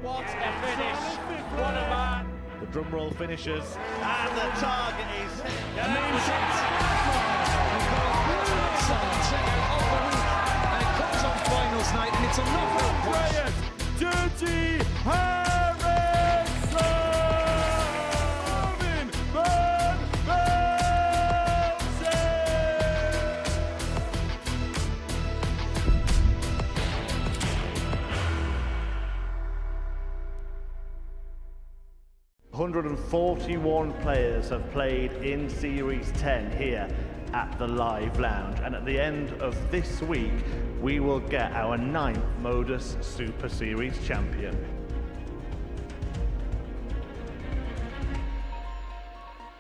What a finish! What a man! The drum roll finishes, and the target is And it comes on finals night, and it's a knockout Bryant, Dirty Harrison! Van Velzen! 141 players have played in Series 10 here at the Live Lounge, and at the end of this week we will get our 9th Modus Super Series champion.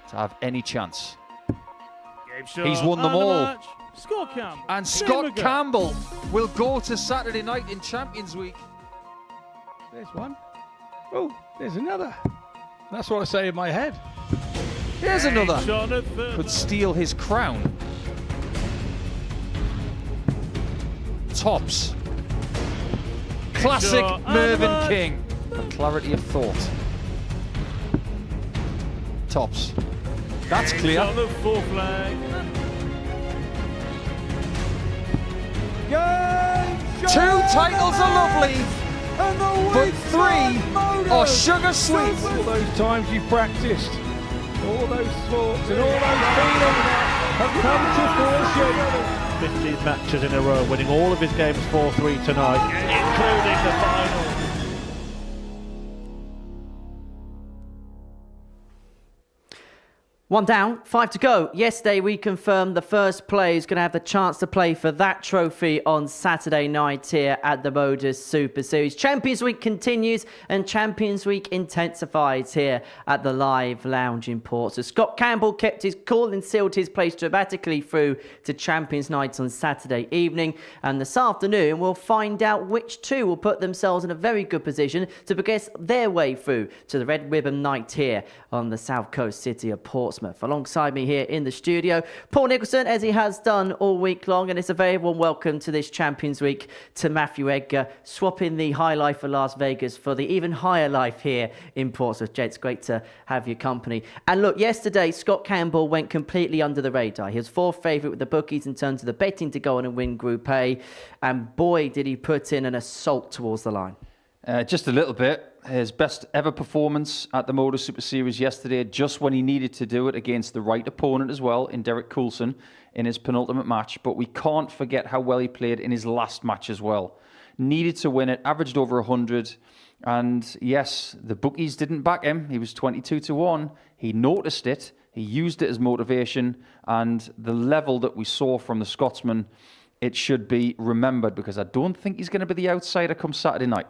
To have any chance. Game He's won them all. Scott Campbell. And Scott Campbell will go to Saturday night in Champions Week. There's one. Oh, there's another. That's what I say in my head. Here's another. Jonathan. Could steal his crown. Tops. Classic Mervyn King. For clarity of thought. Tops. That's clear. On the full flag. Two titles are lovely, but three are sugar sweet. All those times you practiced, all those thoughts and all those feelings have come to fruition. 15 matches in a row, winning all of his games 4-3 tonight, including the final. One down, 5 to go. Yesterday we confirmed the first player is going to have the chance to play for that trophy on Saturday night here at the Modus Super Series. Champions Week continues and Champions Week intensifies here at the Live Lounge in Portsmouth. Scott Campbell kept his cool and sealed his place dramatically through to Champions Night on Saturday evening. And this afternoon we'll find out which two will put themselves in a very good position to progress their way through to the Red Ribbon Night here on the south coast city of Portsmouth. Alongside me here in the studio, Paul Nicholson, as he has done all week long, and it's a very warm welcome to this Champions Week to Matthew Edgar, swapping the high life of Las Vegas for the even higher life here in Portsmouth. Jay, it's great to have your company. And look, yesterday Scott Campbell went completely under the radar. He was fourth favourite with the bookies in terms of the betting to go on and win Group A, and boy did he put in an assault towards the line. Just a little bit. His best ever performance at the Modus Super Series yesterday, just when he needed to do it against the right opponent as well, in Derek Coulson in his penultimate match. But we can't forget how well he played in his last match as well. Needed to win it, averaged over 100. And yes, the bookies didn't back him. He was 22-1. He noticed it. He used it as motivation. And the level that we saw from the Scotsman, it should be remembered, because I don't think he's going to be the outsider come Saturday night.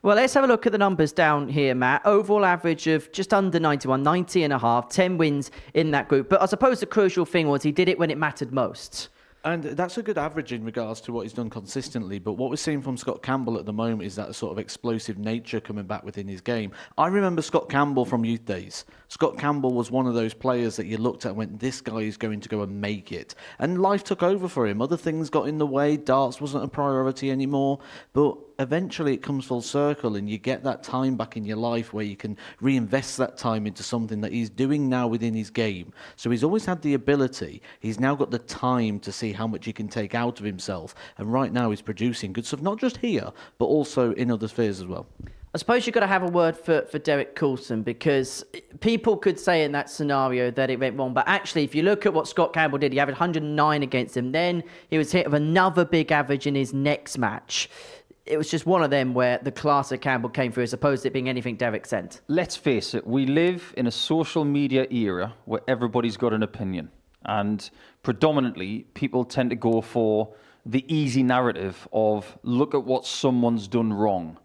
Well, let's have a look at the numbers down here, Matt. Overall average of just under 91, 90 and a half, 10 wins in that group. But I suppose the crucial thing was he did it when it mattered most. And that's a good average in regards to what he's done consistently. But what we're seeing from Scott Campbell at the moment is that sort of explosive nature coming back within his game. I remember Scott Campbell from youth days. Scott Campbell was one of those players that you looked at and went, this guy is going to go and make it. And life took over for him. Other things got in the way. Darts wasn't a priority anymore. But eventually it comes full circle and you get that time back in your life where you can reinvest that time into something that he's doing now within his game. So he's always had the ability. He's now got the time to see how much he can take out of himself. And right now he's producing good stuff, not just here, but also in other spheres as well. I suppose you've got to have a word for Derek Coulson, because people could say in that scenario that it went wrong. But actually, if you look at what Scott Campbell did, he averaged 109 against him. Then he was hit with another big average in his next match. It was just one of them where the class of Campbell came through as opposed to it being anything Derek sent. Let's face it, we live in a social media era where everybody's got an opinion. And predominantly, people tend to go for the easy narrative of, look at what someone's done wrong.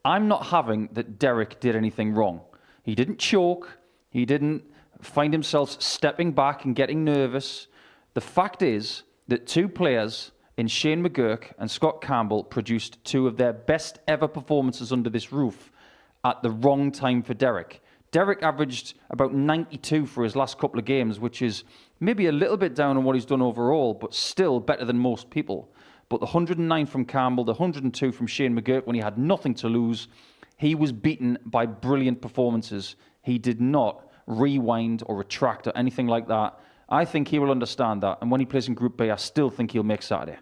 I'm not having that Derek did anything wrong. He didn't choke. He didn't find himself stepping back and getting nervous. The fact is that two players in Shane McGurk and Scott Campbell produced two of their best ever performances under this roof at the wrong time for Derek. Derek averaged about 92 for his last couple of games, which is maybe a little bit down on what he's done overall, but still better than most people. But the 109 from Campbell, the 102 from Shane McGurk when he had nothing to lose, He was beaten by brilliant performances. He did not rewind or retract or anything like that. I think he will understand that. And when he plays in Group B, I still think he'll make Saturday.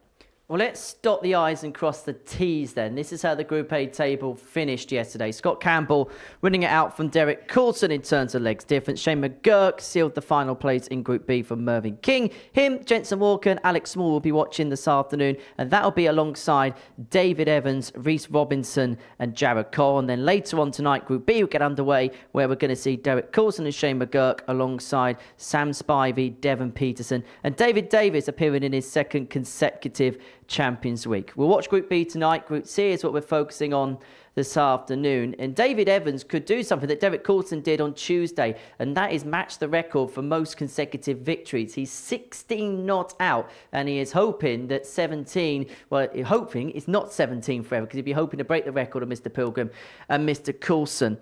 Well, let's dot the I's and cross the T's then. This is how the Group A table finished yesterday. Scott Campbell winning it out from Derek Coulson in terms of legs difference. Shane McGurk sealed the final place in Group B from Mervyn King. Him, Jensen Walker and Alex Small will be watching this afternoon, and that'll be alongside David Evans, Reece Robinson and Jared Cole. And then later on tonight, Group B will get underway, where we're going to see Derek Coulson and Shane McGurk alongside Sam Spivey, Devon Peterson and David Davis appearing in his second consecutive Champions Week. We'll watch Group B tonight. Group C is what we're focusing on this afternoon. And David Evans could do something that Derek Coulson did on Tuesday, and that is match the record for most consecutive victories. He's 16 not out, and he is hoping that 17, well, hoping it's not 17 forever, because he'd be hoping to break the record of Mr. Pilgrim and Mr. Coulson.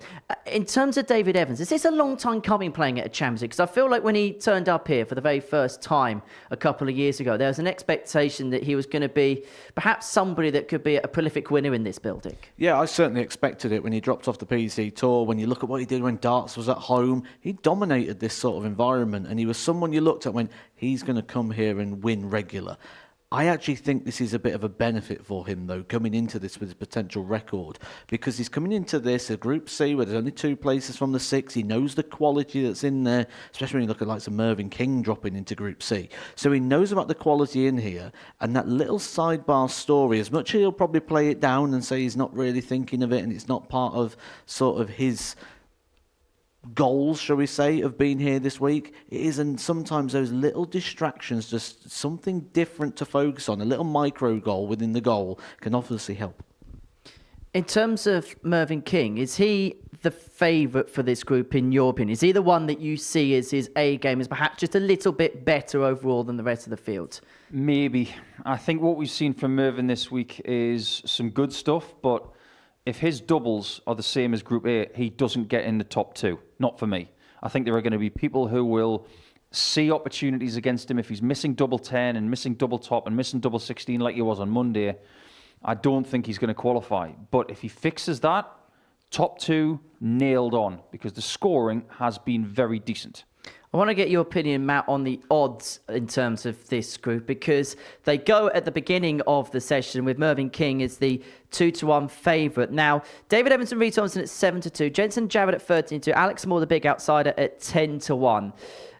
In terms of David Evans, is this a long time coming playing at a Champions League? Because I feel like when he turned up here for the very first time a couple of years ago, there was an expectation that he was going to be perhaps somebody that could be a prolific winner in this building. Yeah, I certainly expected it when he dropped off the PC Tour. When you look at what he did when darts was at home, he dominated this sort of environment, and he was someone you looked at when he's going to come here and win regular. I actually think this is a bit of a benefit for him, though, coming into this with his potential record, because he's coming into this, a Group C, where there's only 2 places from the 6. He knows the quality that's in there, especially when you look at like some Mervyn King dropping into Group C. So he knows about the quality in here, and that little sidebar story, as much as he'll probably play it down and say he's not really thinking of it and it's not part of sort of his goals, shall we say, of being here this week, it is, and sometimes those little distractions, just something different to focus on, a little micro goal within the goal, can obviously help. In terms of Mervyn King, is he the favourite for this group in your opinion? Is he the one that you see as his A game is perhaps just a little bit better overall than the rest of the field? Maybe. I think what we've seen from Mervyn this week is some good stuff, but if his doubles are the same as Group A, he doesn't get in the top 2. Not for me. I think there are going to be people who will see opportunities against him if he's missing double 10 and missing double top and missing double 16 like he was on Monday. I don't think he's going to qualify. But if he fixes that, top 2 nailed on, because the scoring has been very decent. I want to get your opinion, Matt, on the odds in terms of this group, because they go at the beginning of the session with Mervyn King as the 2-1 favourite. Now, David Evans and Reece Thompson at 7-2, Jensen Jarrett at 13-2, Alex Moore, the big outsider, at 10-1.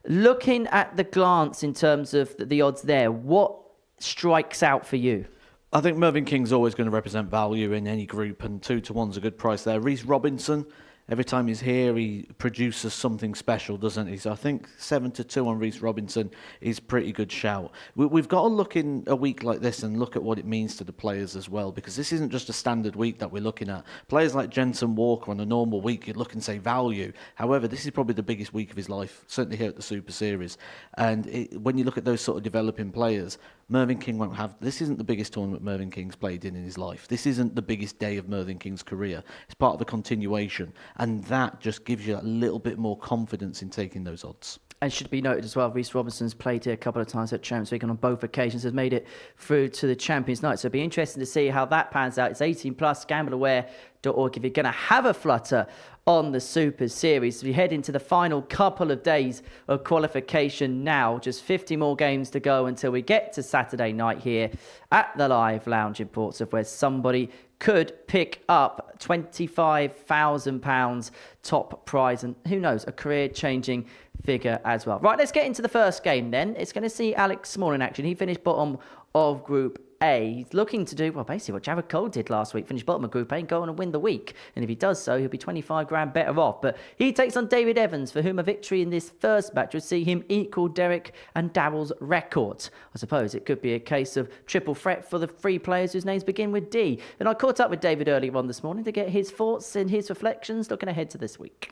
Looking at the glance in terms of the odds there, what strikes out for you? I think Mervyn King's always going to represent value in any group, and 2-1's a good price there. Reece Robinson, every time he's here, he produces something special, doesn't he? So I think 7-2 on Reece Robinson is a pretty good shout. We've got to look in a week like this and look at what it means to the players as well, because this isn't just a standard week that we're looking at. Players like Jensen Walker on a normal week, you'd look and say value. However, this is probably the biggest week of his life, certainly here at the Super Series. And when you look at those sort of developing players, Mervyn King won't have... This isn't the biggest tournament Mervyn King's played in his life. This isn't the biggest day of Mervyn King's career. It's part of a continuation. And that just gives you a little bit more confidence in taking those odds. And should be noted as well, Reece Robinson's played here a couple of times at Champions League, and on both occasions has made it through to the Champions Night. So it'll be interesting to see how that pans out. It's 18+, gambleaware.org if you're going to have a flutter on the Super Series. We head into the final couple of days of qualification now. Just 50 more games to go until we get to Saturday night here at the Live Lounge in Portsmouth, where somebody could pick up £25,000 top prize, and who knows, a career-changing figure as well. Right, let's get into the first game then. It's going to see Alex Small in action. He finished bottom of Group A. He's looking to do, well, basically what Jared Cole did last week, finish bottom of Group A and go on and win the week. And if he does so, he'll be 25 grand better off. But he takes on David Evans, for whom a victory in this first match would see him equal Derek and Daryl's record. I suppose it could be a case of triple threat for the 3 players whose names begin with D. And I caught up with David earlier on this morning to get his thoughts and his reflections looking ahead to this week.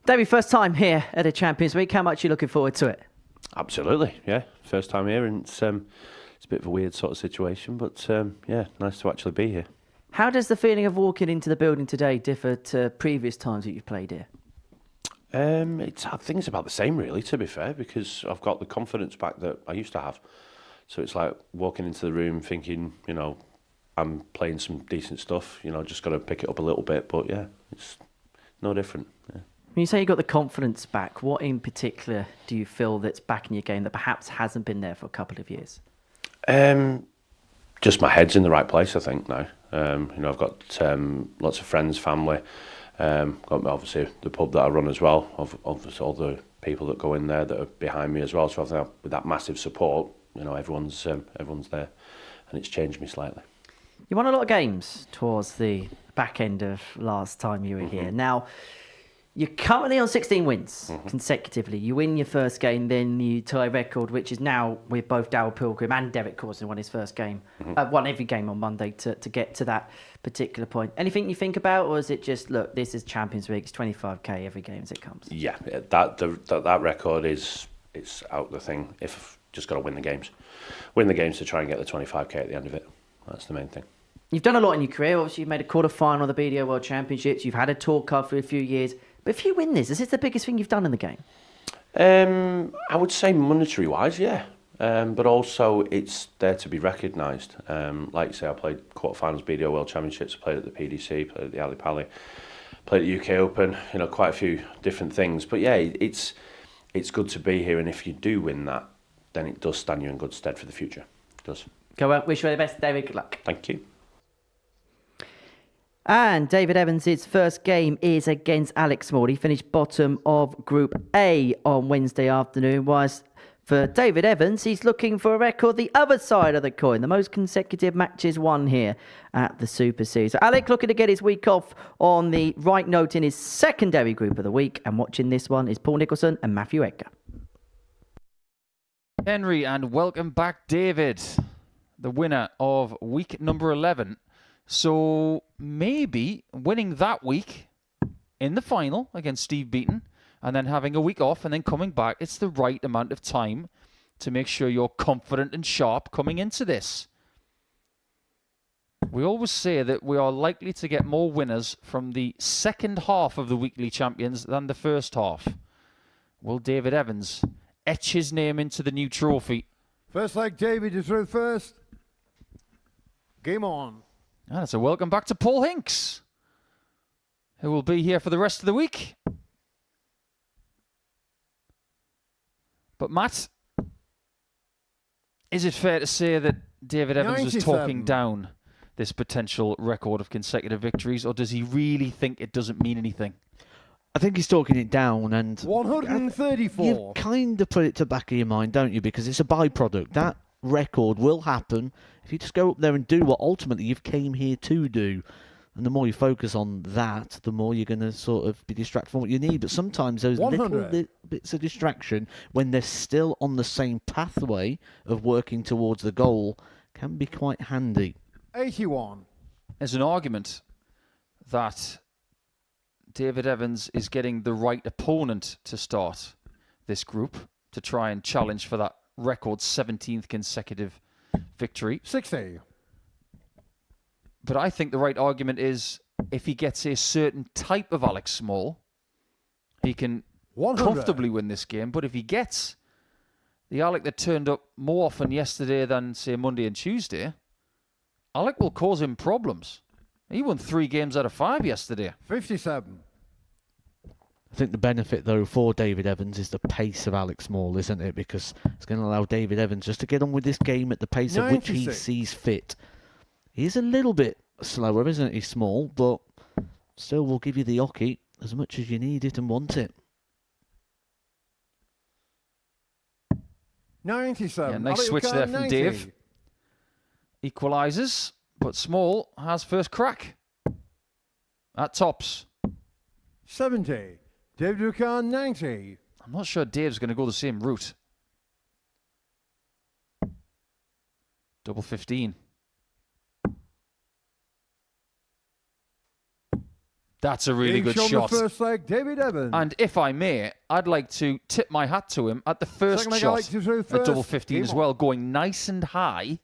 David, first time here at a Champions Week. How much are you looking forward to it? Absolutely, yeah. First time here, and it's a bit of a weird sort of situation, but yeah, nice to actually be here. How does the feeling of walking into the building today differ to previous times that you've played here? I think it's about the same, really, to be fair, because I've got the confidence back that I used to have. So it's like walking into the room thinking, you know, I'm playing some decent stuff. You know, just got to pick it up a little bit. But yeah, it's no different. Yeah. When you say you got the confidence back, what in particular do you feel that's back in your game that perhaps hasn't been there for a couple of years? Just my head's in the right place, I think, now. You know, I've got lots of friends, family. Got obviously the pub that I run as well. Obviously all the people that go in there that are behind me as well. So I think with that massive support, you know, everyone's there, and it's changed me slightly. You won a lot of games towards the back end of last time you were here. Now, you're currently on 16 wins consecutively. You win your first game, then you tie record, which is now with both Darryl Pilgrim and Derek Corson won his first game. Won every game on Monday to get to that particular point. Anything you think about, or is it just, look, this is Champions League, it's 25k every game as it comes? Yeah, that record it's out the thing. If just got to win the games to try and get the 25k at the end of it. That's the main thing. You've done a lot in your career. Obviously, you've made a quarter-final of the BDO World Championships. You've had a tour card for a few years. But if you win this, is this the biggest thing you've done in the game? I would say monetary-wise, yeah. But also, it's there to be recognised. Like you say, I played quarterfinals BDO World Championships, played at the PDC, played at the Ali Pali, played at UK Open, you know, quite a few different things. But yeah, it's good to be here, and if you do win that, then it does stand you in good stead for the future. It does. Go out, wish you all the best, David. Good luck. Thank you. And David Evans' first game is against Alex Small. He finished bottom of Group A on Wednesday afternoon, whilst for David Evans, he's looking for a record the other side of the coin, the most consecutive matches won here at the Super Series. So Alex looking to get his week off on the right note in his secondary group of the week, and watching this one is Paul Nicholson and Matthew Edgar. Henry, and welcome back, David, the winner of week number 11. So maybe winning that week in the final against Steve Beaton and then having a week off and then coming back, it's the right amount of time to make sure you're confident and sharp coming into this. We always say that we are likely to get more winners from the second half of the weekly champions than the first half. Will David Evans etch his name into the new trophy? First leg, David is through first. Game on. And it's a welcome back to Paul Hinks, who will be here for the rest of the week. But Matt, is it fair to say that David Evans was talking down this potential record of consecutive victories, or does he really think it doesn't mean anything? I think he's talking it down, and 134. You kind of put it to the back of your mind, don't you? Because it's a byproduct. That record will happen if you just go up there and do what ultimately you've came here to do. And the more you focus on that, the more you're going to sort of be distracted from what you need. But sometimes those little bits of distraction, when they're still on the same pathway of working towards the goal, can be quite handy. 81. There's an argument that David Evans is getting the right opponent to start this group to try and challenge for that record 17th consecutive victory. 60. But I think the right argument is if he gets a certain type of Alex Small, he can 100. comfortably win this game. But if he gets the Alec that turned up more often yesterday than, say, Monday and Tuesday, Alec will cause him problems. He won 3 games out of 5 yesterday. 57. I think the benefit, though, for David Evans is the pace of Alex Small, isn't it? Because it's going to allow David Evans just to get on with this game at the pace at which he sees fit. He's a little bit slower, isn't he, Small? But still will give you the hockey as much as you need it and want it. 97. Yeah, nice switch there from 90. Dave. Equalises, but Small has first crack at tops. 70. Dave Ducan, 90. I'm not sure Dave's going to go the same route. Double 15. That's a really good shot. The first leg, David Evans. And if I may, I'd like to tip my hat to him at the first shot at double 15 as well, going nice and high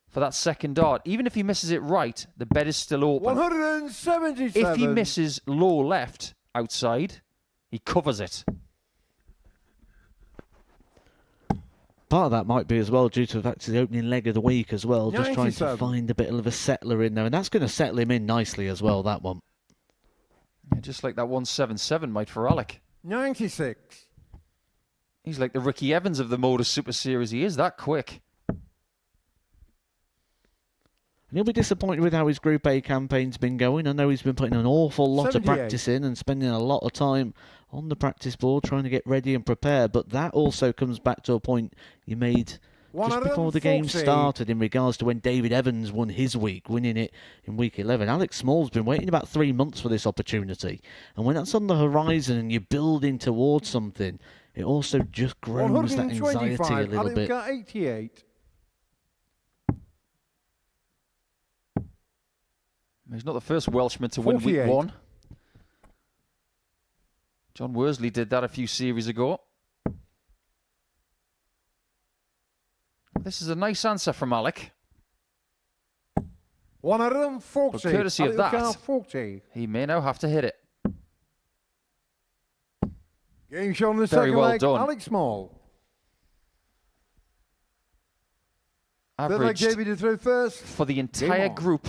for that second dart. Even if he misses it right, the bed is still open. 177. If he misses low left outside, he covers it. Part of that might be as well due to the fact it's the opening leg of the week as well, just trying to 97. find a bit of a settler in there, and that's going to settle him in nicely as well, that one. Yeah, just like that 177 might for Alec. 96. He's like the Ricky Evans of the Modus Super Series. He is that quick. And he'll be disappointed with how his Group A campaign's been going. I know he's been putting an awful lot 78. of practice in and spending a lot of time on the practice board trying to get ready and prepared. But that also comes back to a point you made just before the game 140. started in regards to when David Evans won his week, winning it in week 11. Alex Small's been waiting about 3 months for this opportunity. And when that's on the horizon and you're building towards something, it also just grows that anxiety a little bit. 88. He's not the first Welshman to win week 48. 1. John Worsley did that a few series ago. This is a nice answer from Alec. 140. But courtesy of that, 40. he may now have to hit it. Game shot on the Very second well leg. done. Alex Small. Third leg, Averaged JB to throw first. for the entire on. group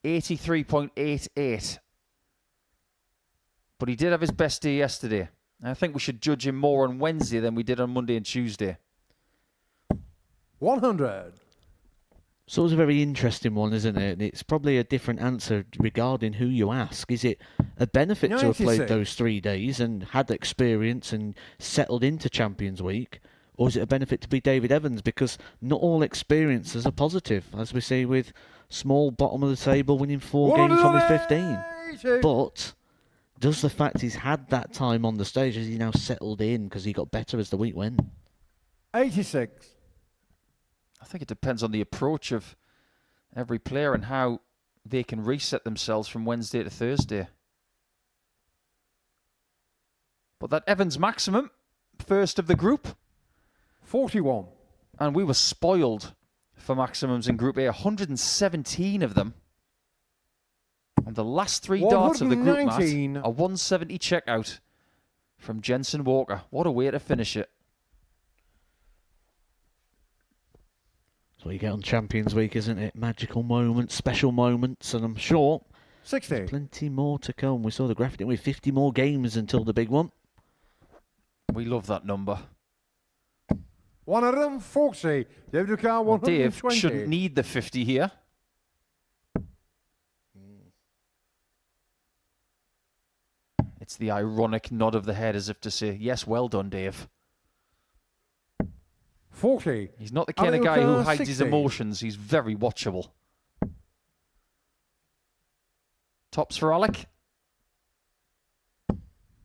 83.88. But he did have his best day yesterday. I think we should judge him more on Wednesday than we did on Monday and Tuesday. 100. So it's a very interesting one, isn't it? And it's probably a different answer regarding who you ask. Is it a benefit to have played 96. those 3 days and had experience and settled into Champions Week? Or is it a benefit to be David Evans? Because not all experiences are positive, as we see with Small, bottom of the table, winning 4 games from his 15. 180. But does the fact he's had that time on the stage, has he now settled in because he got better as the week went? 86. I think it depends on the approach of every player and how they can reset themselves from Wednesday to Thursday. But that Evans maximum, first of the group, 41. and we were spoiled for maximums in Group A, 117 of them. And the last 3 darts of the group, Matt, 119. a 170 checkout from Jensen Walker. What a way to finish it. That's what you get on Champions Week, isn't it? Magical moments, special moments, and I'm sure 60. plenty more to come. We saw the graphic, didn't we? 50 more games until the big one. We love that number. 140. David Ducal, Well, Dave 120. shouldn't need the 50 here. It's the ironic nod of the head as if to say, yes, well done, Dave. 40. He's not the kind of guy who Aluka, hides his 60. emotions. He's very watchable. Tops for Alec.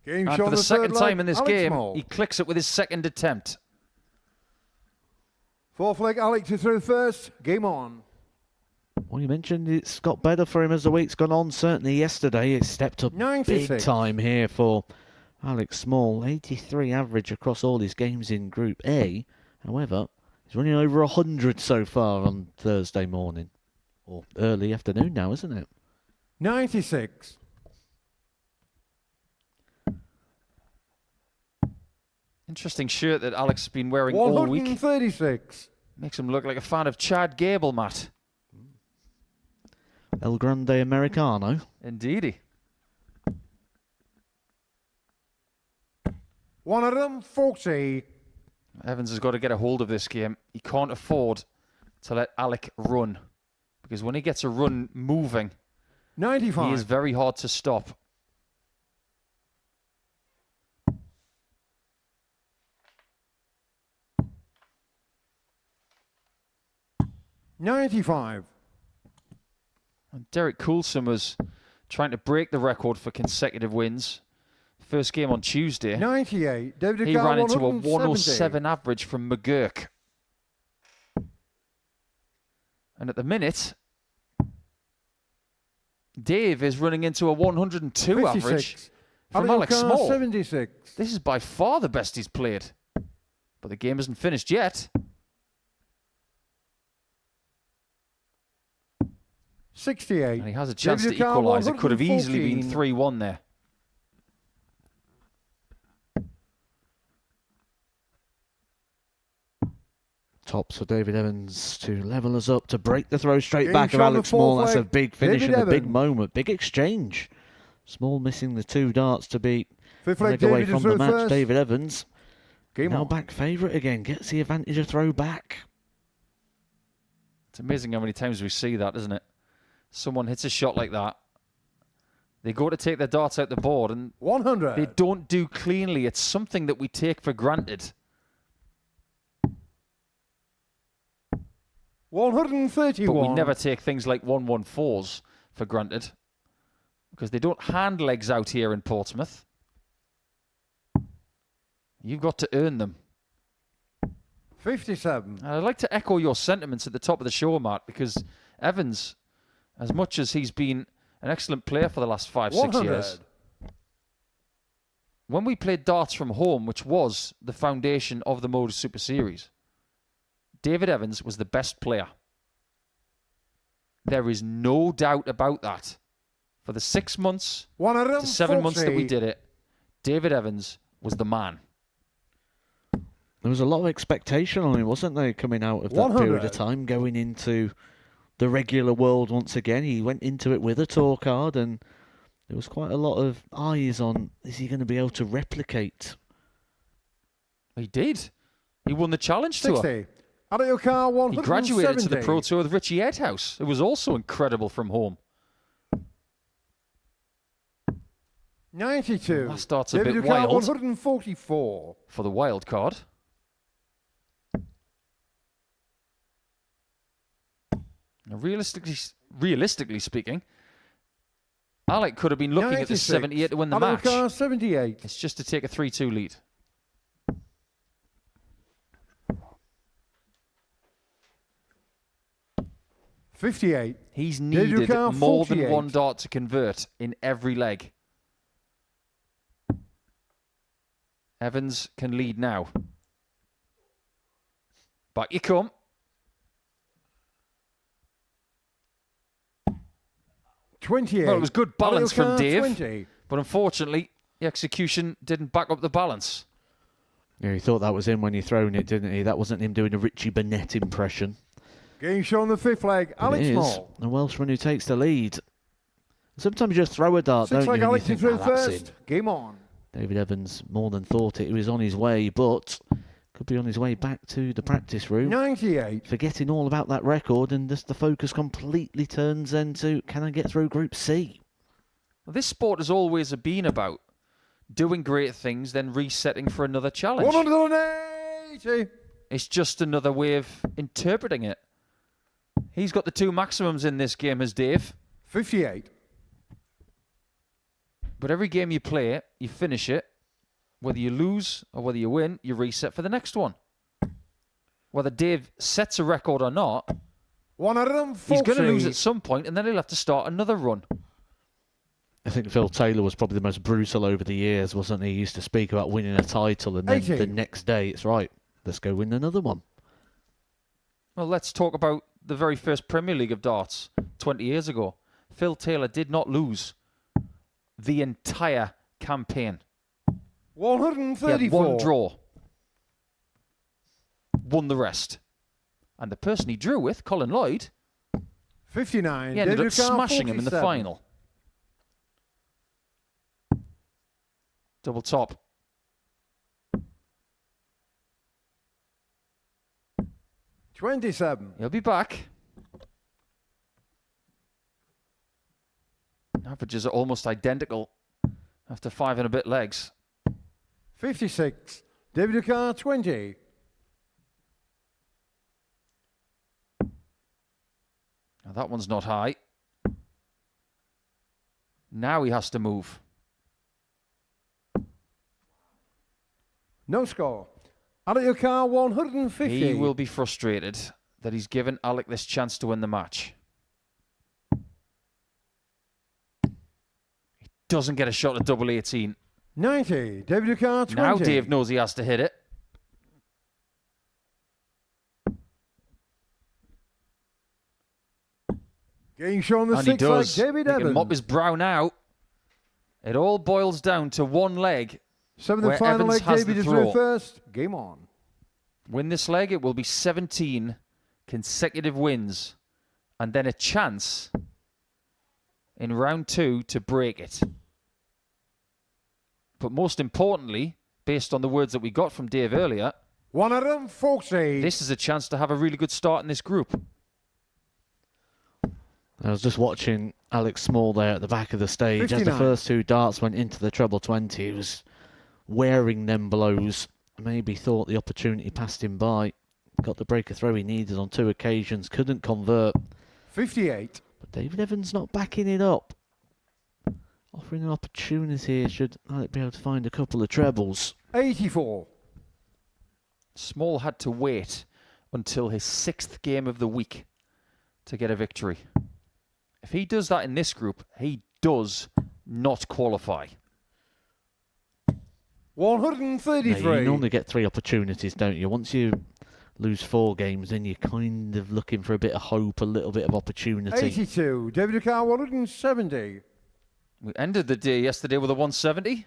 Game And shot for on the third second leg, time in this Alex game, Small. he clicks it with his second attempt. Fourth leg, Alex to throw first. Game on. Well, you mentioned it's got better for him as the week's gone on. Certainly yesterday it stepped up 96. big time here for Alex Small. 83 average across all his games in Group A. However, he's running over 100 so far on Thursday morning. Or early afternoon now, isn't it? 96. Interesting shirt that Alex has been wearing all week. 136. Makes him look like a fan of Chad Gable, Matt. El Grande Americano. Indeedy. 140. Evans has got to get a hold of this game. He can't afford to let Alec run. Because when he gets a run moving, 95. he is very hard to stop. $95. And Derek Coulson was trying to break the record for consecutive wins. First game on Tuesday. 98. David He Ducal, ran into a 170. 107 average from McGurk. And at the minute, Dave is running into a 102 average 56. from Alex Aluka, Small. 76. This is by far the best he's played. But the game isn't finished yet. 68. And he has a chance David to Ducal, equalise. It could have easily been 114. 3-1 there. Tops for David Evans to level us up, to break the throw straight Game back of shot on the Alex Small. fourth That's a leg. big finish David and a big Evans. moment. Big exchange. Small missing the 2 darts to beat Fifth leg leg, away David from is the through match. first. David Evans Game now on. back favourite again. Gets the advantage of throw back. It's amazing how many times we see that, isn't it? Someone hits a shot like that. They go to take their darts out the board and 100. they don't do cleanly. It's something that we take for granted. 131. But we never take things like 114s for granted because they don't hand legs out here in Portsmouth. You've got to earn them. 57. And I'd like to echo your sentiments at the top of the show, Matt, because Evans, as much as he's been an excellent player for the last 5, 6 years, when we played darts from home, which was the foundation of the Modus Super Series, David Evans was the best player. There is no doubt about that. For the 6 months to 7 months that we did it, David Evans was the man. There was a lot of expectation on him, wasn't there, coming out of that 100. period of time, going into the regular world once again. He went into it with a tour card, and there was quite a lot of eyes on, is he going to be able to replicate? He did. He won the Challenge Tour. 60. Out of your car, He 170. graduated to the Pro Tour with Richie Edhouse. It was also incredible from home. 92. That starts a David bit Ducal, wild 144. for the wild card. Now, realistically speaking, Alec could have been looking at the 96. 78 to win the Out of match. your car, 78. It's just to take a 3-2 lead. $58. He's David needed Ducal, more than 48. one dart to convert in every leg. Evans can lead now. Back you come. $28. Well, it was good balance Out of your from car, Dave, 20. but unfortunately, the execution didn't back up the balance. Yeah, he thought that was him when he thrown it, didn't he? That wasn't him doing a Richie Burnett impression. Game show on the 5th leg. But Alex it is Small. the Welshman who takes the lead. Sometimes you just throw a dart, 6th don't leg, you? And you Alex think, is through "Ah, that's first. Game on. David Evans more than thought it. He was on his way, but could be on his way back to the practice room. 98. Forgetting all about that record, and just the focus completely turns into, can I get through Group C? Well, this sport has always been about doing great things, then resetting for another challenge. 180. It's just another way of interpreting it. He's got the 2 maximums in this game as Dave. 58. But every game you play, you finish it. Whether you lose or whether you win, you reset for the next one. Whether Dave sets a record or not, 140. he's going to lose at some point and then he'll have to start another run. I think Phil Taylor was probably the most brutal over the years, wasn't he? He used to speak about winning a title, and then 80. the next day, it's right, let's go win another one. Well, let's talk about the very first Premier League of darts 20 years ago. Phil Taylor did not lose the entire campaign. 134. He had 1 draw. Won the rest. And the person he drew with, Colin Lloyd, 59. he ended David up Ducal, smashing him in the 47. final. Double top. $27. He'll be back. Averages are almost identical after 5 and a bit legs. 56. David Ducal, 20. Now that one's not high. Now he has to move. No score. Out of your car, 150. He will be frustrated that he's given Alec this chance to win the match. He doesn't get a shot at double 18. 90. David Ducal, 20. Now Dave knows he has to hit it. Game show on the And he 6th leg. does. David He can Evans. mop his brow now. It all boils down to one leg. 7th where and final Evans leg. has David the is through throw. first. Game on. Win this leg, it will be 17 consecutive wins, and then a chance in round 2 to break it. But most importantly, based on the words that we got from Dave earlier, 140. this is a chance to have a really good start in this group. I was just watching Alex Small there at the back of the stage. 59. As the first 2 darts went into the treble 20, he was wearing them blows. Maybe thought the opportunity passed him by. Got the breaker throw he needed on 2 occasions. Couldn't convert. 58. But David Evans not backing it up. Offering an opportunity here. Should Alec be able to find a couple of trebles. 84. Small had to wait until his 6th game of the week to get a victory. If he does that in this group, he does not qualify. 133. Yeah, you normally get 3 opportunities, don't you? Once you lose 4 games, then you're kind of looking for a bit of hope, a little bit of opportunity. 82. David O'Carr, 170. We ended the day yesterday with a 170.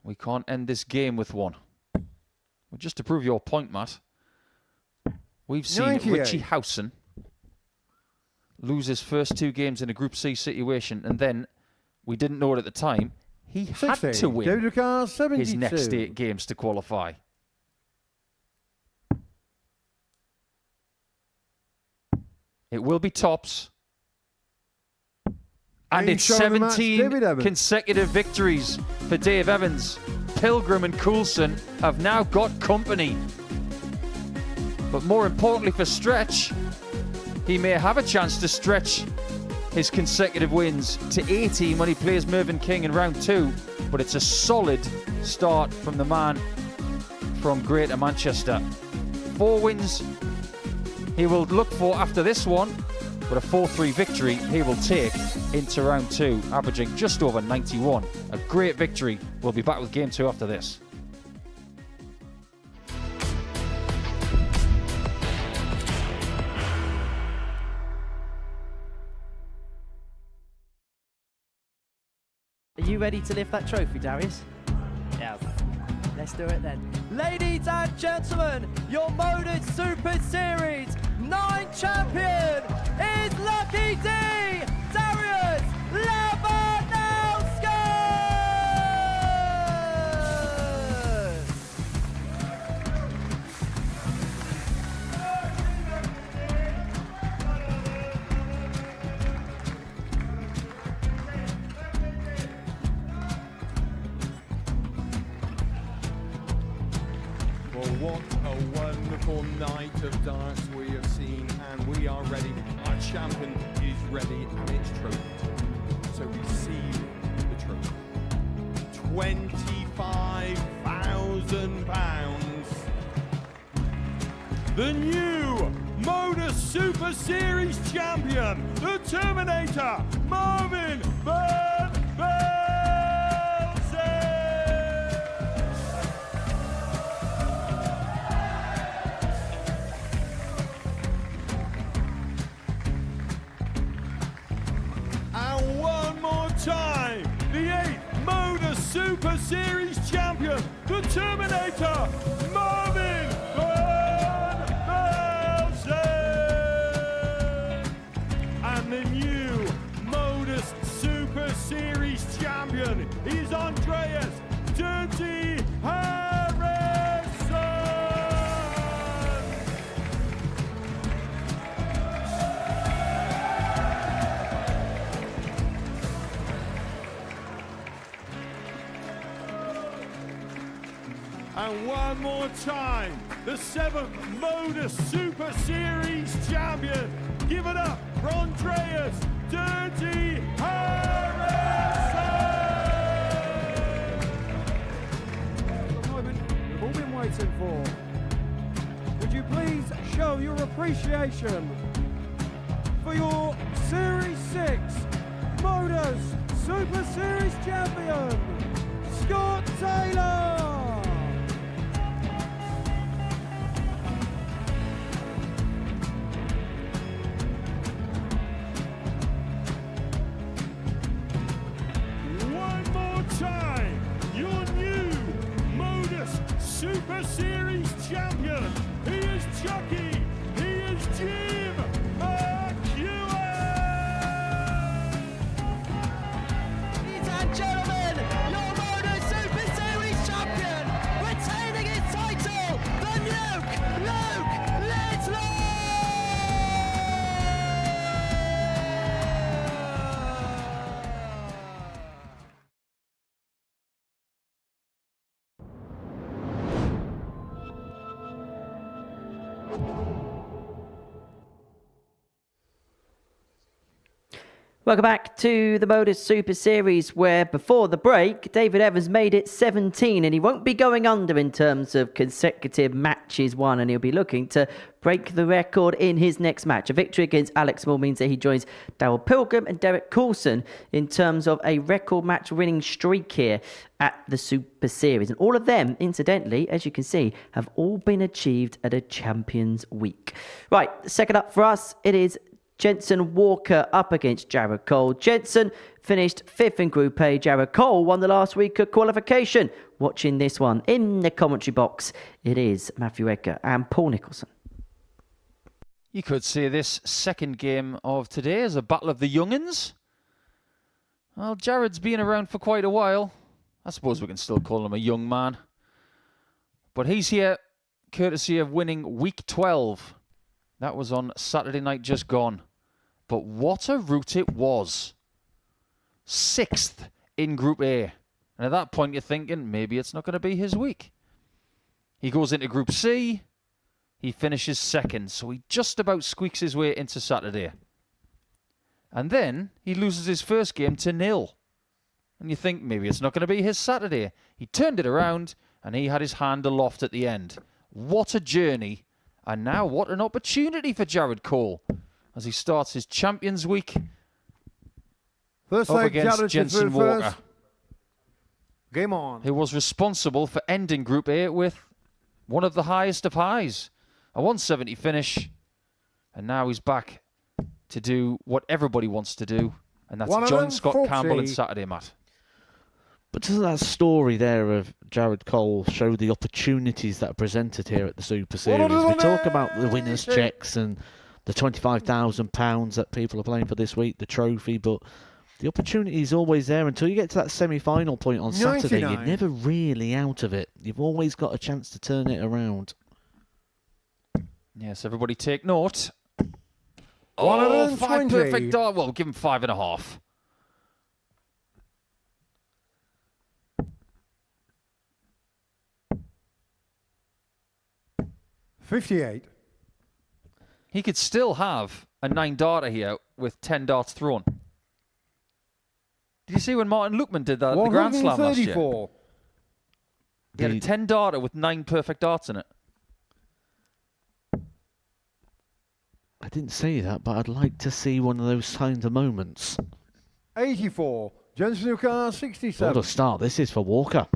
We can't end this game with one. Well, just to prove your point, Matt, we've seen 98. Richie Howson lose his first 2 games in a Group C situation, and then, we didn't know it at the time, he 60. had to win David O'Carr, 72. his next 8 games to qualify. It will be tops. And Main it's shot of the match, 17 David Evans. consecutive victories for Dave Evans. Pilgrim and Coulson have now got company. But more importantly for Stretch, he may have a chance to stretch his consecutive wins to 18 when he plays Mervyn King in round 2. But it's a solid start from the man from Greater Manchester. 4 wins he will look for after this one, but a 4-3 victory he will take into round 2, averaging just over 91. A great victory. We'll be back with game 2 after this. Are you ready to lift that trophy, Darius? Yeah. Let's do it then. Ladies and gentlemen, your Modus Super Series 9 champion is Lucky D, Darius Labanowski! Well, what a wonderful night of darts we have seen, and we are ready. Our champion is ready, and it's trophy time. So receive the trophy. £25,000. The new Modus Super Series champion, the Terminator, Marvin Van Velzen. And one more time, the 8th Modus Super Series champion, the Terminator, Marvin Van Velzen. And the new Modus Super Series champion is Andreas Dirty Harrison. And one more time, the 7th Modus Super Series champion. Give it up for Andreas Dirty Harrison! The moment we've all been waiting for. Would you please show your appreciation for your Series 6 Modus Super Series champion, Scott Taylor! One more time, your new Modus Super Super Series champion. He is Chucky. He is Jim McEwen. Ladies and gentlemen, your Modus Super Series champion, retaining his title, the Nuke, Luke Littler! Welcome back to the Modus Super Series, where before the break, David Evans made it 17, and he won't be going under in terms of consecutive matches won, and he'll be looking to break the record in his next match. A victory against Alex Small means that he joins Darryl Pilgrim and Derek Coulson in terms of a record match winning streak here at the Super Series. And all of them, incidentally, as you can see, have all been achieved at a Champions Week. Right, second up for us, it is Jensen Walker up against Jared Cole. Jensen finished 5th in Group A. Jared Cole won the last week of qualification. Watching this one in the commentary box, it is Matthew Edgar and Paul Nicholson. You could say this second game of today is a battle of the young'uns. Well, Jared's been around for quite a while. I suppose we can still call him a young man. But he's here courtesy of winning week 12. That was on Saturday night just gone. But what a route it was. 6th in Group A. And at that point you're thinking maybe it's not going to be his week. He goes into Group C. He finishes 2nd. So he just about squeaks his way into Saturday. And then he loses his first game to 0. And you think maybe it's not going to be his Saturday. He turned it around and he had his hand aloft at the end. What a journey. And now what an opportunity for Jared Cole as he starts his Champions Week First up leg, against Jared Jensen through Walker, first. Game on. who was responsible for ending Group A with one of the highest of highs. A 170 finish. And now he's back to do what everybody wants to do. And that's join Scott 140. Campbell on Saturday, Matt. But doesn't that story there of Jared Cole show the opportunities that are presented here at the Super Series? We talk about the winners' checks and the £25,000 that people are playing for this week, the trophy, but the opportunity is always there until you get to that semi-final point on Saturday. 99. You're never really out of it. You've always got a chance to turn it around. Yes, everybody take note. 120. 5 perfect dart. Well, give him 5.5. $58. He could still have a 9 darter here with 10 darts thrown. Did you see when Martin Lukman did that at the Grand Slam last year? 134. He had a 10 darter with 9 perfect darts in it. I didn't say that, but I'd like to see one of those kind of moments. 84. Jensen Walker, 67. What a start this is for Walker.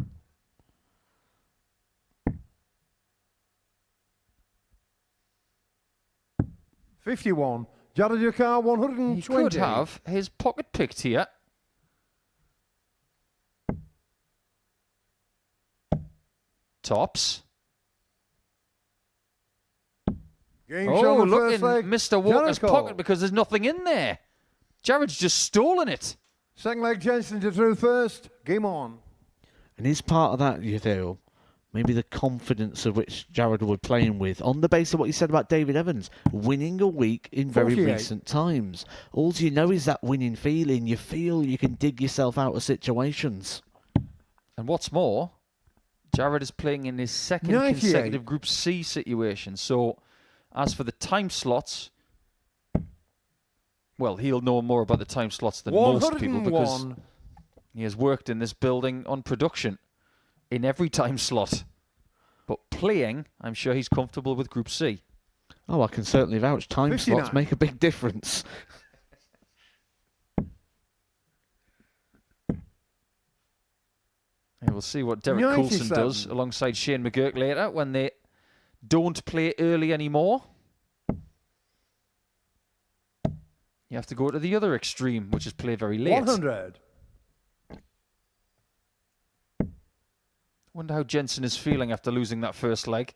$51. Jared Walker, 120. He could have his pocket picked here. Tops. Game Oh, show, look in first leg. Mr. Walker's Jared Cole. pocket because there's nothing in there. Jared's just stolen it. Second leg, Jensen to through first. Game on. And is part of that, you feel, maybe the confidence of which Jared was playing with, on the basis of what you said about David Evans, winning a week in very 48. recent times. All you know is that winning feeling. You feel you can dig yourself out of situations. And what's more, Jared is playing in his second 98. consecutive Group C situation. So, as for the time slots, well, he'll know more about the time slots than most people because 101. he has worked in this building on production in every time slot. But playing, I'm sure he's comfortable with Group C. Oh, I can certainly vouch. Time 59. slots make a big difference. And we'll see what Derek Coulson 97. does alongside Shane McGurk later when they don't play early anymore. You have to go to the other extreme, which is play very late. 100. Wonder how Jensen is feeling after losing that first leg.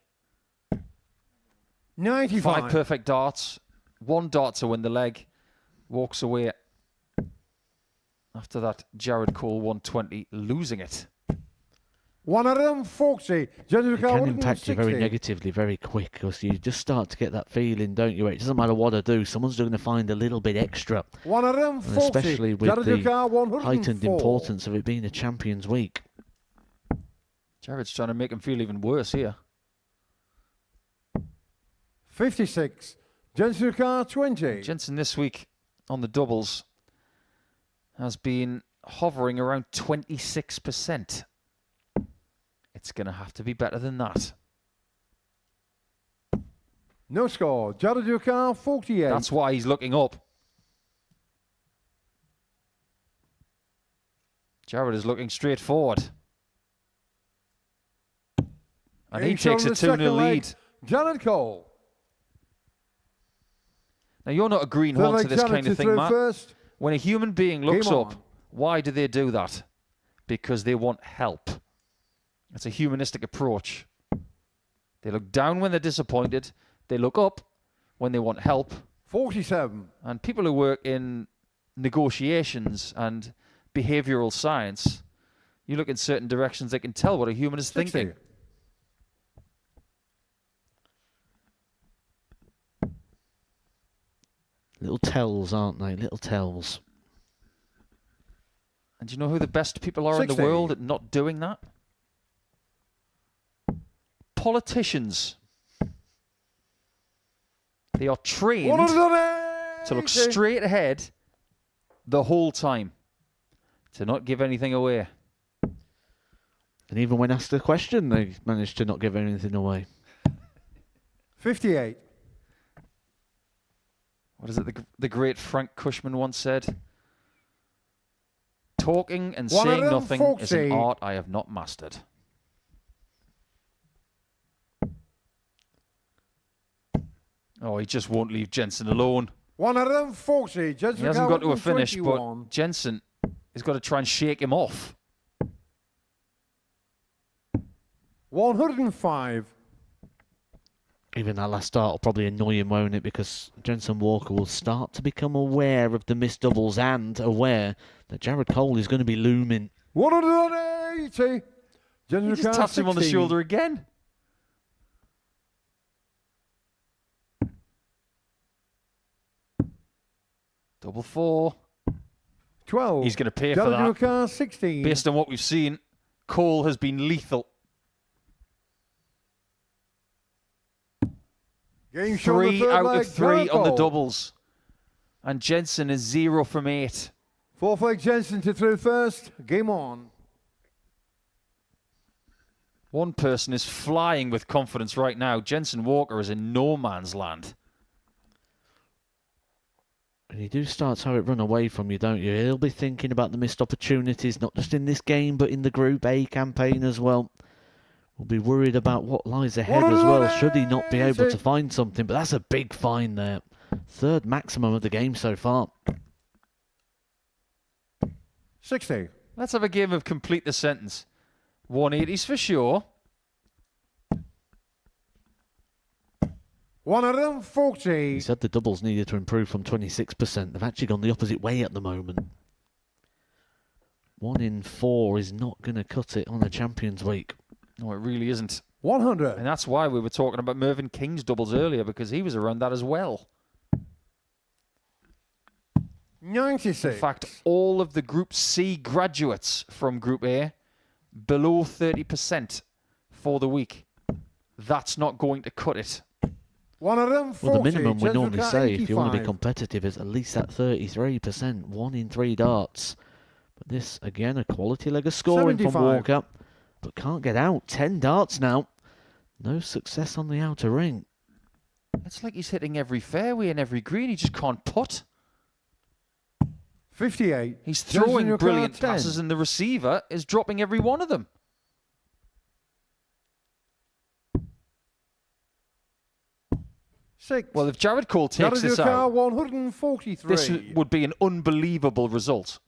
95. 5 perfect darts. 1 dart to win the leg. Walks away after that Jared Cole 120, losing it. 140. Jensen It can impact you very 160. negatively very quick because you just start to get that feeling, don't you? It doesn't matter what I do, someone's going to find a little bit extra. 140. And especially with Jared the Ducar, 104. heightened importance of it being a Champions Week. Jared's trying to make him feel even worse here. 56. Jensen Ducar, 20. Jensen this week on the doubles has been hovering around 26%. It's going to have to be better than that. No score. Jared Ducar, 48. That's why he's looking up. Jared is looking straight forward. And he Game show takes on a the second 2-0 leg. lead. Jared Cole. Now, you're not a Third greenhorn leg, to this Jared kind to of thing, throw Matt. first. When a human being looks Game up, on. why do they do that? Because they want help. It's a humanistic approach. They look down when they're disappointed. They look up when they want help. 47. And people who work in negotiations and behavioral science, you look in certain directions, they can tell what a human is 60. thinking. Little tells, aren't they? Little tells. And do you know who the best people are in 60. the world at not doing that? Politicians. They are trained 180. to look straight ahead the whole time, to not give anything away. And even when asked a question, they managed to not give anything away. 58. What is it the great Frank Cushman once said? Talking and saying nothing is an 140. art I have not mastered. Oh, he just won't leave Jensen alone. 140. Jensen He hasn't got to a finish, 121. but Jensen has got to try and shake him off. 105. Even that last start will probably annoy him, won't it? Because Jensen Walker will start to become aware of the missed doubles and aware that Jared Cole is going to be looming. 180. Jensen He just taps him on the 16. shoulder again. Double 4. 12. He's going to pay for Jared that. Ducar, 16. Based on what we've seen, Cole has been lethal. Game show on the 3 third out leg, of 3 Jared on the Cole. doubles. And Jensen is 0 from 8. Fourth leg, Jensen to throw first. Game on. One person is flying with confidence right now. Jensen Walker is in no man's land. And you do start to have it run away from you, don't you? He'll be thinking about the missed opportunities, not just in this game, but in the Group A campaign as well. We'll be worried about what lies ahead as well, should he not be able to find something. But that's a big find there. Third maximum of the game so far. 60. Let's have a game of complete the sentence. 180s for sure. 140. He said the doubles needed to improve from 26%. They've actually gone the opposite way at the moment. 1 in 4 is not going to cut it on a Champions Week. No, it really isn't. 100. And that's why we were talking about Mervyn King's doubles earlier, because he was around that as well. 96. In fact, all of the Group C graduates from Group A, below 30% for the week. That's not going to cut it. 140. Well, the minimum we Jensen normally Ducar, say if you want to be 85. competitive is at least that 33%. 1 in 3 darts. But this, again, a quality leg of scoring 75. from Walker. But can't get out. 10 darts now. No success on the outer ring. It's like he's hitting every fairway and every green. He just can't putt. 58. He's Jensen throwing Ducar, brilliant 10. passes and the receiver is dropping every one of them. Six. Well, if Jared Cole takes Jared this Ducar, out, 143. this would be an unbelievable result.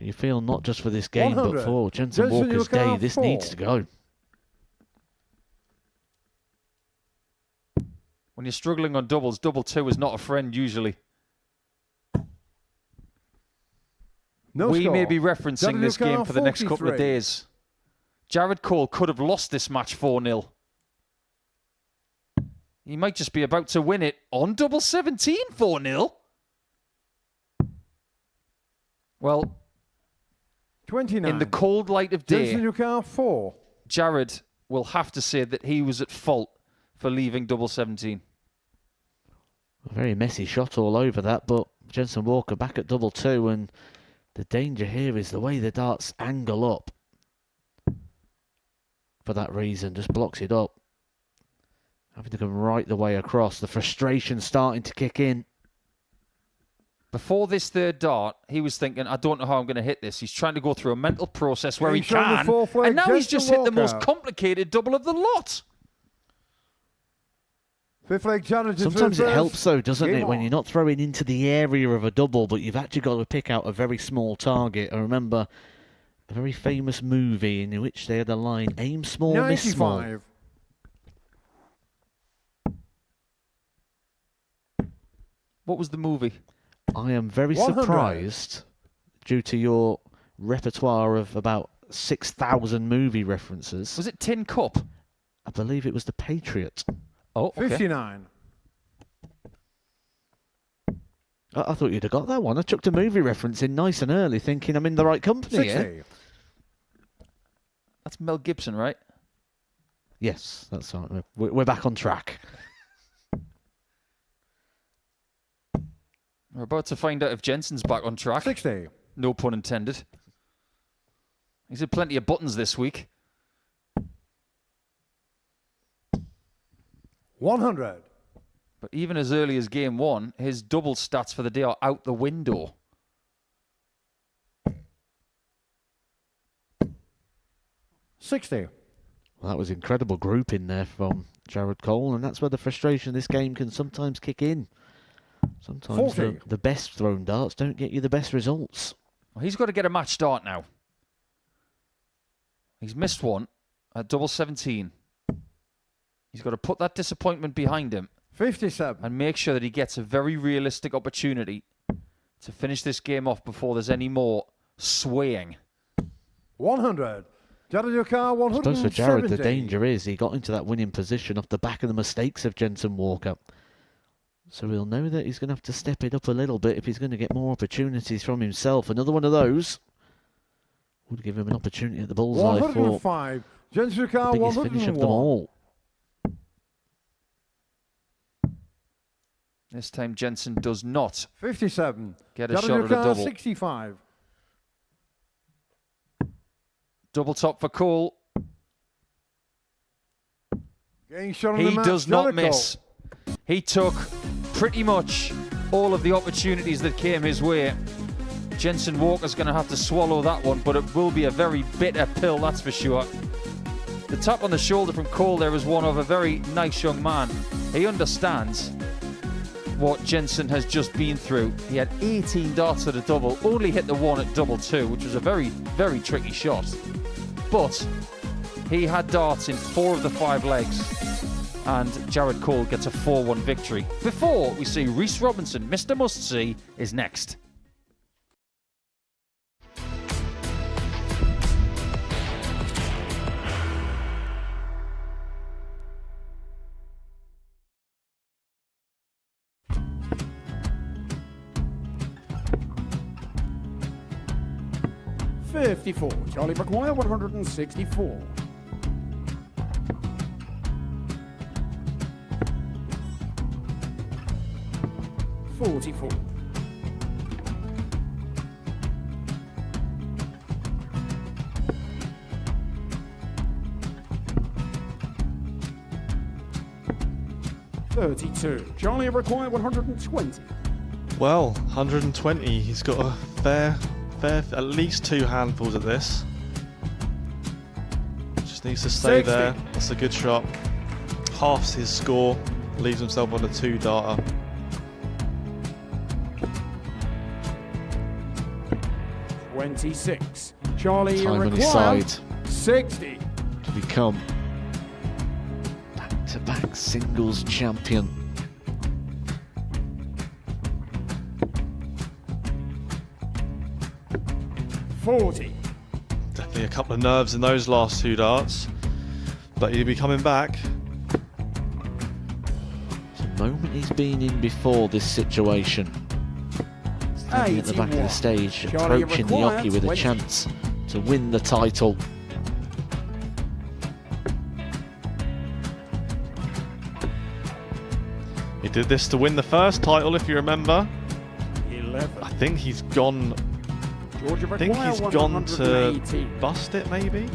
You feel not just for this game, but 100. for Jensen Jensen Walker's Yukar day, this 4. needs to go. When you're struggling on doubles, double 2 is not a friend usually. No We score. may be referencing this Yukar game for the next couple of 43. days. Jared Cole could have lost this match 4-0. He might just be about to win it on double 17 4-0. Well, 29. in the cold light of day, Jensen Yukar 4. Jared will have to say that he was at fault for leaving double 17. A very messy shot all over that, but Jensen Walker back at double 2, and the danger here is the way the darts angle up. For that reason, just blocks it up. Having to come right the way across. The frustration starting to kick in. Before this third dart, he was thinking, I don't know how I'm going to hit this. He's trying to go through a mental process where he He's showing the can. fourth leg, And now he's Jensen just hit the most Walker. complicated double of the lot. Fifth leg challenge. Sometimes it helps though, doesn't Game it, when on. you're not throwing into the area of a double, but you've actually got to pick out a very small target. I remember a very famous movie in which they had a line, aim small, miss small. 95. What was the movie? I am very 100. surprised, due to your repertoire of about 6,000 movie references. Was it Tin Cup? I believe it was The Patriot. Oh, okay. 59. I thought you'd have got that one. I chucked a movie reference in nice and early, thinking I'm in the right company 60. here. That's Mel Gibson, right? Yes, that's right. We're back on track. We're about to find out if Jensen's back on track. 60. No pun intended. He's had plenty of buttons this week. 100. But even as early as game 1, his double stats for the day are out the window. $60. Well, that was incredible grouping there from Jared Cole, and that's where the frustration of this game can sometimes kick in. Sometimes 40. the best thrown darts don't get you the best results. Well, he's got to get a match start now. He's missed one at double 17. He's got to put that disappointment behind him 57. and make sure that he gets a very realistic opportunity to finish this game off before there's any more swaying. 100. Jared Yukar, I 170. suppose for Jared, the danger is he got into that winning position off the back of the mistakes of Jensen Walker. So he'll know that he's going to have to step it up a little bit if he's going to get more opportunities from himself. Another one of those would give him an opportunity at the bullseye for 105. Jensen the Yukar, biggest finish of them 101. all. This time Jensen does not 57. get a Jared shot at a Yukar, double. 65. Double top for Cole. Getting shot on the He match, does not Jericho. miss. He took pretty much all of the opportunities that came his way. Jensen Walker's going to have to swallow that one, but it will be a very bitter pill, that's for sure. The tap on the shoulder from Cole there is one of a very nice young man. He understands what Jensen has just been through. He had 18 darts at a double, only hit the one at double 2, which was a very, very tricky shot. But he had darts in 4 of the 5 legs, and Jared Cole gets a 4-1 victory. Before we see Reece Robinson, Mr. Must-See, is next. $54. Charlie McGuire, 164. $44. $32. Charlie McGuire, 120. Well, 120. He's got a fair, at least 2 handfuls of this. Just needs to stay 60. there. That's a good shot. Halves his score. Leaves himself on a 2-darter. 26. Charlie Time on his require side 60. to become back-to-back singles champion. $40. Definitely a couple of nerves in those last two darts, but he'll be coming back. It's a moment he's been in before this situation. Standing at the back of the stage, Charlie approaching the require hockey with a 20. chance to win the title. He did this to win the first title, if you remember. 11. I think he's gone. Georgia I think require he's gone to 180. bust it, maybe.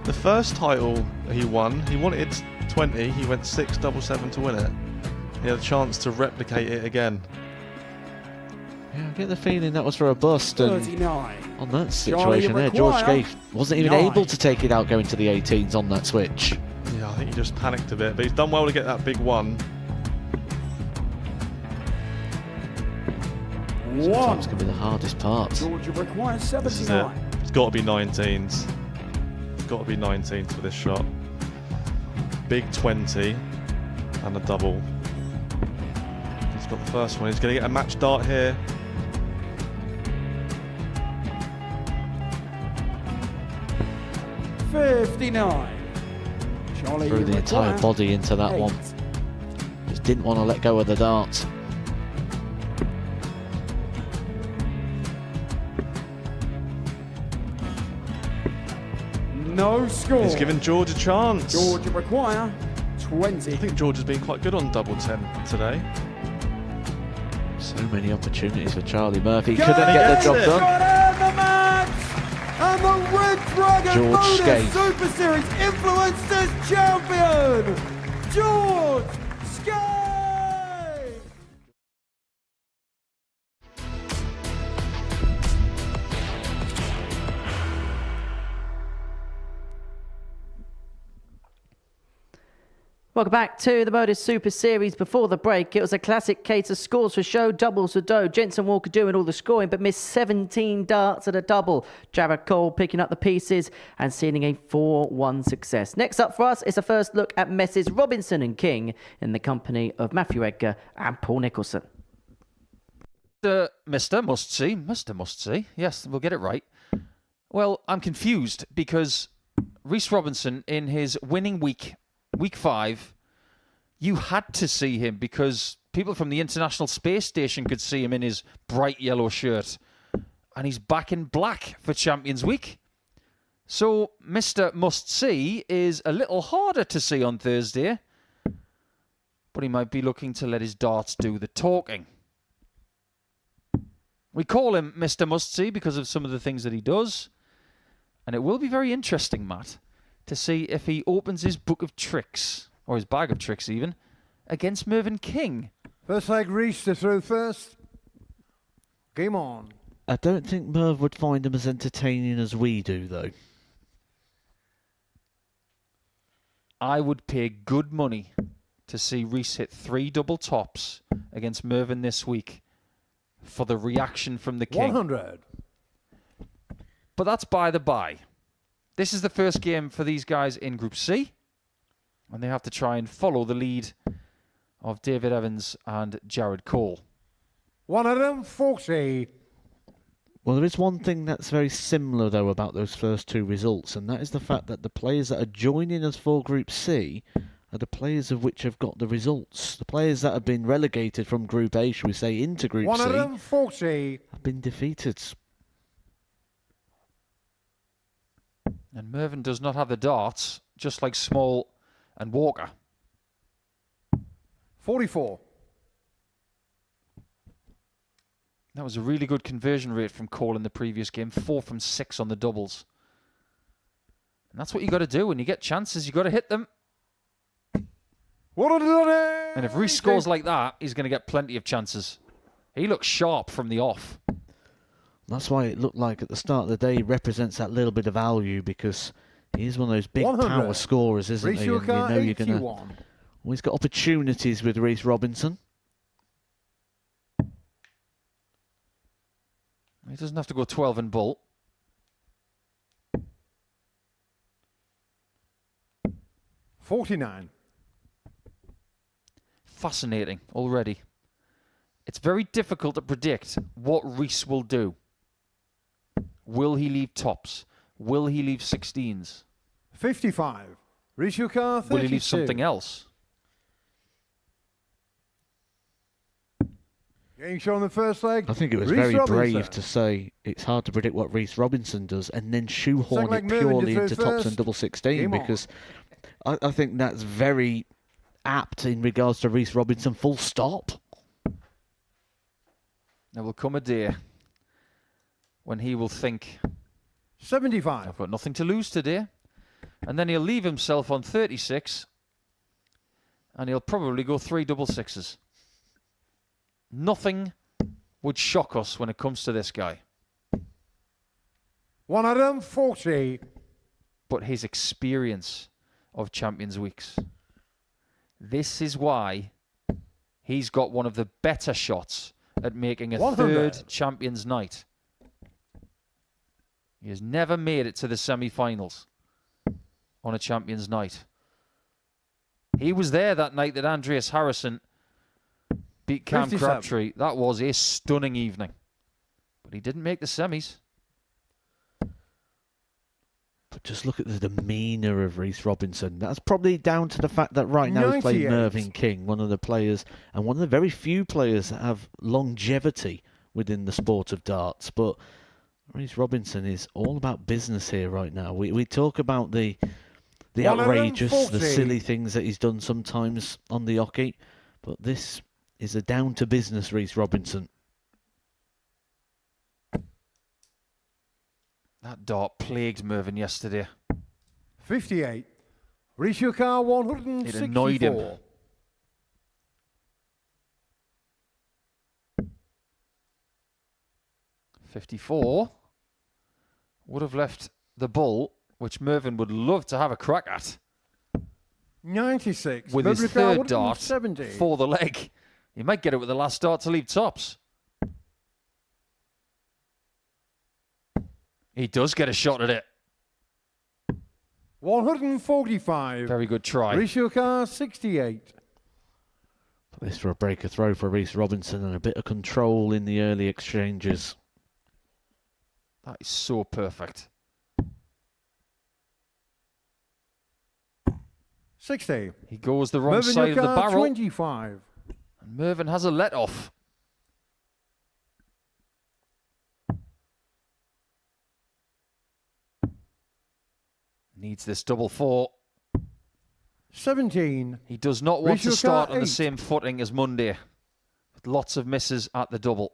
The first title he won, he wanted 20. He went 6-7-7 to win it. He had a chance to replicate it again. Yeah, I get the feeling that was for a bust, and 39. on that situation there, George require Gay wasn't even 9. able to take it out going to the 18s on that switch. Yeah, I think he just panicked a bit, but he's done well to get that big one. Sometimes can be the hardest part. Georgia requires This is it. 79. It's got to be 19s. It's got to be 19s for this shot. Big 20 and a double. He's got the first one. He's going to get a match dart here. $59. Charlie Threw the entire require body into that 8. one. Just didn't want to let go of the dart. No score. He's given George a chance. Georgia require 20. I think George has been quite good on double 10 today. So many opportunities for Charlie Murphy. Got Couldn't get the job it. done. Got out the match! And the Red Dragon George Modus Skate. Super Series Influencers Champion, George Skate! Welcome back to the Modus Super Series. Before the break, it was a classic case of scores for show, doubles for dough. Jensen Walker doing all the scoring, but missed 17 darts at a double. Jared Cole picking up the pieces and sealing a 4-1 success. Next up for us is a first look at Messes Robinson and King in the company of Matthew Edgar and Paul Nicholson. Mr. Must See. Yes, we'll get it right. Well, I'm confused because Rhys Robinson in his winning week 5, you had to see him because people from the International Space Station could see him in his bright yellow shirt. And he's back in black for Champions Week. So Mr. Must See is a little harder to see on Thursday. But he might be looking to let his darts do the talking. We call him Mr. Must See because of some of the things that he does. And it will be very interesting, Matt, to see if he opens his book of tricks, or his bag of tricks even, against Mervyn King. First leg, Reese to throw first. Game on. I don't think Merv would find him as entertaining as we do, though. I would pay good money to see Reese hit 3 double tops against Mervyn this week for the reaction from the King. 100. But that's by the by. This is the first game for these guys in Group C, and they have to try and follow the lead of David Evans and Jared Cole. 140. Well, there is one thing that's very similar, though, about those first two results, and that is the fact that the players that are joining us for Group C are the players of which have got the results. The players that have been relegated from Group A, shall we say, into Group 140. C have been defeated. And Mervyn does not have the darts, just like Small and Walker. 44. That was a really good conversion rate from Cole in the previous game. 4 from 6 on the doubles. And that's what you got to do when you get chances. You got to hit them. 180. And if Reese scores like that, he's going to get plenty of chances. He looks sharp from the off. That's why it looked like at the start of the day he represents that little bit of value, because he's one of those big 100. power scorers, isn't Reese he? And you know you're going to... 81. Well, he's got opportunities with Rhys Robinson. He doesn't have to go 12 and bull. 49. Fascinating already. It's very difficult to predict what Reese will do. Will he leave tops? Will he leave 16s? 55. Reese your car, 32. Will he leave something else? Getting shown the first leg. I think it was Reece very Robinson. brave to say it's hard to predict what Reece Robinson does and then shoehorn Second leg it moving purely to into third tops first. and double 16 Game on. because I think that's very apt in regards to Reece Robinson, full stop. There will come a day when he will think, 75. I've got nothing to lose today. And then he'll leave himself on 36 and he'll probably go 3 double sixes. Nothing would shock us when it comes to this guy. 140. But his experience of Champions Weeks. This is why he's got one of the better shots at making a 100. third Champions Night. He has never made it to the semi-finals on a Champions Night. He was there that night that Andreas Harrison beat Cam 57. Crabtree. That was a stunning evening. But he didn't make the semis. But just look at the demeanour of Reece Robinson. That's probably down to the fact that right now he's playing 98. Mervyn King, one of the players and one of the very few players that have longevity within the sport of darts. But Reece Robinson is all about business here right now. We talk about the outrageous, the 140. silly things that he's done sometimes on the hockey, but this is a down to business Reece Robinson. That dart plagued Mervyn yesterday. 58. Reece your car, 164. It annoyed him. .54 would have left the bull, which Mervyn would love to have a crack at, 96. with his Mervyn car, third dart 170. for the leg. He might get it with the last dart to leave tops. He does get a shot at it. 145. Very good try. Reece your car, 68. This for a breaker throw for Reece Robinson and a bit of control in the early exchanges. That is so perfect. 60. He goes the wrong Mervyn side your of the car, barrel. 25. And Mervyn has a let-off. Needs this double 4. 17. He does not want Reece to your start car, on the 8. same footing as Monday, with lots of misses at the double.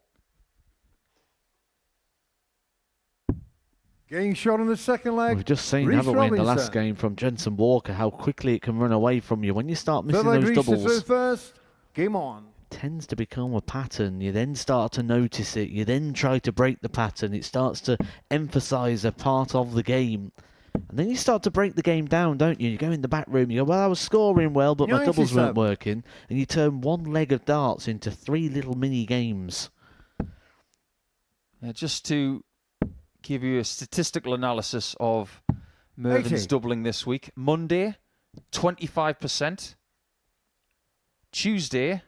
Getting shot on the second leg. We've just seen, Reece haven't we, in the last Robinson. game from Jensen Walker, how quickly it can run away from you. When you start missing Third leg, those Reece to doubles, third first. Game on. tends to become a pattern. You then start to notice it. You then try to break the pattern. It starts to emphasise a part of the game. And then you start to break the game down, don't you? You go in the back room, you go, well, I was scoring well, but my doubles 97. weren't working. And you turn one leg of darts into 3 little mini games. Just to give you a statistical analysis of Mervyn's 80. doubling this week. Monday, 25%. Tuesday,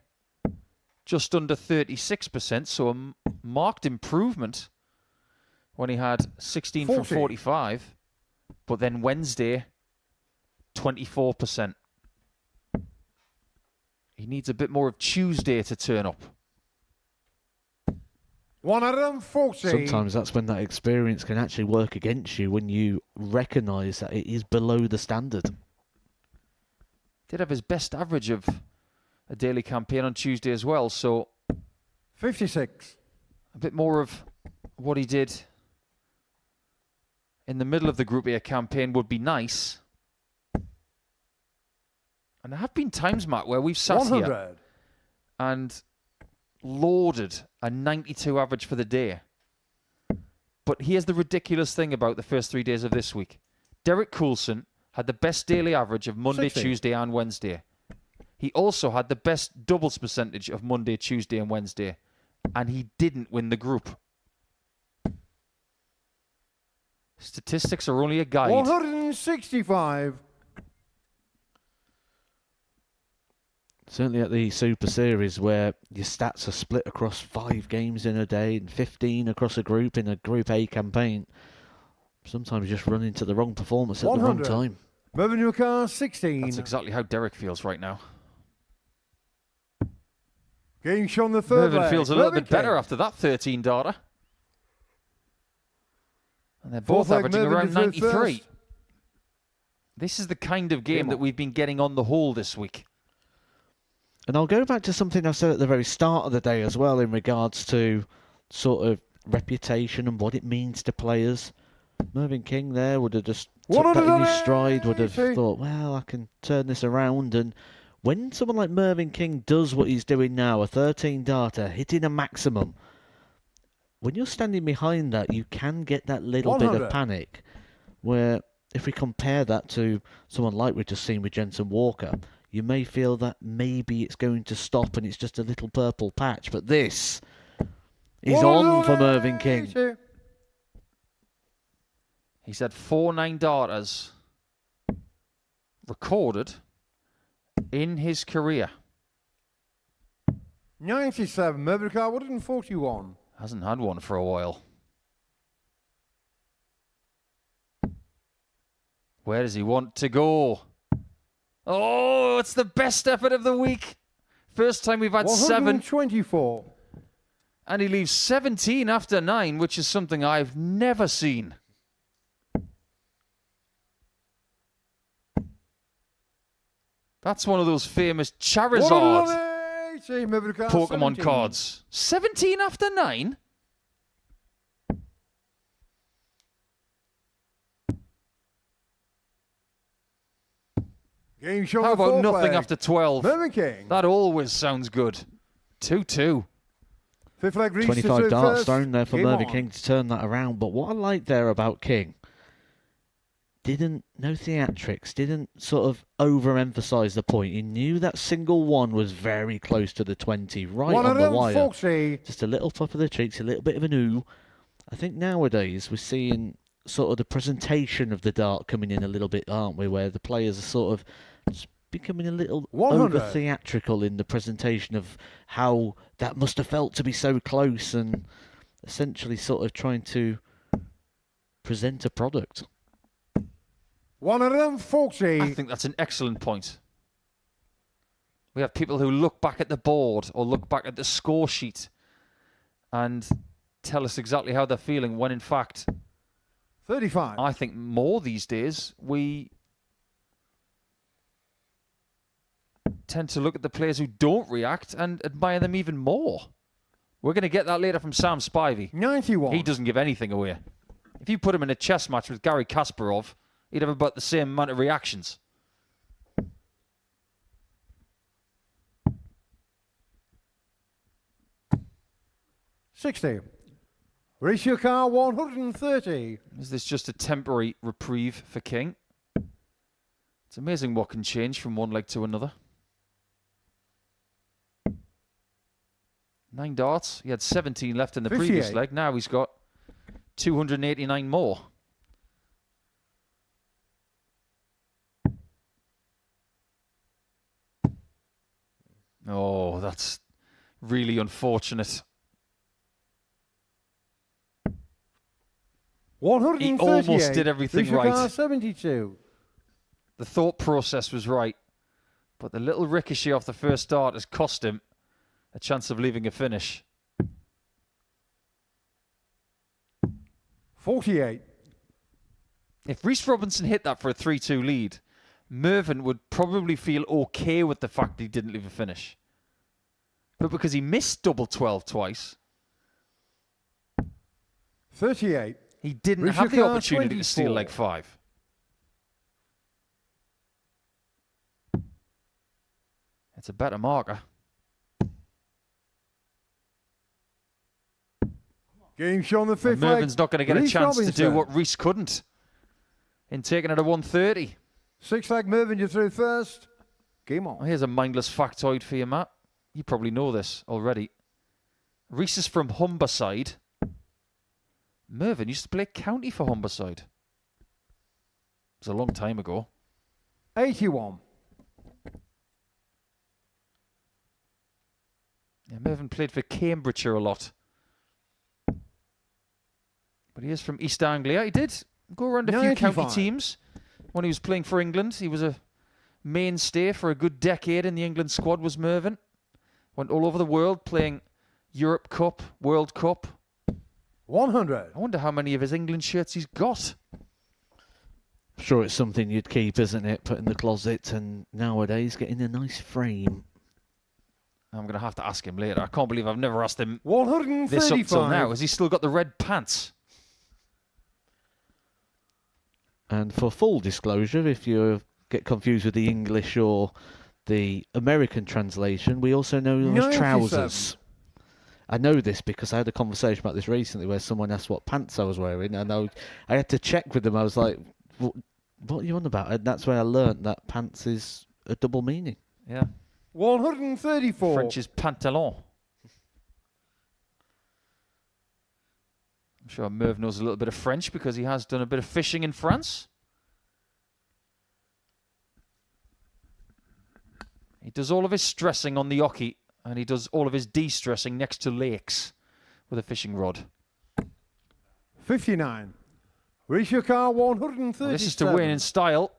just under 36%, so a marked improvement when he had 16 from 40. 45. But then Wednesday, 24%. He needs a bit more of Tuesday to turn up. 140. Sometimes that's when that experience can actually work against you, when you recognise that it is below the standard. Did have his best average of a daily campaign on Tuesday as well, so 56. a bit more of what he did in the middle of the Group A campaign would be nice. And there have been times, Matt, where we've sat 100. here and lauded a 92 average for the day. But here's the ridiculous thing about the first 3 days of this week. Derek Coulson had the best daily average of Monday, 60. Tuesday and Wednesday. He also had the best doubles percentage of Monday, Tuesday and Wednesday. And he didn't win the group. Statistics are only a guide. 165. Certainly at the Super Series, where your stats are split across 5 games in a day and 15 across a group in a Group A campaign. Sometimes you just run into the wrong performance at the wrong time. Moving your car 16. That's exactly how Derek feels right now. Game shown the third Mervyn leg. feels a little Mervyn bit better King. after that 13 darter. And they're Fourth both leg, averaging Mervyn around to throw 93. first. This is the kind of game that we've been getting on the whole this week. And I'll go back to something I said at the very start of the day as well in regards to sort of reputation and what it means to players. Mervyn King there would have just took that in his stride, would have thought, well, I can turn this around. And when someone like Mervyn King does what he's doing now, a 13 darter, hitting a maximum, when you're standing behind that, you can get that little bit of panic. Where if we compare that to someone like we've just seen with Jensen Walker, you may feel that maybe it's going to stop and it's just a little purple patch. But this is on for Mervyn King. He's had 4 9-darters recorded in his career. 97. Mervyn car 141. Hasn't had one for a while. Where does he want to go? Oh, it's the best effort of the week. First time we've had 7. 124. And he leaves 17 after 9, which is something I've never seen. That's one of those famous Charizard Pokemon cards. 17 after 9? Game show How the about fourth nothing leg. after 12? Mervyn King. That always sounds good. 2-2. Fifth leg reached 25 to darts first. thrown there for Game Mervyn on. King to turn that around. But what I like there about King, no theatrics, didn't sort of overemphasize the point. He knew that single one was very close to the 20, right on the wire. 140. Just a little puff of the cheeks, a little bit of an ooh. I think nowadays we're seeing sort of the presentation of the dart coming in a little bit, aren't we? Where the players are sort of just becoming a little 100. over theatrical in the presentation of how that must have felt to be so close, and essentially sort of trying to present a product. 140. I think that's an excellent point. We have people who look back at the board or look back at the score sheet and tell us exactly how they're feeling, when in fact 35. I think more these days we tend to look at the players who don't react and admire them even more. We're going to get that later from Sam Spivey. 91. He doesn't give anything away. If you put him in a chess match with Gary Kasparov, he'd have about the same amount of reactions. $60. Race your car 130. Is this just a temporary reprieve for King? It's amazing what can change from one leg to another. 9 darts. He had 17 left in the previous 58. leg. Now he's got 289 more. Oh, that's really unfortunate. 138. He almost did everything Race your car right. 72. The thought process was right, but the little ricochet off the first dart has cost him a chance of leaving a finish. 48. If Reece Robinson hit that for a 3-2 lead, Mervyn would probably feel okay with the fact that he didn't leave a finish. But because he missed double 12 twice, 38. he didn't Reece have the your car opportunity to steal 24. leg 5. It's a better marker. Game shown the And fifth leg. Mervyn's not going to get a Reece chance to do Robinson. what Reece couldn't in taking it at 130. Sixth leg Mervyn, you through first. Game on. Well, here's a mindless factoid for you, Matt. You probably know this already. Reece is from Humberside. Mervyn used to play county for Humberside. It was a long time ago. 81. Yeah, Mervyn played for Cambridgeshire a lot. But he is from East Anglia. He did go around a few county teams when he was playing for England. He was a mainstay for a good decade in the England squad, was Mervyn. Went all over the world playing Europe Cup, World Cup. 100. I wonder how many of his England shirts he's got. I'm sure it's something you'd keep, isn't it? Put in the closet, and nowadays get in a nice frame. I'm going to have to ask him later. I can't believe I've never asked him 135. this up till now. Has he still got the red pants? And for full disclosure, if you get confused with the English or the American translation, we also know them as trousers. I know this because I had a conversation about this recently where someone asked what pants I was wearing, and I had to check with them. I was like, what are you on about? And that's where I learnt that pants is a double meaning. Yeah. 134. French is pantalon. I'm sure Merv knows a little bit of French because he has done a bit of fishing in France. He does all of his stressing on the Oki, and he does all of his de-stressing next to lakes with a fishing rod. 59. Reach your car, 137. Well, this is to win in style.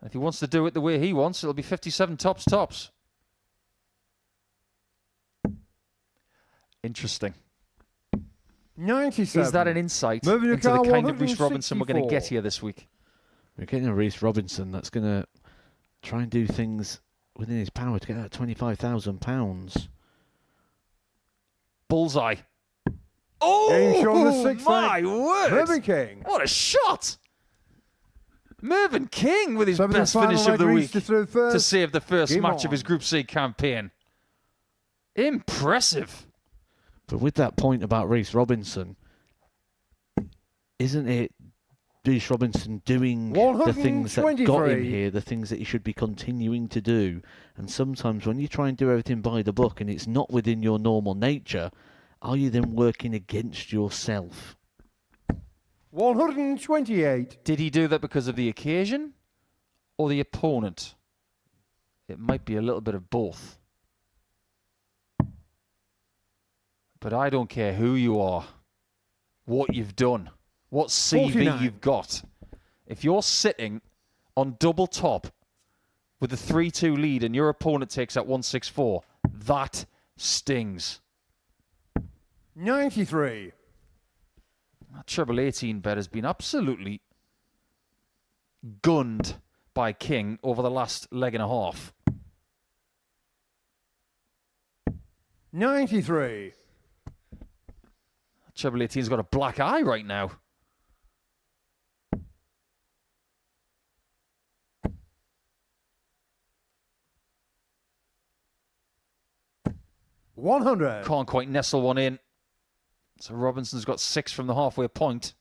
If he wants to do it the way he wants, it'll be 57 tops. Interesting. 97. Is that an insight Moving into the car, kind of Reece Robinson we're going to 164. get here this week? We're getting a Reece Robinson that's going to try and do things within his power to get that £25,000. Bullseye. Game Oh, show on the sixth my leg. word. Mervyn King. What a shot. Mervyn King with his Seventh and best final finish of leg the reached week through first. to save the first Game match on. of his Group C campaign. Impressive. But with that point about Reece Robinson, isn't it Reece Robinson doing the things that got him 123. here, the things that he should be continuing to do? And sometimes when you try and do everything by the book and it's not within your normal nature, are you then working against yourself? 128. Did he do that because of the occasion or the opponent? It might be a little bit of both. But I don't care who you are, what you've done, what CV 49. you've got. If you're sitting on double top with a 3-2 lead and your opponent takes out 164, that stings. 93. That treble 18 bet has been absolutely gunned by King over the last leg and a half. 93. Treble 18's got a black eye right now. $100. Can't quite nestle one in. So Robinson's got 6 from the halfway point.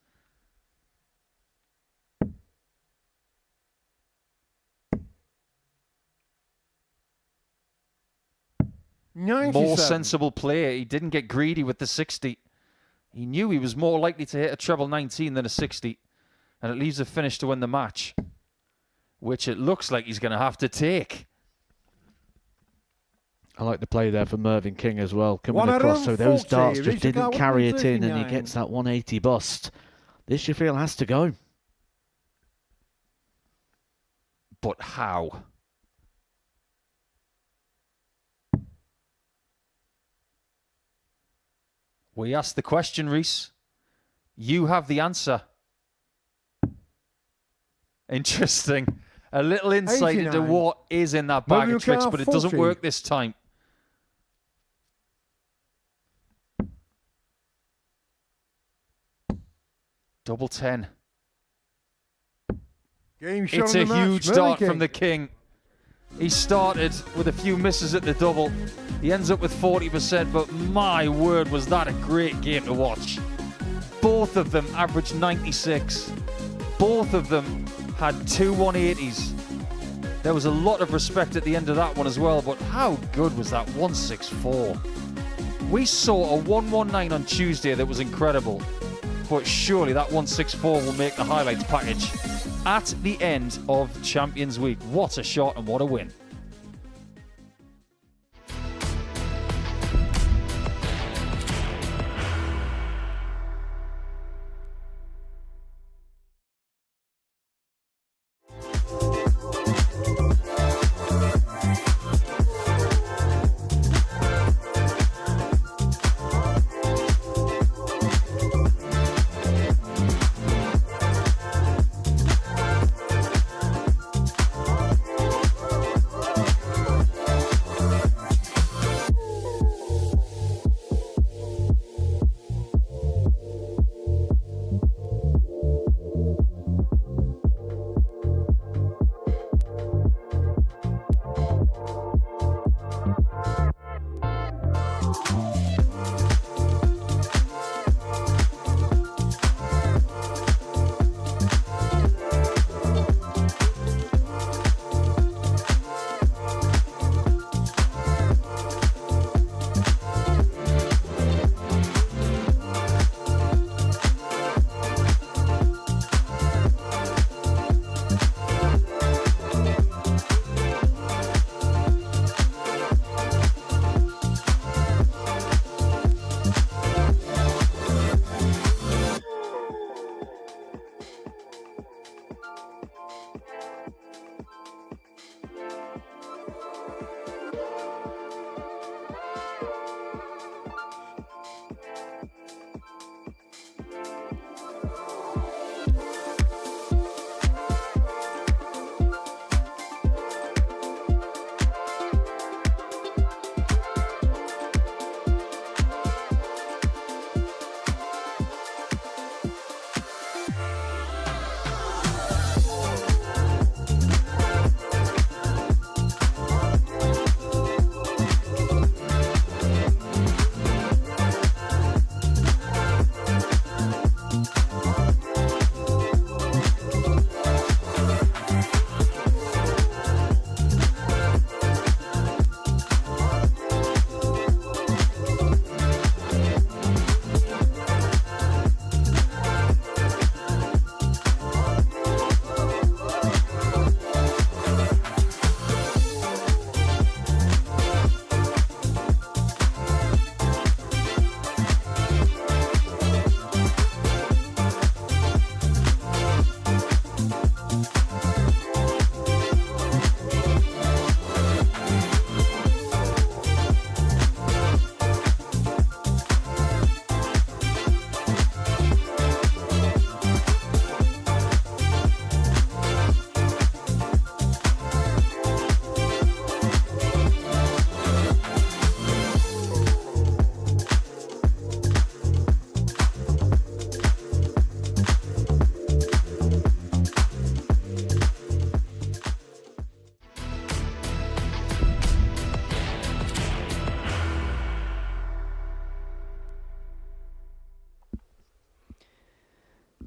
More sensible player. He didn't get greedy with the 60. He knew he was more likely to hit a treble 19 than a 60. And it leaves a finish to win the match, which it looks like he's going to have to take. I like the play there for Mervyn King as well, coming across. So those 140, darts just Reece didn't got carry it in, and he 139. gets that 180 bust. This you feel has to go. But how? We asked the question, Reece. You have the answer. Interesting. A little insight into 89. what is in that bag Mario of tricks, Kart but it doesn't 40. work this time. Double 10. Game shot It's on a the match. huge Mervyn start King. from the King. He started with a few misses at the double. He ends up with 40%, but my word, was that a great game to watch. Both of them averaged 96. Both of them had 2 180s. There was a lot of respect at the end of that one as well, but how good was that 164? We saw a 119 on Tuesday that was incredible, but surely that 164 will make the highlights package at the end of Champions Week. What a shot and what a win.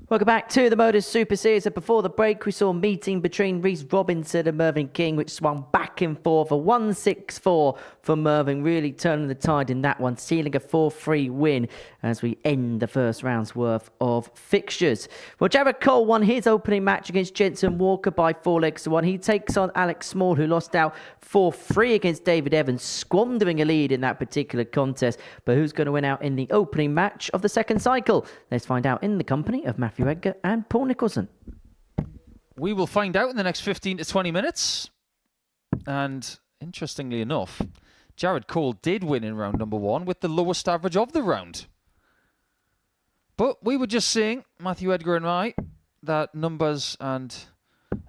Welcome back to the Modus Super Series. And before the break, we saw a meeting between Reece Robinson and Mervyn King, which swung back and forth. A 1-6-4 for Mervyn, really turning the tide in that one, sealing a 4-3 win as we end the first round's worth of fixtures. Well, Jared Cole won his opening match against Jensen Walker by 4-1. He takes on Alex Small, who lost out 4-3 against David Evans, squandering a lead in that particular contest. But who's going to win out in the opening match of the second cycle? Let's find out in the company of Matthew Edgar and Paul Nicholson. We will find out in the next 15 to 20 minutes. And interestingly enough, Jared Cole did win in round number 1 with the lowest average of the round. But we were just saying, Matthew Edgar and I, that numbers and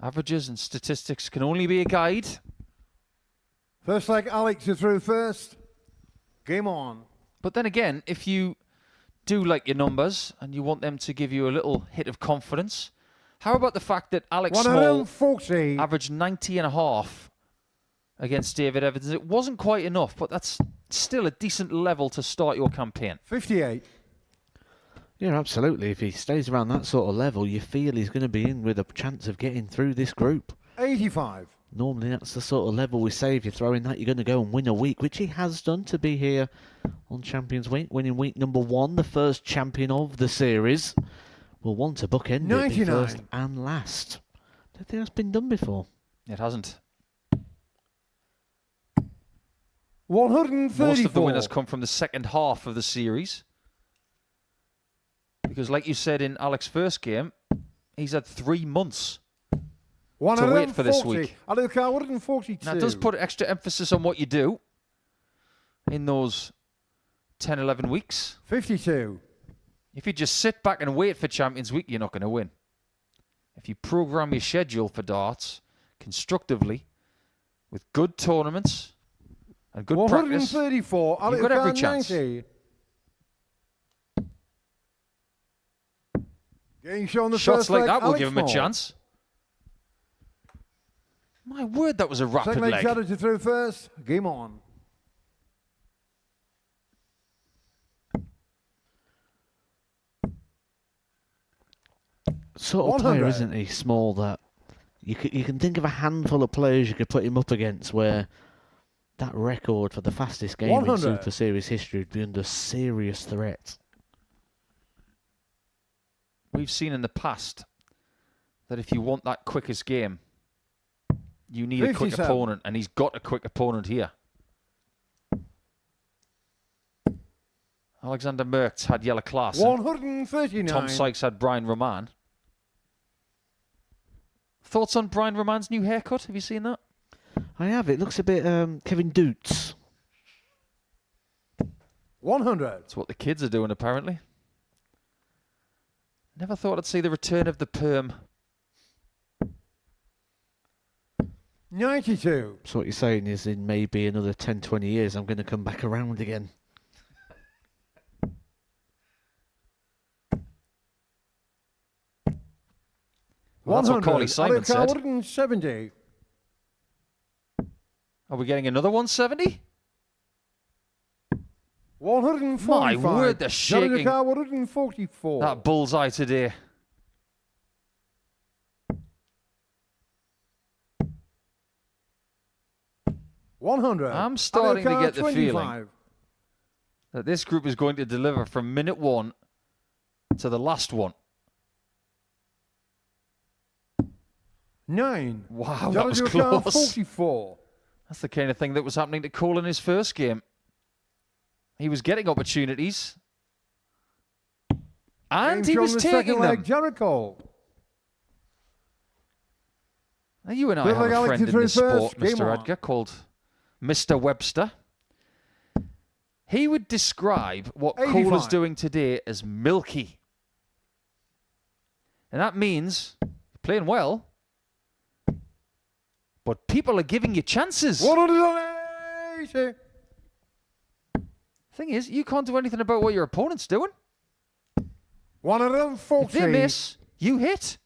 averages and statistics can only be a guide. First leg, Alex is through first. Game on. But then again, if you do like your numbers and you want them to give you a little hit of confidence, how about the fact that Alex Small averaged 90.5 against David Evans? It wasn't quite enough, but that's still a decent level to start your campaign. 58. Yeah, absolutely. If he stays around that sort of level, you feel he's going to be in with a chance of getting through this group. 85. Normally, that's the sort of level we say if you're throwing that, you're going to go and win a week, which he has done to be here on Champions Week, winning week number 1, the first champion of the series. Will want to bookend 99. it first and last. Don't think that's been done before. It hasn't. 134. Most of the winners come from the second half of the series. Because like you said in Alex's first game, he's had 3 months to wait for this week. 142. Now, it does put extra emphasis on what you do in those 10, 11 weeks. 52. If you just sit back and wait for Champions Week, you're not going to win. If you program your schedule for darts constructively, with good tournaments and good practice, 134. you've got every chance. 90. Getting shown the Shots first like leg, that will Alex give him a Small. chance. My word, that was a rapid Second leg, leg. Jared is through first. Game on. Sort of player, isn't he? Small, that you can think of a handful of players you could put him up against where that record for the fastest game 100. in Super Series history would be under serious threat. We've seen in the past that if you want that quickest game, you need a quick 57. opponent, and he's got a quick opponent here. Alexander Merckx had Jelle Klaassen. 139. Tom Sykes had Brian Roman. Thoughts on Brian Roman's new haircut? Have you seen that? I have. It looks a bit Kevin Doots. 100. That's what the kids are doing, apparently. Never thought I'd see the return of the perm. 92. So what you're saying is in maybe another 10, 20 years, I'm going to come back around again. Well, that's what Corley Simon said. 170. Are we getting another 170? 145. My word, they're shaking 144. that bullseye today. I'm starting to get the feeling that this group is going to deliver from minute 1 to the last one. 9. Wow, that was close. 44. That's the kind of thing that was happening to Cole in his first game. He was getting opportunities. And he was taking them. Jericho. Now, you and I have a friend in this sport, Mr. Edgar, called Mr. Webster. He would describe what Cole is doing today as milky. And that means playing well, but people are giving you chances. 180. Thing is, you can't do anything about what your opponent's doing. 140. If they miss, you hit.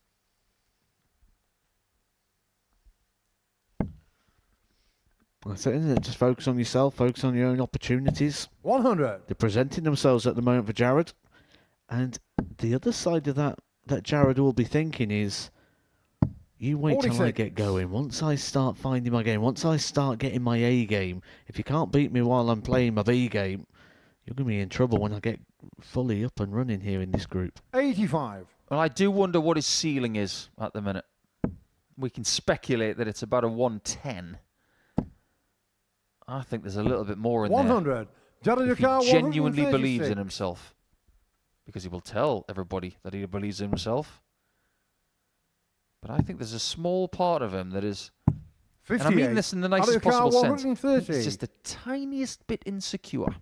That's it, isn't it? Just focus on yourself, focus on your own opportunities. 100. They're presenting themselves at the moment for Jared. And the other side of that that Jared will be thinking is, you wait till I 46. get going. Once I start finding my game, once I start getting my A game, if you can't beat me while I'm playing my B game, you're going to be in trouble when I get fully up and running here in this group. 85. Well, I do wonder what his ceiling is at the minute. We can speculate that it's about a 110. I think there's a little bit more in 100. there. Jared If he Yukar, genuinely believes 136. in himself. Because he will tell everybody that he believes in himself. But I think there's a small part of him that is... 58. And I mean this in the nicest Jared Yukar, possible sense. 130. It's just the tiniest bit insecure.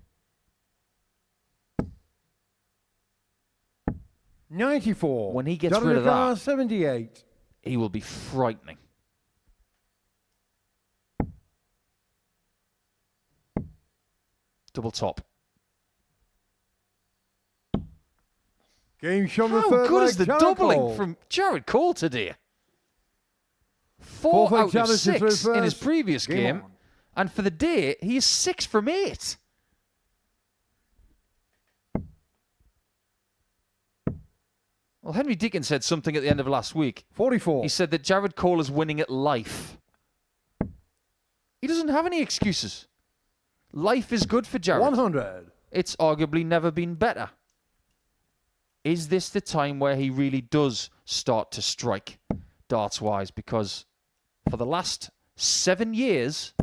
94. When he gets Jared rid of Yukar, that, 78. he will be frightening. Double top. Game show the How third good leg, is the Jared doubling Cole. from Jared Cole today? Four 4 for out of Jared to 6 through in his first. previous Game game. on. And for the day, he is 6 from 8. Well, Henry Deacon said something at the end of last week. 44. He said that Jared Cole is winning at life. He doesn't have any excuses. Life is good for Jared. 100. It's arguably never been better. Is this the time where he really does start to strike darts-wise? Because for the last 7 years,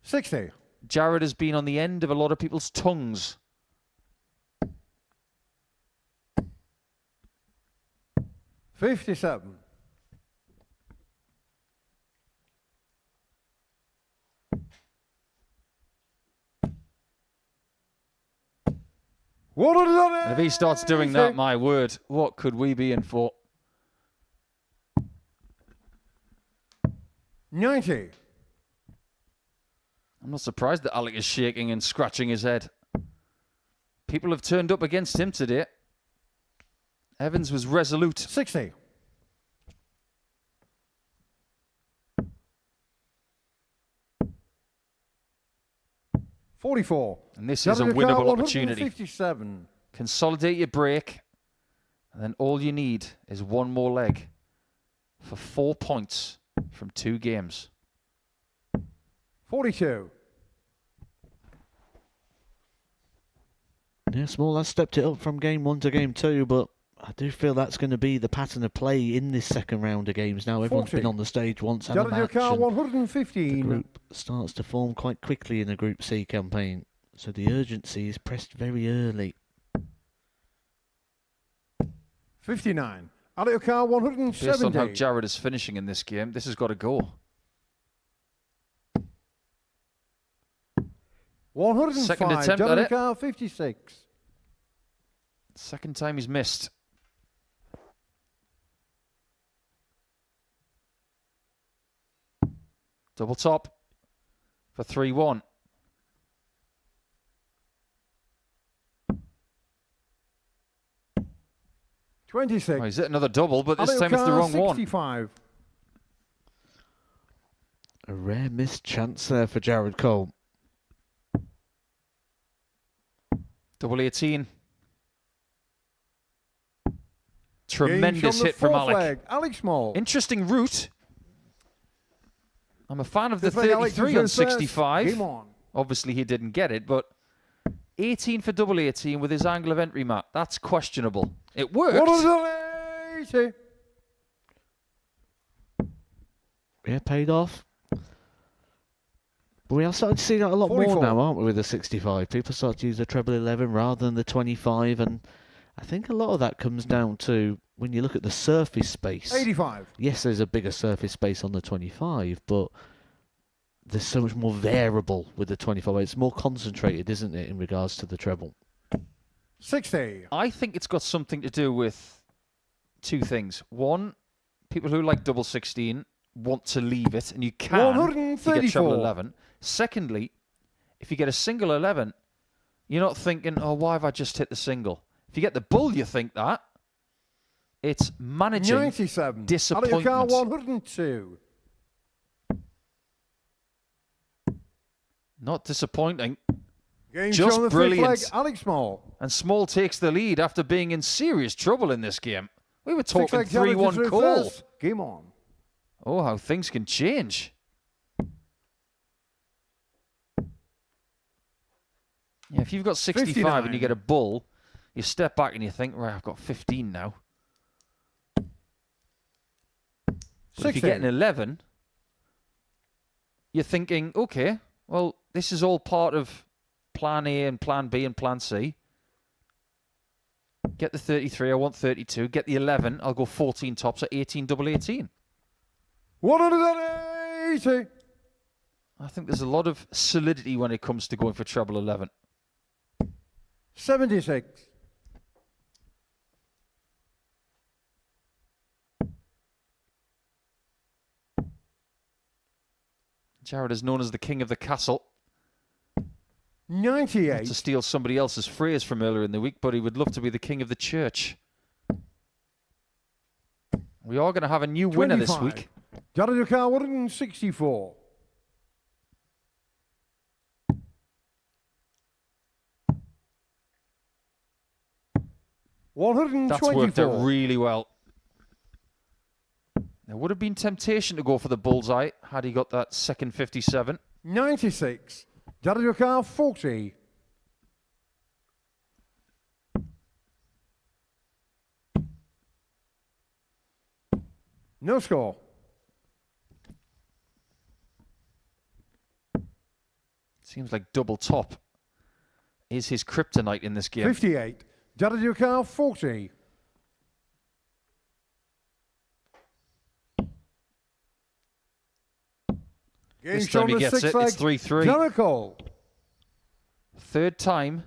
60. Jared has been on the end of a lot of people's tongues. 57. And if he starts doing that, my word, what could we be in for? 90. I'm not surprised that Alec is shaking and scratching his head. People have turned up against him today. Evans was resolute. 60. $44. And this is a winnable opportunity. 157. Consolidate your break. And then all you need is one more leg for 4 points from 2 games. 42. Yeah, Small has stepped it up from game 1 to game 2, but I do feel that's going to be the pattern of play in this second round of games now. Everyone's 40. been on the stage once and a Jared match. Yukar, And the 115. group starts to form quite quickly in the Group C campaign, so the urgency is pressed very early. 59. Jared Yukar, 170. Based on how Jared is finishing in this game, this has got to go. 105. Second attempt at Jared it. Yukar, 56. Second time he's missed. Double top for 3-1. Oh, he's hit another double, but this time it's the wrong 65. one. A rare missed chance there for Jared Cole. Double 18. Tremendous hit from Alec. Alex Small. Interesting route. I'm a fan of the Fifth leg, Alex 33 is on first. 65. Game on. Obviously, he didn't get it, but 18 for double 18 with his angle of entry, Matt. That's questionable. It worked. 180. Yeah, paid off. But we are starting to see that a lot 44. more now, aren't we, with the 65? People start to use the treble 11 rather than the 25, and I think a lot of that comes down to when you look at the surface space. 85. Yes, there's a bigger surface space on the 25, but there's so much more variable with the 25. It's more concentrated, isn't it, in regards to the treble? 60. I think it's got something to do with 2 things. One, people who like double 16 want to leave it, and you can if you get treble 11. Secondly, if you get a single 11, you're not thinking, oh, why have I just hit the single? If you get the bull, you think that. It's managing 97. disappointment. Alex Yukar, 102. Not disappointing. Game Just show on the brilliant. fifth leg, Alex Small. And Small takes the lead after being in serious trouble in this game. We were talking Six-leg Jared 3-1 through call. first. Game on. Oh, how things can change. Yeah, if you've got 65 59. and you get a bull, you step back and you think, right, I've got 15 now. But if you get an 11, you're thinking, okay, well, this is all part of plan A and plan B and plan C. Get the 33, I want 32. Get the 11, I'll go 14 tops at 18 double 18. 180. I think there's a lot of solidity when it comes to going for treble 11. 76. Jared is known as the king of the castle. 98. Not to steal somebody else's phrase from earlier in the week, but he would love to be the king of the church. We are going to have a new winner this 25. week. Jared Ducar, 164. That's worked out 124. really well. There would have been temptation to go for the bullseye had he got that second 57. 96. Jared Ducar, 40. No score. Seems like double top is his kryptonite in this game. 58. Jared Ducar, 40. Game This time he gets it. It's 3-3. Jericho. Third time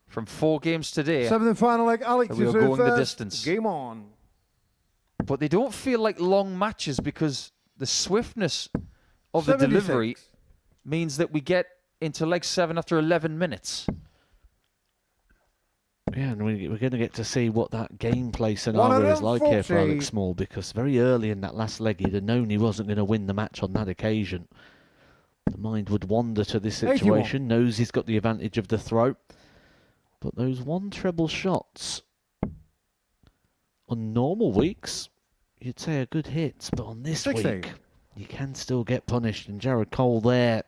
from 4 games today. Seventh and final leg. Alex We is are in going the first. distance. Game on. But they don't feel like long matches because the swiftness of the 76. delivery means that we get into leg 7 after 11 minutes. Yeah, and we're going to get to see what that gameplay scenario is like here for 140. Alex Small, because very early in that last leg he'd have known he wasn't going to win the match on that occasion. The mind would wander to this 81. situation, knows he's got the advantage of the throw. But those one treble shots, on normal weeks, you'd say are good hits, but on this 60. week, you can still get punished. And Jared Cole there,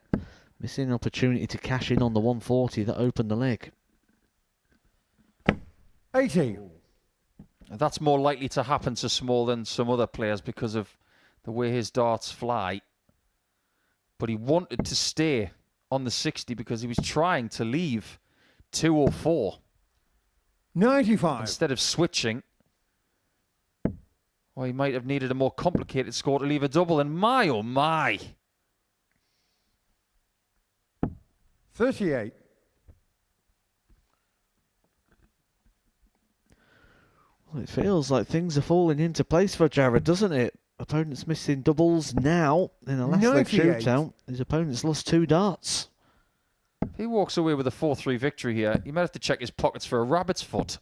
missing an opportunity to cash in on the 140 that opened the leg. 80. That's more likely to happen to Small than some other players because of the way his darts fly. But he wanted to stay on the 60 because he was trying to leave 2 or 4 95. instead of switching. Or he might have needed a more complicated score to leave a double. And my, oh my. 38. Well, it feels like things are falling into place for Jared, doesn't it? Opponent's missing doubles now in a last leg 98. shootout. His opponent's lost 2 darts. If he walks away with a 4-3 victory here, he might have to check his pockets for a rabbit's foot.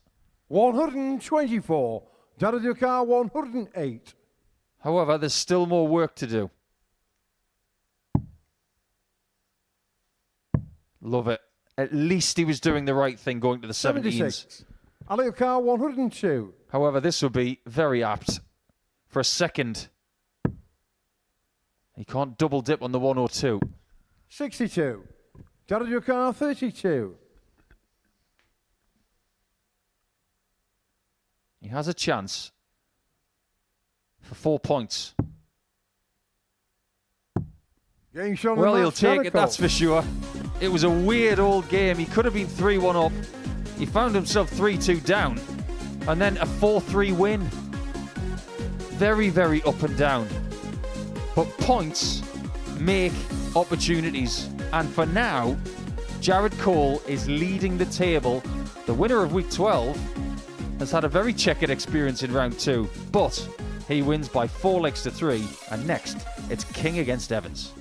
124. Jared Ducar, 108. However, there's still more work to do. Love it. At least he was doing the right thing going to the 17s. 76. Ali Ducar, 102. However, this will be very apt for a second. He can't double dip on the 102. 62. Jared Ducar, 32. He has a chance for 4 points. Game shown Well, in he'll match, take it, Jericho. that's for sure. It was a weird old game. He could have been 3-1 up. He found himself 3-2 down. And then a 4-3 win. Very, very up and down. But points make opportunities. And for now, Jared Cole is leading the table. The winner of week 12 has had a very checkered experience in round 2. But he wins by 4 legs to 3. And next, it's King against Evans.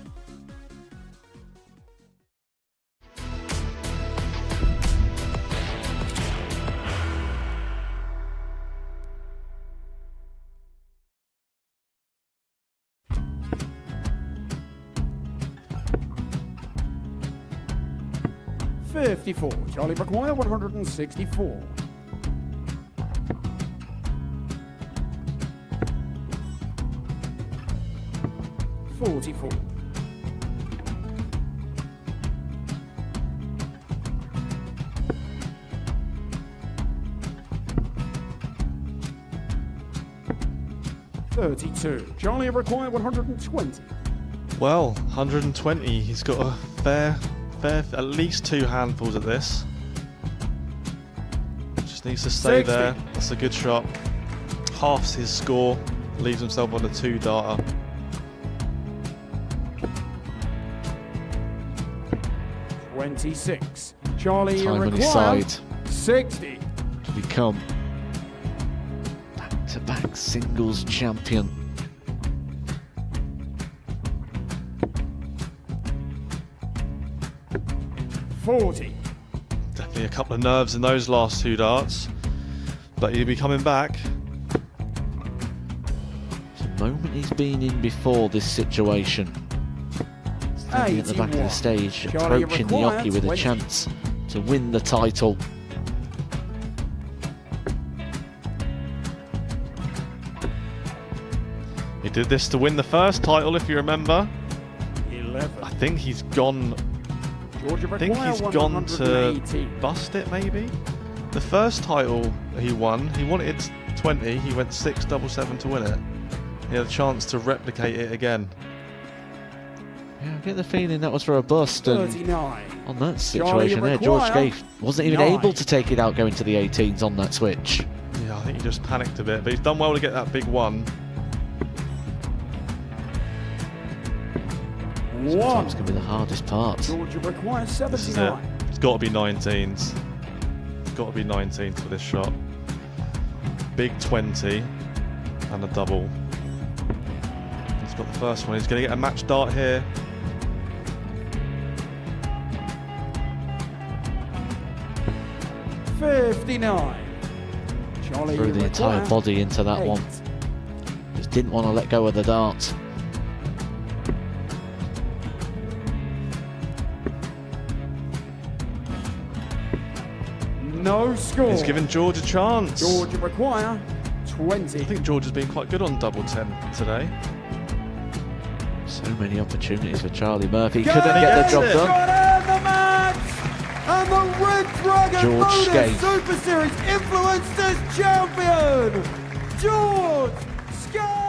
Charlie McGuire, 164. 44. $32. Charlie required 120. Well, 120. He's got a fair, at least 2 handfuls at this. Just needs to stay 60. there. That's a good shot. Halves his score. Leaves himself on a 2-darter. $26. Charlie Time on his required side 60. to become back-to-back singles champion. $40. Definitely a couple of nerves in those last 2 darts. But he'll be coming back. It's the moment he's been in before this situation. Standing at the back of the 81. stage, Charlie approaching the required Yoki with a 20. chance to win the title. He did this to win the first title, if you remember. 11. I think he's gone. Georgia I think require he's gone to 118. bust it, maybe. The first title he won, he wanted 20. He went 6-7-7 to win it. He had a chance to replicate it again. Yeah, I get the feeling that was for a bust. And 39. on that Charlie situation there, George require Scaife wasn't even 9. able to take it out going to the 18s on that switch. Yeah, I think he just panicked a bit, but he's done well to get that big one. Sometimes can be the hardest part. Georgia requires This is it. 79. It's got to be 19s. It's got to be 19s for this shot. Big 20 and a double. He's got the first one. He's going to get a match dart here. $59. Charlie Threw the entire require body into that 8. one. Just didn't want to let go of the dart. No score. He's given George a chance. Georgia require 20. I think George has been quite good on double 10 today. So many opportunities for Charlie Murphy. Go! Couldn't get the job Yes! done. Got in the match! And the Red Dragon George Modus Scaife. Super Series Influencers Champion, George Scaife!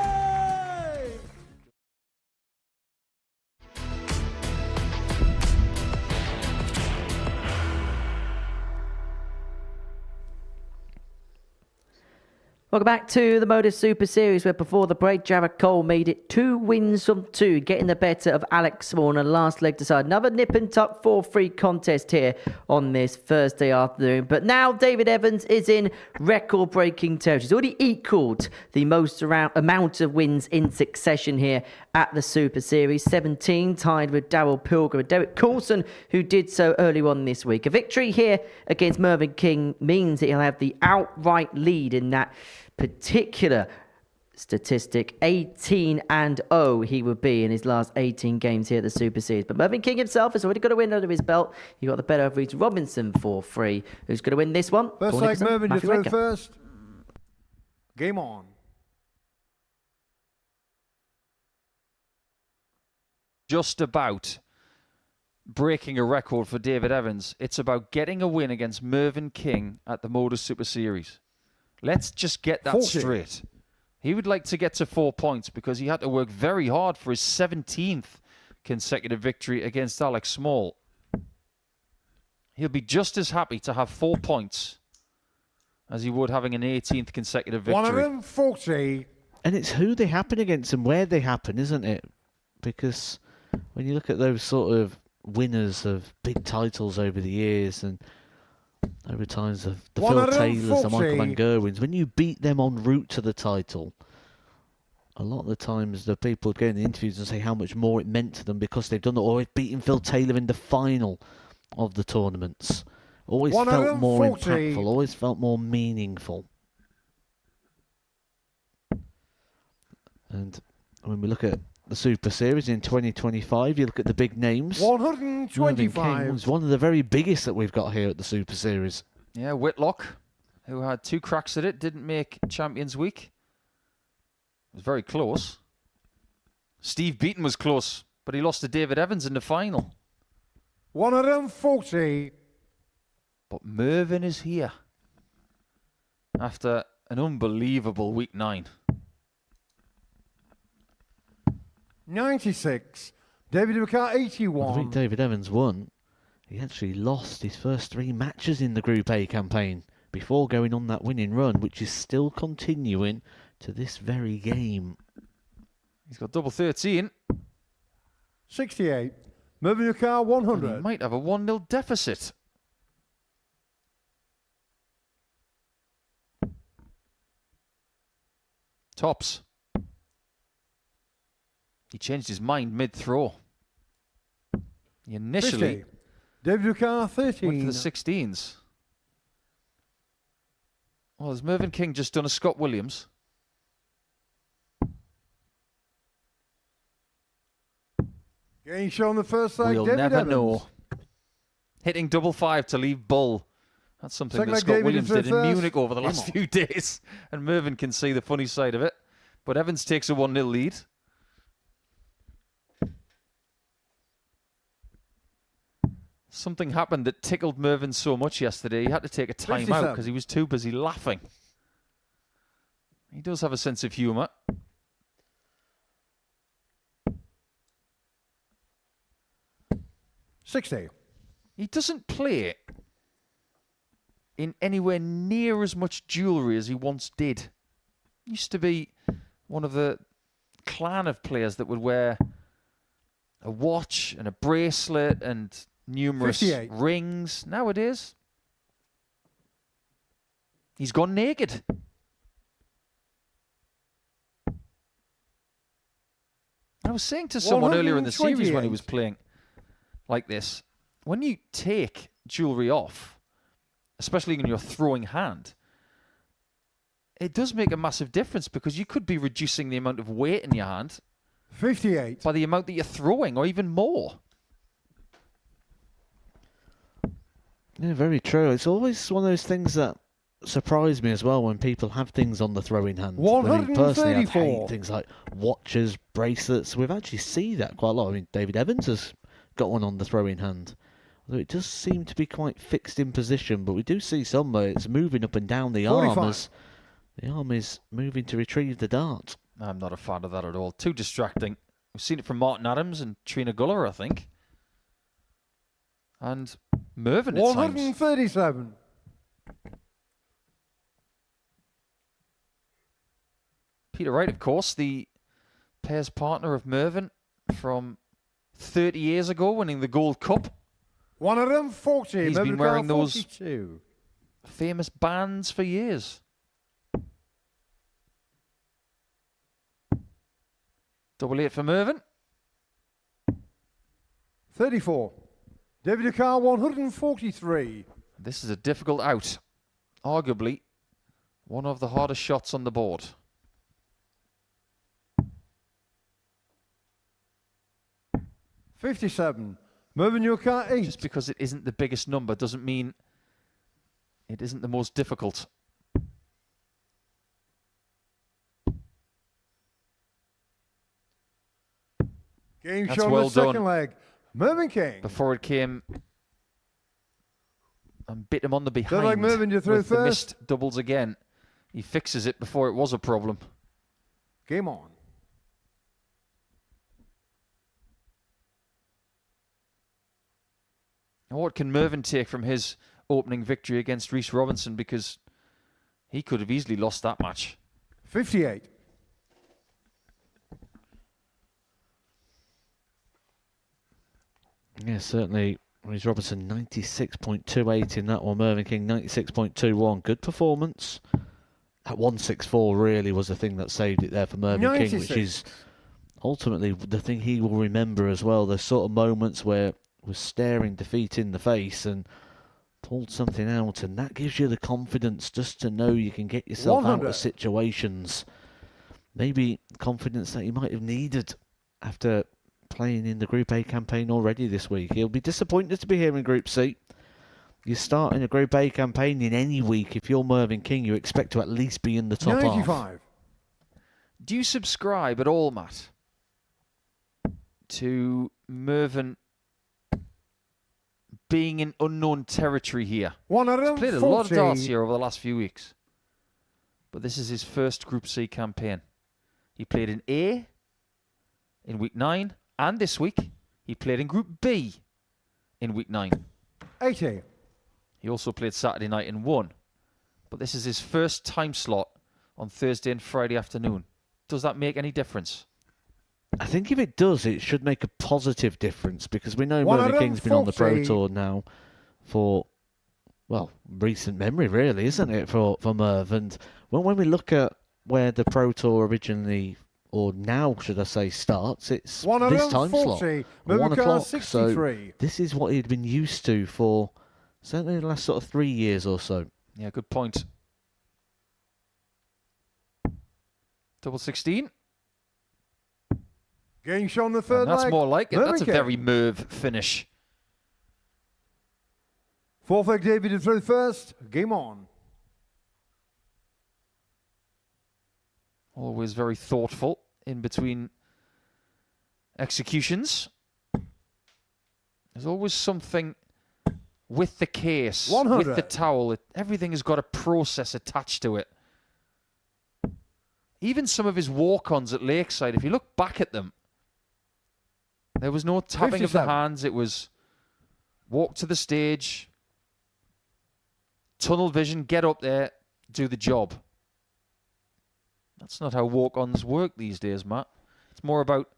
Welcome back to the Modus Super Series, where before the break, Jared Cole made it 2 wins from 2, getting the better of Alex Small on the last leg to side. Another nip and tuck 4-3 contest here on this Thursday afternoon. But now David Evans is in record-breaking territory. He's already equalled the most amount of wins in succession here at the Super Series, 17, tied with Darryl Pilgrim and Derek Coulson, who did so earlier on this week. A victory here against Mervyn King means that he'll have the outright lead in that particular statistic. 18-0 he would be in his last 18 games here at the Super Series. But Mervyn King himself has already got a win under his belt. He got the better of Reece Robinson 4-3. Who's going to win this one? First Paul leg, Nicholson, Mervyn, you Matthew throw Raker. first. Game on. Just about breaking a record for David Evans. It's about getting a win against Mervyn King at the Modus Super Series. Let's just get that 40. straight. He would like to get to 4 points because he had to work very hard for his 17th consecutive victory against Alex Small. He'll be just as happy to have 4 points as he would having an 18th consecutive victory. 140. And it's who they happen against and where they happen, isn't it? Because when you look at those sort of winners of big titles over the years and over times of the Phil Taylors, the Michael Van 140. Gerwins, when you beat them en route to the title, a lot of the times the people would go in the interviews and say how much more it meant to them because they've done it, or beating Phil Taylor in the final of the tournaments. Always felt more 140. impactful, always felt more meaningful. And when we look at the Super Series in 2025, you look at the big names. Mervyn King 125. was one of the very biggest that we've got here at the Super Series. Yeah, Whitlock, who had 2 cracks at it, didn't make Champions Week. It was very close. Steve Beaton was close, but he lost to David Evans in the final. 140. But Mervyn is here after an unbelievable week 9. 96. David McCart, 81. I think David Evans won. He actually lost his first 3 matches in the Group A campaign before going on that winning run, which is still continuing to this very game. He's got double 13. 68. Mervyn McCart, 100. And he might have a 1-0 deficit. Tops. He changed his mind mid-throw. He initially 50. David McCart, 13. went for the 16s. Well, has Mervyn King just done a Scott Williams? Getting shown the first leg, We'll David never Evans. know. Hitting double 5 to leave Bull. That's something Second that leg, Scott David Williams into did the in first. Munich over the Come last on. few days. And Mervyn can see the funny side of it. But Evans takes a 1-0 lead. Something happened that tickled Mervyn so much yesterday, he had to take a time out 57. because he was too busy laughing. He does have a sense of humour. He doesn't play in anywhere near as much jewellery as he once did. He used to be one of the clan of players that would wear a watch and a bracelet and numerous 58. rings. Nowadays, he's gone naked. I was saying to someone earlier in the series when he was playing like this, when you take jewellery off, especially in your throwing hand, it does make a massive difference because you could be reducing the amount of weight in your hand 58. by the amount that you're throwing, or even more. Yeah, very true. It's always one of those things that surprise me as well when people have things on the throwing hand. I mean, personally, I 134. hate things like watches, bracelets. We've actually seen that quite a lot. I mean, David Evans has got one on the throwing hand. Although it does seem to be quite fixed in position, but we do see some where it's moving up and down the 45. arm as the arm is moving to retrieve the dart. I'm not a fan of that at all. Too distracting. We've seen it from Martin Adams and Trina Guller, I think. And Mervyn at times. 137. Peter Wright, of course, the pairs partner of Mervyn from 30 years ago, winning the Gold Cup. 140. He's Mervyn been wearing McCart, those 42. famous bands for years. Double 8 for Mervyn. 34. David McCart, 143. This is a difficult out. Arguably, one of the hardest shots on the board. $57. Mervyn McCart, 8. Just because it isn't the biggest number doesn't mean it isn't the most difficult. Game That's shown well the second done. leg. Mervyn King. Before it came and bit him on the behind. Don't like Mervyn, you threw with the first. missed doubles again. He fixes it before it was a problem. Game on. And what can Mervyn take from his opening victory against Rhys Robinson? Because he could have easily lost that match. 58. Yeah, certainly. Rhys Robinson 96.28 in that one. Mervyn King 96.21. Good performance. That 164 really was the thing that saved it there for Mervyn King, which 96. is ultimately the thing he will remember as well. There's sort of moments where we're staring defeat in the face and pulled something out, and that gives you the confidence just to know you can get yourself out 100. of situations. Maybe confidence that you might have needed after playing in the Group A campaign already this week. He'll be disappointed to be here in Group C. You start in a Group A campaign in any week. If you're Mervyn King, you expect to at least be in the top half. 95. Do you subscribe at all, Matt, to Mervyn being in unknown territory here. He's played a lot of darts here over the last few weeks. But this is his first Group C campaign. He played in A in week 9, and this week he played in Group B in week 9. 80. He also played Saturday night and won. But this is his first time slot on Thursday and Friday afternoon. Does that make any difference? I think if it does, it should make a positive difference, because we know Mervyn King's been on the Pro Tour now for, well, recent memory, really, isn't it, for Merv? And when we look at where the Pro Tour originally, or now, should I say, starts, it's this time slot, 1 o'clock. So this is what he'd been used to for certainly the last sort of 3 years or so. Yeah, good point. Double 16. Game shot on the third And that's leg. more like it. That's a Mervyn very Merv finish. Fourth leg debuted through first. Game on. Always very thoughtful in between executions. There's always something with the case, 100. with the towel. Everything has got a process attached to it. Even some of his walk-ons at Lakeside, if you look back at them, there was no tapping of the 57. hands. It was walk to the stage, tunnel vision, get up there, do the job. That's not how walk-ons work these days, Matt. It's more about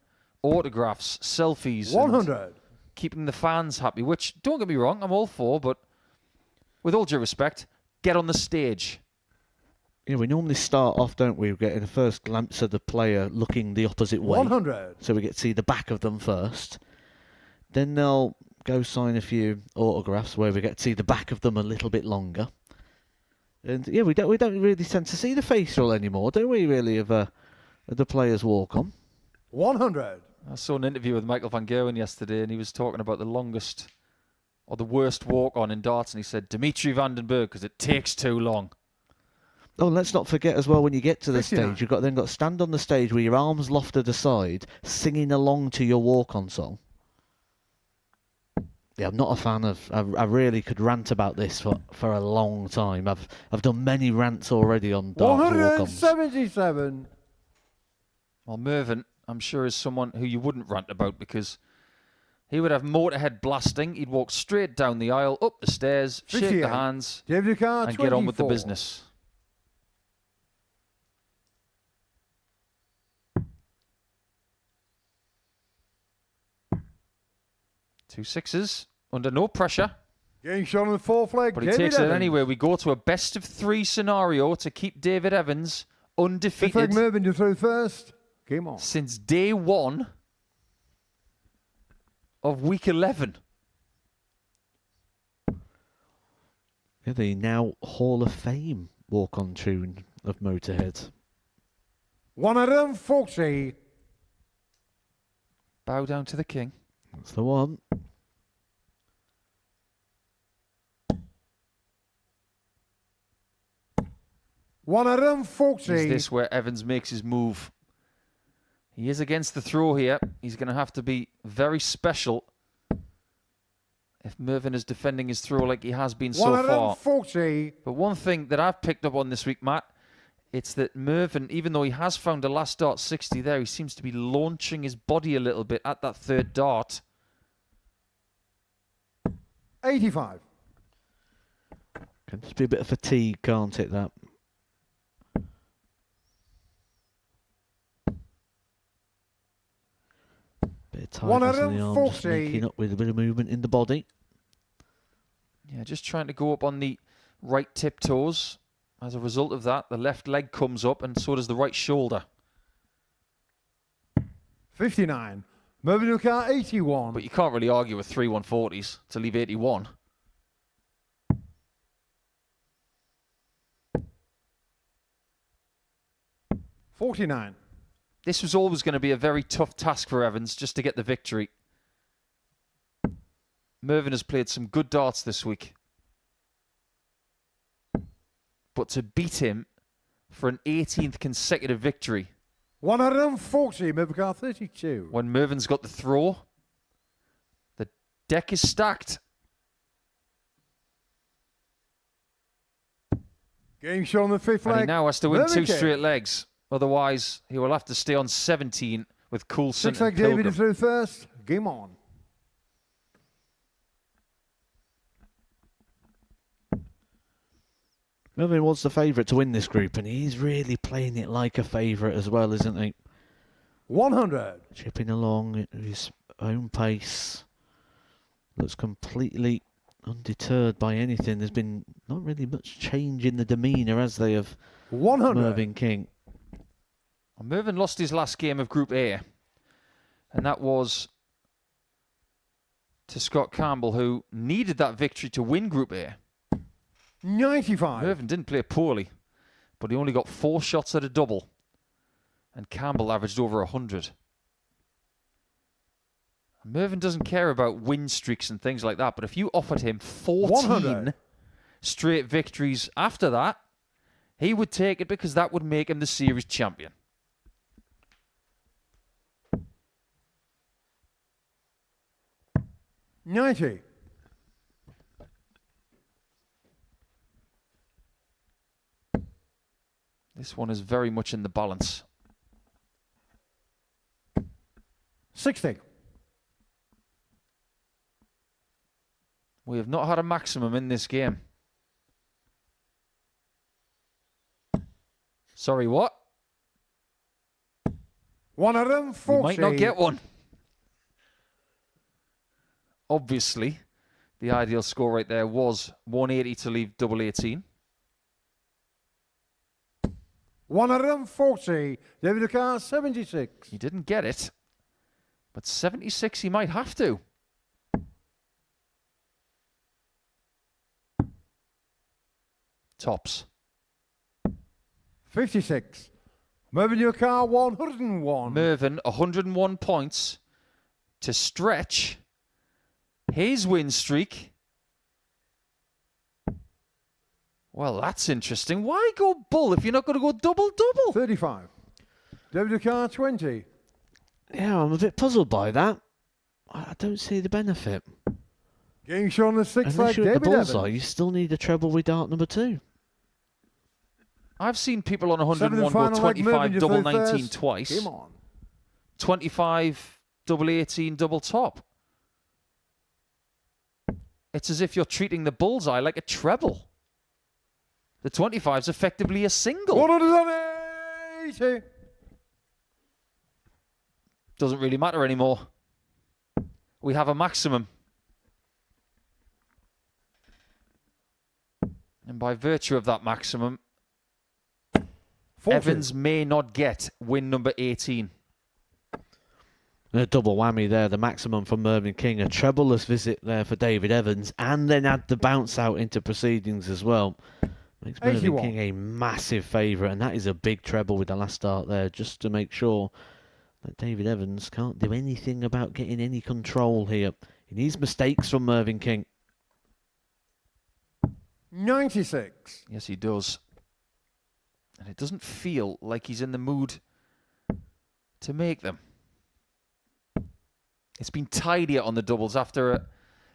autographs, selfies, 100. keeping the fans happy, which, don't get me wrong, I'm all for, but with all due respect, get on the stage. You know, we normally start off, don't we, getting a first glimpse of the player looking the opposite way. 100. So we get to see the back of them first. Then they'll go sign a few autographs where we get to see the back of them a little bit longer. And yeah, we don't really tend to see the facial anymore, do we, really, of the players walk on. 100. I saw an interview with Michael van Gerwen yesterday, and he was talking about the longest or the worst walk-on in darts, and he said Dimitri Vandenberg, because it takes too long. Oh, let's not forget as well, when you get to the 59. stage, you've got to stand on the stage with your arms lofted aside, singing along to your walk-on song. Yeah, I'm not a fan of. I really could rant about this for a long time. I've done many rants already on darts walk-ons. 177. Well, Mervyn, I'm sure, is someone who you wouldn't rant about, because he would have Motorhead blasting. He'd walk straight down the aisle, up the stairs, shake 58. the hands, David Carr, and get on with the 24. business. Two sixes, under no pressure. Game shot on the fourth leg. But he David takes it Evans. anyway. We go to a best-of-3 scenario to keep David Evans Fifth leg undefeated Mervyn to through first. Game on. since day 1 of week 11. Yeah, the now Hall of Fame walk-on tune of Motorhead. 140. Bow down to the king. That's the one. Is 140. this where Evans makes his move? He is against the throw here. He's going to have to be very special if Mervyn is defending his throw like he has been so far. 140. But one thing that I've picked up on this week, Matt, it's that Mervyn, even though he has found a last dart 60 there, he seems to be launching his body a little bit at that third dart. 85. Can just be a bit of fatigue, can't it, that? Bit of tightness in the arms, just 140. making up with a bit of movement in the body. Yeah, just trying to go up on the right tiptoes. As a result of that, the left leg comes up, and so does the right shoulder. 59. Mervyn Newcar, 81. But you can't really argue with 3 140s to leave 81. $49. This was always going to be a very tough task for Evans just to get the victory. Mervyn has played some good darts this week. But to beat him for an 18th consecutive victory 140, Mervyn car 32. When Mervyn's got the throw, the deck is stacked. Game show on the fifth And leg. he now has to win Mervyn 2 King. straight legs. Otherwise, he will have to stay on 17 with Coulson Six and leg David Pilgrim. is through first. Game on. Mervyn was the favourite to win this group, and he's really playing it like a favourite as well, isn't he? 100. Chipping along at his own pace. Looks completely undeterred by anything. There's been not really much change in the demeanour, as they have 100. Mervyn King. Mervyn lost his last game of Group A, and that was to Scott Campbell, who needed that victory to win Group A. 95. Mervyn didn't play poorly, but he only got 4 shots at a double, and Campbell averaged over 100. Mervyn doesn't care about win streaks and things like that, but if you offered him 14 100. straight victories after that, he would take it because that would make him the series champion. $90. This one is very much in the balance. 60. We have not had a maximum in this game. Sorry, what? 140. We might not get one. Obviously, the ideal score right there was 180 to leave double 18. 140. David Carr 76. He didn't get it, but 76 he might have to. Tops. 56. Mervyn Carr 101. Mervyn, 101 points to stretch his win streak. Well, that's interesting. Why go bull if you're not going to go double-double? 35. David Carr 20. Yeah, I'm a bit puzzled by that. I don't see the benefit. Game show on the sixth leg. Unless you're at the David bullseye, Evans. you still need a treble with dart number 2. I've seen people on Seventh 101 and go final leg, 25 Mervyn, double you're through 19 first. twice. Game on. 25 double 18 double top. It's as if you're treating the bullseye like a treble. The 25 is effectively a single. 180. Doesn't really matter anymore. We have a maximum. And by virtue of that maximum, 40. Evans may not get win number 18. A double whammy there, the maximum from Mervyn King. A trebleless visit there for David Evans, and then add the bounce out into proceedings as well. Makes Mervyn 81. King a massive favourite, and that is a big treble with the last start there, just to make sure that David Evans can't do anything about getting any control here. He needs mistakes from Mervyn King. 96. Yes, he does. And it doesn't feel like he's in the mood to make them. It's been tidier on the doubles after a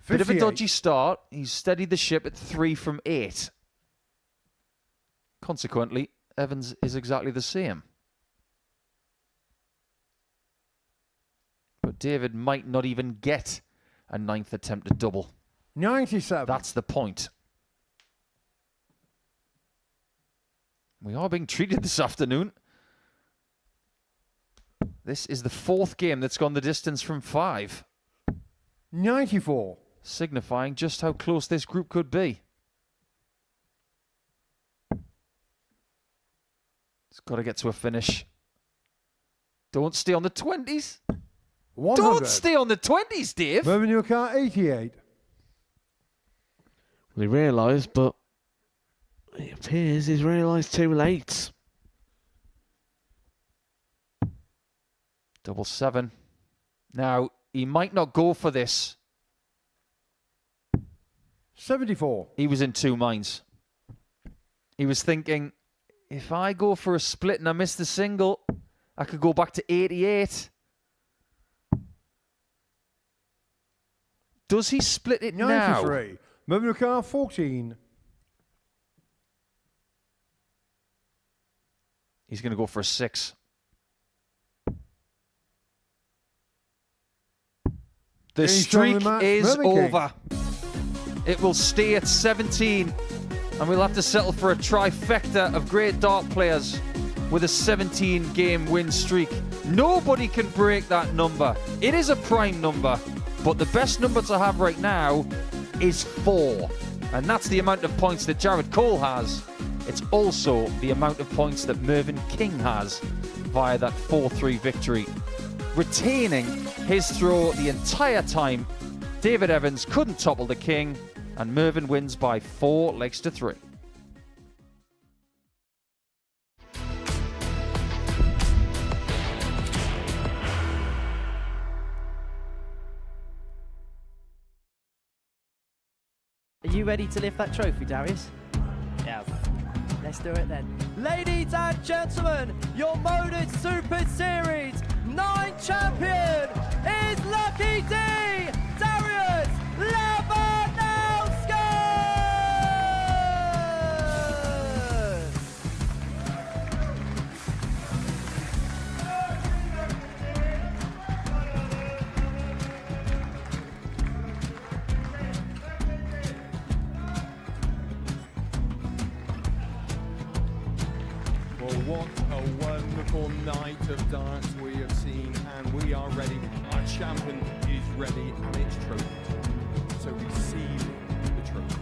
bit of a 58. dodgy start. He's steadied the ship at 3 from 8. Consequently, Evans is exactly the same. But David might not even get a 9th attempt at double. 97. That's the point. We are being treated this afternoon. This is the 4th game that's gone the distance from 5. 94. Signifying just how close this group could be. It's got to get to a finish. Don't stay on the 20s. 100. Don't stay on the 20s, Dave. Mervyn Carr 88. Well, he realised, but it appears he's realised too late. Double 7. Now, he might not go for this. 74. He was in 2 minds. He was thinking, if I go for a split and I miss the single, I could go back to 88. Does he split it now? 93. Mervyn McCarr, 14. He's going to go for a 6. The streak is over. It will stay at 17, and we'll have to settle for a trifecta of great dart players with a 17-game win streak. Nobody can break that number. It is a prime number, but the best number to have right now is 4, and that's the amount of points that Jared Cole has. It's also the amount of points that Mervyn King has via that 4-3 victory. Retaining his throw the entire time, David Evans couldn't topple the King, and Mervyn wins by 4 legs to 3. Are you ready to lift that trophy, Darius? Yes. Let's do it then. Ladies and gentlemen, your Modus Super Series 9 champion is Lucky D, Darius Labanowski! Well, what a wonderful night of darts we have seen, and we are ready. Our champion is ready, and it's trophy time. So receiving the trophy,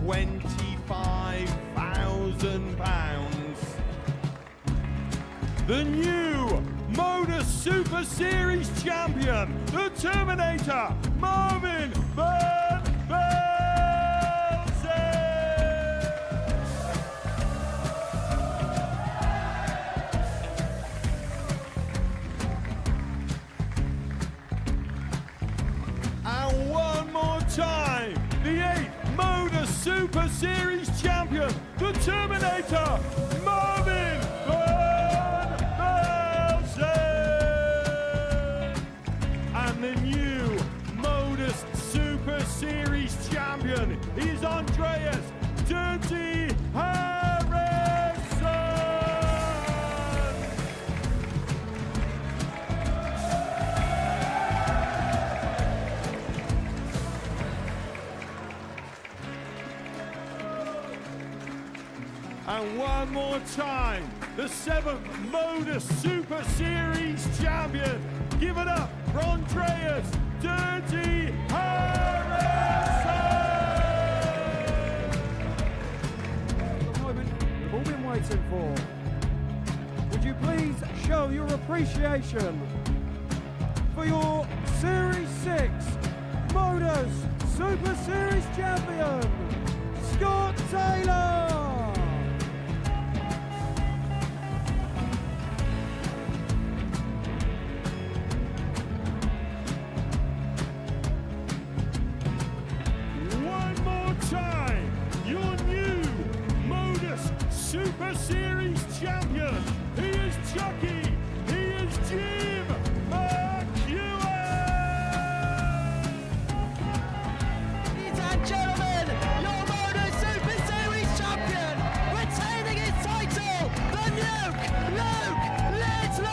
£25,000. The new Modus Super Series champion, the Terminator, Marvin Van Velzen. And one more time, the 8th Modus Super Series champion, the Terminator, Marvin Van Velzen. And the new Modus Super Series champion is Andreas Dirty Harrison. And one more time, the 7th Modus Super Series champion. Give it up for Andreas Dirty Harrison. The moment we've all been waiting for. Would you please show your appreciation for your Series 6 Modus Super Series champion, Scott Taylor? One more time, your new Modus Super Series champion. He is Chucky. He is Jim McEwen. Ladies and gentlemen, your Modus Super Series champion, retaining his title, the Luke Lidlow!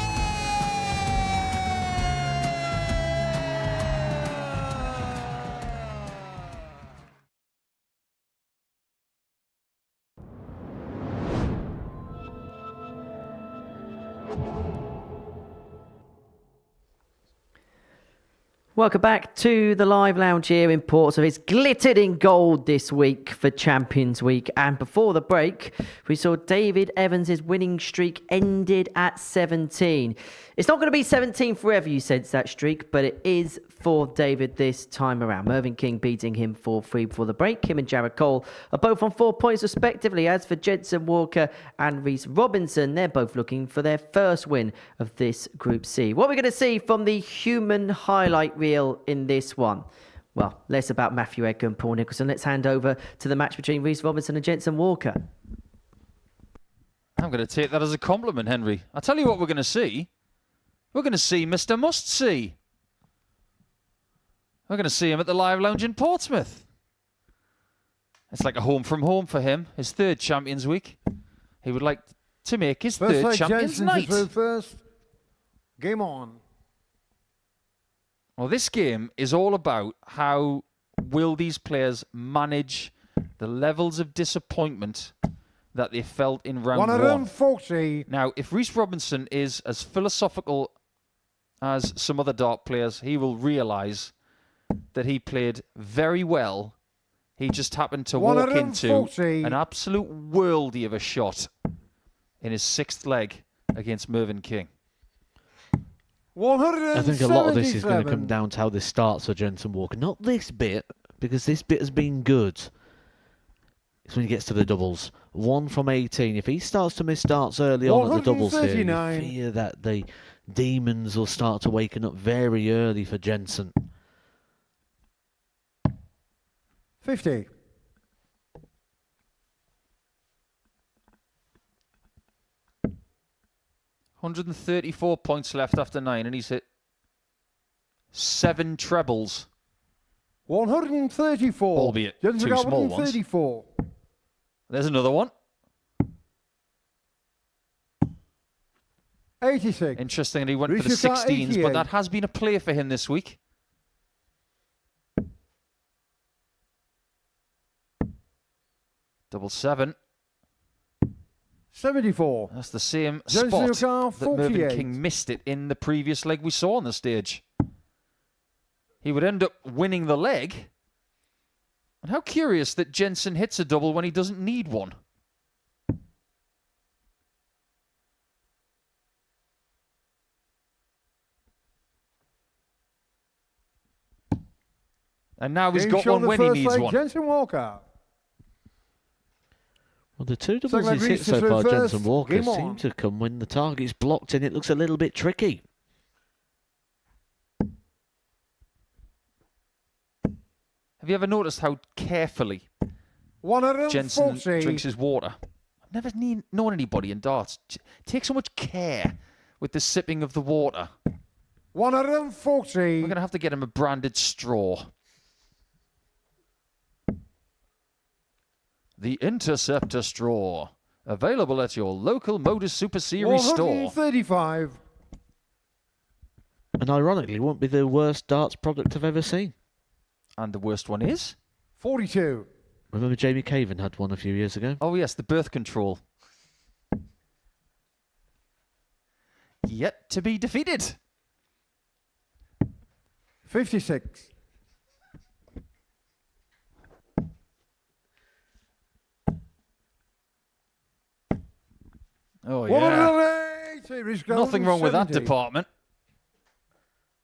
Welcome back to the live lounge here in Portsmouth. It's glittered in gold this week for Champions Week. And before the break, we saw David Evans' winning streak ended at 17. It's not going to be 17 forever, you sense that streak, but it is for David this time around. Mervyn King beating him 4-3 before the break. Him and Jared Cole are both on 4 points respectively. As for Jensen Walker and Reese Robinson, they're both looking for their first win of this Group C. What are we going to see from the human highlight reel in this one? Well, less about Matthew Edgar and Paul Nicholson. Let's hand over to the match between Reese Robinson and Jensen Walker. I'm going to take that as a compliment, Henry. I'll tell you what we're going to see. We're going to see Mr. Must-See. We're going to see him at the Live Lounge in Portsmouth. It's like a home from home for him. His 3rd Champions Week. He would like to make his 3rd Champions Night. First. Game on. Well, this game is all about how will these players manage the levels of disappointment that they felt in round 140. 1. Now, if Rhys Robinson is as philosophical as some other dart players, he will realise that he played very well. He just happened to walk into an absolute worldie of a shot in his 6th leg against Mervyn King. I think a lot of this is going to come down to how this starts for Jensen Walker. Not this bit, because this bit has been good. It's when he gets to the doubles. 1 from 18. If he starts to miss darts early on at the doubles here, you fear that the demons will start to waken up very early for Jensen. 50. £134 points left after 9, and he's hit 7 trebles. 134. Albeit 2 small ones. 134. There's another one. 86. Interesting that he went for the 16s, but that has been a play for him this week. Double 7. 74. That's the same spot that Mervyn King missed it in the previous leg we saw on the stage. He would end up winning the leg. And how curious that Jensen hits a double when he doesn't need one. And now he's got one when he needs one. Jensen Walker. Well, the 2 doubles he's hit so far, Jensen Walker, seem to come when the target's blocked and it looks a little bit tricky. Have you ever noticed how carefully Jensen drinks his water? I've never known anybody in darts take so much care with the sipping of the water. 140. We're going to have to get him a branded straw. The Interceptor straw, available at your local Modus Super Series store. 135. And ironically, won't be the worst darts product I've ever seen. And the worst one is? 42. Remember Jamie Caven had one a few years ago? Oh yes, the birth control. Yet to be defeated. 56. Oh yeah. Nothing wrong with that 70. department.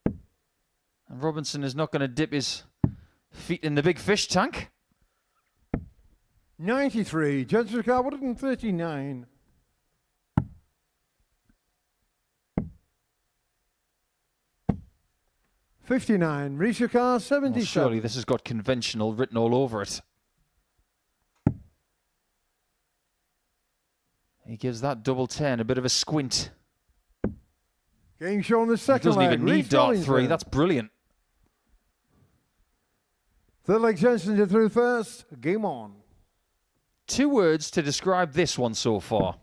And Robinson is not going to dip his feet in the big fish tank. 93. Jensen Walker 139. $59. Rhys Walker 77. Well, surely this has got conventional written all over it. He gives that double 10 a bit of a squint. Game show on the second He doesn't even need dart 3. That's brilliant. Third leg Jensen to through first. Game on. 2 words to describe this one so far.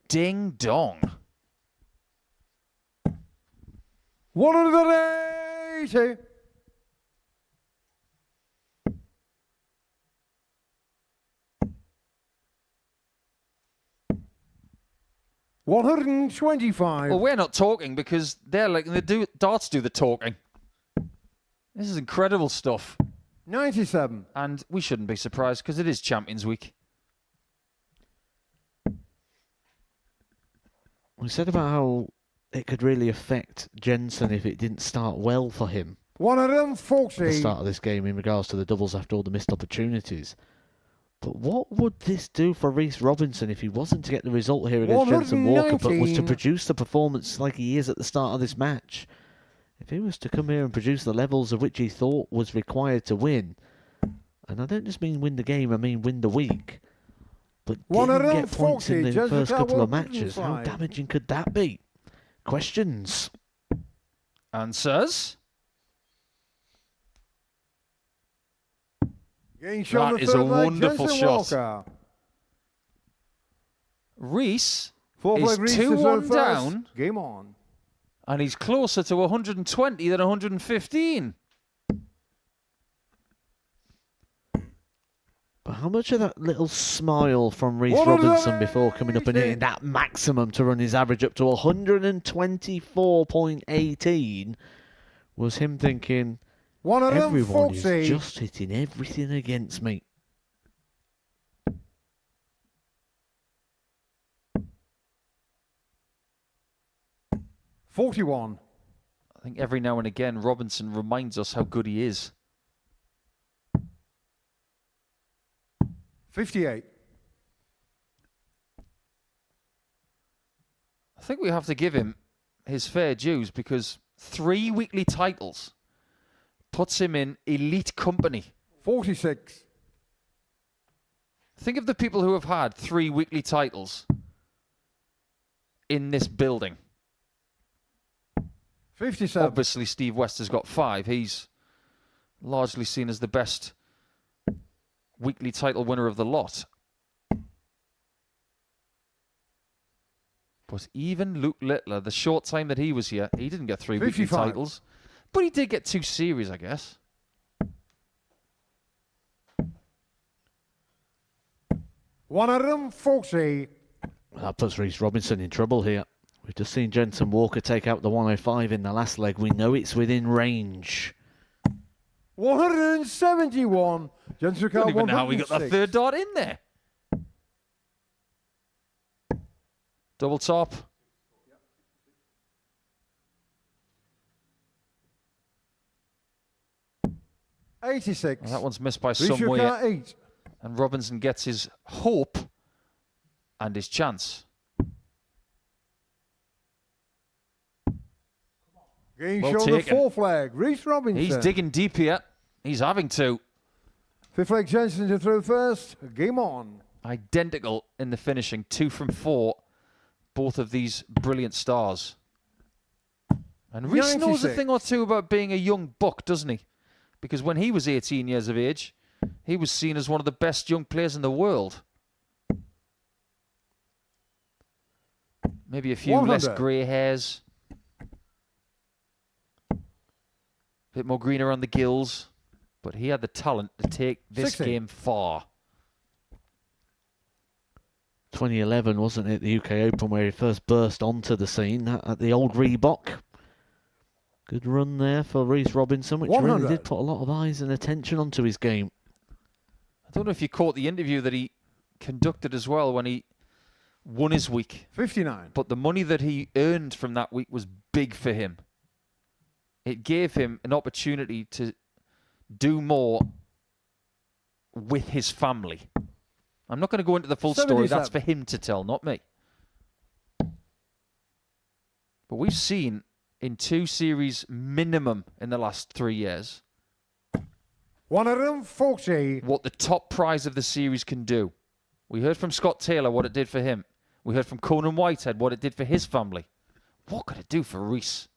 Ding dong. 180. 125. Well, we're not talking because they're like darts do the talking. This is incredible stuff. 97. And we shouldn't be surprised because it is Champions Week. We said about how it could really affect Jensen if it didn't start well for him. 140. At the start of this game in regards to the doubles after all the missed opportunities. But what would this do for Rhys Robinson if he wasn't to get the result here against Jensen Walker, but was to produce the performance like he is at the start of this match? If he was to come here and produce the levels of which he thought was required to win, and I don't just mean win the game, I mean win the week, but didn't get points in the 140, first couple of Jessica matches. How Wilkinson. damaging could that be? Questions? Answers? Getting shown That the is a third leg, wonderful Jensen shot. Walker. Reese Fourth is leg, Reese 2-1 first. down, Game on. and he's closer to 120 than 115. But how much of that little smile from Reese What a Robinson before coming up and hitting hit. that maximum to run his average up to 124.18 was him thinking, everyone is 140. just hitting everything against me. $41. I think every now and again, Robinson reminds us how good he is. 58. I think we have to give him his fair dues because 3 weekly titles puts him in elite company. 46. Think of the people who have had 3 weekly titles in this building. 57. Obviously, Steve West has got 5. He's largely seen as the best weekly title winner of the lot. But even Luke Littler, the short time that he was here, he didn't get 3 weekly 55. titles. But he did get 2 series, I guess. $140. That puts Reese Robinson in trouble here. We've just seen Jensen Walker take out the 105 in the last leg. We know it's within range. 171. Jensen I don't even know how we got that 106. third dart in there. Double top. $86. Well, that one's missed by Reese some way. Ricard, 8. And Robinson gets his hope and his chance. Game Well shown the taken. fourth flag. Reese Robinson. He's digging deep here. He's having to. Fifth leg, Jensen to throw first. Game on. Identical in the finishing. 2 from 4. Both of these brilliant stars. And Reese knows a 96. thing or two about being a young buck, doesn't he? Because when he was 18 years of age, he was seen as one of the best young players in the world. Maybe a few less 100. grey hairs. Bit more green around the gills. But he had the talent to take this 60. game far. 2011, wasn't it, the UK Open, where he first burst onto the scene at the old Reebok. Good run there for Reese Robinson, which 100. really did put a lot of eyes and attention onto his game. I don't know if you caught the interview that he conducted as well when he won his week. 59. But the money that he earned from that week was big for him. It gave him an opportunity to do more with his family. I'm not going to go into the full story. That's for him to tell, not me. But we've seen in 2 series minimum in the last 3 years 140. what the top prize of the series can do. We heard from Scott Taylor what it did for him. We heard from Conan Whitehead what it did for his family. What could it do for Reese?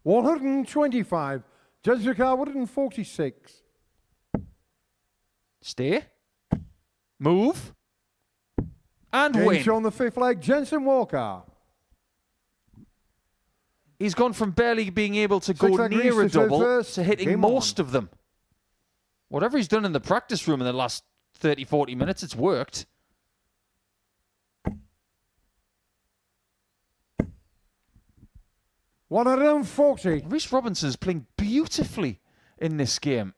125. Jensen Ricard, 146. Stay. Move. And Game win. shown the fifth leg, Jensen Walker. He's gone from barely being able to Six go leg near a Reese to throw double first. to hitting Game most on. of them. Whatever he's done in the practice room in the last 30, 40 minutes, it's worked. $140. Reese Robinson's playing beautifully in this game.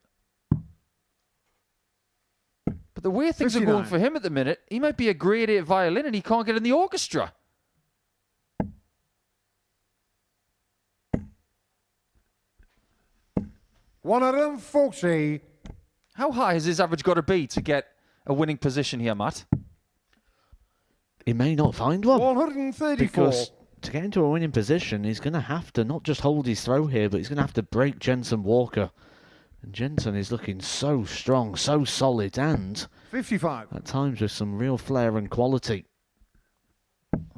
But the way things are going 59. for him at the minute, he might be a grade 8 violin and he can't get in the orchestra. $140. How high has his average got to be to get a winning position here, Matt? He may not find one. 134. Because to get into a winning position, he's going to have to not just hold his throw here, but he's going to have to break Jensen Walker. And Jensen is looking so strong, so solid, and 55. At times with some real flair and quality.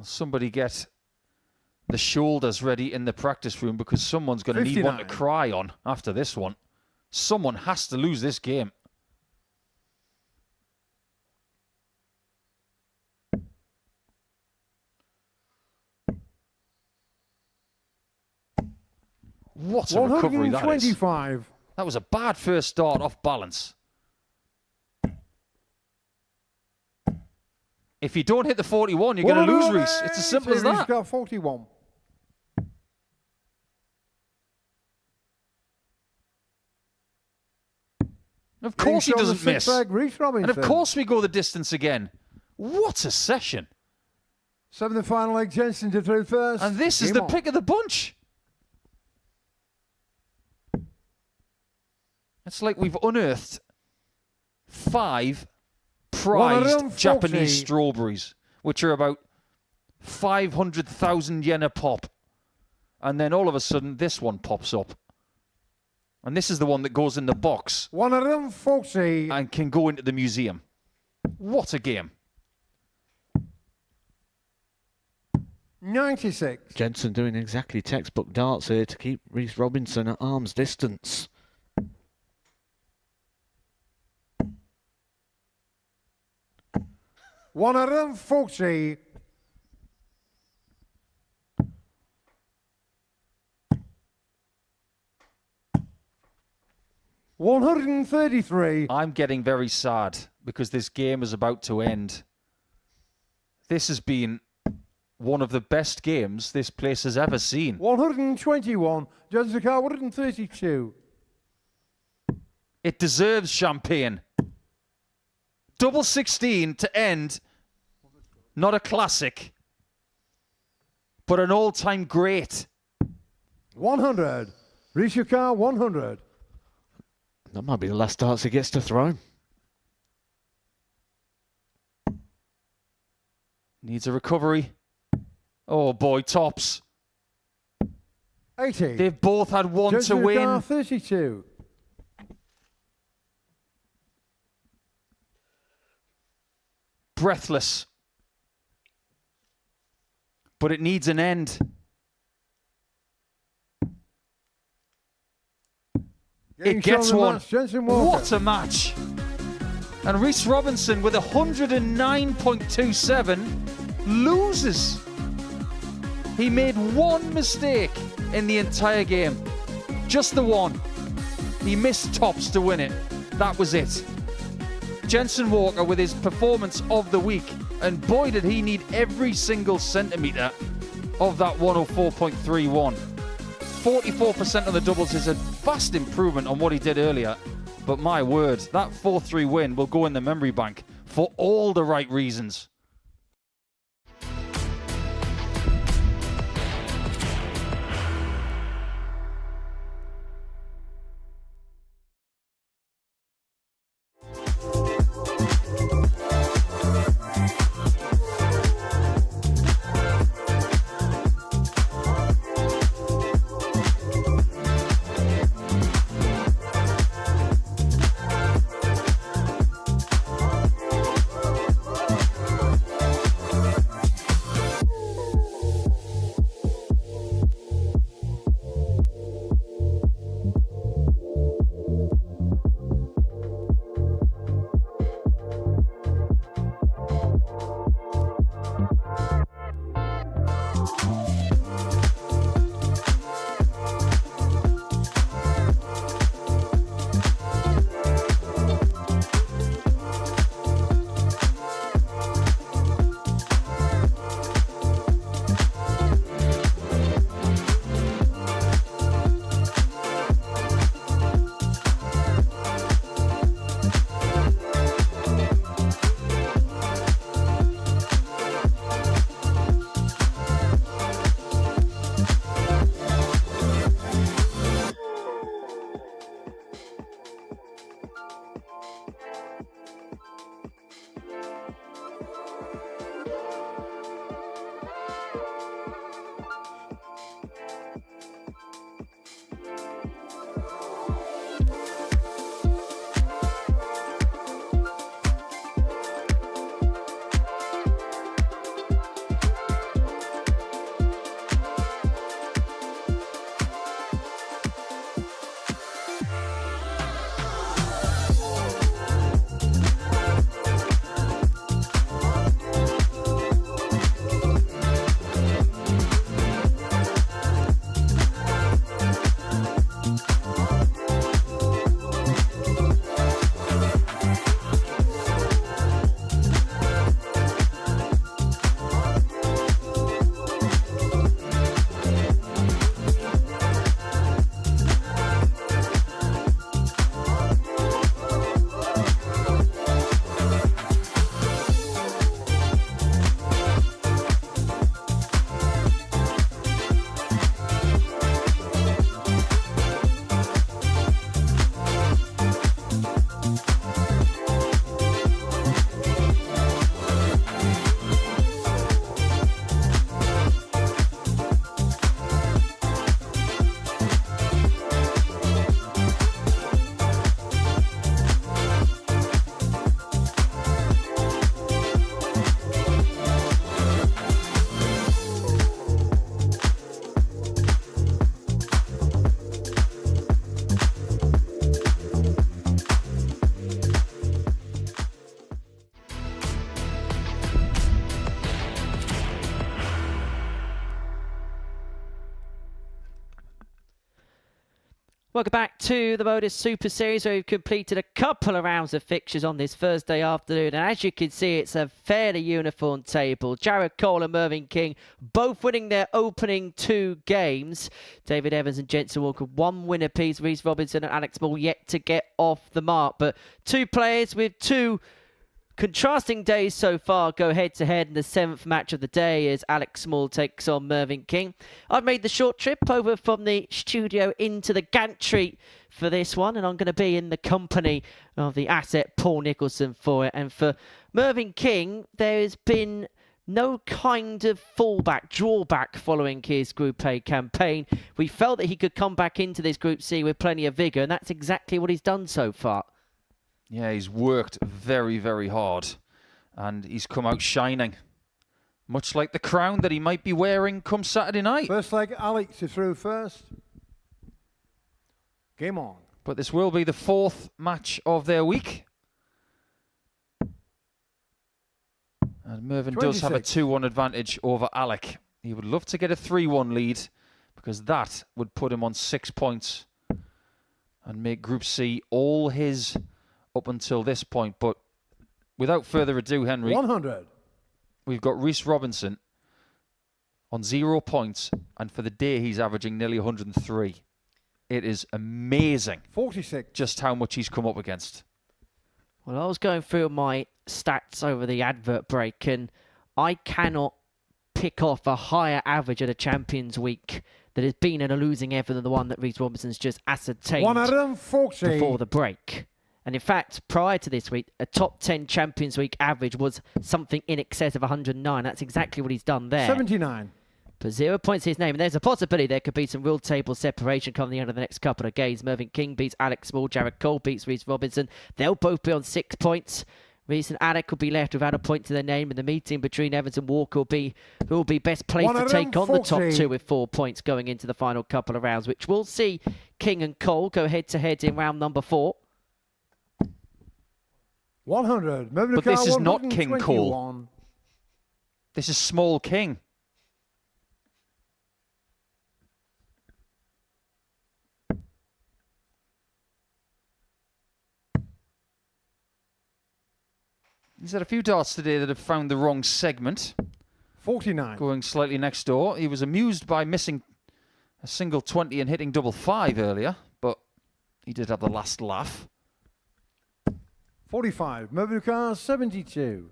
Somebody get the shoulders ready in the practice room because someone's going to need one to 59. cry on after this one. Someone has to lose this game. What a recovery that is. 125. That was a bad first start off balance. If you don't hit the 41, you're going to lose, Reese. It's as simple as Series that. got 41. Of course he doesn't miss. Reese Robinson. And of course we go the distance again. What a session. 7th and final leg, Jensen to through first. And this is Game the on. pick of the bunch. It's like we've unearthed 5 prized Japanese strawberries, which are about 500,000 yen a pop. And then all of a sudden, this one pops up. And this is the one that goes in the box 140. and can go into the museum. What a game. 96. Jensen doing exactly textbook darts here to keep Reese Robinson at arm's distance. $140. 133. I'm getting very sad because this game is about to end. This has been one of the best games this place has ever seen. 121. Jensen Carr, 132. It deserves champagne. Double 16 to end. Not a classic, but an all-time great. 100. Risha Carr, 100. That might be the last darts he gets to throw. Needs a recovery. Oh boy, tops. 80. They've both had one Jensen to win. Carr, 32. Breathless. But it needs an end. It gets one. What a match. And Reese Robinson with 109.27 loses. He made one mistake in the entire game. Just the one. He missed tops to win it. That was it. Jensen Walker with his performance of the week. And boy, did he need every single centimetre of that 104.31. 44% on the doubles is a vast improvement on what he did earlier. But my word, that 4-3 win will go in the memory bank for all the right reasons. Welcome back to the Modus Super Series, where we've completed a couple of rounds of fixtures on this Thursday afternoon. And as you can see, it's a fairly uniform table. Jared Cole and Mervyn King both winning their opening 2 games. David Evans and Jensen Walker, 1 win apiece. Reece Robinson and Alex Moore yet to get off the mark. But 2 players with 2 contrasting days so far go head-to-head in the 7th match of the day as Alex Small takes on Mervyn King. I've made the short trip over from the studio into the gantry for this one, and I'm going to be in the company of the asset Paul Nicholson for it. And for Mervyn King, there has been no kind of drawback following his Group A campaign. We felt that he could come back into this Group C with plenty of vigour, and that's exactly what he's done so far. Yeah, he's worked very, very hard, and he's come out shining. Much like the crown that he might be wearing come Saturday night. First leg, Alex is through first. Game on. But this will be the 4th match of their week. And Mervyn does have a 2-1 advantage over Alec. He would love to get a 3-1 lead, because that would put him on 6 points and make Group C all his up until this point. But without further ado, Henry, 100. We've got Reece Robinson on 0 points, and for the day he's averaging nearly 103. It is amazing 46 just how much he's come up against. Well, I was going through my stats over the advert break, and I cannot pick off a higher average at a Champions Week that has been in a losing effort than the one that Reece Robinson's just ascertained 140 before the break. And in fact, prior to this week, a top 10 Champions Week average was something in excess of 109. That's exactly what he's done there. 79. But 0 points to his name. And there's a possibility there could be some real table separation coming the end of the next couple of games. Mervyn King beats Alex Small. Jared Cole beats Reece Robinson. They'll both be on 6 points. Reece and Alec will be left without a point to their name. And the meeting between Evans and Walker will be who will be best placed to take on the top 2 with 4 points going into the final couple of rounds, which we'll see King and Cole go head-to-head in round number 4. 100. But this is not King Cole. This is Small King. He's had a few darts today that have found the wrong segment. 49. Going slightly next door. He was amused by missing a single 20 and hitting double 5 earlier, but he did have the last laugh. 45. Mervyn 72.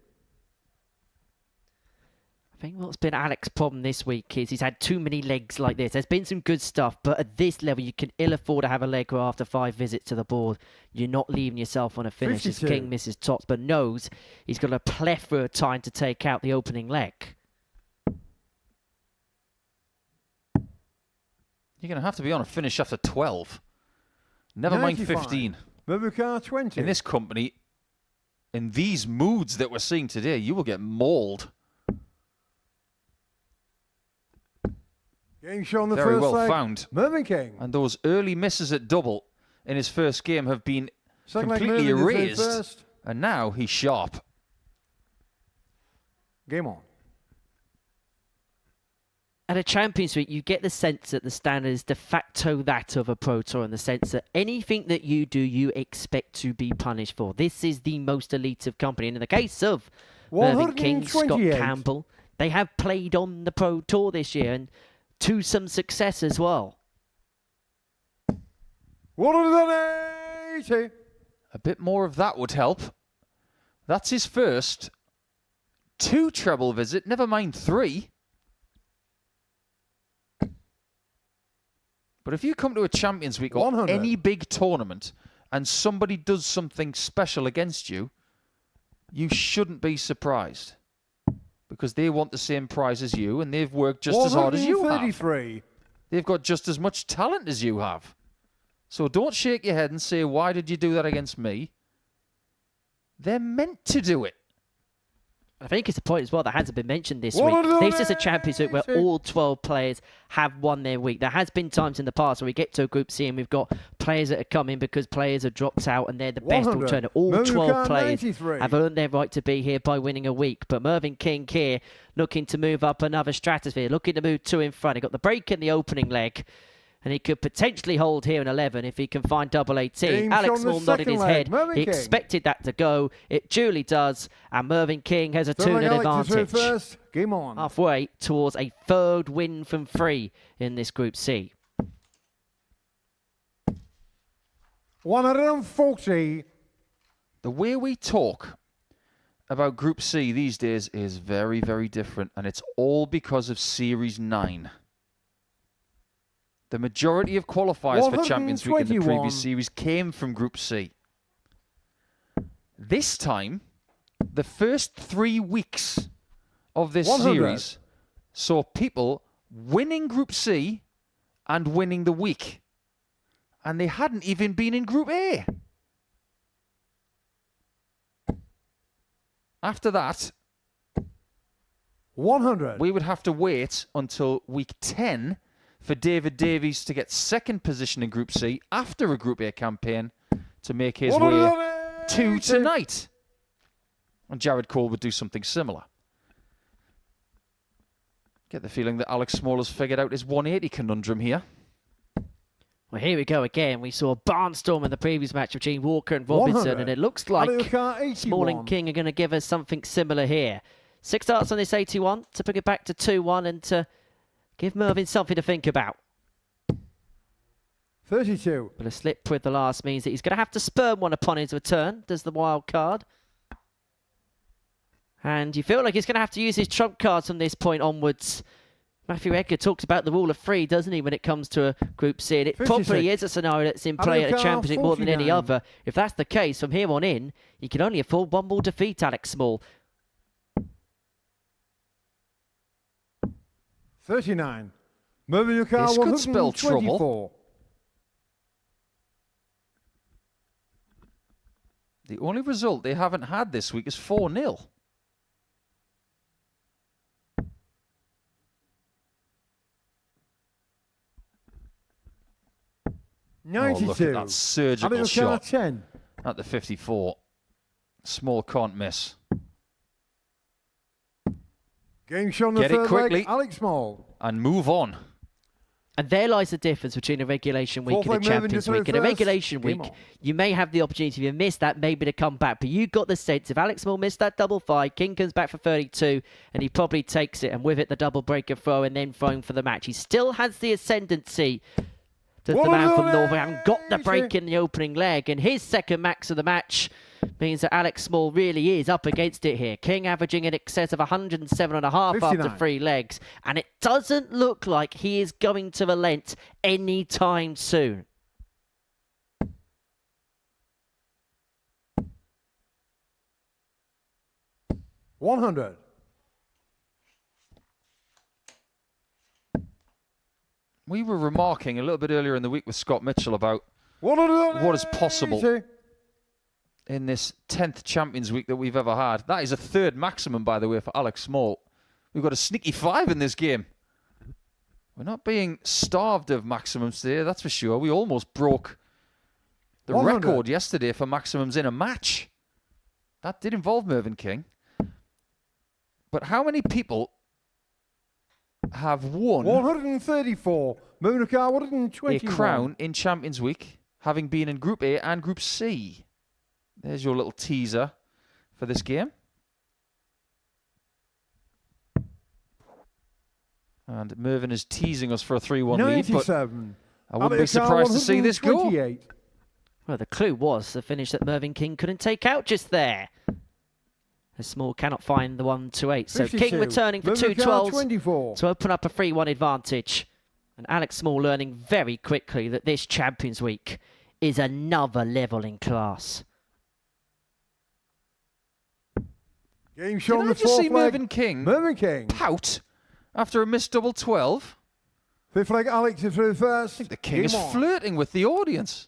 I think what's been Alex's problem this week is he's had too many legs like this. There's been some good stuff, but at this level, you can ill afford to have a leg where after 5 visits to the board, you're not leaving yourself on a finish. 52. As King misses tops, but knows he's got a plethora of time to take out the opening leg. You're going to have to be on a finish after 12. Never 95. mind 15. Mervyn 20. In this company, in these moods that we're seeing today, you will get mauled. Game show on the Very first well leg. found. Mervyn King. And those early misses at double in his first game have been Second leg, completely Mervyn is in erased. first. And now he's sharp. Game on. At a Champions Week, you get the sense that the standard is de facto that of a Pro Tour, in the sense that anything that you do, you expect to be punished for. This is the most elite of company. And in the case of Mervyn King, Scott Campbell, they have played on the Pro Tour this year, and to some success as well. 180. A bit more of that would help. That's his first 2 treble visit, never mind 3. But if you come to a Champions Week or 100. any big tournament and somebody does something special against you, you shouldn't be surprised. Because they want the same prize as you, and they've worked just as hard as you have. They've got just as much talent as you have. So don't shake your head and say, why did you do that against me? They're meant to do it. I think it's a point as well that hasn't been mentioned this week. This is a Champions Week where all 12 players have won their week. There has been times in the past where we get to a Group C and we've got players that are coming because players have dropped out and they're the best alternative. All 12 players have earned their right to be here by winning a week. But Mervyn King here looking to move up another stratosphere, looking to move 2 in front. He got the break in the opening leg. And he could potentially hold here in 11 if he can find double 18. Game Alex on the Small nodded his second leg. head. Mervyn He King. expected that to go. It duly does. And Mervyn King has a Looks like 2-0 Alex is through advantage. first. Game on. Halfway towards a third win from 3 in this Group C. 140. The way we talk about Group C these days is very, very different, and it's all because of Series 9. The majority of qualifiers for Champions Week in the 121. previous series came from Group C. This time, the first 3 weeks of this 100. series saw people winning Group C and winning the week. And they hadn't even been in Group A. After that, 100. we would have to wait until week 10 for David Davies to get second position in Group C after a Group A campaign to make his way to tonight. And Jared Cole would do something similar. Get the feeling that Alex Small has figured out his 180 conundrum here. Well, here we go again. We saw a barnstorm in the previous match between Walker and Robinson, 100. and it looks like Alucard, Small 81. and King are going to give us something similar here. 6 starts on this 81 to bring it back to 2-1 and to give Mervyn something to think about. 32. But a slip with the last means that he's going to have to spurn one upon his return, does the wild card. And you feel like he's going to have to use his trump cards from this point onwards. Matthew Edgar talks about the rule of 3, doesn't he, when it comes to a Group C? And it 56. probably is a scenario that's in play at a Alucard, championship more than any 49. other. If that's the case, from here on in, he can only afford one more defeat, Alex Small. 39. Mervyn Alucard, This could spell trouble. 124. The only result they haven't had this week is 4-0. Oh, 92. look at that surgical Alucard, shot 10. at the 54. Small can't miss. Game shot on the Get it third quickly. leg. Alex Small. And move on. And there lies the difference between a regulation week Fourth and a leg, Mervyn Champions to week. In a throw regulation first. Game week, on. you may have the opportunity, if you miss that, maybe to come back. But you got the sense if Alex Small missed that double 5, King comes back for 32, and he probably takes it, and with it, the double breaker throw, and then throwing for the match. He still has the ascendancy. Does the man from Northampton got the break in the opening leg, and his second max of the match means that Alex Small really is up against it here. King averaging in excess of 107.5 after 59. 3 legs, and it doesn't look like he is going to relent anytime soon. $100. We were remarking a little bit earlier in the week with Scott Mitchell about 100. what is possible in this 10th Champions Week that we've ever had. That is a third maximum, by the way, for Alex Small. We've got a sneaky 5 in this game. We're not being starved of maximums today, that's for sure. We almost broke the 100. record yesterday for maximums in a match. That did involve Mervyn King. But how many people have won 134. Mervyn Alucard, a 121. crown in Champions Week, having been in Group A and Group C? There's your little teaser for this game. And Mervyn is teasing us for a 3-1 lead, but 97. I wouldn't be surprised to see this go. 128. Well, the clue was the finish that Mervyn King couldn't take out just there. As Small cannot find the 1-2-8. So 52. King returning for Mervyn two Alucard, 12s 24. to open up a 3-1 advantage. And Alex Small learning very quickly that this Champions Week is another level in class. Game shot on Did I the just see fourth leg. Mervyn King Mervyn King. pout after a missed double 12? Fifth leg, Alex is through first. I think the King is Game on. flirting with the audience.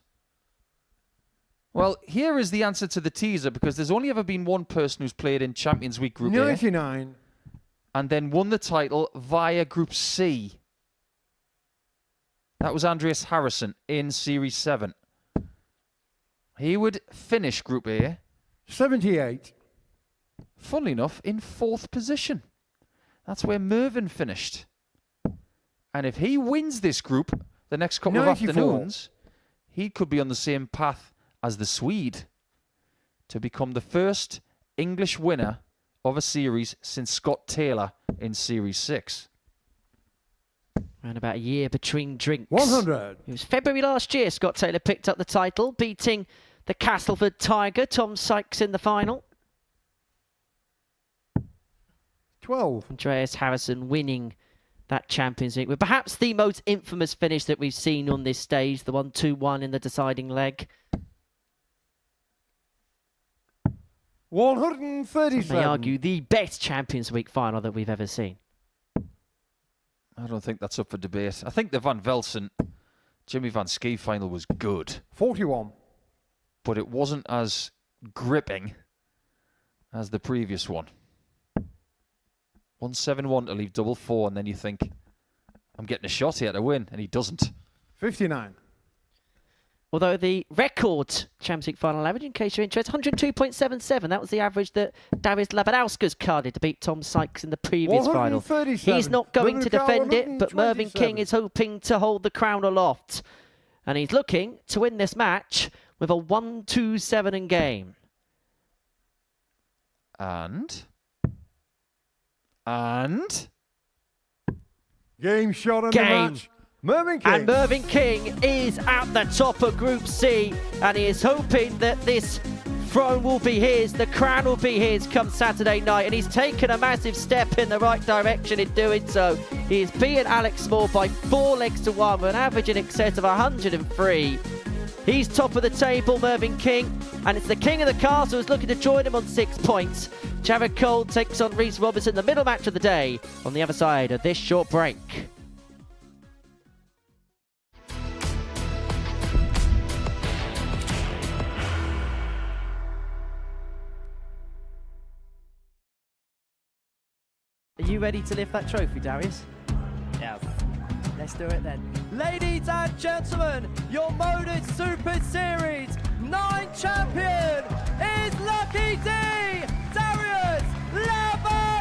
Well, here is the answer to the teaser, because there's only ever been one person who's played in Champions Week Group A 99. and then won the title via Group C. That was Andreas Harrison in Series 7. He would finish Group A, 78. funnily enough, in 4th position. That's where Mervyn finished. And if he wins this group, the next couple of 94. afternoons, he could be on the same path as the Swede to become the first English winner of a series since Scott Taylor in Series 6. Around about a year between drinks. 100. It was February last year Scott Taylor picked up the title, beating the Castleford Tiger, Tom Sykes, in the final. 12. Andreas Harrison winning that Champions League with perhaps the most infamous finish that we've seen on this stage, the 1-2-1 in the deciding leg. 137. Some may argue the best Champions League final that we've ever seen. I don't think that's up for debate. I think the Van Velsen, Jimmy Van Schie final was good. 41. But it wasn't as gripping as the previous one. 171 to leave double four, and then you think, I'm getting a shot here to win, and he doesn't. 59. Although the record Champions League final average, in case you're interested, 102.77. That was the average that Darius Labanauskas carded to beat Tom Sykes in the previous final. He's not going to defend it, but Mervyn King is hoping to hold the crown aloft. And he's looking to win this match with a 1-2-7 in game. And game shot in the match. Mervyn King. And Mervyn King is at the top of Group C, and he is hoping that this throne will be his, the crown will be his come Saturday night, and he's taken a massive step in the right direction in doing so. He is beating Alex Small by 4 legs to 1 with an average in excess of 103. He's top of the table, Mervyn King, and it's the king of the castle who's looking to join him on 6 points. Jared Cole takes on Reese Robertson, the middle match of the day, on the other side of this short break. Are you ready to lift that trophy, Darius? Yes. Let's do it then. Ladies and gentlemen, your Modus Super Series 9 champion is Lucky D, Darius Labanauskas!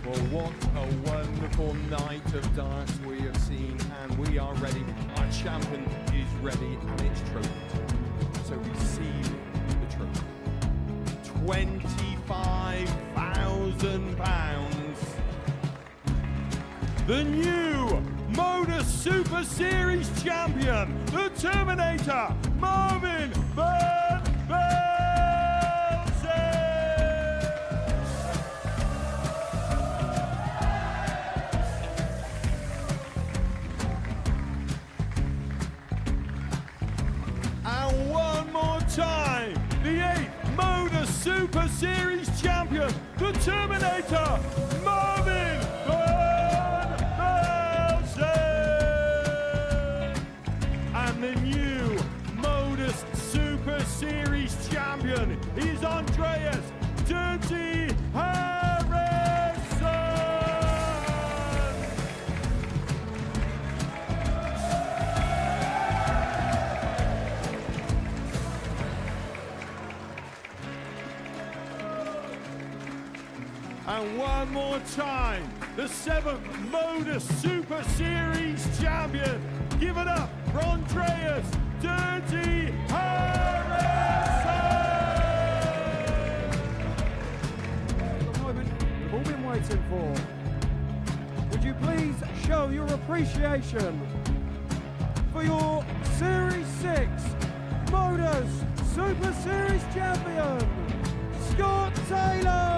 Well, what a wonderful night of darts we have seen, and we are ready. Our champion is ready, and it's trophy. So receive the trophy. £25,000. The new Modus Super Series champion, the Terminator, Marvin Van Velsen. And one more time, the 8th Modus Super Series champion, the Terminator, Marvin Van Velsen. And the new Modus Super Series champion is Andreas Dirty Harrison. And one more time, the 7th Modus Super Series champion. Give it up for Andreas Dirty Harrison. The moment we've all been waiting for. Would you please show your appreciation for your Series 6 Modus Super Series champion, Scott Taylor?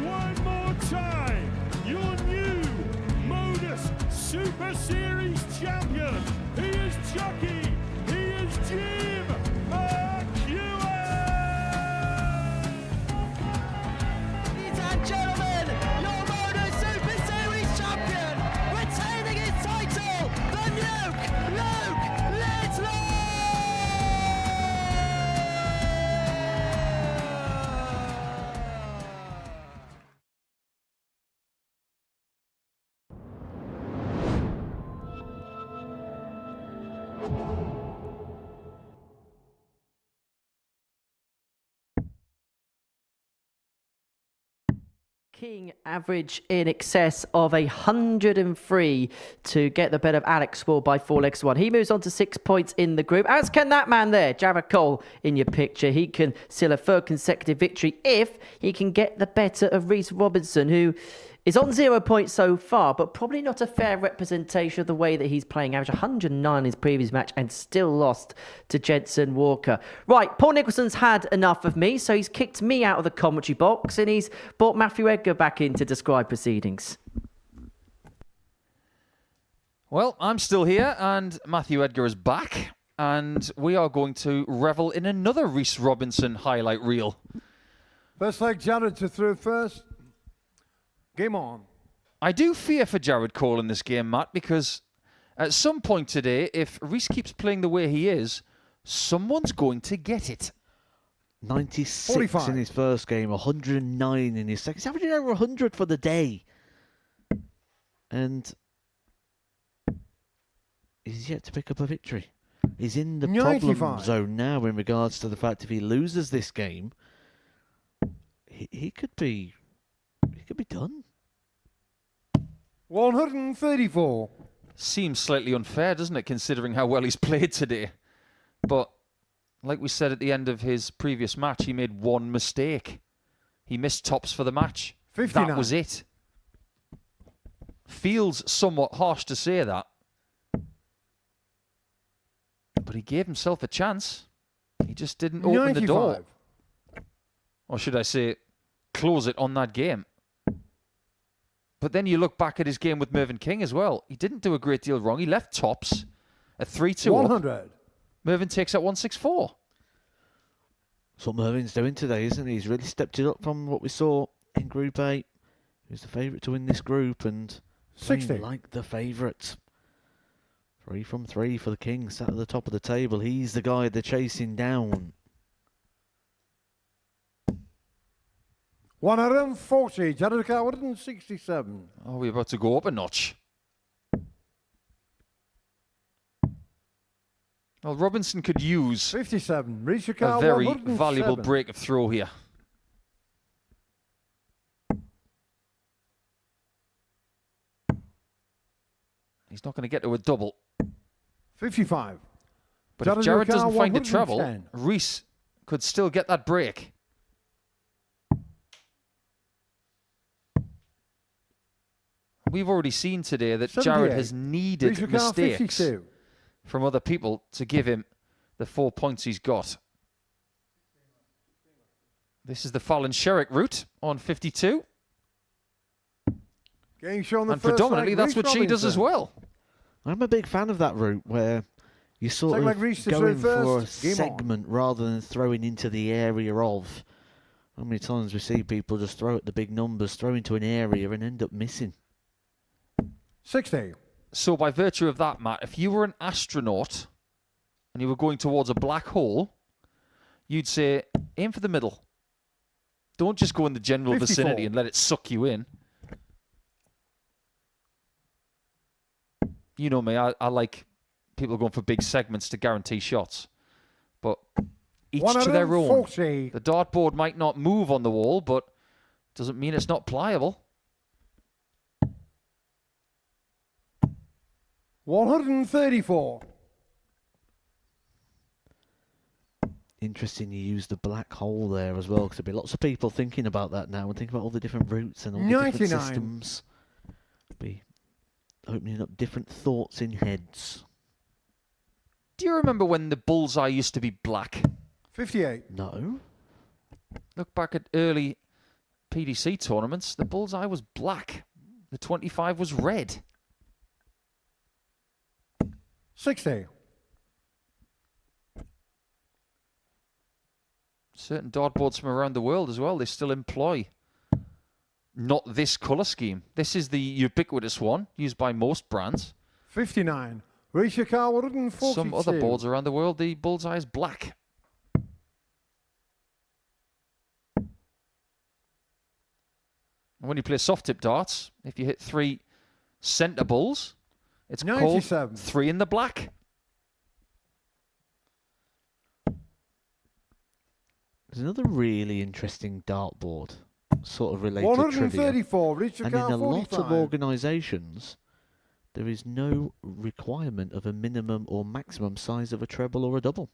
One more time, your new Modus Super Series champion. He is Chucky. He is Jim McEwen. Ladies and gentlemen, your Modus Super Series champion, retaining his title, King average in excess of 103 to get the better of Alex Wall by 4 legs to 1. He moves on to 6 points in the group, as can that man there, Jared Cole, in your picture. He can seal a third consecutive victory if he can get the better of Reese Robinson, who is on 0 points so far, but probably not a fair representation of the way that he's playing. Average 109 in his previous match and still lost to Jensen Walker. Right, Paul Nicholson's had enough of me, so he's kicked me out of the commentary box and he's brought Matthew Edgar back in to describe proceedings. Well, I'm still here and Matthew Edgar is back, and we are going to revel in another Reese Robinson highlight reel. First leg, Jared to through first. Game on. I do fear for Jared Cole in this game, Matt, because at some point today, if Reese keeps playing the way he is, someone's going to get it. 96 45. in his first game, 109 in his second. He's averaging over 100 for the day. And he's yet to pick up a victory. He's in the 95. problem zone now in regards to the fact if he loses this game, he could be done. 134. Seems slightly unfair, doesn't it, considering how well he's played today? But like we said at the end of his previous match, he made one mistake. He missed tops for the match. 59. That was it. Feels somewhat harsh to say that. But he gave himself a chance. He just didn't open 95. the door. Or should I say, close it on that game. But then you look back at his game with Mervyn King as well. He didn't do a great deal wrong. He left tops at 3-2 100. up. Mervyn takes at 164. That's what Mervyn's doing today, isn't he? He's really stepped it up from what we saw in Group 8. He was the favourite to win this group and 60. like the favourite. 3 from 3 for the King, sat at the top of the table. He's the guy they're chasing down. 140. Jared Carr, 167. Oh, we're about to go up a notch. Well, Robinson could use 57. Reach a Carr, very 107. valuable break of throw here. He's not going to get to a double. 55. But if Jared doesn't find the treble, 110. Reese could still get that break. We've already seen today that 78. Jared has needed Reach Carr, mistakes 52. from other people to give him the 4 points he's got. This is the Fallon Sherrick route on 52. Game shown the And first predominantly leg, that's Reece what she does as Robinson. well. I'm a big fan of that route where you sort Second leg, of Reece to going throw for a first. Game on. segment rather than throwing into the area of. How many times we see people just throw at the big numbers, throw into an area and end up missing. 60. So by virtue of that, Matt, if you were an astronaut and you were going towards a black hole, you'd say, aim for the middle. Don't just go in the general 54. vicinity and let it suck you in. You know me, I like people going for big segments to guarantee shots. But each to their own. 140. The dartboard might not move on the wall, but doesn't mean it's not pliable. 134. Interesting you use the black hole there as well, because there'll be lots of people thinking about that now and thinking about all the different routes and all the different 99. systems. Be opening up different thoughts in heads. Do you remember when the bullseye used to be black? 58. No. Look back at early PDC tournaments. The bullseye was black. The 25 was red. 60. Certain dartboards from around the world as well, they still employ not this colour scheme. This is the ubiquitous one used by most brands. 59. Reach Carr, 142. Some other boards around the world, the bullseye is black. And when you play soft tip darts, if you hit 3 centre bulls, it's 97. called 3 in the black. There's another really interesting dartboard, sort of related trivia. 134, reach And in a lot of 45. organisations, there is no requirement of a minimum or maximum size of a treble or a double.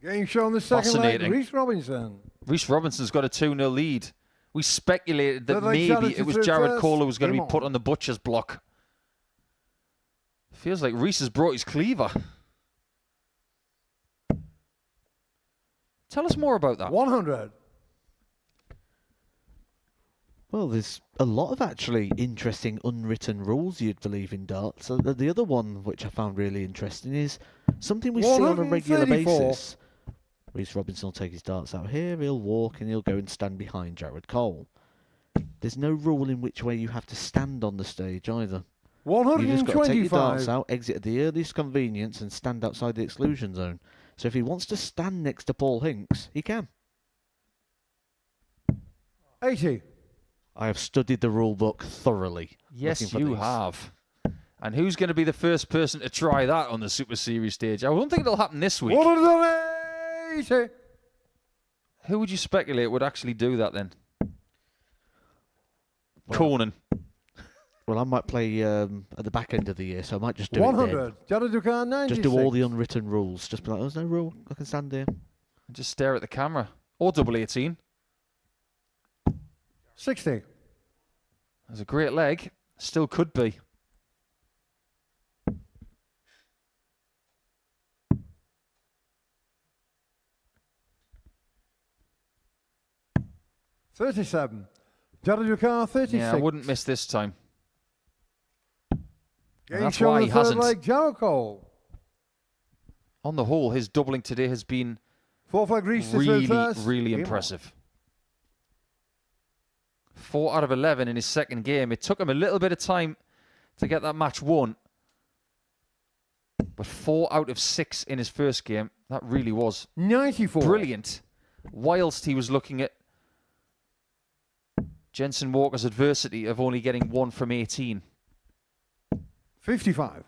Game show on the second leg, Fascinating. Reece Robinson. Reece Robinson's got a 2-0 lead. We speculated that Third leg, maybe Jared it was through Jared first. Kohler was going to Game be put on. on the butcher's block. Feels like Reece has brought his cleaver. Tell us more about that. 100. Well, there's a lot of actually interesting unwritten rules you'd believe in darts. So the other one, which I found really interesting, is something we see on a regular 134. basis. Reece Robinson will take his darts out here, he'll walk and he'll go and stand behind Jared Cole. There's no rule in which way you have to stand on the stage either. You just got to take your darts 125. out, exit at the earliest convenience and stand outside the exclusion zone. So if he wants to stand next to Paul Hinks, he can. 80. I have studied the rule book thoroughly. Yes, looking for you these. have. And who's going to be the first person to try that on the Super Series stage? I don't think it'll happen this week. 180. Who would you speculate would actually do that then? Conan. Well, I might play at the back end of the year, so I might just do it 100. Jared Ducan, 96. then. Just do all the unwritten rules. Just be like, there's no rule. I can stand here. And just stare at the camera. Or double 18. 60. There's a great leg. Still could be. $37. Jared Ducan, 36. Yeah, I wouldn't miss this time. Game And that's show why on he the third hasn't. leg, Jared Cole. On the whole, his doubling today has been Fourth leg, Reece through really, first. really Game on. impressive. 4 out of 11 in his second game. It took him a little bit of time to get that match won. But 4 out of 6 in his first game. That really was 94. brilliant. Whilst he was looking at Jensen Walker's adversity of only getting 1 from 18. 55.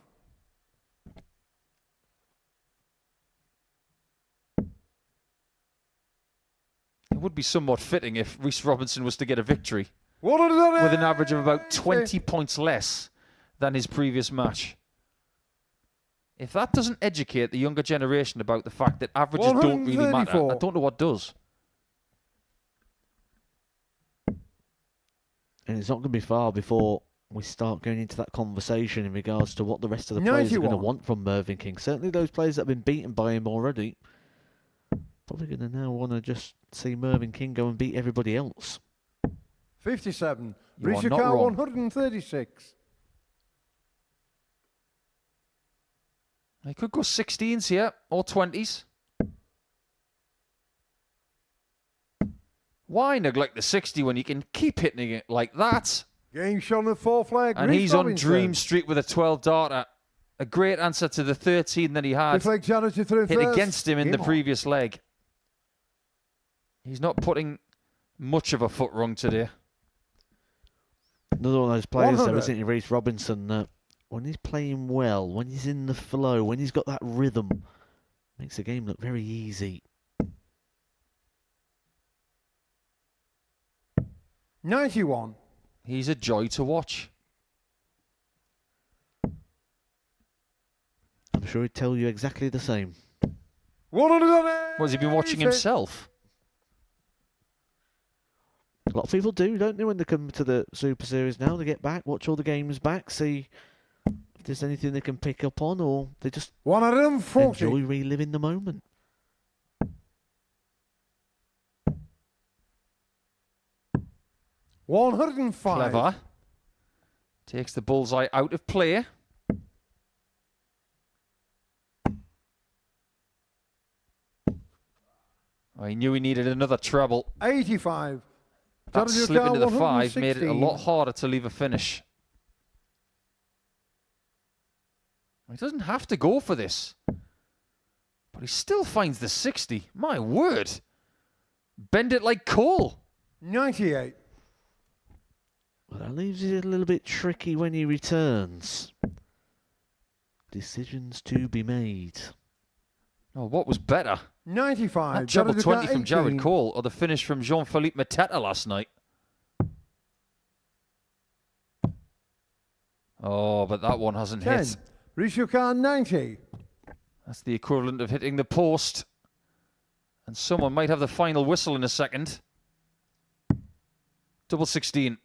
It would be somewhat fitting if Reece Robinson was to get a victory With with an average of about 20 points less than his previous match. If that doesn't educate the younger generation about the fact that averages don't really matter, 134. I don't know what does. And it's not going to be far before we start going into that conversation in regards to what the rest of the players are going to 91. want from Mervyn King. Certainly those players that have been beaten by him already. Probably going to now want to just see Mervyn King go and beat everybody else. 57. You Reece are not Ducan, wrong. 136. He could go 16s here, or 20s. Why neglect the 60 when you can keep hitting it like that? Game show on the fourth leg. And Reece he's on Robinson. Dream Street with a 12 darter. A great answer to the 13 that he had Fifth leg, Jared through hit first. against him in the Game on. previous leg. He's not putting much of a foot wrong today. Another one of those players, though, 100. isn't he, Reece Robinson, that when he's playing well, when he's in the flow, when he's got that rhythm, makes the game look very easy. 91. He's a joy to watch. I'm sure he'd tell you exactly the same. 180. Has he been watching himself? A lot of people do, don't they, when they come to the Super Series now? They get back, watch all the games back, see if there's anything they can pick up on, or they just 140. enjoy reliving the moment. $105. Clever. Takes the bullseye out of play. Oh, he knew he needed another treble. 85. That Jared slip into the Ducan, 5 made it a 116. lot harder to leave a finish. He doesn't have to go for this. But he still finds the 60. My word. Bend it like coal. 98. Well, that leaves it a little bit tricky when he returns. Decisions to be made. Oh, what was better? 95. That treble 20 from Jared 18. Cole or the finish from Jean-Philippe Mateta last night? Oh, but that one hasn't 10. hit. Rishukan 90. That's the equivalent of hitting the post. And someone might have the final whistle in a second. Double 16.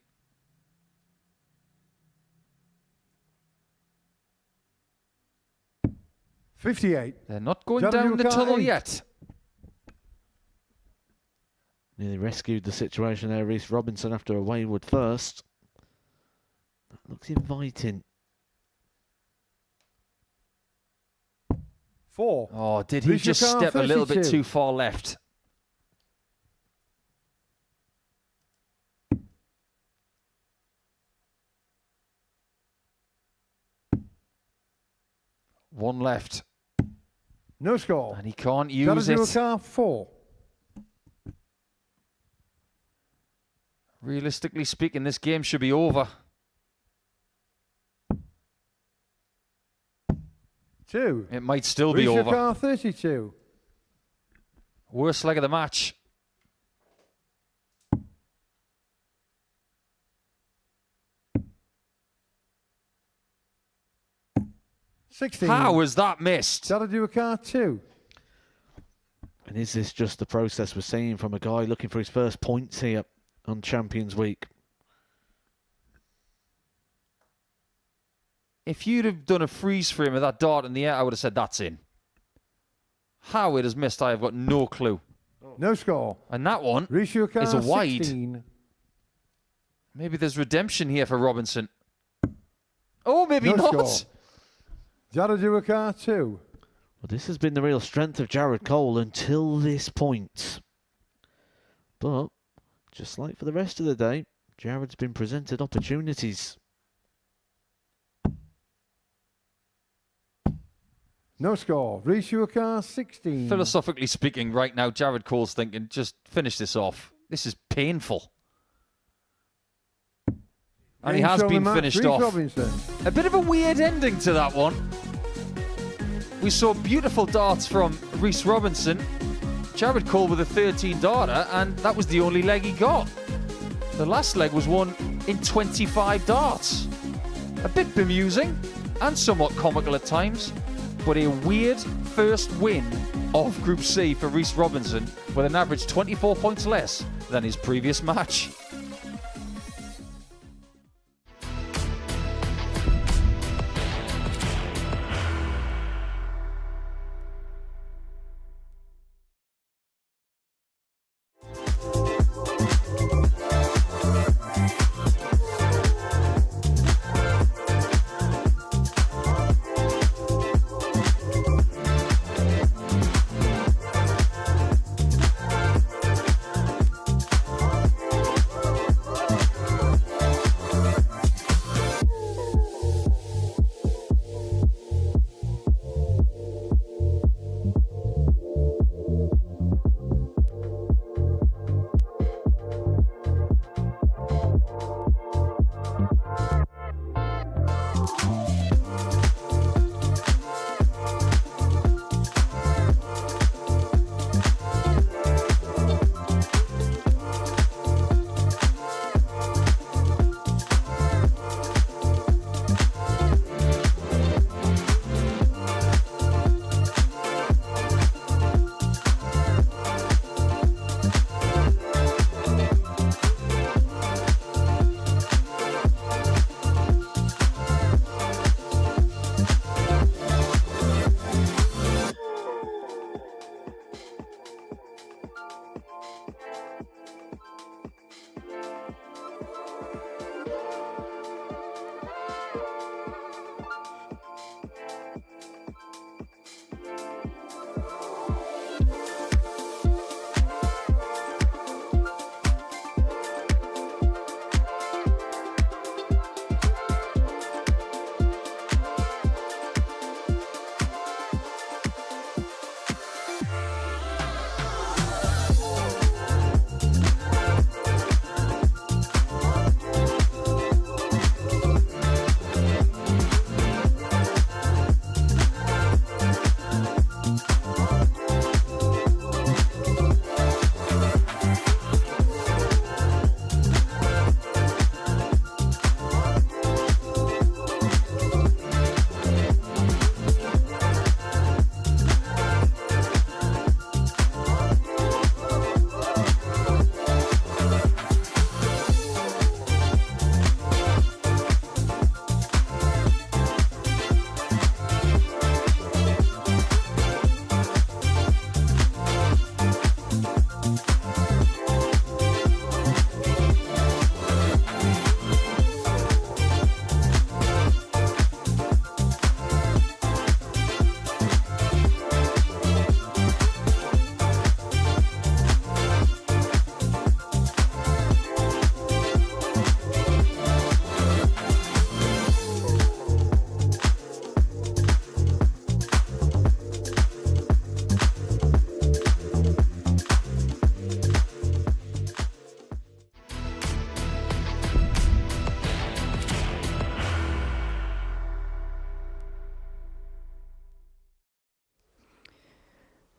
$58. They're not going down the tunnel yet. Nearly rescued the situation there, Reece Robinson, after a wayward first. That looks inviting. 4. Oh, did he just step a little bit too far left? One left. No score. And he can't use it. 4. Realistically speaking, this game should be over. 2. It might still be over. Rishukan 32. Worst leg of the match. How was that missed? Showdown 2. And is this just the process we're seeing from a guy looking for his first points here on Champions Week? If you'd have done a freeze frame of that dart in the air, I would have said that's in. How it has missed, I have got no clue. No score. And that one Rishukan is a wide. 16. Maybe there's redemption here for Robinson. Oh, maybe No not. score. Showdown 2. Well, this has been the real strength of Jared Cole until this point. But, just like for the rest of the day, Jared's been presented opportunities. No score. Rishukan 16. Philosophically speaking, right now, Jared Cole's thinking, just finish this off. This is painful. And he has been finished off. Robinson. A bit of a weird ending to that one. We saw beautiful darts from Reece Robinson. Jared Cole with a 13 darter, and that was the only leg he got. The last leg was won in 25 darts. A bit bemusing and somewhat comical at times, but a weird first win of Group C for Reece Robinson with an average 24 points less than his previous match.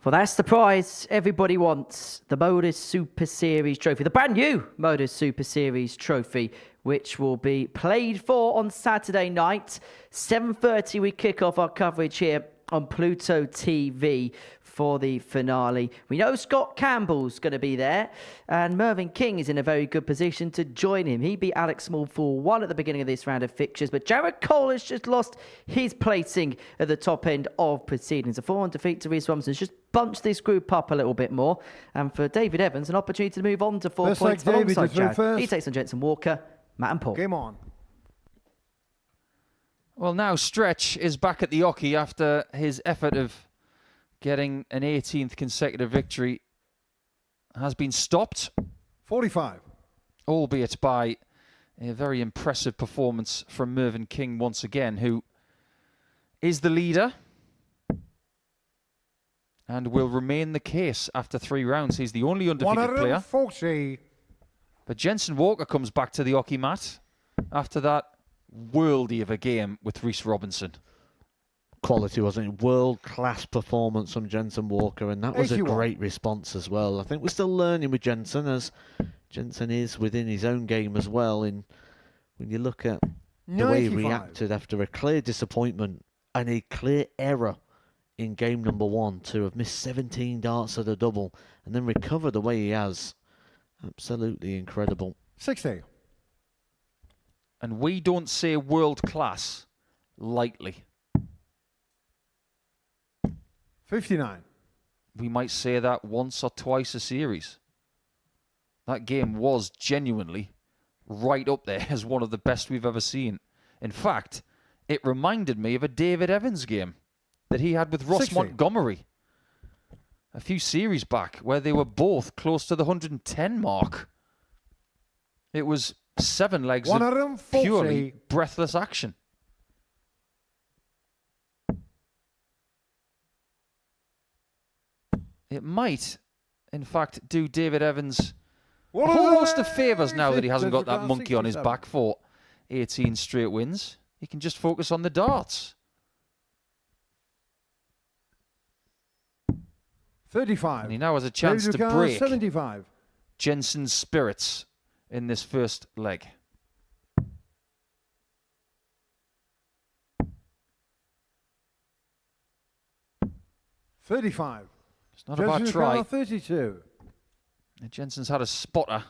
Well, that's the prize everybody wants. The Modus Super Series trophy. The brand new Modus Super Series trophy, which will be played for on Saturday night. 7:30 we kick off our coverage here on Pluto TV for the finale. We know Scott Campbell's going to be there, and Mervyn King is in a very good position to join him. He beat Alex Small 4-1 at the beginning of this round of fixtures, but Jared Cole has just lost his placing at the top end of proceedings. A 4-1 defeat to Reece Robinson's just bunched this group up a little bit more, and for David Evans, an opportunity to move on to 4 points alongside Jared. He takes on Jensen Walker, Matt and Paul. Game on. Well, now Stretch is back at the Oki after his effort of getting an 18th consecutive victory has been stopped. 45. Albeit by a very impressive performance from Mervyn King once again, who is the leader and will remain the case after 3 rounds. He's the only undefeated player. 140. But Jensen Walker comes back to the Oki mat after that worldy of a game with Reece Robinson. Quality, wasn't it? World-class performance from Jensen Walker, and that was 81. a great response as well. I think we're still learning with Jensen, as Jensen is within his own game as well. And when you look at the way he 95. reacted after a clear disappointment and a clear error in game number 1 to have missed 17 darts at a double and then recover the way he has, absolutely incredible. 60. And we don't say world class lightly. 59. We might say that once or twice a series. That game was genuinely right up there as one of the best we've ever seen. In fact, it reminded me of a David Evans game that he had with Ross 60. Montgomery a few series back, where they were both close to the 110 mark. It was 7 legs of 140. purely breathless action. It might, in fact, do David Evans a whole host of favours now that he hasn't got that monkey on his back for 18 straight wins. He can just focus on the darts. 35. And he now has a chance David to Ricard, break 75. Jensen's spirits in this first leg. $35. It's not a bad try. 32. Jensen's had a spotter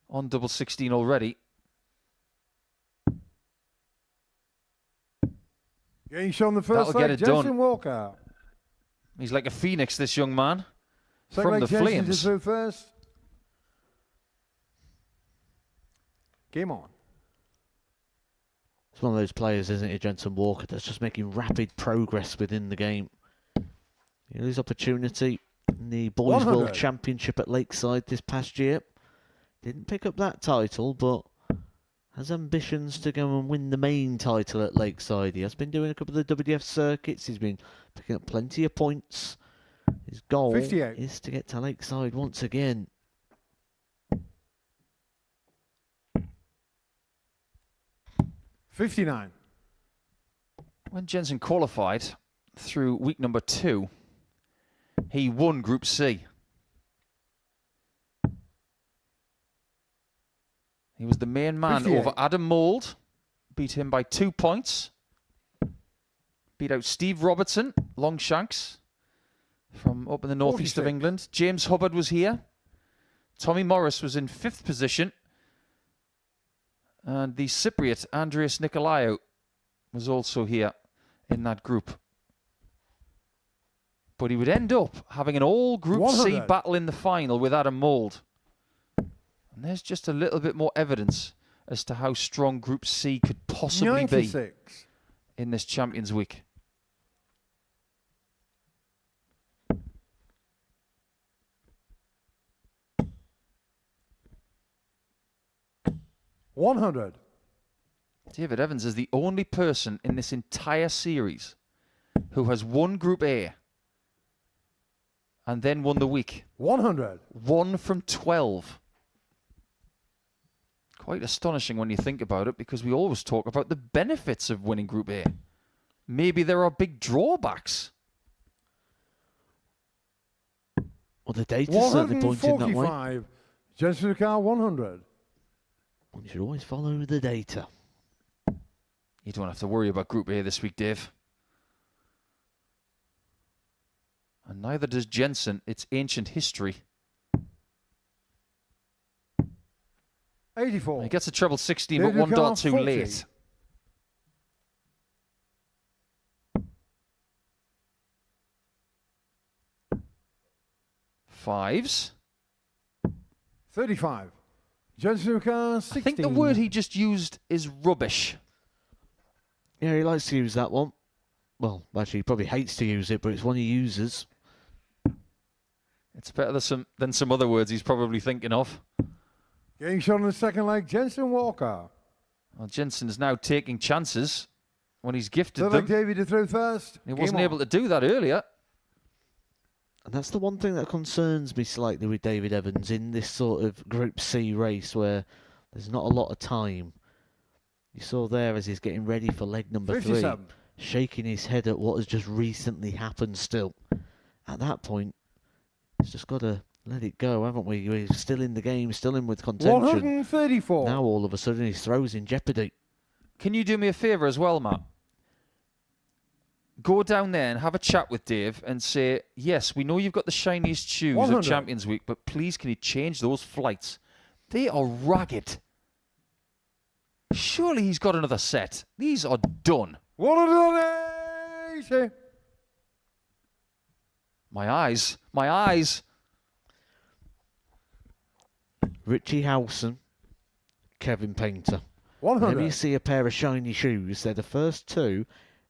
on double 16 already. Getting shown the first That'll get leg, it Jensen done. Walker. He's like a phoenix, this young man, Second from leg, the Jensen flames. through first. Game on. It's one of those players, isn't it, Jensen Walker, that's just making rapid progress within the game. You know, his opportunity in the Boys 100. World Championship at Lakeside this past year. Didn't pick up that title, but has ambitions to go and win the main title at Lakeside. He has been doing a couple of the WDF circuits. He's been picking up plenty of points. His goal 58. is to get to Lakeside once again. $59. When Jensen qualified through week number 2, he won Group C. He was the main man 58. over Adam Mould, beat him by 2 points. Beat out Steve Robertson, Longshanks, from up in the northeast of 46. England. James Hubbard was here. Tommy Morris was in 5th position. And the Cypriot, Andreas Nicolaou, was also here in that group. But he would end up having an all Group C 100. battle in the final with Adam Mould. And there's just a little bit more evidence as to how strong Group C could possibly 96. be in this Champions Week. $100. David Evans is the only person in this entire series who has won Group A and then won the week. 100. 1 from 12. Quite astonishing when you think about it, because we always talk about the benefits of winning Group A. Maybe there are big drawbacks. Well, the data certainly pointing that way. 145. Jensen Car 100. One should always follow the data. You don't have to worry about Group A this week, Dave. And neither does Jensen. It's ancient history. 84. He gets a treble 16, David but one Carr, dot too 40. late. Fives. 35. Jensen Car 16. I think the word he just used is rubbish. Yeah, he likes to use that one. Well, actually, he probably hates to use it, but it's one he uses. It's better than some other words he's probably thinking of. Getting shot in the second leg, Jensen Walker. Well, Jensen's now taking chances when he's gifted So them. like David to throw first. He wasn't able to do that earlier. And that's the one thing that concerns me slightly with David Evans in this sort of Group C race where there's not a lot of time. You saw there as he's getting ready for leg number 57. 3, shaking his head at what has just recently happened still. At that point, he's just got to let it go, haven't we? We're still in the game, still in with contention. 134. Now all of a sudden his throw's in jeopardy. Can you do me a favour as well, Matt? Go down there and have a chat with Dave and say, yes, we know you've got the shiniest shoes 100. of Champions Week, but please can you change those flights? They are ragged. Surely he's got another set. These are done. 180. My eyes. My eyes. Richie Howson, Kevin Painter. 100. Whenever you see a pair of shiny shoes, they're the first two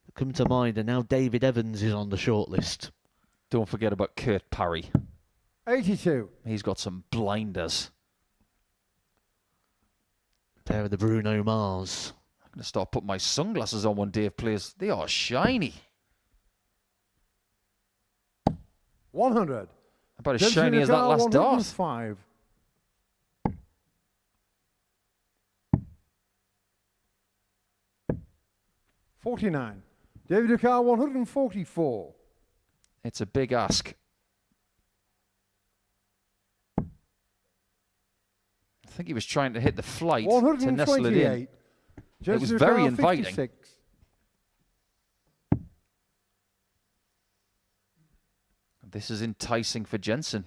that come to mind, and now David Evans is on the shortlist. Don't forget about Kurt Parry. 82. He's got some blinders. Pair of the Bruno Mars. I'm going to start putting my sunglasses on when Dave plays. They are shiny. 100. About as shiny as that last dart. 105. $49. David Ducal 144. It's a big ask. I think he was trying to hit the flight to nestle it in. It was very inviting. 56. This is enticing for Jensen.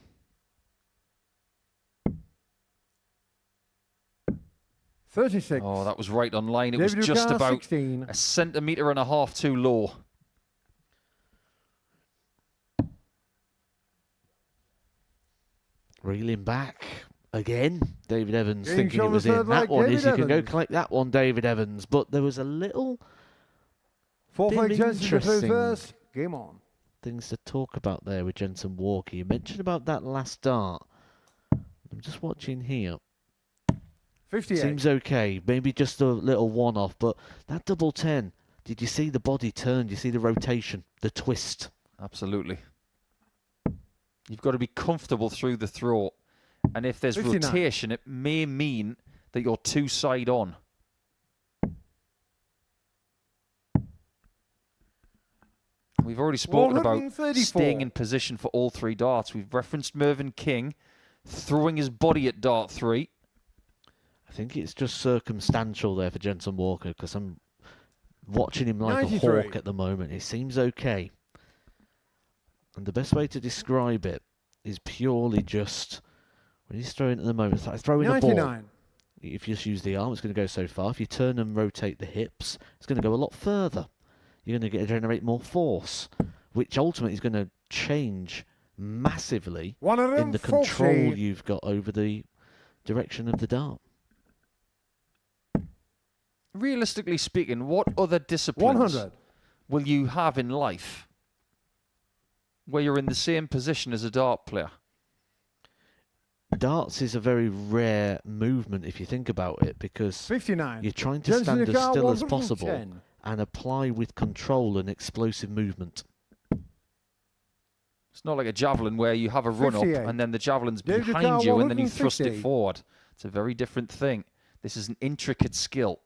$36. Oh, that was right on line. It David was just Ducal, about 16. a centimetre and a half too low. Reeling back again. David Evans Game thinking it shoulder was in. third That leg, one David is, you can go Evans. collect that one, David Evans. But there was a little Fourth bit leg Jensen to throw interesting first. Game on. things to talk about there with Jensen Walker. You mentioned about that last dart. I'm just watching here. 58. Seems okay. Maybe just a little one-off, but that double 10, did you see the body turn? Did you see the rotation, the twist? Absolutely. You've got to be comfortable through the throw. And if there's 59. rotation, it may mean that you're two side on. We've already spoken about 134. staying in position for all three darts. We've referenced Mervyn King throwing his body at dart 3. I think it's just circumstantial there for Jensen Walker because I'm watching him like 93. a hawk at the moment. It seems okay. And the best way to describe it is purely just when he's throwing at the moment, it's like throwing a ball. 99. If you just use the arm, it's going to go so far. If you turn and rotate the hips, it's going to go a lot further. You're going to generate more force, which ultimately is going to change massively in the control 140. you've got over the direction of the dart. Realistically speaking, what other disciplines 100. will you have in life where you're in the same position as a dart player? Darts is a very rare movement if you think about it because 59. you're trying to Jensen stand as Ducal, still as possible 110. and apply with control and explosive movement. It's not like a javelin where you have a run up 58. and then the javelin's David behind Ducal, you and then you thrust it 150. forward. It's a very different thing. This is an intricate skill.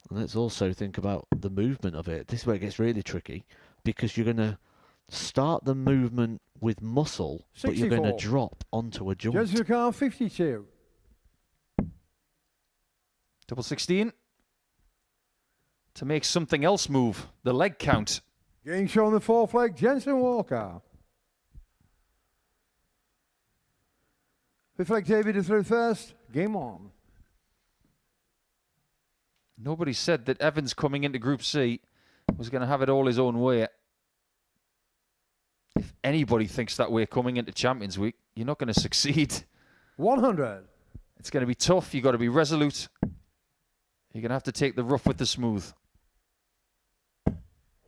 And let's also think about the movement of it. This is where it gets really tricky because you're going to start the movement with muscle, but you're going to 64. drop onto a joint. Gentlemen's car 52. Double 16. To make something else move. The leg count. Getting shown the fourth leg, Jensen Walker. Fifth leg, David is through first. Game on. Nobody said that Evans coming into Group C was going to have it all his own way. If anybody thinks that way coming into Champions Week, you're not going to succeed. 100. It's going to be tough. You've got to be resolute. You're going to have to take the rough with the smooth.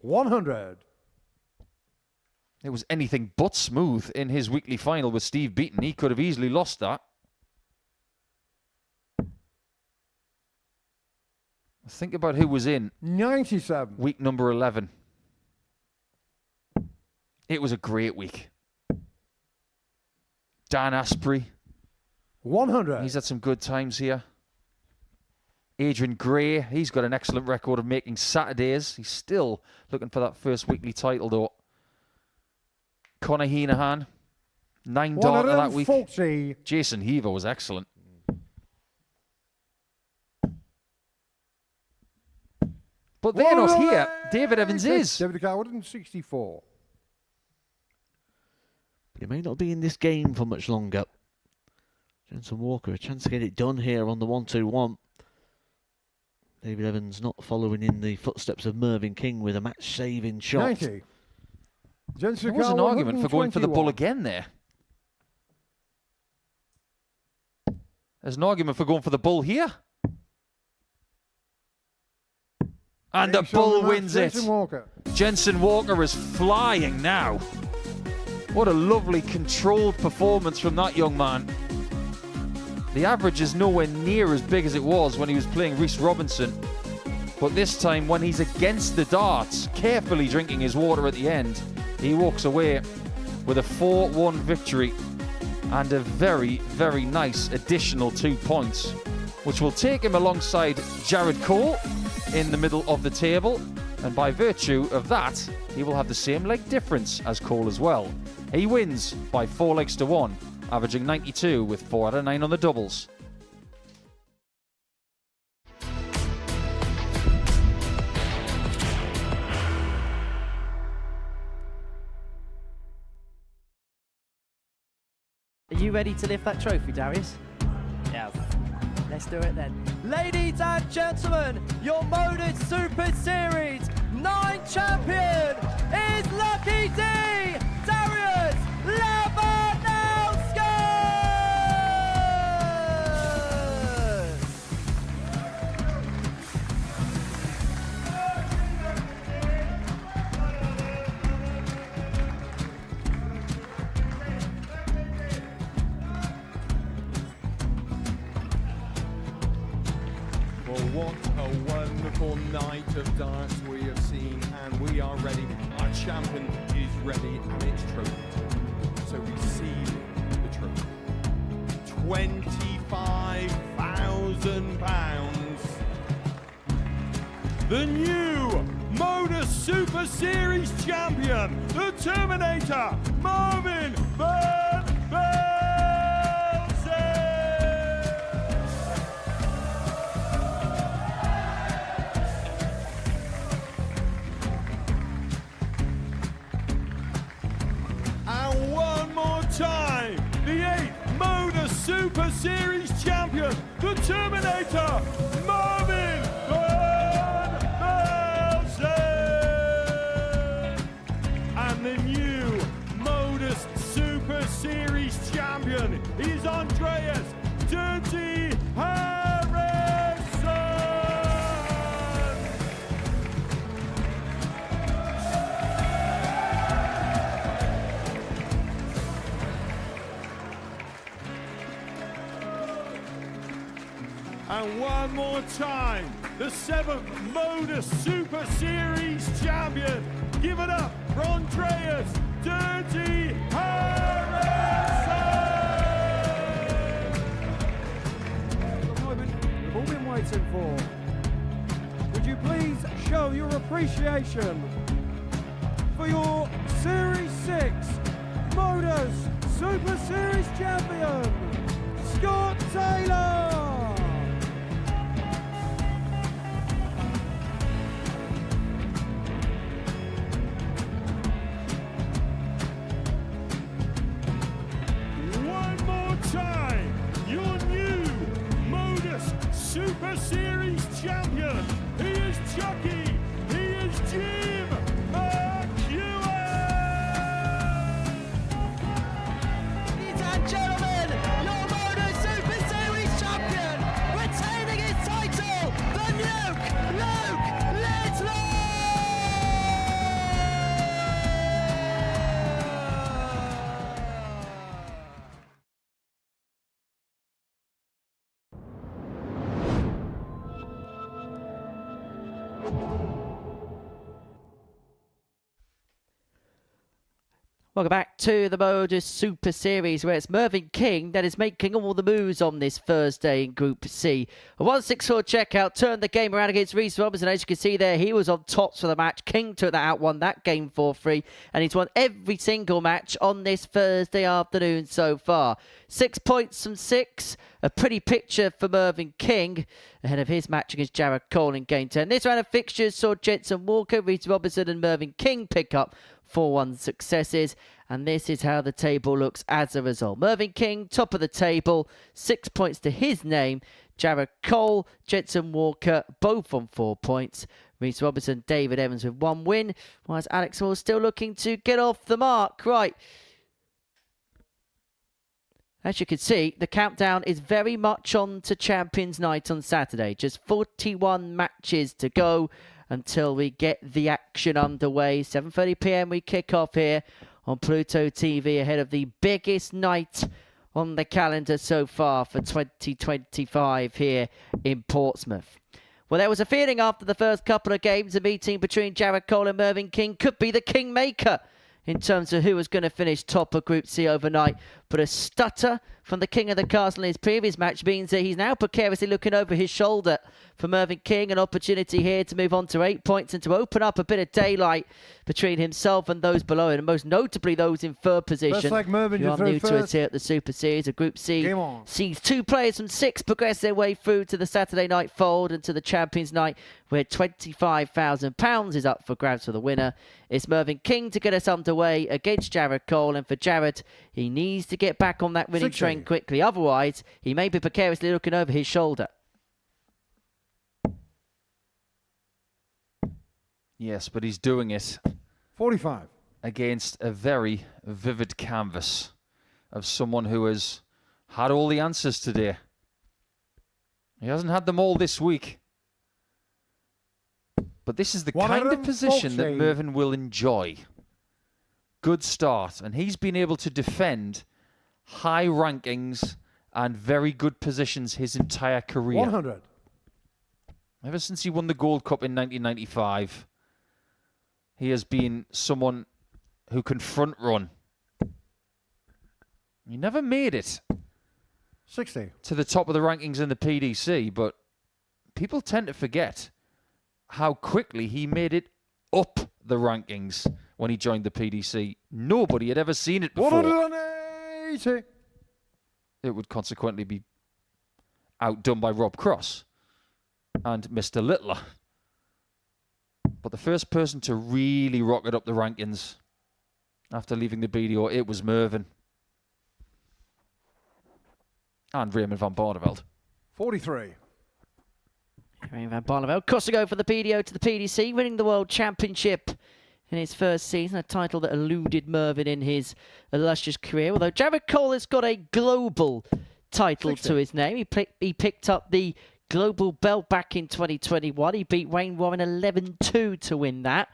100. It was anything but smooth in his weekly final with Steve Beaton. He could have easily lost that. Think about who was in 97. week number 11. It was a great week. Dan Asprey. 100. He's had some good times here. Adrian Gray, he's got an excellent record of making Saturdays. He's still looking for that first weekly title, though. Conor Heenahan, 9 darter that week. 140. Jason Heaver was excellent. But they're not here. David Evans is. David Carr, 164. He may not be in this game for much longer. Jensen Walker, a chance to get it done here on the 1-2-1. David Evans not following in the footsteps of Mervyn King with a match-saving shot. 90. Jensen There was Carr, an argument for going for the bull 121. again there. There's an argument for going for the bull here. And the Getting shown bull the match, wins it. Jensen Walker. Jensen Walker is flying now. What a lovely controlled performance from that young man. The average is nowhere near as big as it was when he was playing Reece Robinson. But this time when he's against the darts, carefully drinking his water at the end, he walks away with a 4-1 victory and a very, very nice additional 2 points, which will take him alongside Jared Cole in the middle of the table. And by virtue of that, he will have the same leg difference as Cole as well. He wins by 4 legs to 1, averaging 92 with 4 out of 9 on the doubles. Are you ready to lift that trophy, Darius? Yes. Let's do it then. Ladies and gentlemen, your Modus Super Series 9 champion is Lucky D, Darius Labanowski! Well, what a wonderful night of darts we have seen, and we are ready. Our champion is ready, and it's trophy. So receive the trophy. £25,000. The new Modus Super Series champion, the Terminator, Marvin Van Velzen. And one more time, the 8th Modus Super Series champion, the Terminator, Marvin Van Velzen. And the new Modus Super Series champion is Andreas Dirty Harrison. And one more time, the 7th Modus Super Series champion. Give it up for Andreas Dirty Harrison! The moment we've all been waiting for. Would you please show your appreciation for your Series 6 Modus Super Series champion, Scott Taylor. One more time, your new Modus Super Series champion. He is Chucky. He is Jim McEwen. Ladies and gentlemen, your Modus Super Series champion, retaining his title, the Nuke, Luke Littler! Welcome back to the Modus Super Series, where it's Mervyn King that is making all the moves on this Thursday in Group C. A 1-6-4 checkout turned the game around against Reece Robinson. As you can see there, he was on tops for the match. King took that out, won that game 4-3, and he's won every single match on this Thursday afternoon so far. 6 points from 6. A pretty picture for Mervyn King ahead of his match against Jared Cole in Game 10. This round of fixtures saw Jenson Walker, Reece Robinson and Mervyn King pick up 4-1 successes, and this is how the table looks as a result. Mervyn King, top of the table, 6 points to his name. Jared Cole, Jenson Walker, both on 4 points. Reece Robinson, David Evans with 1 win, whilst Alex Moore still looking to get off the mark. Right. As you can see, the countdown is very much on to Champions Night on Saturday. Just 41 matches to go until we get the action underway. 7:30 p.m. we kick off here on Pluto TV ahead of the biggest night on the calendar so far for 2025 here in Portsmouth. Well, there was a feeling after the first couple of games, a meeting between Jared Cole and Mervyn King could be the kingmaker in terms of who was going to finish top of Group C overnight. But a stutter from the King of the Castle in his previous match means that he's now precariously looking over his shoulder for Mervyn King. An opportunity here to move on to 8 points and to open up a bit of daylight between himself and those below him, and most notably those in third position. First leg, Mervyn, you are new first. to it here at the Super Series of Group C. Sees 2 players from 6 progress their way through to the Saturday night fold and to the Champions Night, where £25,000 is up for grabs for the winner. It's Mervyn King to get us underway against Jared Cole, and for Jared, he needs to get back on that winning train quickly. Otherwise, he may be precariously looking over his shoulder. Yes, but he's doing it 45 against a very vivid canvas of someone who has had all the answers today. He hasn't had them all this week. But this is the kind of position that Mervyn will enjoy. Good start. And he's been able to defend high rankings and very good positions his entire career. 100. Ever since he won the Gold Cup in 1995, he has been someone who can front run. He never made it 60 to the top of the rankings in the PDC, but people tend to forget how quickly he made it up the rankings when he joined the PDC. Nobody had ever seen it before. 180. It would consequently be outdone by Rob Cross and Mr. Littler. But the first person to really rocket up the rankings after leaving the BDO, it was Mervyn. And Raymond van Barneveld. 43. Raymond van Barneveld crossing over from the BDO to the PDC, winning the World Championship in his first season, a title that eluded Mervyn in his illustrious career. Although Jared Cole has got a global title 60. to his name. He picked up the global belt back in 2021. He beat Wayne Warren 11-2 to win that.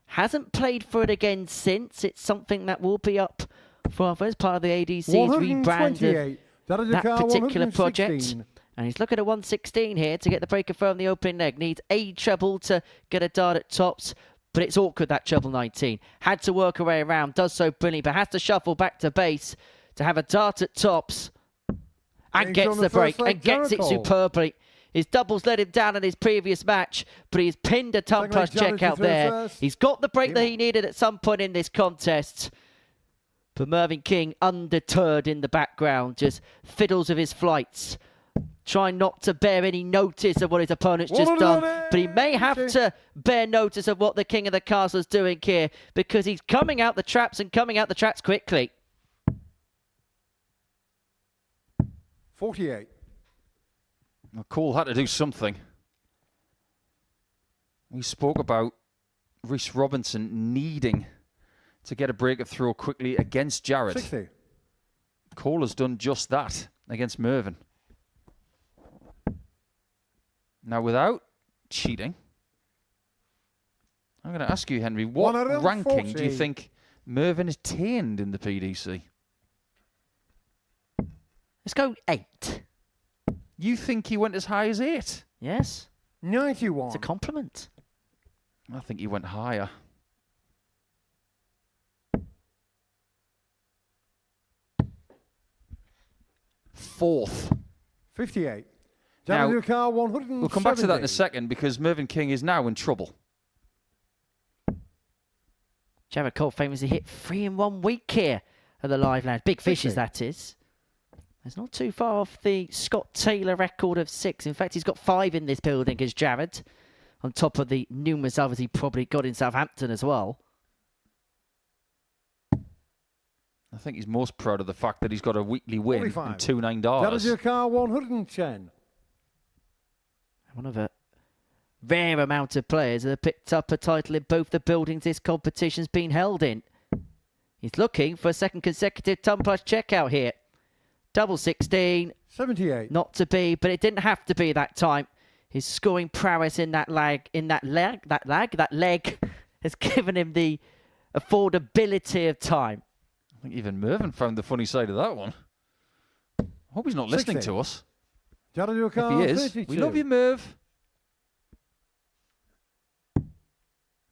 Hasn't played for it again since. It's something that will be up for as part of the ADC's rebrand of that particular project. And he's looking at 116 here to get the breaker from the opening leg. Needs a treble to get a dart at tops. But it's awkward, that treble 19. Had to work her way around. Does so brilliantly, but has to shuffle back to base to have a dart at tops. And gets the break. And gets it superbly. His doubles let him down in his previous match, but he's pinned a tongue plus check out there. First. He's got the break that he needed at some point in this contest. But Mervyn King, undeterred in the background, just fiddles with his flights, trying not to bear any notice of what his opponent's just done. But he may have to bear notice of what the King of the Castle is doing here, because he's coming out the traps and coming out the traps quickly. 48. Well, Cole had to do something. We spoke about Rhys Robinson needing to get a break of throw quickly against Jared. 60. Cole has done just that against Mervyn. Now, without cheating, I'm going to ask you, Henry, what ranking do you think Mervyn attained in the PDC? Let's go 8. You think he went as high as 8? Yes. 91. It's a compliment. I think he went higher. Fourth. 58. Now, Jared Car 170. we'll come back to that in a second, because Mervyn King is now in trouble. Jared Cole famously hit 3 in 1 week here at the Live Lounge. Big fishes, that is. It's not too far off the Scott Taylor record of 6. In fact, he's got 5 in this building as Jared, on top of the numerous others he probably got in Southampton as well. I think he's most proud of the fact that he's got a weekly win 45. and 2 $9. Jared Car 110. One of a rare amount of players that have picked up a title in both the buildings this competition's been held in. He's looking for a second consecutive tongue plus checkout here. Double 16. 78. Not to be, but it didn't have to be that time. His scoring prowess in that leg has given him the affordability of time. I think even Mervyn found the funny side of that one. I hope he's not listening 60. to us. Jared If he is, 32. we love you, Merv.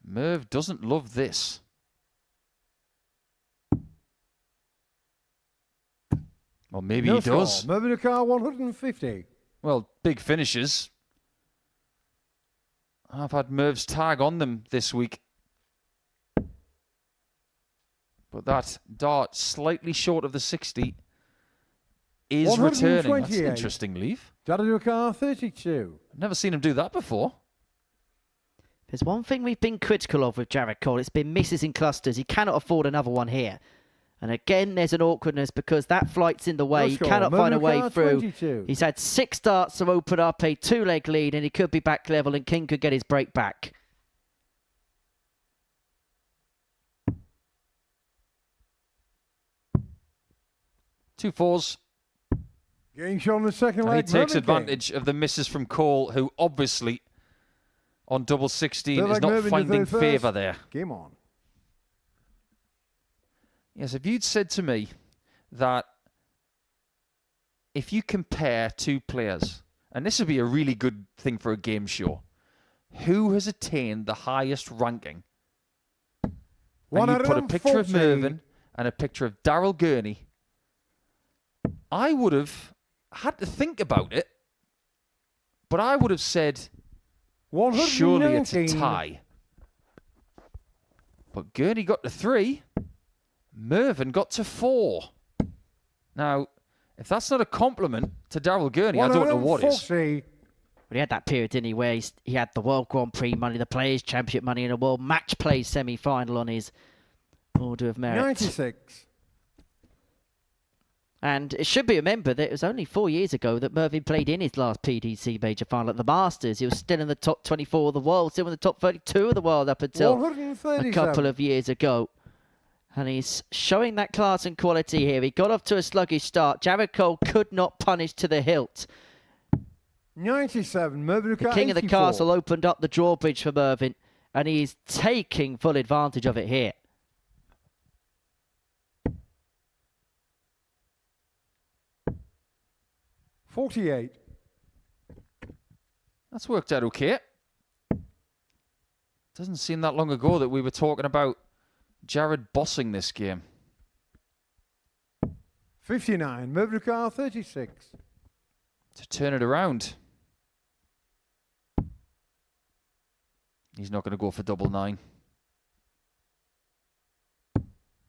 Merv doesn't love this. Well, maybe No he does. score. Mervyn Car 150. Well, big finishes. I've had Merv's tag on them this week. But that dart slightly short of the 60 is returning. That's interesting, Leaf. Jared Car 32. I've never seen him do that before. There's one thing we've been critical of with Jared Cole. It's been misses in clusters. He cannot afford another one here. And again, there's an awkwardness because that flight's in the way. He cannot find a way through. 22. He's had 6 darts to open up a 2-leg lead, and he could be back level, and King could get his break back. Two fours. Game shot on the second And leg. he takes Mervyn advantage of the misses from Cole, who obviously on double 16 Feel is like not Mervyn finding to third favour first. there. Game on. Yes, if you'd said to me that if you compare two players, and this would be a really good thing for a game show, who has attained the highest ranking? And you put a picture of 140. Mervyn and a picture of Daryl Gurney, I would have had to think about it, but I would have said, surely it's a 119. tie. But Gurney got to 3. Mervyn got to 4. Now, if that's not a compliment to Daryl Gurney, I don't know what is. 140. But he had that period, didn't he, where he had the World Grand Prix money, the Players' Championship money, and a World Match Play semi-final on his Order of Merit. 96. And it should be remembered that it was only 4 years ago that Mervyn played in his last PDC major final at the Masters. He was still in the top 24 of the world, still in the top 32 of the world up until a 137. couple of years ago. And he's showing that class and quality here. He got off to a sluggish start. Jared Cole could not punish to the hilt. 97. Mervyn The King of the 84. Castle opened up the drawbridge for Mervyn, and he's taking full advantage of it here. $48. That's worked out okay. Doesn't seem that long ago that we were talking about Jared bossing this game. 59. Mervyn 36. To turn it around. He's not going to go for double 9.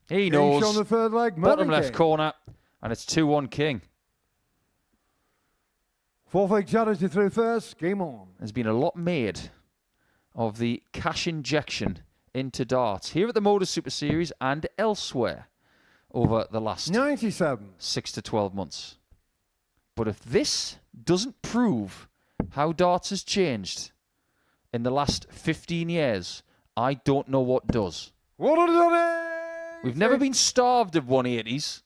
He Game knows. show on the third leg. Bottom Mervyn left King. corner, and it's 2-1 King. Fourth leg charity through first. Game on. There's been a lot made of the cash injection into darts here at the Modus Super Series and elsewhere over the last 97. 6 to 12 months. But if this doesn't prove how darts has changed in the last 15 years, I don't know what does. We've never been starved of 180s,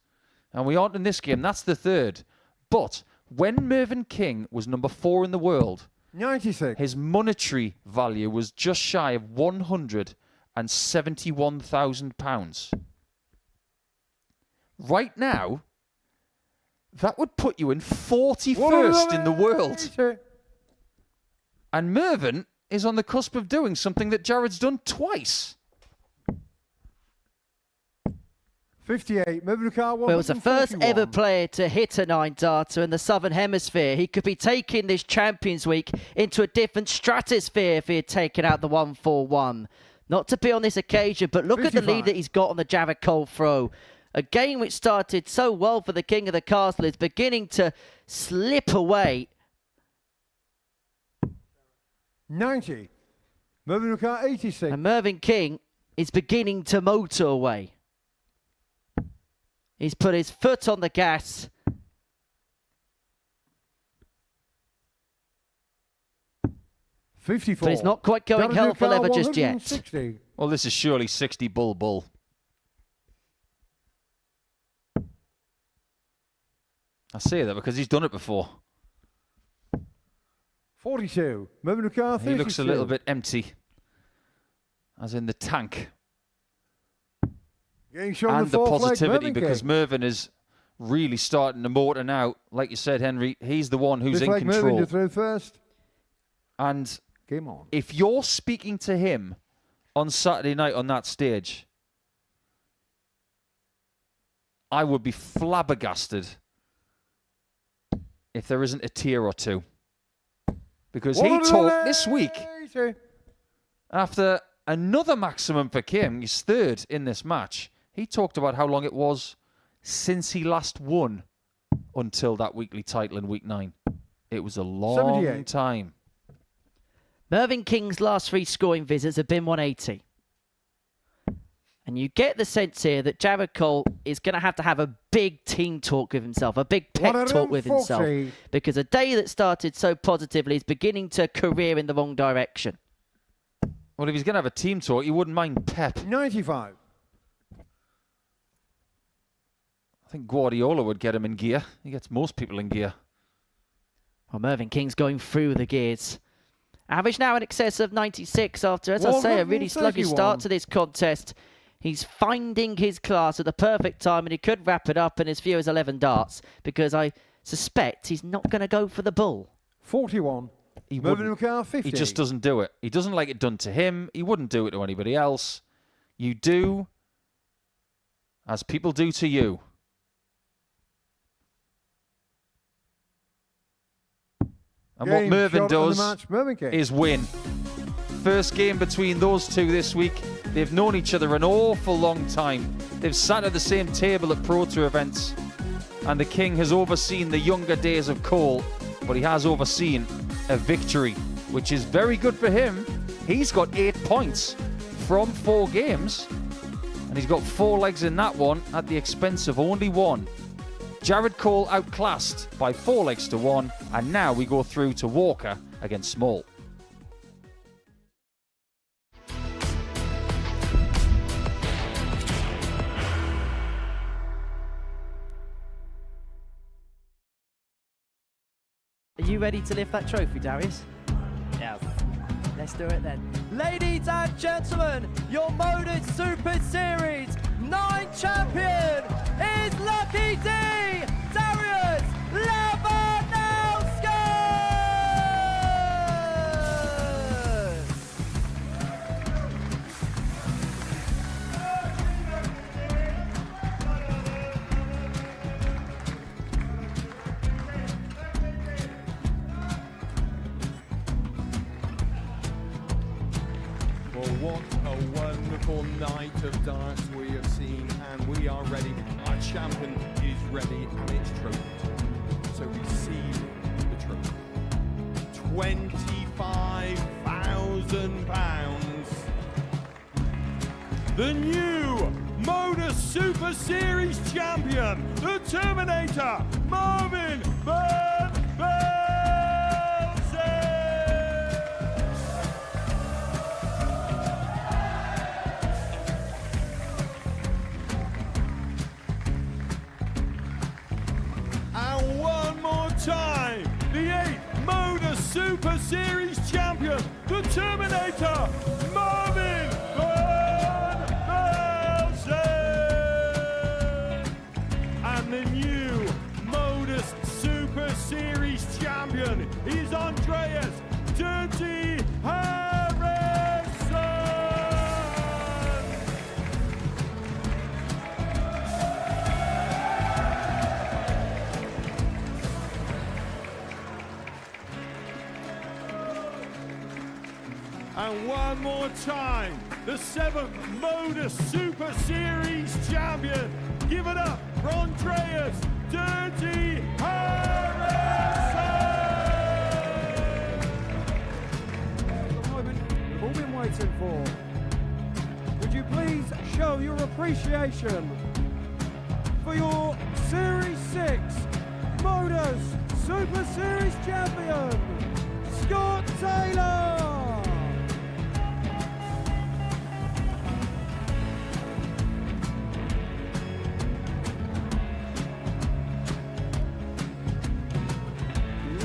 and we aren't in this game. That's the third. But when Mervyn King was number 4 in the world, 96. his monetary value was just shy of £171,000. Right now, that would put you in 41st in the world. And Mervyn is on the cusp of doing something that Jared's done twice. 58. Mervyn Car Well, was the first ever player to hit a 9-darter in the Southern Hemisphere. He could be taking this Champions Week into a different stratosphere if he had taken out the 141. Not to be on this occasion, but look at the lead that he's got on the Jared Cole throw. A game which started so well for the King of the Castle is beginning to slip away. 90. Mervyn Car 86. And Mervyn King is beginning to motor away. He's put his foot on the gas. $54. But he's not quite going hell for leather just yet. 160. Well, this is surely 60 bull. I say that because he's done it before. 42. Mervyn Car 32. He looks a little bit empty, as in the tank. Getting shown And the fourth leg, positivity, Mervyn because King. Mervyn is really starting to motor now. Like you said, Henry, he's the one who's Fifth in leg, Mervyn control. to through first. And Game on. if you're speaking to him on Saturday night on that stage, I would be flabbergasted if there isn't a tear or two. Because he talked this week, after another maximum for Kim, he's third in this match, he talked about how long it was since he last won until that weekly title in week 9. It was a long 78. time. Mervyn King's last 3 scoring visits have been 180. And you get the sense here that Jared Cole is going to have a big team talk with himself, a big pep talk with himself. Because a day that started so positively is beginning to career in the wrong direction. Well, if he's going to have a team talk, you wouldn't mind Pep. 95. I think Guardiola would get him in gear. He gets most people in gear. Well, Mervyn King's going through the gears. Average now in excess of 96 after, as I say, a really sluggish start to this contest. He's finding his class at the perfect time, and he could wrap it up in as few as 11 darts, because I suspect he's not going to go for the bull. 41. Mervyn Car 50. He just doesn't do it. He doesn't like it done to him. He wouldn't do it to anybody else. You do as people do to you. And what Mervyn does is win. First game between those two this week. They've known each other an awful long time. They've sat at the same table at Pro Tour events. And the King has overseen the younger days of Cole, but he has overseen a victory, which is very good for him. He's got 8 points from 4 games, and he's got 4 legs in that one at the expense of only 1. Jared Cole outclassed by 4 legs to 1, and now we go through to Walker against Small. Are you ready to lift that trophy, Darius? Yes. Let's do it then. Ladies and gentlemen, your Modus Super Series 9 champion is Lucky D, Darius Labanowski! Well, what a wonderful night of darts we have seen, and we are ready. Our champion is ready, and it's trophy. So receive the trophy. £25,000. The new Modus Super Series champion, the Terminator, Marvin Van Velzen. And one more time, the 8th Modus Super Series champion, the Terminator, Marvin Van Velzen. And the new Modus Super Series champion is Andreas Dirty Harrison. And one more time, the 7th Modus Super Series champion. Give it up for Andreas Dirty Harrison. The moment we've all been waiting for. Would you please show your appreciation for your Series 6 Modus Super Series champion, Scott Taylor?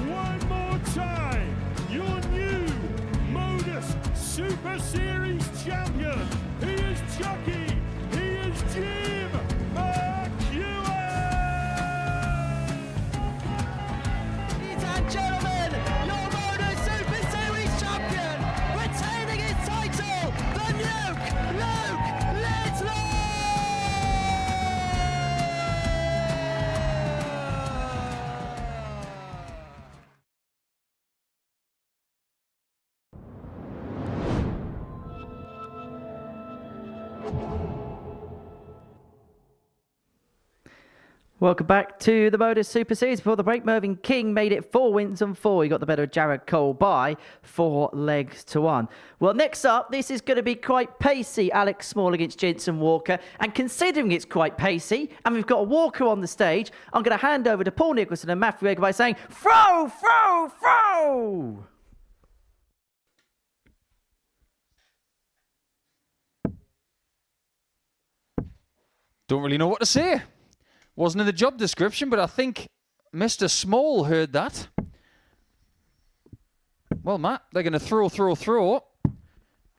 One more time, your new Modus Super Series champion. He is Chucky. He is Jim McEwen. Ladies and gentlemen, your Modus Super Series champion, retaining his title, the Nuke, Luke Littler! Welcome back to the Modus Super Series. Before the break, Mervyn King made it 4 wins and 4. He got the better of Jared Cole by 4 legs to 1. Well, next up, this is going to be quite pacey. Alex Small against Jensen Walker. And considering it's quite pacey, and we've got a Walker on the stage, I'm going to hand over to Paul Nicholson and Matthew Egger by saying, throw, throw, throw! Don't really know what to say. Wasn't in the job description, but I think Mr. Small heard that. Well, Matt, they're going to throw.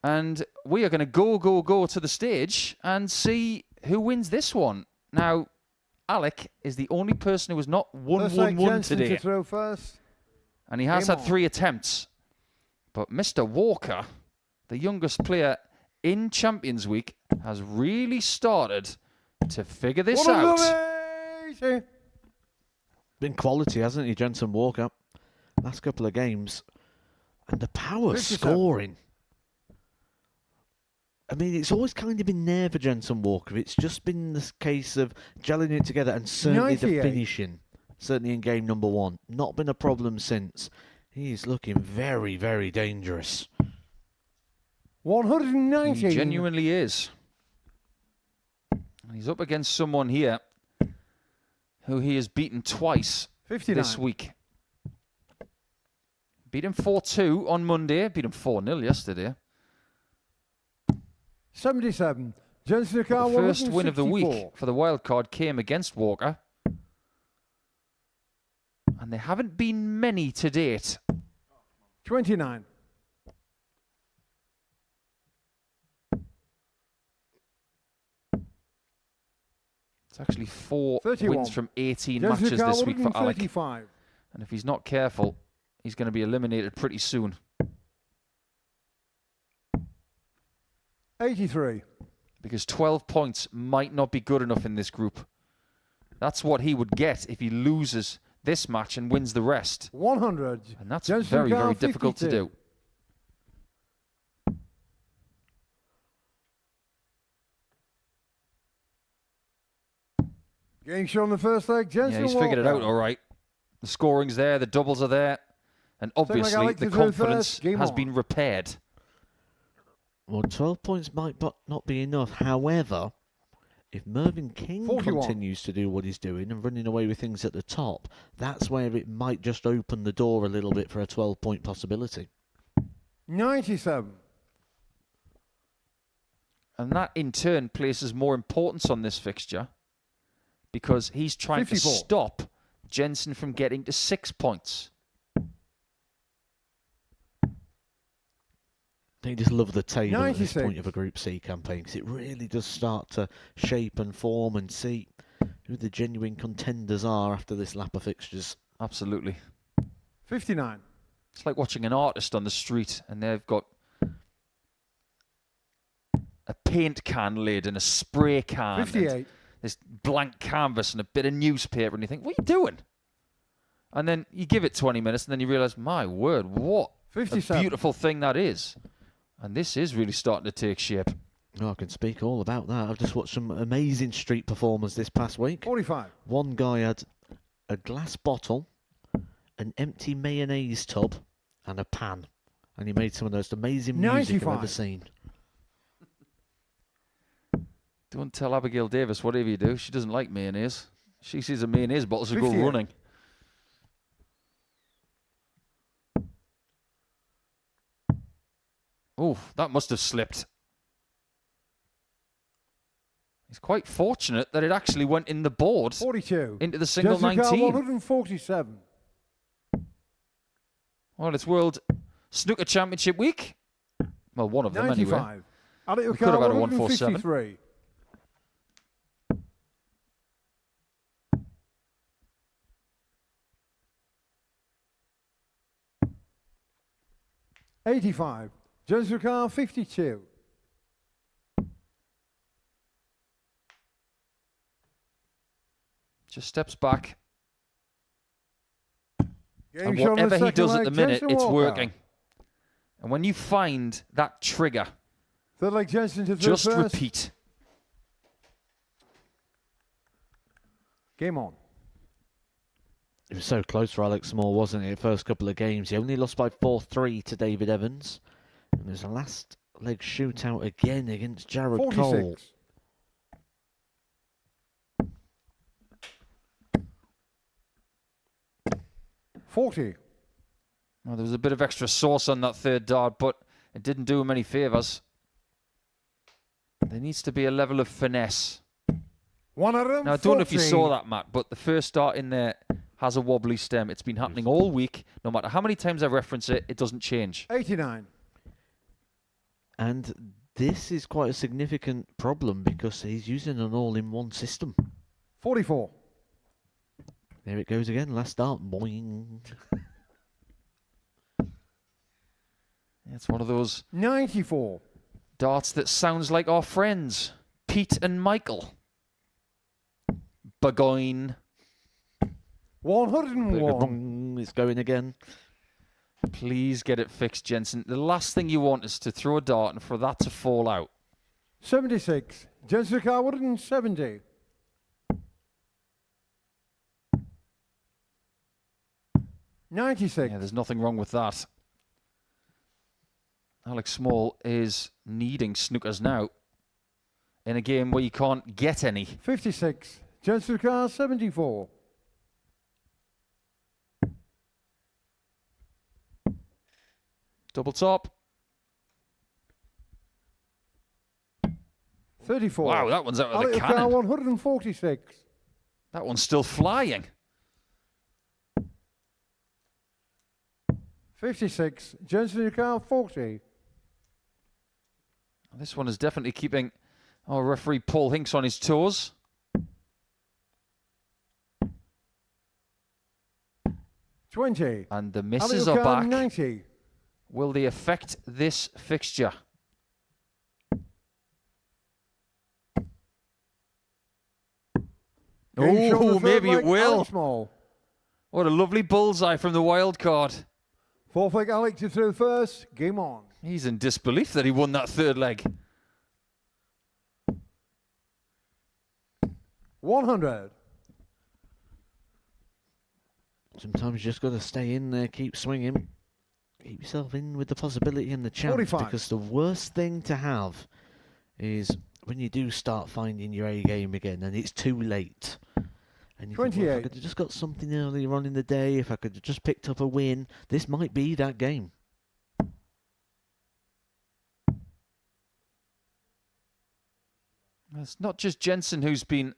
And we are going to go to the stage and see who wins this one. Now, Alec is the only person who has not won 1-1 today. To throw first. And he has had 3 attempts. But Mr. Walker, the youngest player in Champions Week, has really started to figure this out. Been quality, hasn't he, Jensen Walker? Last couple of games. And the power 57. scoring. I mean, it's always kind of been there for Jensen Walker. It's just been this case of gelling it together and certainly 98. the finishing. Certainly in game number 1. Not been a problem since. He's looking very, very dangerous. 190. He genuinely is. He's up against someone here who he has beaten twice 59. this week. Beat him 4-2 on Monday. Beat him 4-0 yesterday. 77. Jensen The first win of the week for the wild card came against Walker. And there haven't been many to date. 29. It's actually 4 31. wins from 18 Jensen matches this week for Alec. 35. And if he's not careful, he's going to be eliminated pretty soon. 83. Because 12 points might not be good enough in this group. That's what he would get if he loses this match and wins the rest. 100. And that's Jensen very, Carl, very difficult to 52. do. Game show on the first leg, Jensen Yeah, he's figured it out Walker. all right. The scoring's there, the doubles are there, and obviously Alex the is through confidence first. Game has on. been repaired. Well, 12 points might not be enough. However, if Mervyn King 41. continues to do what he's doing and running away with things at the top, that's where it might just open the door a little bit for a 12-point possibility. 97. And that in turn places more importance on this fixture because he's trying 54. to stop Jensen from getting to 6 points. They just love the table at this 96. point of a Group C campaign because it really does start to shape and form and see who the genuine contenders are after this lap of fixtures. Absolutely. 59. It's like watching an artist on the street and they've got a paint can lid and a spray can. 58. This blank canvas and a bit of newspaper and you think, what are you doing? And then you give it 20 minutes and then you realise, my word, what 57. a beautiful thing that is. And this is really starting to take shape. Oh, I can speak all about that. I've just watched some amazing street performers this past week. 45. One guy had a glass bottle, an empty mayonnaise tub, and a pan. And he made some of the most amazing music I've 95. ever seen. Don't tell Abigail Davis whatever you do. She doesn't like mayonnaise. She sees a mayonnaise bottle, she'll go 58. running. Oh, that must have slipped. He's quite fortunate that it actually went in the board 42. into the single Jessica 19. 147. Well, it's World Snooker Championship week. Well, one of them 95. anyway. Alex We could have had a 147. 153. $85. Jessica 52. Just steps back. Game And show on the whatever he second does at leg, the minute, Jensen it's Walker. working. And when you find that trigger, Third leg, Jensen to third just first. repeat. Game on. It was so close for Alex Moore, wasn't it? First couple of games. He only lost by 4-3 to David Evans. And there's a last leg shootout again against Jared 46. Cole. $40. Well, there was a bit of extra sauce on that third dart, but it didn't do him any favours. There needs to be a level of finesse. 114. Now, I don't know if you saw that, Matt, but the first dart in there has a wobbly stem. It's been happening all week. No matter how many times I reference it, it doesn't change. 89. And this is quite a significant problem because he's using an all-in-one system. 44. There it goes again. Last start. Boing. It's one of those 94. darts that sounds like our friends, Pete and Michael. Burgoyne. 101. It's going again. Please get it fixed, Jensen. The last thing you want is to throw a dart and for that to fall out. 76. Jessica 170. $96. Yeah, there's nothing wrong with that. Alex Small is needing snookers now in a game where you can't get any. 56. Jessica 74. Double top. 34. Wow, that one's out of the Alex cannon. 146. That one's still flying. 56. Jessica 40. This one is definitely keeping our referee Paul Hinks on his toes. $20. And the misses are Alex back. 90. Will they affect this fixture? Game show on the Oh, third maybe leg, it will. Alex Small. What a lovely bullseye from the wild card. Fourth leg, Alex is through first. Game on. He's in disbelief that he won that third leg. 100. Sometimes you just got to stay in there, keep swinging, keep yourself in with the possibility and the chance. 45. Because the worst thing to have is when you do start finding your A game again, and it's too late. And you think, well, if I 28. could have just got something earlier on in the day, if I could have just picked up a win, this might be that game. It's not just Jensen who's been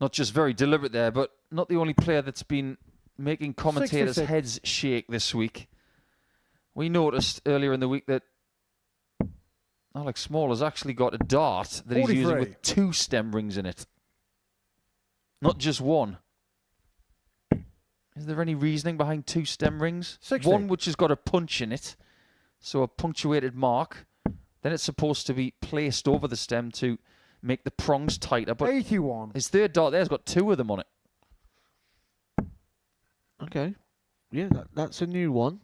not just very deliberate there, but not the only player that's been making commentators' 66. heads shake this week. We noticed earlier in the week that Alex Small has actually got a dart that he's using 43. with 2 stem rings in it, not just 1. Is there any reasoning behind 2 stem rings? 60. 1 which has got a punch in it, so a punctuated mark. Then it's supposed to be placed over the stem to make the prongs tighter. But 81. his third dart there's got 2 of them on it. Okay. Yeah, that's a new one.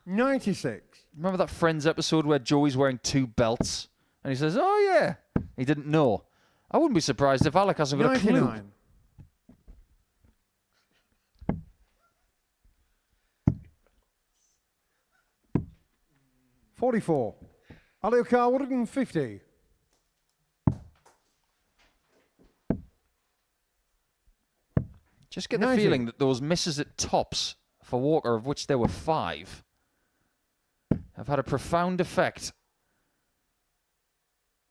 96. Remember that Friends episode where Joey's wearing 2 belts? And he says, oh yeah. He didn't know. I wouldn't be surprised if Alec hasn't got a clue. 99. $44. Ali Okar, 150. Just get the 90. feeling that those misses at tops for Walker, of which there were 5, have had a profound effect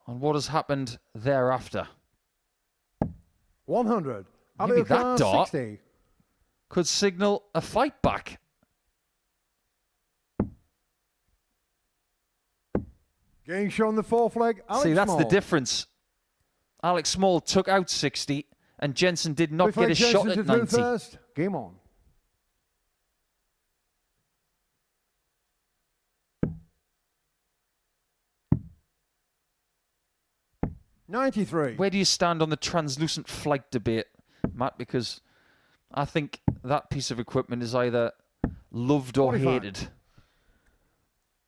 on what has happened thereafter. 100. Ali Maybe that Okar, dart 60. could signal a fight back. Game shown the 4th leg. Alex See, that's Small. the difference. Alex Small took out 60, and Jensen did not Fifth leg, get a shot Jensen at to throw 90. first. Game on. $93. Where do you stand on the translucent flight debate, Matt? Because I think that piece of equipment is either loved or 45. hated.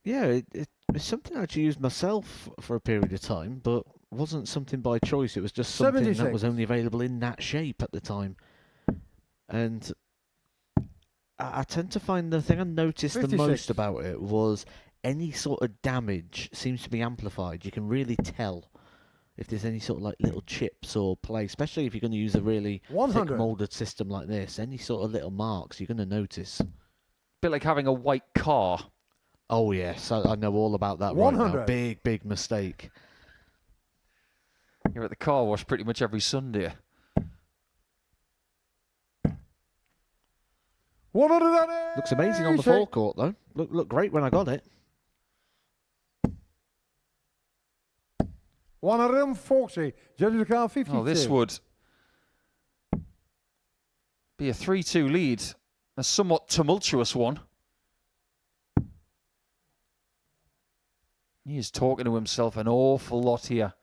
Yeah, it's something I actually used myself for a period of time, but wasn't something by choice. It was just something 76. that was only available in that shape at the time. And I tend to find the thing I noticed 56. the most about it was any sort of damage seems to be amplified. You can really tell if there's any sort of like little chips or play, especially if you're going to use a really 100. thick molded system like this. Any sort of little marks you're going to notice. Bit like having a white car. Oh yes, I know all about that right now. 100. Big mistake. You're at the car wash pretty much every Sunday. 180. Looks amazing on the forecourt though. Look great when I got it. 140. Judges car 52. Oh, this would be a 3-2 lead. A somewhat tumultuous one. He is talking to himself an awful lot here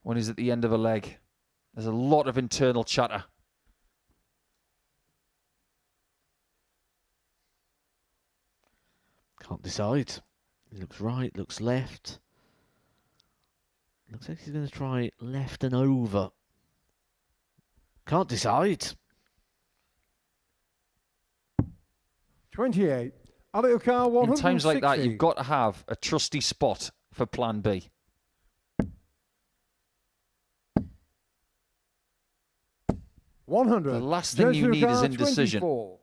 when he's at the end of a leg. There's a lot of internal chatter. Can't decide. He looks right, looks left. Looks like he's going to try left and over. Can't decide. 28. Ali Okar, 160. In times like that, you've got to have a trusty spot for plan B. $100. The last thing you need is indecision. 24.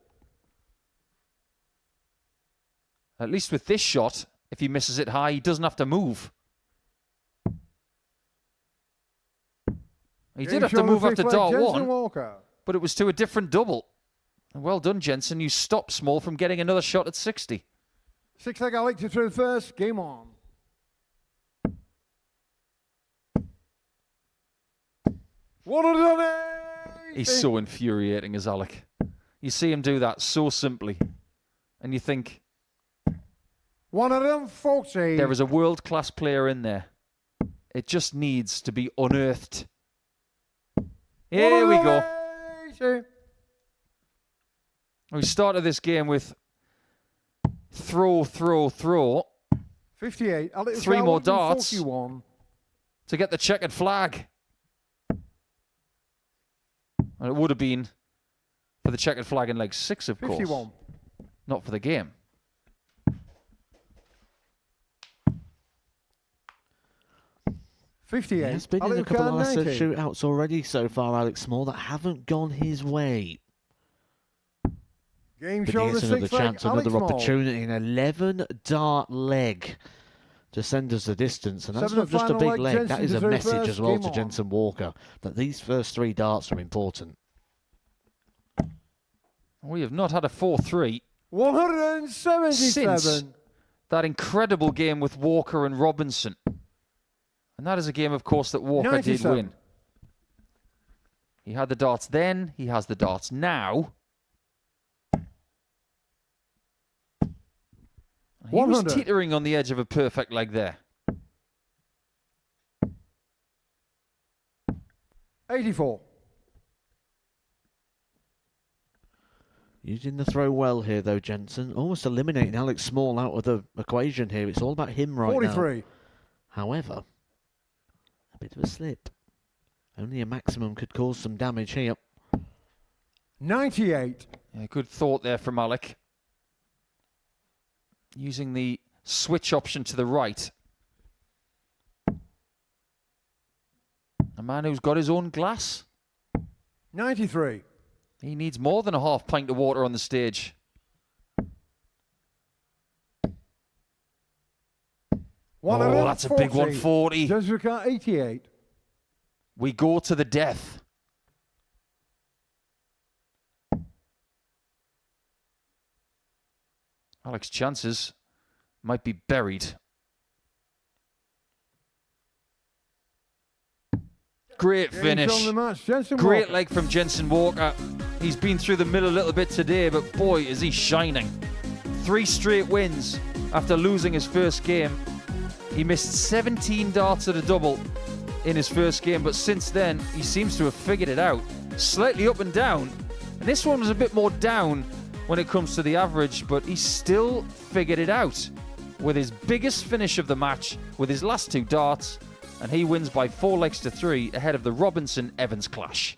At least with this shot, if he misses it high, he doesn't have to move. He did have to move after dart 1, Walker. but it was to a different double. And well done, Jensen. You stopped Small from getting another shot at 60. 6 leg Alex to throw first. Game on. He's so infuriating as Alec. You see him do that so simply, and you think 140. there is a world-class player in there. It just needs to be unearthed. Here we go. 180. We started this game with throw, 58. Alex 3 Okar, more darts 141. to get the checkered flag. And it would have been for the checkered flag in leg 6, of course. 51. Not for the game. He's been in a couple of massive shootouts already so far, Alex Small, that haven't gone his way. Game But show he the gets another sixth leg, chance, another Alex Small. opportunity, an 11-dart leg to send us the distance. And that's Seventh not just a final big leg, leg, that Jensen is to a throw message first, as well game to on. Jensen Walker, that these first 3 darts are important. We have not had a 4-3 177. since that incredible game with Walker and Robinson. And that is a game, of course, that Walker 97. did win. He had the darts then, he has the darts now. He was 100. teetering on the edge of a perfect leg there. 84. Using the throw well here, though, Jensen. Almost eliminating Alex Small out of the equation here. It's all about him right 43. now. However, a bit of a slip. Only a maximum could cause some damage here. 98. Yeah, good thought there from Alec. Using the switch option to the right. A man who's got his own glass. 93. He needs more than a half pint of water on the stage. Oh, that's a big 140. Jessica 88. We go to the death. Alex's chances might be buried. Great finish. Great leg from Jensen Walker. He's been through the middle a little bit today, but boy, is he shining. 3 straight wins after losing his first game. He missed 17 darts at a double in his first game, but since then, he seems to have figured it out. Slightly up and down. And this one was a bit more down when it comes to the average, but he still figured it out with his biggest finish of the match with his last 2 darts, and he wins by 4 legs to 3 ahead of the Robinson-Evans clash.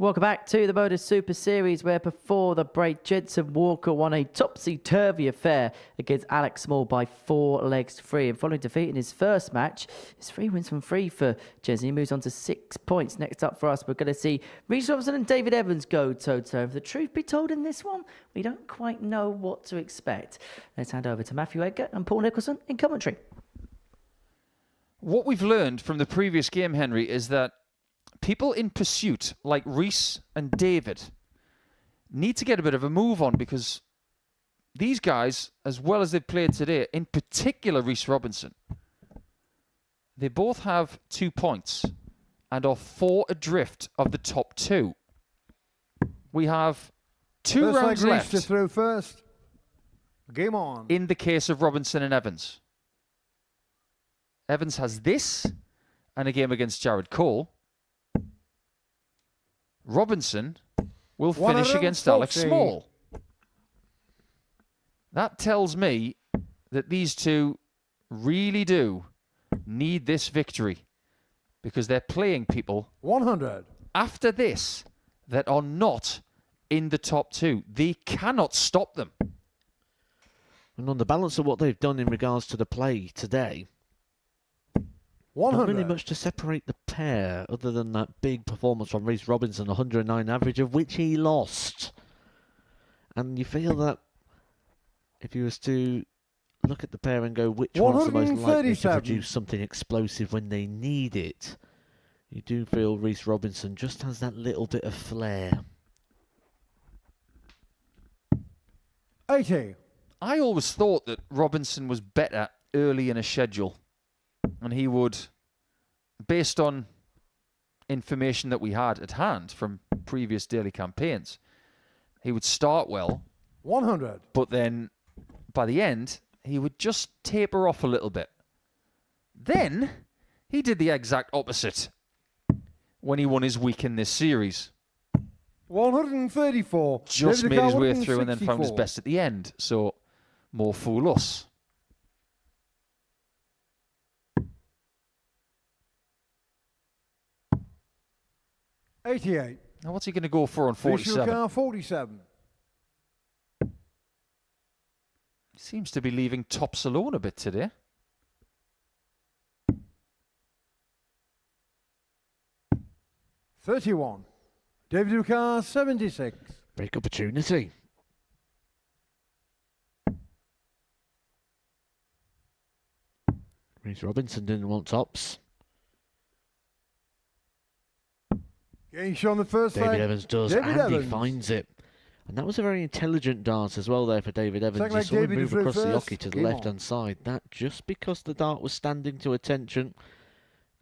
Welcome back to the Modus Super Series, where before the break, Jensen Walker won a topsy-turvy affair against Alex Small by 4 legs to 3. And following defeat in his first match, it's 3 wins from 3 for Jensen. He moves on to 6 points. Next up for us, we're going to see Rhys Robinson and David Evans go toe-to-toe. If the truth be told in this one, we don't quite know what to expect. Let's hand over to Matthew Edgar and Paul Nicholson in commentary. What we've learned from the previous game, Henry, is that people in pursuit, like Rhys and David, need to get a bit of a move on, because these guys, as well as they've played today, in particular Rhys Robinson, they both have 2 points and are 4 adrift of the top 2. We have 2 rounds left. To throw first. Game on. In the case of Robinson and Evans. Evans has this and a game against Jared Cole. Robinson will finish against Alex Small. That tells me that these two really do need this victory, because they're playing people 100 after this that are not in the top 2. They cannot stop them. And on the balance of what they've done in regards to the play today, 100. Not really much to separate the pair, other than that big performance from Rhys Robinson, 109 average, of which he lost. And you feel that if you was to look at the pair and go, which one's the most likely to produce something explosive when they need it, you do feel Rhys Robinson just has that little bit of flair. 80. I always thought that Robinson was better early in a schedule. And he would, based on information that we had at hand from previous daily campaigns, he would start well. 100. But then, by the end, he would just taper off a little bit. Then, he did the exact opposite when he won his week in this series. 134. Just made his way through and then found his best at the end. So, more fool us. $88. Now, what's he going to go for on 47? 47. Seems to be leaving tops alone a bit today. $31. David Ducar, 76. Break opportunity. Rhys Robinson didn't want tops. Getting shot on the first leg. David Evans does, and he finds it. And that was a very intelligent dart as well there for David Evans. You saw him move across the hockey to the left-hand side. That, just because the dart was standing to attention,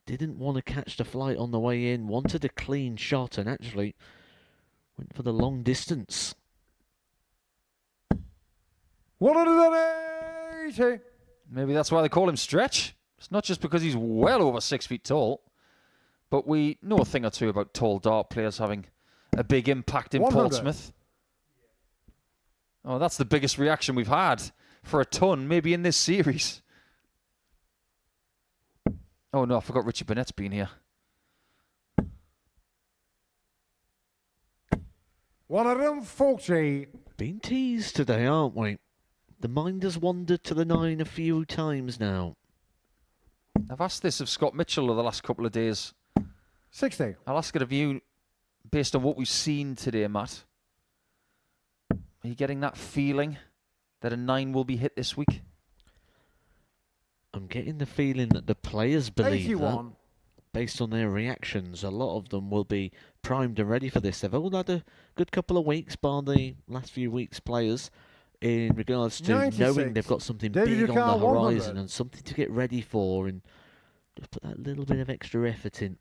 didn't want to catch the flight on the way in, wanted a clean shot, and actually went for the long distance. 180. Maybe that's why they call him Stretch. It's not just because he's well over 6 feet tall. But we know a thing or two about tall dart players having a big impact in 100. Portsmouth. Oh, that's the biggest reaction we've had for a ton, maybe in this series. Oh no, I forgot Richie Burnett's been here. 140. Been teased today, aren't we? The mind has wandered to the 9 a few times now. I've asked this of Scott Mitchell over the last couple of days. 60. I'll ask it of you based on what we've seen today, Matt. Are you getting that feeling that a 9 will be hit this week? I'm getting the feeling that the players believe 81. that. Based on their reactions, a lot of them will be primed and ready for this. They've all had a good couple of weeks, bar the last few weeks' players, in regards to 96. knowing they've got something David big on the Ducar, horizon 100. and something to get ready for, and just put that little bit of extra effort in.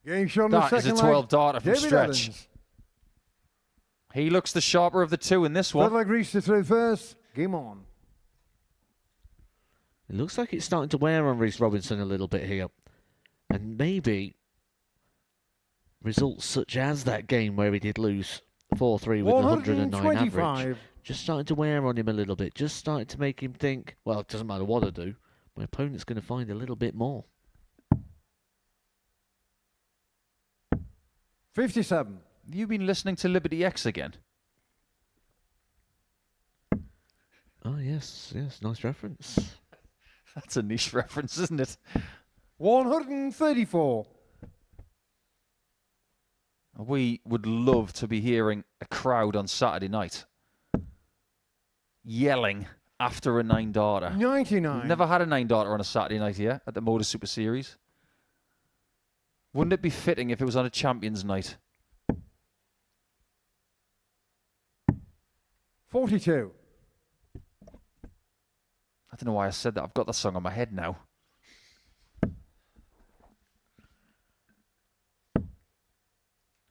Game shot on the That is second a leg. 12 darter from David Stretch. Evans. He looks the sharper of the two in this Third one. leg Rhys to throw first. Game on. It looks like it's starting to wear on Rhys Robinson a little bit here. And maybe results such as that game where he did lose 4-3 with 109 average, just starting to wear on him a little bit. Just starting to make him think, well, it doesn't matter what I do. My opponent's going to find a little bit more. 57. Have you been listening to Liberty X again? Oh, yes, nice reference. That's a niche reference, isn't it? 134. We would love to be hearing a crowd on Saturday night yelling after a 9-darter. 99. We've never had a 9-darter on a Saturday night here at the Modus Super Series. Wouldn't it be fitting if it was on a Champions night? 42. I don't know why I said that. I've got that song on my head now.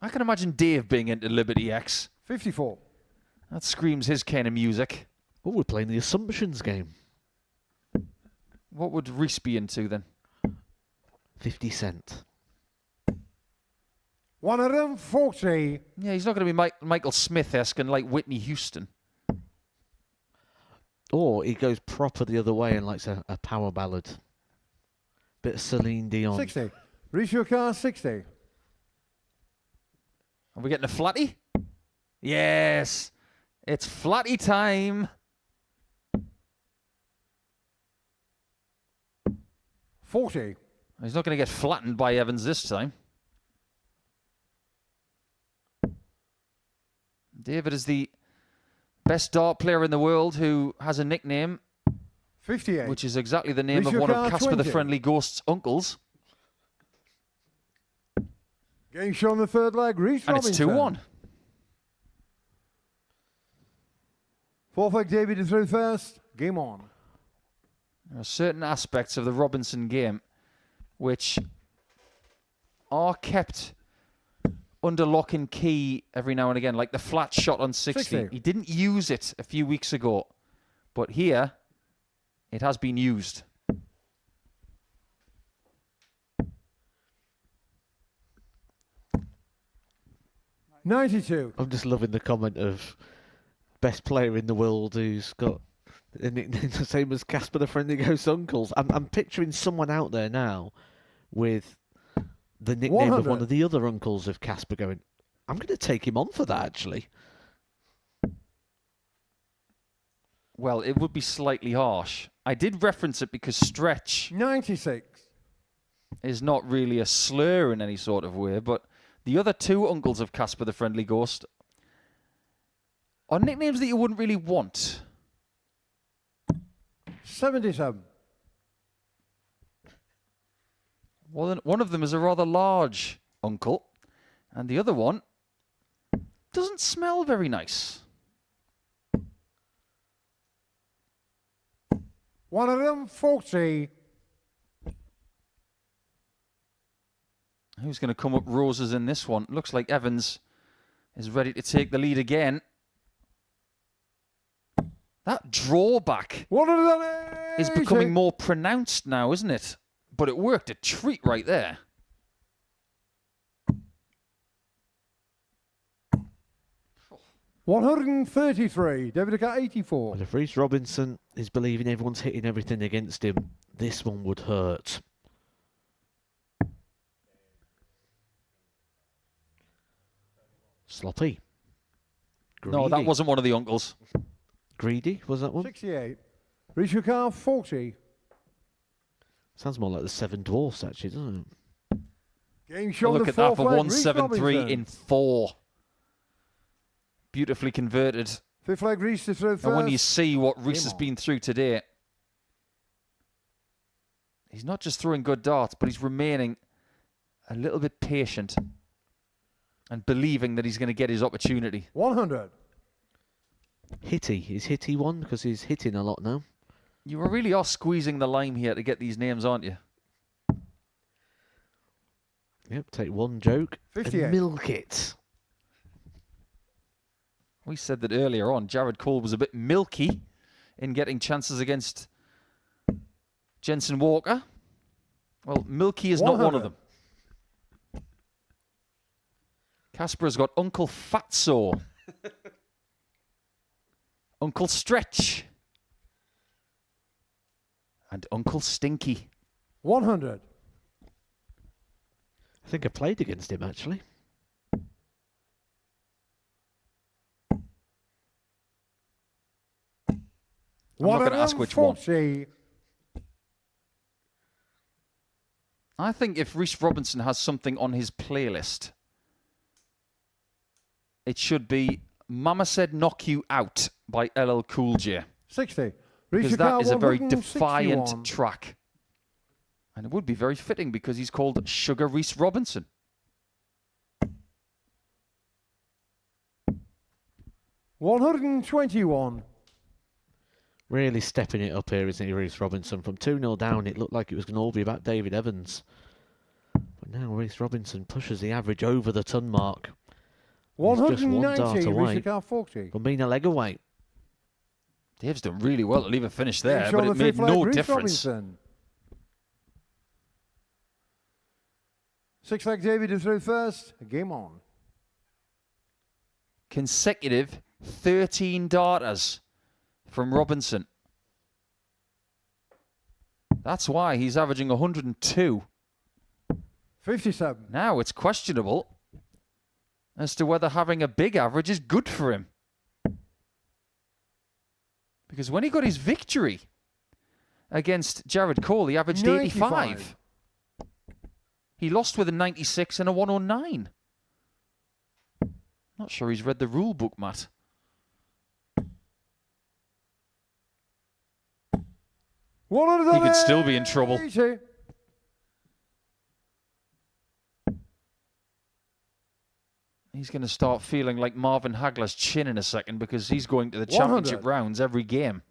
I can imagine Dave being into Liberty X. 54. That screams his kind of music. Oh, we're playing the Assumptions game. What would Reese be into then? 50 Cent. 140. Yeah, he's not going to be Michael Smith-esque and like Whitney Houston. Or he goes proper the other way and likes a power ballad. Bit of Celine Dion. 60. Reach your car, 60. Are we getting a flatty? Yes. It's flatty time. 40. He's not going to get flattened by Evans this time. David is the best dart player in the world who has a nickname. 58. Which is exactly the name Reach of your one of car, Casper the 20. Friendly Ghost's uncles. Game show on the third leg, Reese And Robinson. it's 2-1. Fourth leg, David is through first. Game on. There are certain aspects of the Robinson game which are kept under lock and key every now and again, like the flat shot on 60. He didn't use it a few weeks ago, but here it has been used. $92. I'm just loving the comment of best player in the world who's got a nickname the same as Casper the Friendly Ghost Uncles. I'm picturing someone out there now with the nickname 100. of one of the other uncles of Casper going, I'm going to take him on for that, actually. Well, it would be slightly harsh. I did reference it because stretch 96. is not really a slur in any sort of way, but the other two uncles of Casper the Friendly Ghost are nicknames that you wouldn't really want. 77. One of them is a rather large uncle, and the other one doesn't smell very nice. 140. Who's going to come up roses in this one? Looks like Evans is ready to take the lead again. That drawback is becoming more pronounced now, isn't it? But it worked a treat right there. $133. David got 84. Well, if Reese Robinson is believing everyone's hitting everything against him, this one would hurt. Sloppy. Greedy. No, that wasn't one of the uncles. Greedy, was that one? 68. Reach your car, 40. Sounds more like the Seven Dwarfs, actually, doesn't it? Game show Look the at that for fourth leg, Reece 173 Robinson. in 4. Beautifully converted. Fifth leg, Reese is through first. And when you see what Reese Game has on. been through today, he's not just throwing good darts, but he's remaining a little bit patient and believing that he's going to get his opportunity. 100. Hitty. Is Hitty one? Because he's hitting a lot now. You really are squeezing the lime here to get these names, aren't you? Yep, take one joke 58. and milk it. We said that earlier on. Jared Cole was a bit milky in getting chances against Jensen Walker. Well, milky is not one of 100. them. Casper has got Uncle Fatso, Uncle Stretch, and Uncle Stinky. 100. I think I played against him, actually. I'm not going to ask which one. 140. I think if Reece Robinson has something on his playlist, it should be Mama Said Knock You Out by LL Cool J. 60. Because that is a very 161. defiant track. And it would be very fitting because he's called Sugar Reece Robinson. $121. Really stepping it up here, isn't he, Reece Robinson? From 2-0 down, it looked like it was going to all be about David Evans. But now Reece Robinson pushes the average over the ton mark. He's just one dart 190. away Rishikar 40. from being a leg away. Dave's done really well to leave a finish there, Finish but on it the made fifth leg, no Reece difference. Robinson. 6 leg David is through first. Game on. Consecutive 13 darters from Robinson. That's why he's averaging 102. 57. Now it's questionable as to whether having a big average is good for him. Because when he got his victory against Jared Cole, he averaged 85. He lost with a 96 and a 109. Not sure he's read the rule book, Matt. He could still be in trouble. He's going to start feeling like Marvin Hagler's chin in a second because he's going to the championship rounds every game.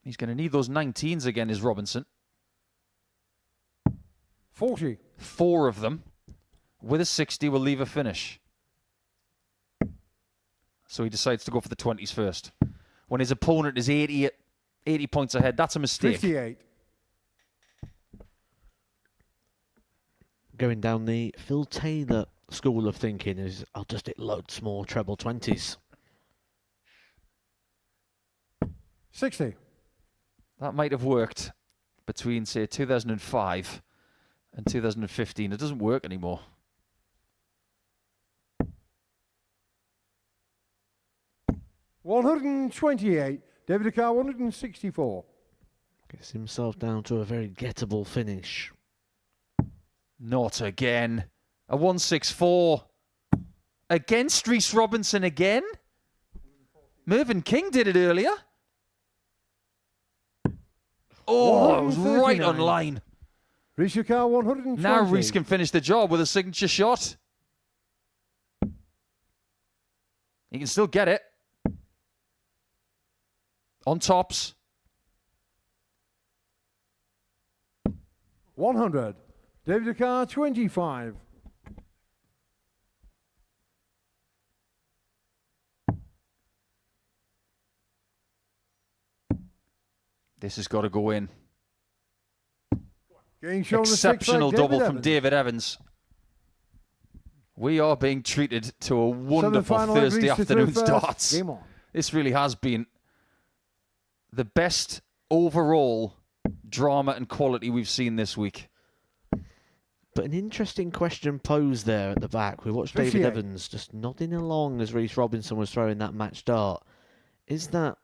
He's going to need those 19s again, is Robinson. 40. 4 of them with a 60 will leave a finish. So he decides to go for the 20s first. When his opponent is 80 points ahead, that's a mistake. 58. Going down the Phil Taylor school of thinking is, I'll just hit loads more treble 20s. 60. That might have worked between, say, 2005 and 2015. It doesn't work anymore. $128. David Carr, 164. Gets himself down to a very gettable finish. Not again. A 164. Against Reece Robinson again? Mervyn King did it earlier. Oh, it was right on line. Reece Carr, 120. Now Reece can finish the job with a signature shot. He can still get it. On tops. 100. David Carr, 25. This has got to go in. Exceptional double from David Evans. We are being treated to a wonderful Thursday afternoon starts. Game on. This really has been the best overall drama and quality we've seen this week. But an interesting question posed there at the back. We watched David Evans just nodding along as Reece Robinson was throwing that match dart. Is that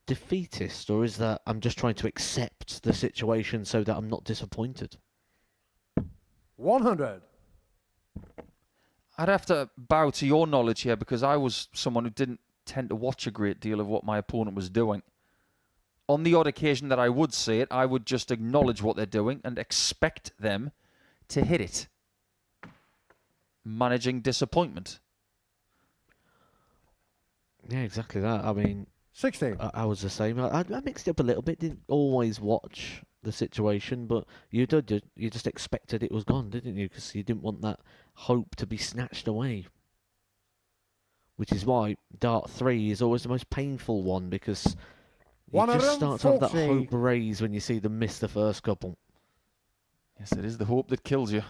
defeatist, or is that I'm just trying to accept the situation so that I'm not disappointed? 100. I'd have to bow to your knowledge here because I was someone who didn't tend to watch a great deal of what my opponent was doing. On the odd occasion that I would say it, I would just acknowledge what they're doing and expect them to hit it. Managing disappointment. Yeah, exactly that. I mean, 60. I was the same. I mixed it up a little bit. Didn't always watch the situation, but you just expected it was gone, didn't you? Because you didn't want that hope to be snatched away. Which is why Dart 3 is always the most painful one, because you just start to have that hope raise when you see them miss the first couple. Yes, it is the hope that kills you.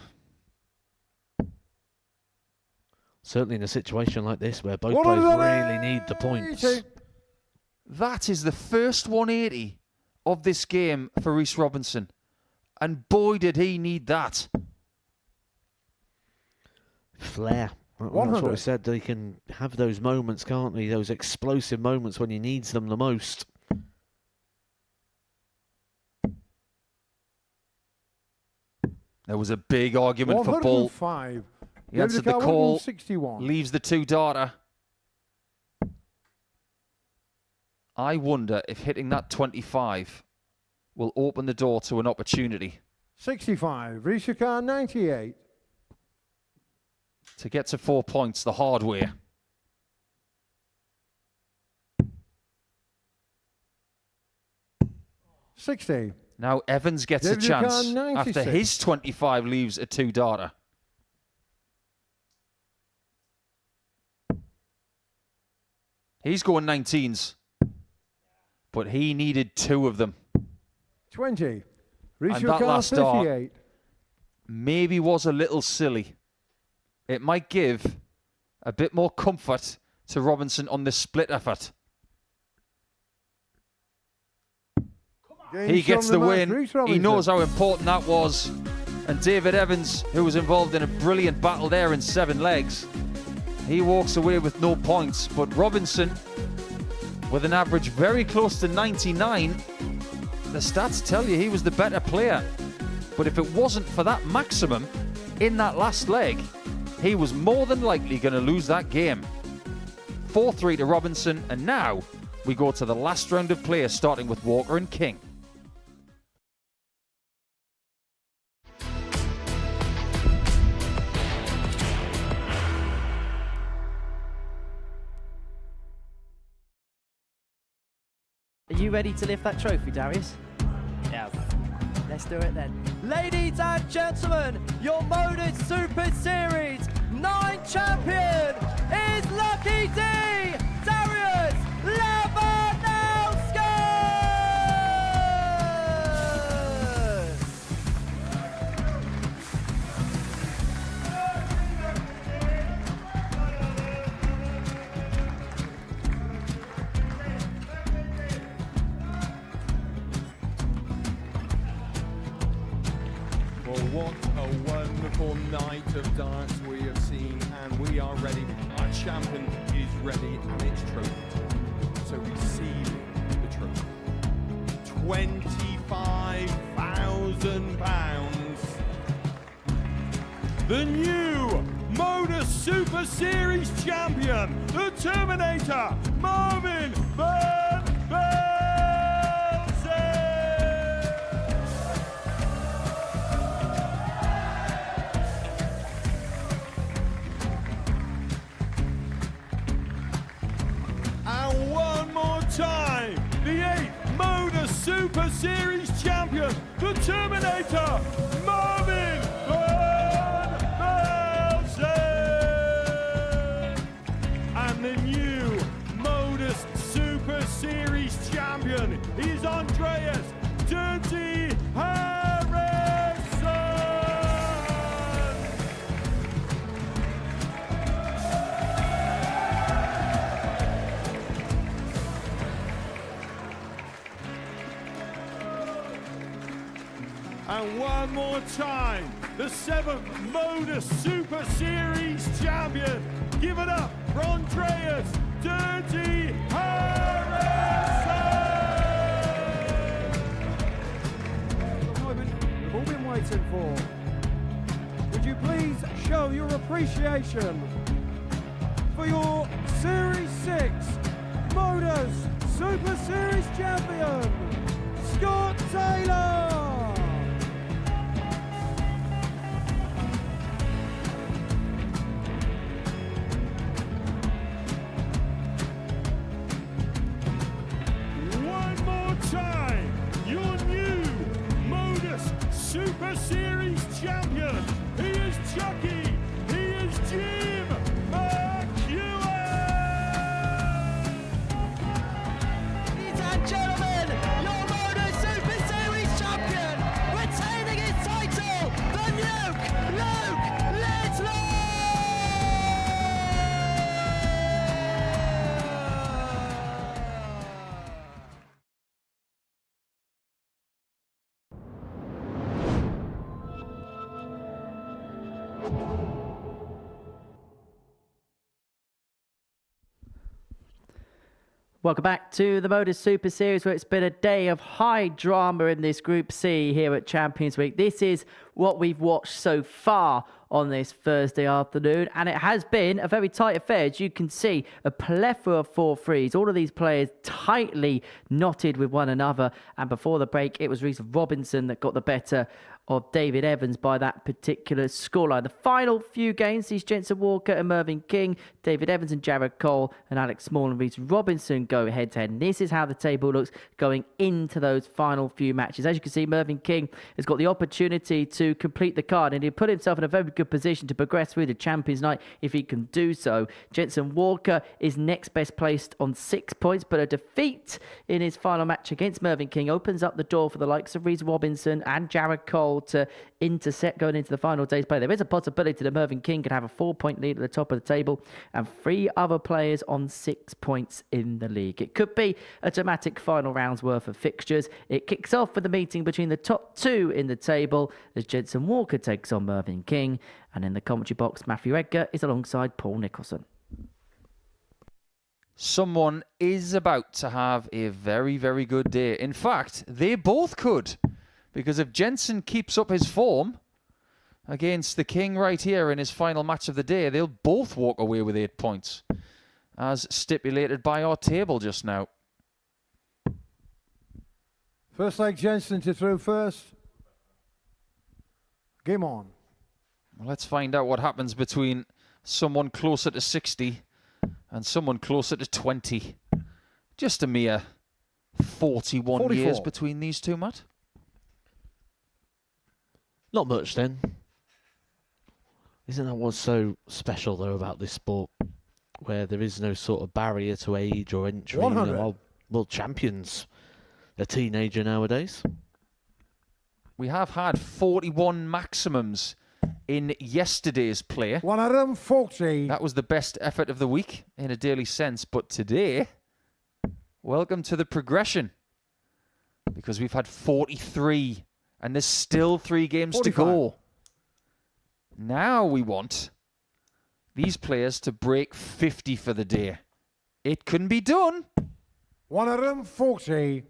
Certainly in a situation like this where both players really need the points. That is the first 180 of this game for Reece Robinson. And boy, did he need that. flair. That's 100. what we said. They can have those moments, can't they? Those explosive moments when he needs them the most. There was a big argument for ball. 105. He answered the call, 161. leaves the two darter. I wonder if hitting that 25 will open the door to an opportunity. 65. Rishikar 98. To get to 4 points the hard way. $60. Now Evans gets a David chance Khan, after 96. his 25 leaves a two darter. He's going 19s, but he needed two of them. 20. And that Rishikar last dart 38. maybe was a little silly. It might give a bit more comfort to Robinson on this split effort. He gets the win. He knows how important that was. And David Evans, who was involved in a brilliant battle there in 7 legs, he walks away with no points. But Robinson, with an average very close to 99, the stats tell you he was the better player. But if it wasn't for that maximum in that last leg, he was more than likely going to lose that game. 4-3 to Robinson, and now we go to the last round of play, starting with Walker and King. Are you ready to lift that trophy, Darius? Yes. Let's do it then. Ladies and gentlemen, your Modus Super Series 9 champion is Lucky D, Darius Labanowski! Well, what a wonderful night of darts we have seen, and we are ready. Our champion is ready, and it's trophy time. So receive the trophy. £25,000. The new Modus Super Series champion, the Terminator, Marvin Van Velzen. And one more time, the 8th Modus Super Series champion, the Terminator, Marvin Van Velzen. And the new Modus Super Series champion is Andreas Dirty Harrison. And one more time, the 7th Modus Super Series champion. Give it up for Andreas Dirty Harrison. The moment we've all been waiting for. Would you please show your appreciation for your Series 6 Modus Super Series champion, Scott Taylor? One more time, your new Modus Super Series champion. He is Chucky. He is Jim McEwen. Ladies and gentlemen, your Modus Super Series champion Welcome back to the Modus Super Series, where it's been a day of high drama in this Group C here at Champions Week. This is what we've watched so far on this Thursday afternoon, and it has been a very tight affair. As you can see, a plethora of 4-3s, all of these players tightly knotted with one another, and before the break it was Reece Robinson that got the better of David Evans by that particular scoreline. The final few games sees Jensen Walker and Mervyn King, David Evans and Jared Cole, and Alex Small and Reece Robinson go head-to-head. And this is how the table looks going into those final few matches. As you can see, Mervyn King has got the opportunity to complete the card, and he put himself in a very good position to progress through the Champions Night if he can do so. Jensen Walker is next best placed on 6 points, but a defeat in his final match against Mervyn King opens up the door for the likes of Reece Robinson and Jared Cole to intercept going into the final day's play. There is a possibility that Mervyn King could have a 4-point lead at the top of the table and 3 other players on 6 points in the league. It could be a dramatic final round's worth of fixtures. It kicks off with the meeting between the top 2 in the table as Jensen Walker takes on Mervyn King, and in the commentary box Matthew Edgar is alongside Paul Nicholson. Someone is about to have a very, very good day. In fact, they both could. Because if Jensen keeps up his form against the King right here in his final match of the day, they'll both walk away with 8 points, as stipulated by our table just now. First leg, Jensen to throw first. Game on. Well, let's find out what happens between someone closer to 60 and someone closer to 20. Just a mere 41 44 years between these two, Matt. Not much then. Isn't that what's so special though about this sport, where there is no sort of barrier to age or entry? 100. Our world champions, a teenager nowadays. We have had 41 maximums in yesterday's play. 140. That was the best effort of the week in a daily sense. But today, welcome to the progression, because we've had 43 and there's still 3 games 45. to go. Now we want these players to break 50 for the day. It can be done. 140.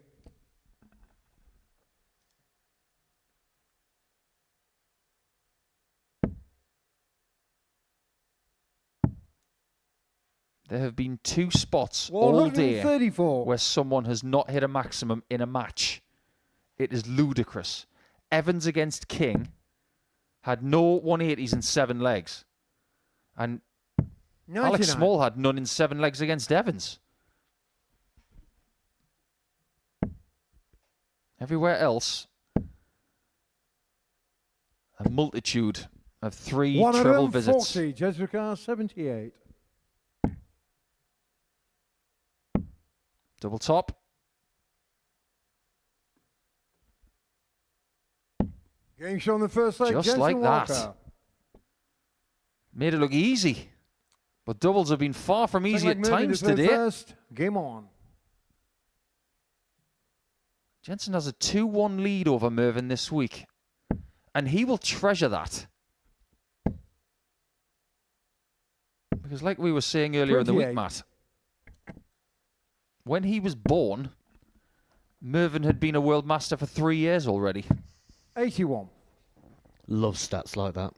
There have been 2 spots all day 134. where someone has not hit a maximum in a match. It is ludicrous. Evans against King had no 180s in 7 legs. And 99. Alex Small had none in 7 legs against Evans. Everywhere else, a multitude of 3 treble visits. 140. Jessica 78. Double top. Game show on the first leg. Just Jensen like that. Walker. Made it look easy. But doubles have been far from easy Second at leg, times moving to today. first. Game on. Jensen has a 2-1 lead over Mervyn this week. And he will treasure that. Because like we were saying earlier in the week, 28. Matt, when he was born, Mervyn had been a world master for 3 years already. 81. Love stats like that.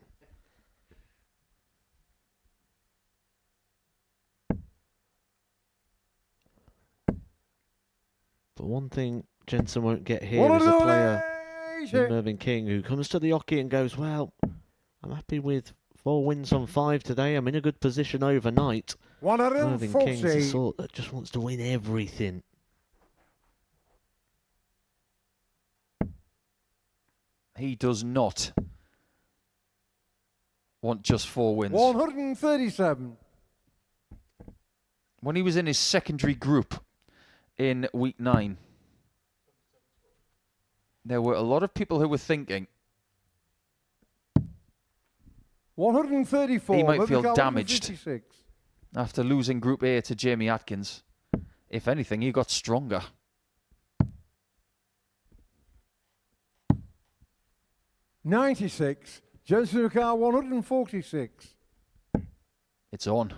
But one thing Jensen won't get here is a player in Mervyn King who comes to the hockey and goes, well, I'm happy with 4 wins on 5 today. I'm in a good position overnight. Mervyn King's the 140. sort that just wants to win everything. He does not want just 4 wins. 137. When he was in his secondary group in week 9, there were a lot of people who were thinking 134. he might feel Mervyn damaged 156. after losing Group A to Jamie Atkins. If anything, he got stronger. $96. Jensen Car 146. It's on.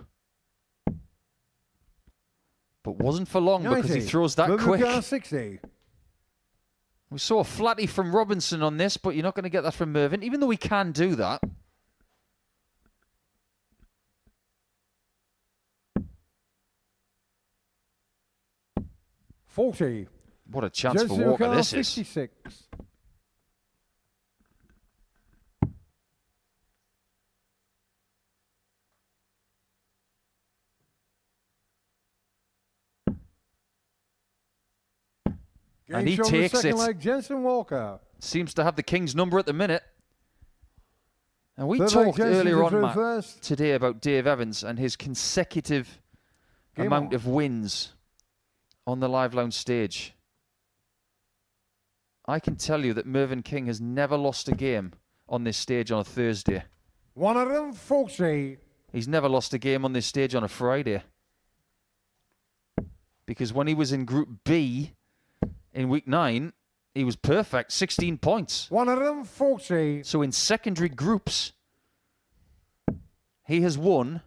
But wasn't for long 90. because he throws that Mervyn quick. McGrath, 60. We saw a flatty from Robinson on this, but you're not going to get that from Mervyn, even though he can do that. $40. What a chance for Jensen Walker McGrath, this is. 66. And he Game shown the takes second it. leg, Jensen Walker. Seems to have the King's number at the minute. And we Third leg, talked Jensen earlier on, through Matt, first. today about Dave Evans and his consecutive Game amount on. of wins on the Live Lounge stage. I can tell you that Mervyn King has never lost a game on this stage on a Thursday. 140. He's never lost a game on this stage on a Friday. Because when he was in Group B in week 9, he was perfect, 16 points. 140. So in secondary groups, he has won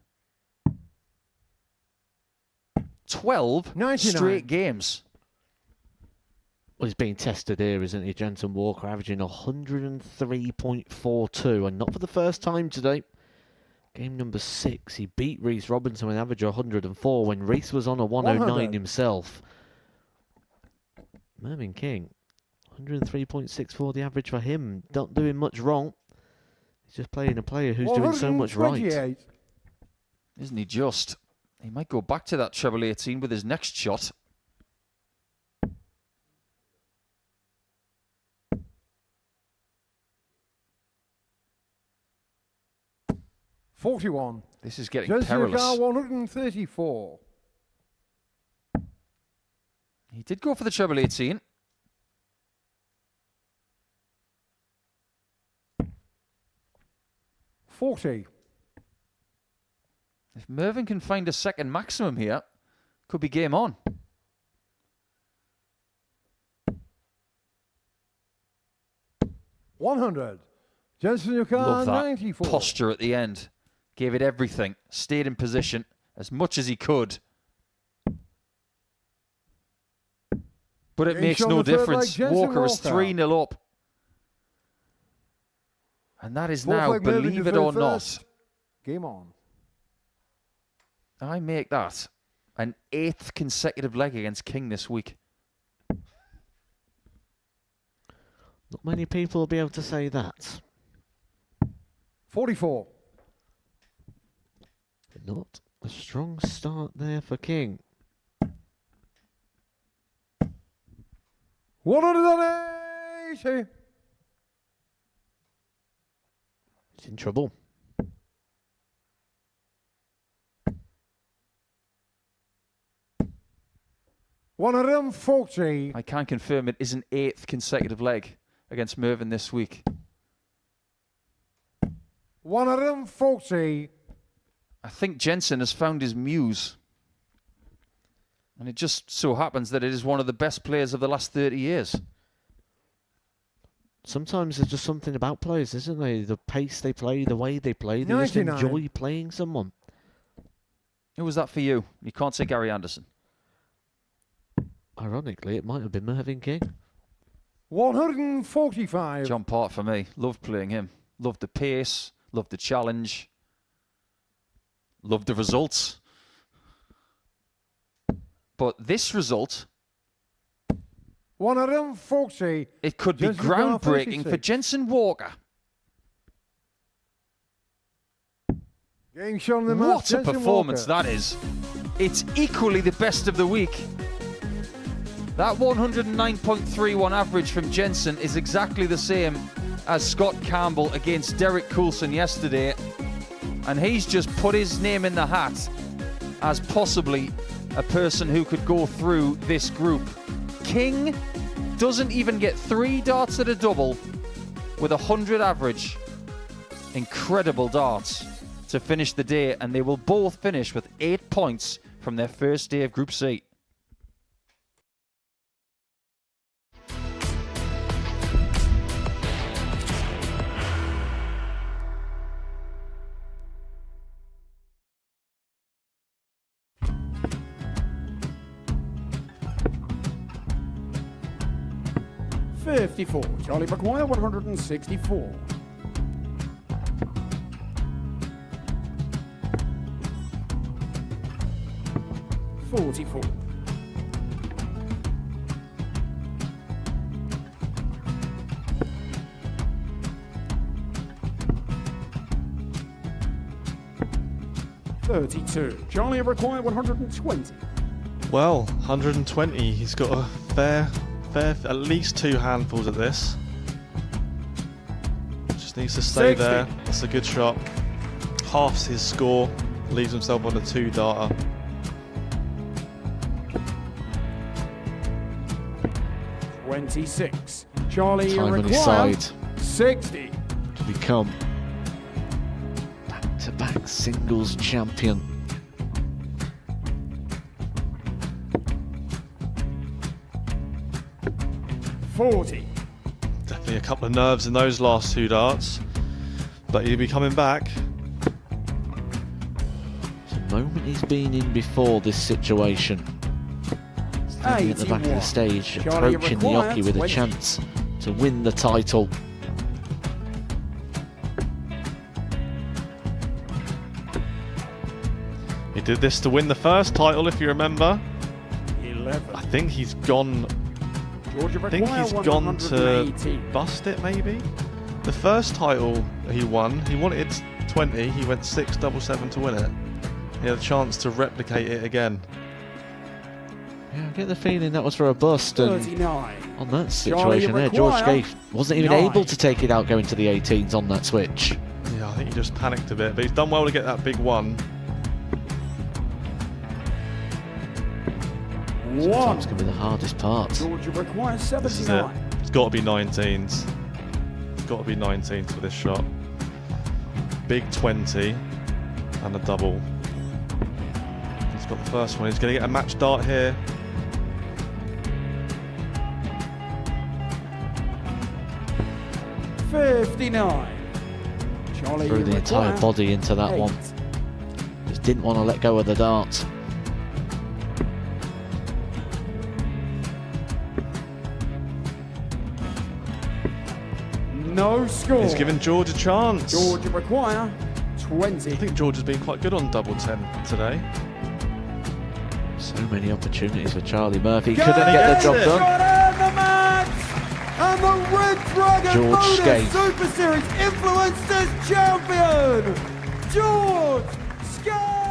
12 99. straight games. Well, he's being tested here, isn't he? Jensen Walker averaging 103.42, and not for the first time today. Game number 6, he beat Reese Robinson with an average of 104 when Reese was on a 109 100. himself. Mervyn King, 103.64 the average for him. Not doing much wrong. He's just playing a player who's doing so much right. 128. Isn't he just? He might go back to that treble 18 with his next shot. $41. This is getting Jensen perilous. McGrath, 134. He did go for the treble 18. $40. If Mervyn can find a second maximum here, could be game on. $100. Jensen Love McGrath, that 94. posture at the end. Gave it everything. Stayed in position as much as he could. But it Game makes shown no the third leg, difference. Jensen Walker is Walker. 3-0 up. And that is Fourth now, leg, Mervyn believe to it third or not, first. Game on. I make that an 8th consecutive leg against King this week. Not many people will be able to say that. 44. Not a strong start there for King. 180. He's in trouble. $140. I can confirm it is an 8th consecutive leg against Mervyn this week. 140. I think Jensen has found his muse. And it just so happens that it is one of the best players of the last 30 years. Sometimes there's just something about players, isn't there? The pace they play, the way they play. They just 99. enjoy playing someone. Who was that for you? You can't say Gary Anderson. Ironically, it might have been Mervyn King. 145. John Part for me. Loved playing him. Loved the pace. Loved the challenge. Loved the results. But this result, 140. it could be Jensen McGrath, groundbreaking for 36. Jensen Walker. Game shown the match, What a Jensen performance Walker. that is. It's equally the best of the week. That 109.31 average from Jensen is exactly the same as Scott Campbell against Derek Coulson yesterday. And he's just put his name in the hat as possibly a person who could go through this group. King doesn't even get 3 darts at a double with 100 average. Incredible darts to finish the day, and they will both finish with 8 points from their first day of Group C. 54. Charlie McGuire, 164. 44. 32. Charlie required 120. Well, 120. He's got a fair, at least 2 handfuls at this. Just needs to stay 60. there. That's a good shot. Halves his score. Leaves himself on a 2-darter. $26. Charlie Time on his required side 60. to become back-to-back singles champion. $40. Definitely a couple of nerves in those last 2 darts. But he'll be coming back. It's a moment he's been in before this situation. Standing at the back of the stage, Charlie approaching the required Oki with a 20. chance to win the title. He did this to win the first title, if you remember. 11. I think he's gone. Georgia I think he's gone to bust it, maybe. The first title he won, he wanted 20. He went 6-7-7 to win it. He had a chance to replicate it again. Yeah, I get the feeling that was for a bust. And 39. on that situation there, George Gage wasn't even able to take it out going to the 18s on that switch. Yeah, I think he just panicked a bit, but he's done well to get that big one. Sometimes can be the hardest part. Georgia requires This is it. 79. It's got to be 19s. It's got to be 19s for this shot. Big 20 and a double. He's got the first one. He's going to get a match dart here. $59. Charlie Threw the entire required body into that 8. one. Just didn't want to let go of the dart. No score. He's given George a chance. Georgia require 20. I think George has been quite good on double 10 today. So many opportunities for Charlie Murphy. Couldn't get the job done. The match! And the Red Dragon George Modus Skate. Super Series Influencers Champion, George Skate!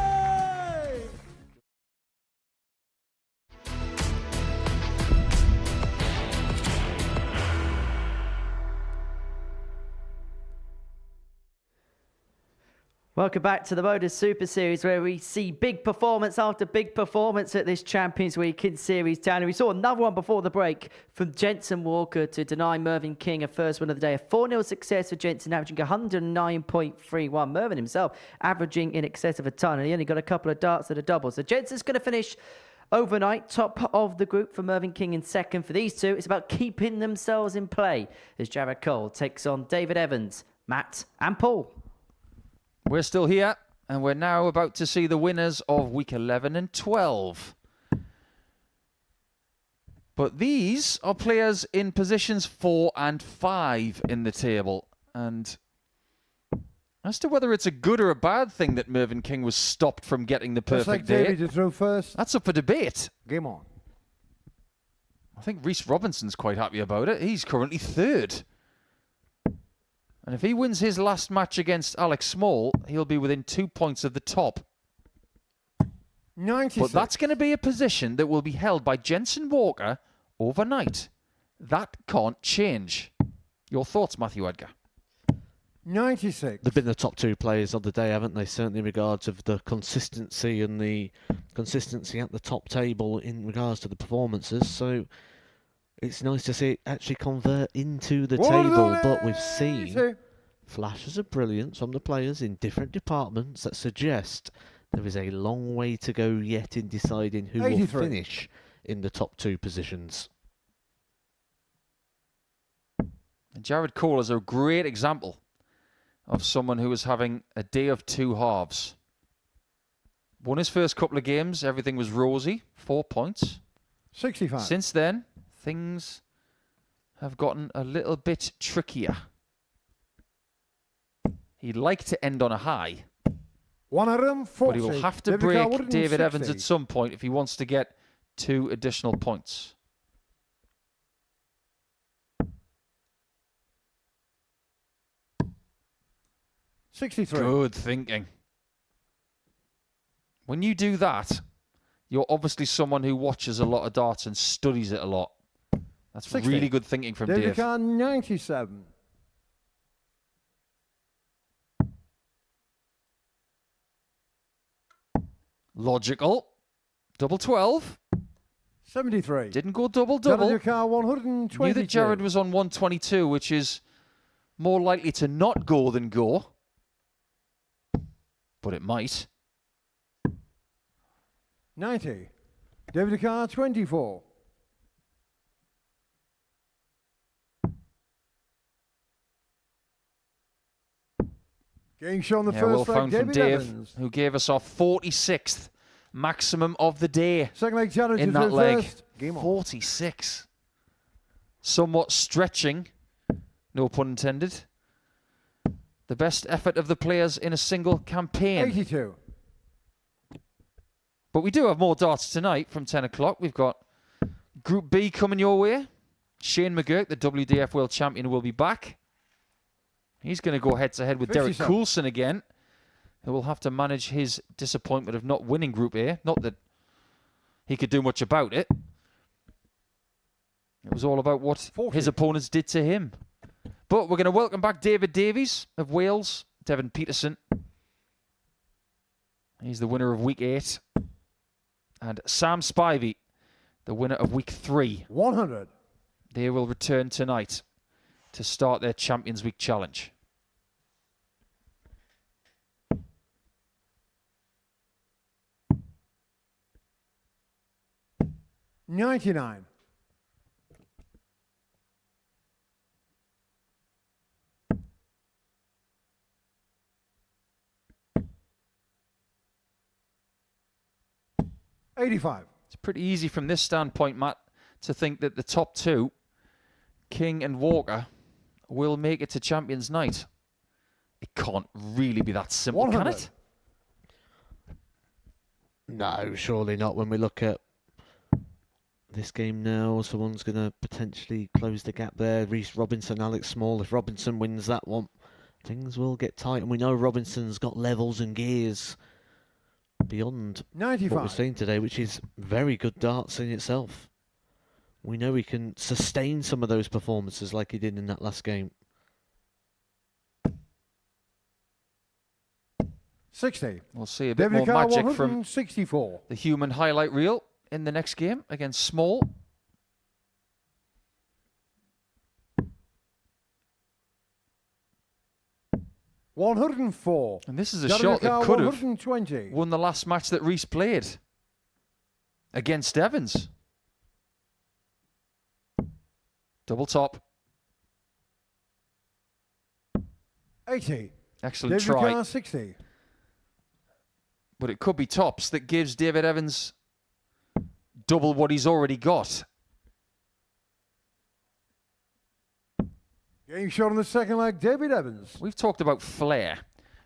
Welcome back to the Modus Super Series, where we see big performance after big performance at this Champions Week in Series 10. And we saw another one before the break from Jensen Walker to deny Mervyn King a first win of the day. A 4-0 success for Jensen, averaging 109.31. Mervyn himself averaging in excess of a ton, and he only got a couple of darts at a double. So Jensen's going to finish overnight top of the group for Mervyn King in second. For these two, it's about keeping themselves in play as Jared Cole takes on David Evans, Matt and Paul. We're still here, and we're now about to see the winners of week 11 and 12. But these are players in positions 4 and 5 in the table. And as to whether it's a good or a bad thing that Mervyn King was stopped from getting the Just perfect like day, David to throw first. that's up for debate. Game on. I think Reece Robinson's quite happy about it. He's currently 3rd. And if he wins his last match against Alex Small, he'll be within 2 points of the top. 96. But that's going to be a position that will be held by Jensen Walker overnight. That can't change. Your thoughts, Matthew Edgar? 96. They've been the top 2 players of the day, haven't they? Certainly in regards of the consistency and the consistency at the top table in regards to the performances. So it's nice to see it actually convert into the table, but we've seen flashes of brilliance from the players in different departments that suggest there is a long way to go yet in deciding who 83. will finish in the top 2 positions. And Jared Cole is a great example of someone who is having a day of 2 halves. Won his first couple of games, everything was rosy, 4 points. 65. Since then, things have gotten a little bit trickier. He'd like to end on a high. 140. But he will have to break David Evans at some point if he wants to get 2 additional points. $63. Good thinking. When you do that, you're obviously someone who watches a lot of darts and studies it a lot. That's 60. really good thinking from David Dave. Carr, 97. Logical. Double 12. 73. Didn't go double-double. David Carr, 122. Knew that Jared was on 122, which is more likely to not go than go. But it might. 90. David Carr, 24. Game show on the Yeah, first well leg, found from David Dave, Evans. who gave us our 46th maximum of the day Second leg, Jared in to that the leg. first. Game on. 46. Somewhat stretching, no pun intended. The best effort of the players in a single campaign. 82. But we do have more darts tonight from 10 o'clock. We've got Group B coming your way. Shane McGurk, the WDF World Champion, will be back. He's going to go head-to-head with Derek 57. Coulson again, who will have to manage his disappointment of not winning Group A. Not that he could do much about it. It was all about what 40. his opponents did to him. But we're going to welcome back David Davies of Wales, Devin Peterson. He's the winner of Week 8. And Sam Spivey, the winner of Week 3. 100. They will return tonight to start their Champions Week challenge. $99. $85. It's pretty easy from this standpoint, Matt, to think that the top 2, King and Walker, will make it to Champions Night. It can't really be that simple, 100. can it? No, surely not. When we look at this game now, someone's going to potentially close the gap there. Reece Robinson, Alex Small. If Robinson wins that one, things will get tight. And we know Robinson's got levels and gears beyond 95. what we're seeing today, which is very good darts in itself. We know he can sustain some of those performances like he did in that last game. 60. We'll see a bit David more Carr, magic from 164. the human highlight reel in the next game against Small. $104. And this is a David shot that Carr, could have 120. won the last match that Reece played against Evans. Double top. 80. Excellent David try. Carr, 60. But it could be tops that gives David Evans double what he's already got. Game shot on the second leg, David Evans. We've talked about flair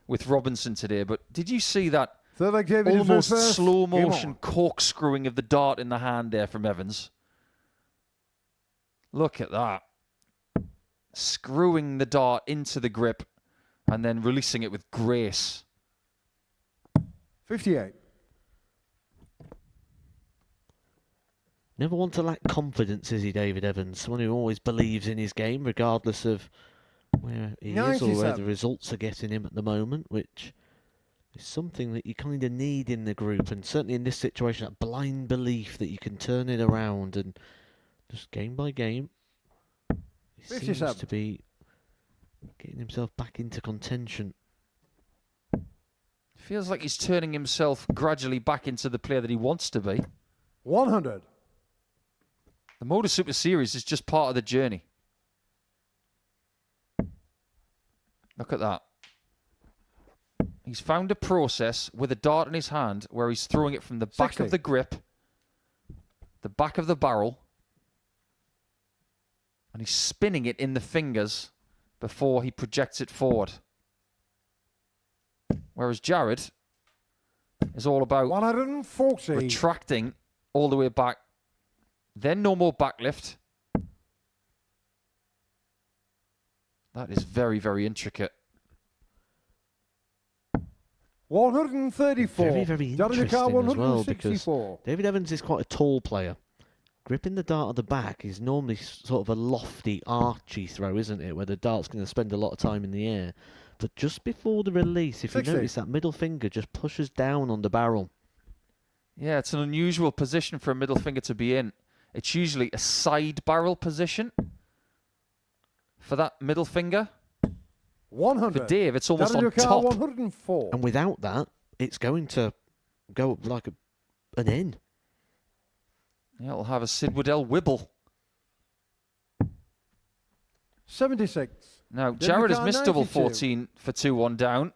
with Robinson today, but did you see that Third leg, David almost first. slow Game motion on. corkscrewing of the dart in the hand there from Evans? Look at that. Screwing the dart into the grip and then releasing it with grace. 58. Never want to lack confidence, is he, David Evans? Someone who always believes in his game, regardless of where he is or where 97. the results are getting him at the moment, which is something that you kind of need in the group. And certainly in this situation, that blind belief that you can turn it around and just game by game, he seems 57. to be getting himself back into contention. Feels like he's turning himself gradually back into the player that he wants to be. 100. The Modus Super Series is just part of the journey. Look at that. He's found a process with a dart in his hand where he's throwing it from the back 60. of the grip, the back of the barrel, And he's spinning it in the fingers before he projects it forward. Whereas Jared is all about 140. retracting all the way back. Then no more backlift. That is very, very intricate. 134. Very, very Jared interesting Ducar, as well, because 164. David Evans is quite a tall player. Gripping the dart at the back is normally sort of a lofty, archy throw, isn't it? Where the dart's going to spend a lot of time in the air. But just before the release, if 60. you notice, that middle finger just pushes down on the barrel. Yeah, it's an unusual position for a middle finger to be in. It's usually a side barrel position for that middle finger. 100. For Dave, it's almost Jared on Ducar, top. 104. And without that, it's going to go like an N. Yeah, it'll have a Sid Waddell wibble. 76. Now, Jared Jared has Ducar, missed double 92. 14 for 2-1 down.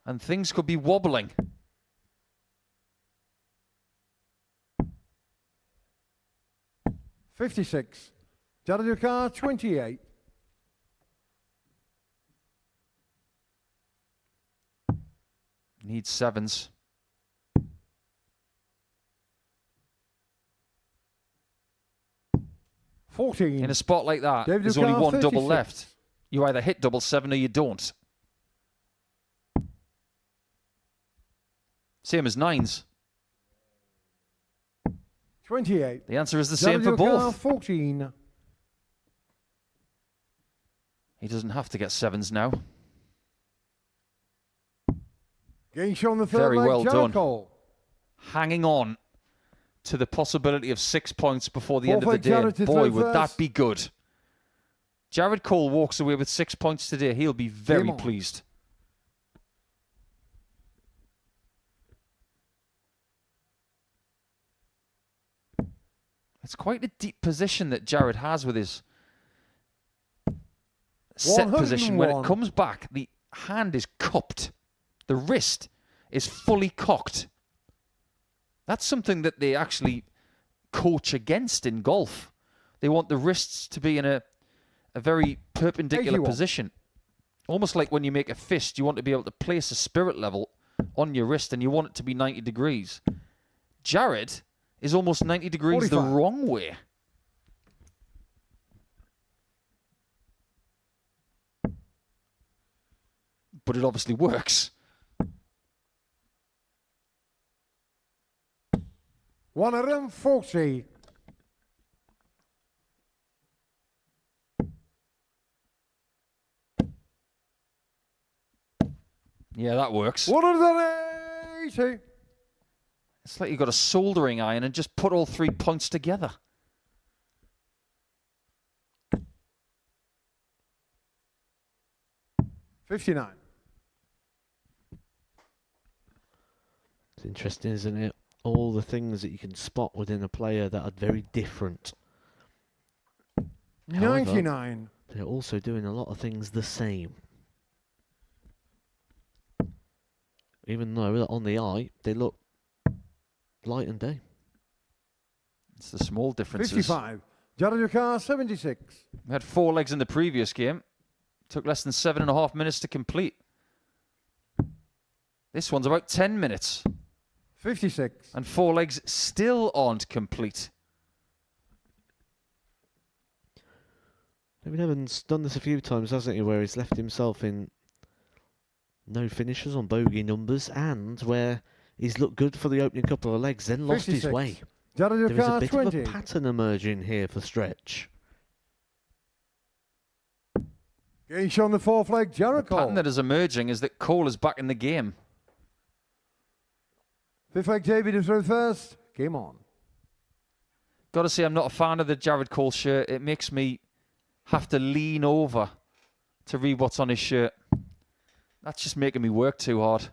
And things could be wobbling. $56. Jared Ducar, 28. Needs sevens. $14. In a spot like that, David there's Ducar, only one double 36. left. You either hit double seven or you don't. Same as nines. 28. The answer is the Jared same for Ducar, both. 14. He doesn't have to get sevens now. Game show on the third Very leg, well done. Jericho. Hanging on to the possibility of 6 points before the end of the Fourth leg, day. Jared to Boy, third would that first. be good. Jared Cole walks away with 6 points today. He'll be very Game on. pleased. It's quite a deep position that Jared has with his set position. When it 101. comes back, the hand is cupped. The wrist is fully cocked. That's something that they actually coach against in golf. They want the wrists to be in a very perpendicular 81. position. Almost like when you make a fist, you want to be able to place a spirit level on your wrist and you want it to be 90 degrees. Jared is almost 90 degrees the 45. wrong way. But it obviously works. 140. Yeah, that works. 180. It's like you've got a soldering iron and just put all 3 points together. $59. It's interesting, isn't it? All the things that you can spot within a player that are very different. However, 99. they're also doing a lot of things the same. Even though on the eye, they look light and day. It's the small differences. 55. Jared Ducar, 76. We had 4 legs in the previous game. Took less than 7.5 minutes to complete. This one's about 10 minutes. 56. And 4 legs still aren't complete. David Evans done this a few times, hasn't he, where he's left himself in no finishes on bogey numbers and where he's looked good for the opening couple of legs, then lost his 56. way. Jared There is a Ducar, bit 20. of a pattern emerging here for Stretch. Game show on the fourth leg, The Jericho. pattern that is emerging is that Cole is back in the game. Fifth leg, David is through first. Game on. Got to say, I'm not a fan of the Jared Cole shirt. It makes me have to lean over to read what's on his shirt. That's just making me work too hard.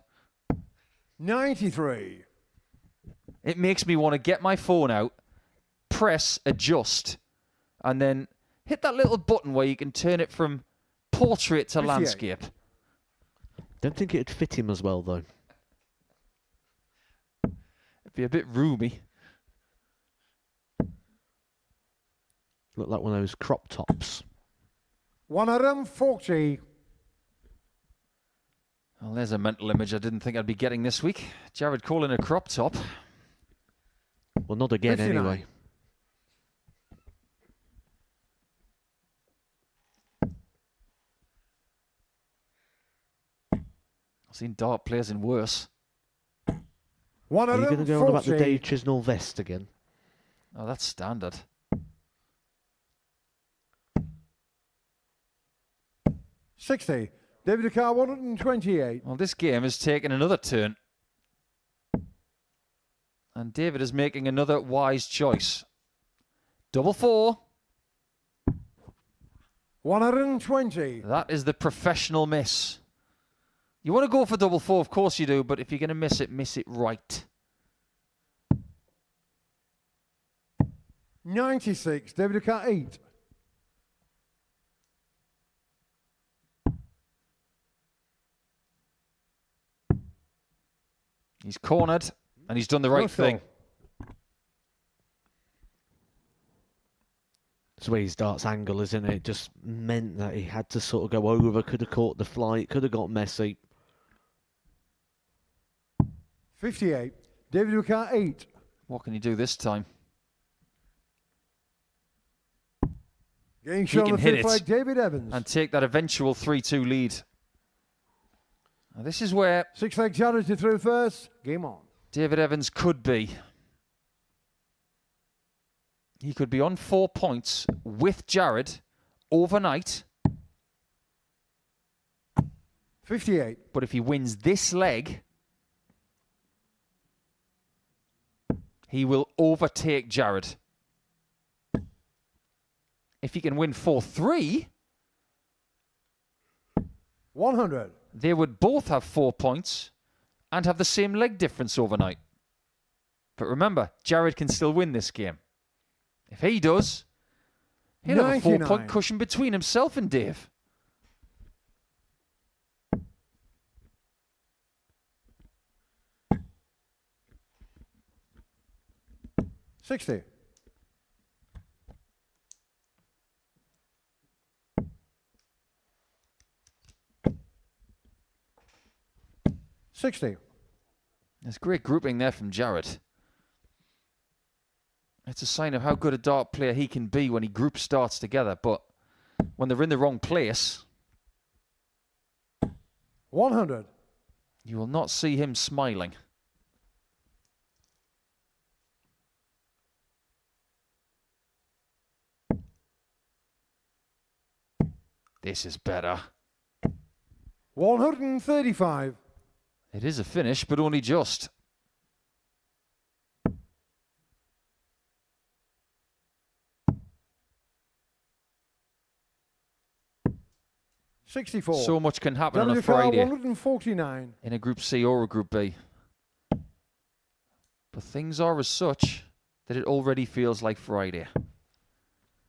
93. It makes me want to get my phone out, press adjust, and then hit that little button where you can turn it from portrait to 58. landscape. Don't think it'd fit him as well, though. It'd be a bit roomy. Look like one of those crop tops. 140. Well, there's a mental image I didn't think I'd be getting this week. Jared calling a crop top. Well, not again 59. anyway. I've seen dart players in worse. Are you going to go on about the 140. Dave Chisnall vest again? Oh, that's standard. 60. David Carr, 128. Well, this game has taken another turn. And David is making another wise choice. Double 4. 120. That is the professional miss. You want to go for double 4, of course you do, but if you're going to miss it right. 96. David Carr, 8. He's cornered, and he's done the right Russell. thing. It's the way his darts angle, isn't it? It just meant that he had to sort of go over, could have caught the flight, could have got messy. 58. David Carr, 8. What can he do this time? Game He show on can the hit fifth it flag, David Evans. and take that eventual 3-2 lead. Now, this is where Six flag charity through first. Game on. David Evans could be. He could be on 4 points with Jared overnight. 58. But if he wins this leg, he will overtake Jared. If he can win 4-3, 100. they would both have 4 points and have the same leg difference overnight. But remember, Jared can still win this game. If he does, he'll have a 4 point 99. cushion between himself and Dave. $60. $60. There's great grouping there from Jared. It's a sign of how good a dart player he can be when he groups darts together, but when they're in the wrong place, 100. you will not see him smiling. This is better. 135. It is a finish, but only just. $64. So much can happen on a David Carr, Friday 149. in a Group C or a Group B. But things are as such that it already feels like Friday.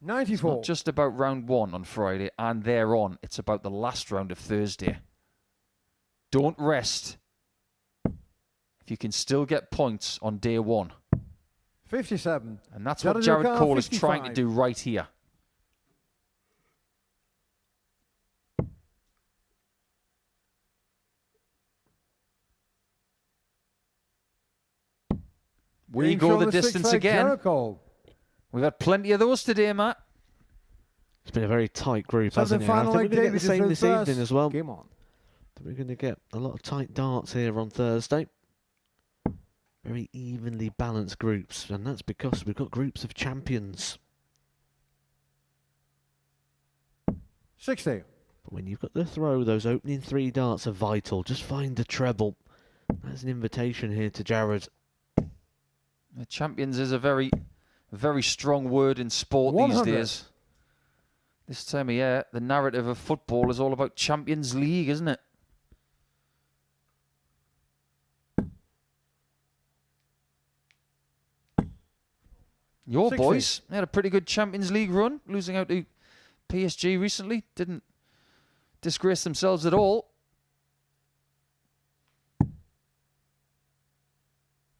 94. It's not just about round 1 on Friday and thereon. It's about the last round of Thursday. Don't rest if you can still get points on day 1. 57. And that's what Jared Jared Cole is 55. trying to do right here. We Game go show the on sixth distance flag, again. Jared Cole. We've had plenty of those today, Matt. It's been a very tight group, So hasn't the it? I final think we're leg, going to get the David, same is this through first. evening as well. Game on. We're going to get a lot of tight darts here on Thursday. Very evenly balanced groups, and that's because we've got groups of champions. 60. But when you've got the throw, those opening 3 darts are vital. Just find the treble. That's an invitation here to Jared. The champions is a very, very strong word in sport 100. these days. This time of year, the narrative of football is all about Champions League, isn't it? Your 60. boys had a pretty good Champions League run, losing out to PSG recently. Didn't disgrace themselves at all.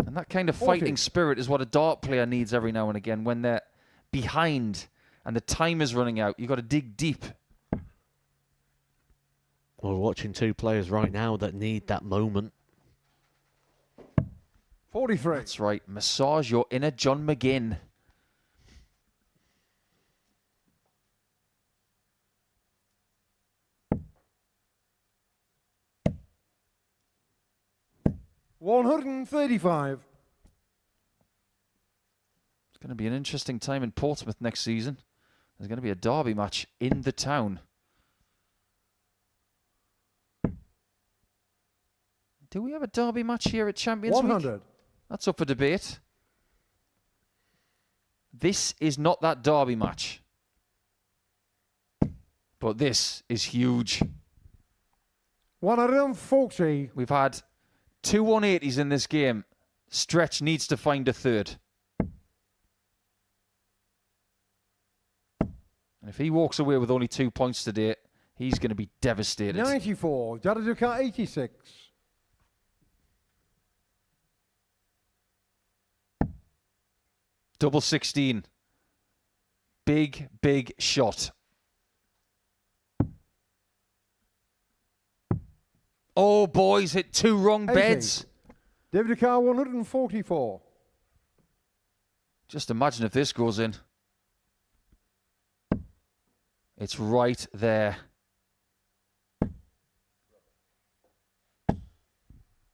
And that kind of 40. fighting spirit is what a dart player needs every now and again when they're behind and the time is running out. You've got to dig deep. We're watching two players right now that need that moment. 43. That's right. Massage your inner John McGinn. $135. It's going to be an interesting time in Portsmouth next season. There's going to be a derby match in the town. Do we have a derby match here at Champions 100. Week? That's up for debate. This is not that derby match. But this is huge. 140. We've had 2 180s in this game. Stretch needs to find a third. And if he walks away with only 2 points today, he's going to be devastated. 94. Jadaduka 86. Double 16. Big, big shot. Oh, boys, hit 2 wrong beds. David Carr 144. Just imagine if this goes in. It's right there.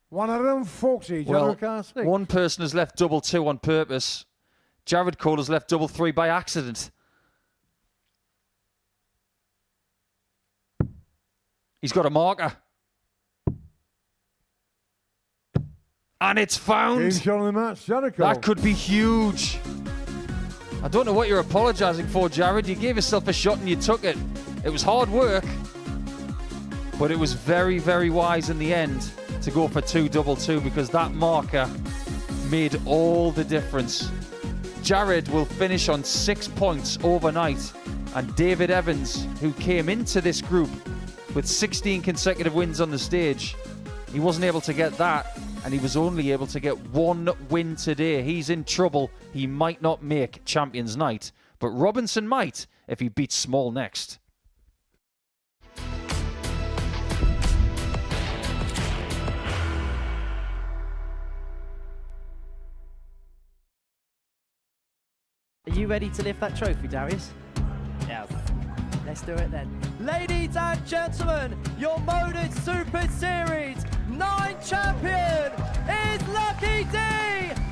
140. Well, Carr 6. one person has left double 2 on purpose. Jared Cole has left double 3 by accident. He's got a marker. And it's found. Game shot of the match, Jared Cole. That could be huge. I don't know what you're apologising for, Jared. You gave yourself a shot and you took it. It was hard work, but it was very, very wise in the end to go for 2 double 2 because that marker made all the difference. Jared will finish on 6 points overnight, and David Evans, who came into this group with 16 consecutive wins on the stage, he wasn't able to get that, and he was only able to get 1 win today. He's in trouble. He might not make Champions Night, but Robinson might if he beats Small next. Are you ready to lift that trophy, Darius? Yes. Let's do it then. Ladies and gentlemen, your Modus Super Series 9 champion is Lucky D,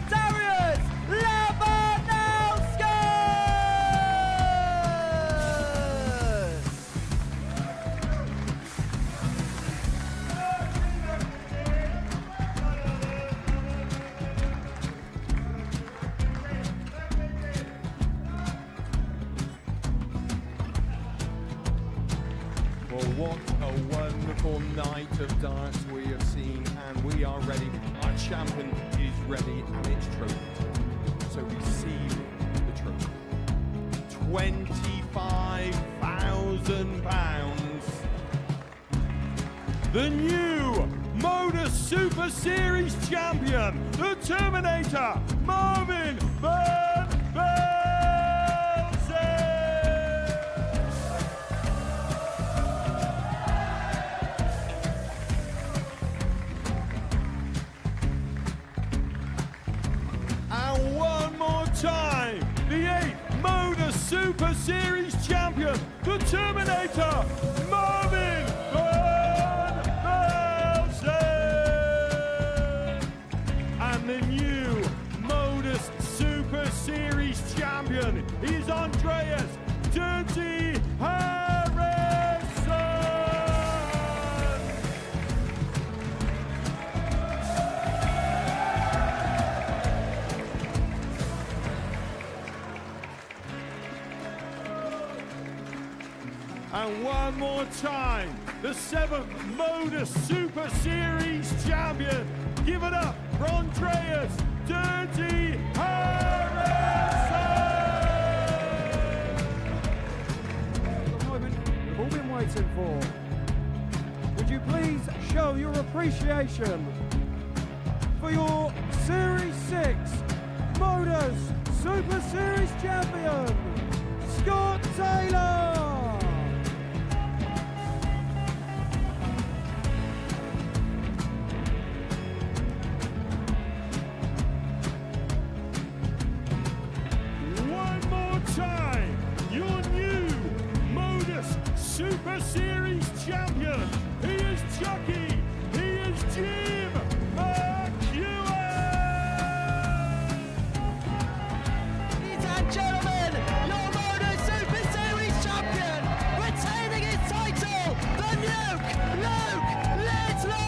Darius Labanowski! Well, what a wonderful night of darts we have seen, and we are ready. Our champion is ready, and it's trophy time. So receive the trophy. £25,000. The new Modus Super Series champion, the Terminator, Marvin Van Velzen. And one more time, the 8th Modus Super Series champion, the Terminator, Marvin Van Velzen. And the new Modus Super Series champion is Andreas Dirty Harrison. And one more time, the 7th Modus Super Series champion. Give it up for Andreas Dirty Harrison. The moment we've all been waiting for. Would you please show your appreciation for your Series 6 Modus Super Series champion, Scott Taylor. One more time, your new Modus Super Series champion. He is Chucky. He is Jim McEwen. Ladies and gentlemen, your Modus Super Series champion, retaining his title, the Nuke, Luke Littler!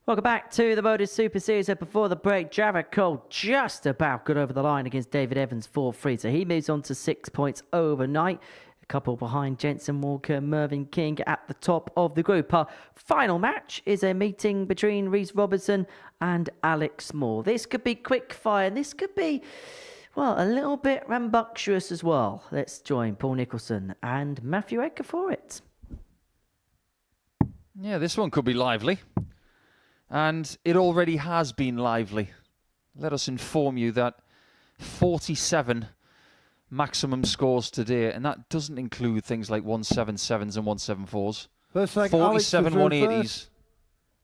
Welcome back to the Modus Super Series. Before the break, Jared Cole just about got over the line against David Evans 4-3. So he moves on to 6 points overnight. A couple behind Jensen Walker, Mervyn King at the top of the group. Our final match is a meeting between Reece Robertson and Alex Moore. This could be quick fire. This could be, well, a little bit rambunctious as well. Let's join Paul Nicholson and Matthew Edgar for it. Yeah, this one could be lively. And it already has been lively. Let us inform you that 47 maximum scores today, and that doesn't include things like 177s and 174s. 47 180s.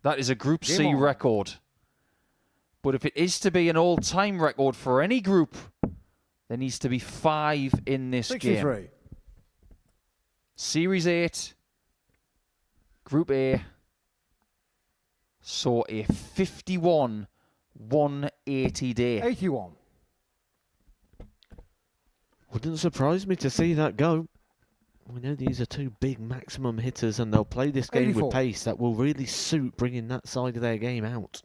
That is a Group C record. But if it is to be an all-time record for any group, there needs to be 5 in this 63. game. Series 8, Group A, saw a 51 180 day. 81. Wouldn't surprise me to see that go. We know these are two big maximum hitters, and they'll play this game 84. with pace that will really suit bringing that side of their game out.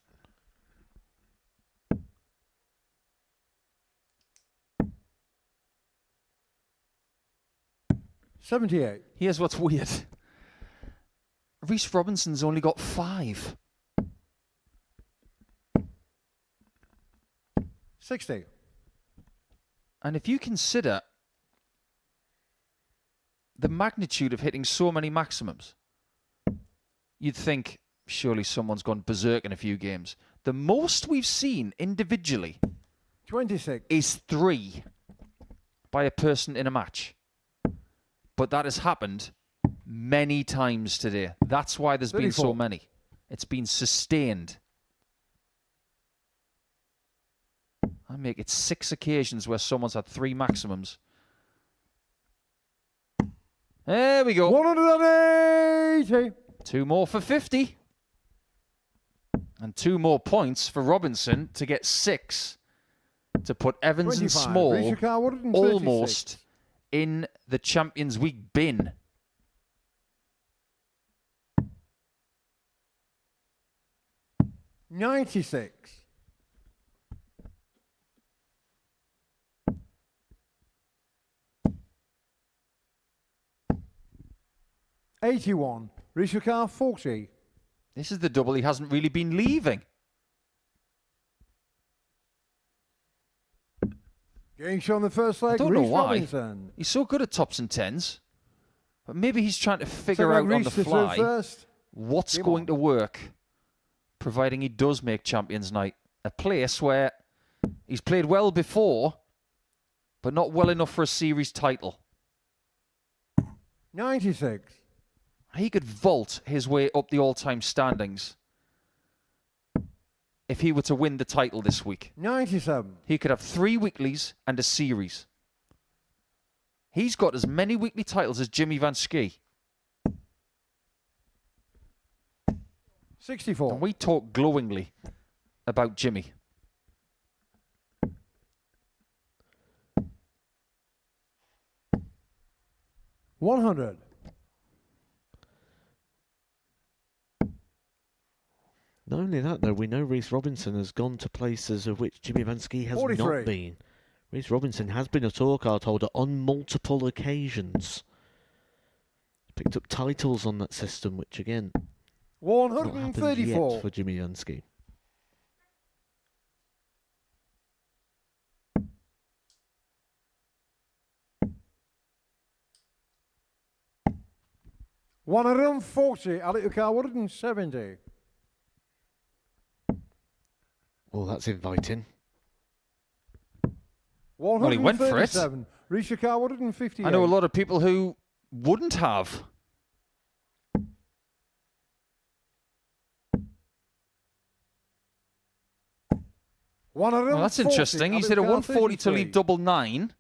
$78. Here's what's weird. Reece Robinson's only got 5. 60. And if you consider the magnitude of hitting so many maximums, you'd think surely someone's gone berserk in a few games. The most we've seen individually 26. is 3 by a person in a match. But that has happened many times today. That's why there's been so 34. many. It's been sustained. I make it 6 occasions where someone's had 3 maximums. There we go. 180. 2 more for 50. And 2 more points for Robinson to get 6 to put Evans 25. and Small Reece your car, 136. almost in the Champions Week bin. $96. $81. Reece your car, 40. This is the double he hasn't really been leaving. Getting shown the first leg, I don't know Reece why. Robinson. He's so good at tops and tens. But maybe he's trying to figure Second out on the Reece to fly first. what's Game going on. to work, providing he does make Champions Night. A place where he's played well before, but not well enough for a series title. 96. He could vault his way up the all-time standings if he were to win the title this week. 97. He could have 3 weeklies and a series. He's got as many weekly titles as Jimmy Van Schie. 64. And we talk glowingly about Jimmy. $100. Not only that, though, we know Reece Robinson has gone to places of which Jimmy Van Schie has 43. not been. Reece Robinson has been a tour card holder on multiple occasions. Picked up titles on that system, which again, not happened 134. yet for Jimmy Van Schie. 140. Ali Ukar 170. Oh, that's inviting. Well, he went for it. Rishikar 158. I know a lot of people who wouldn't have. Well, that's interesting. He's hit a 140 to leave double 9.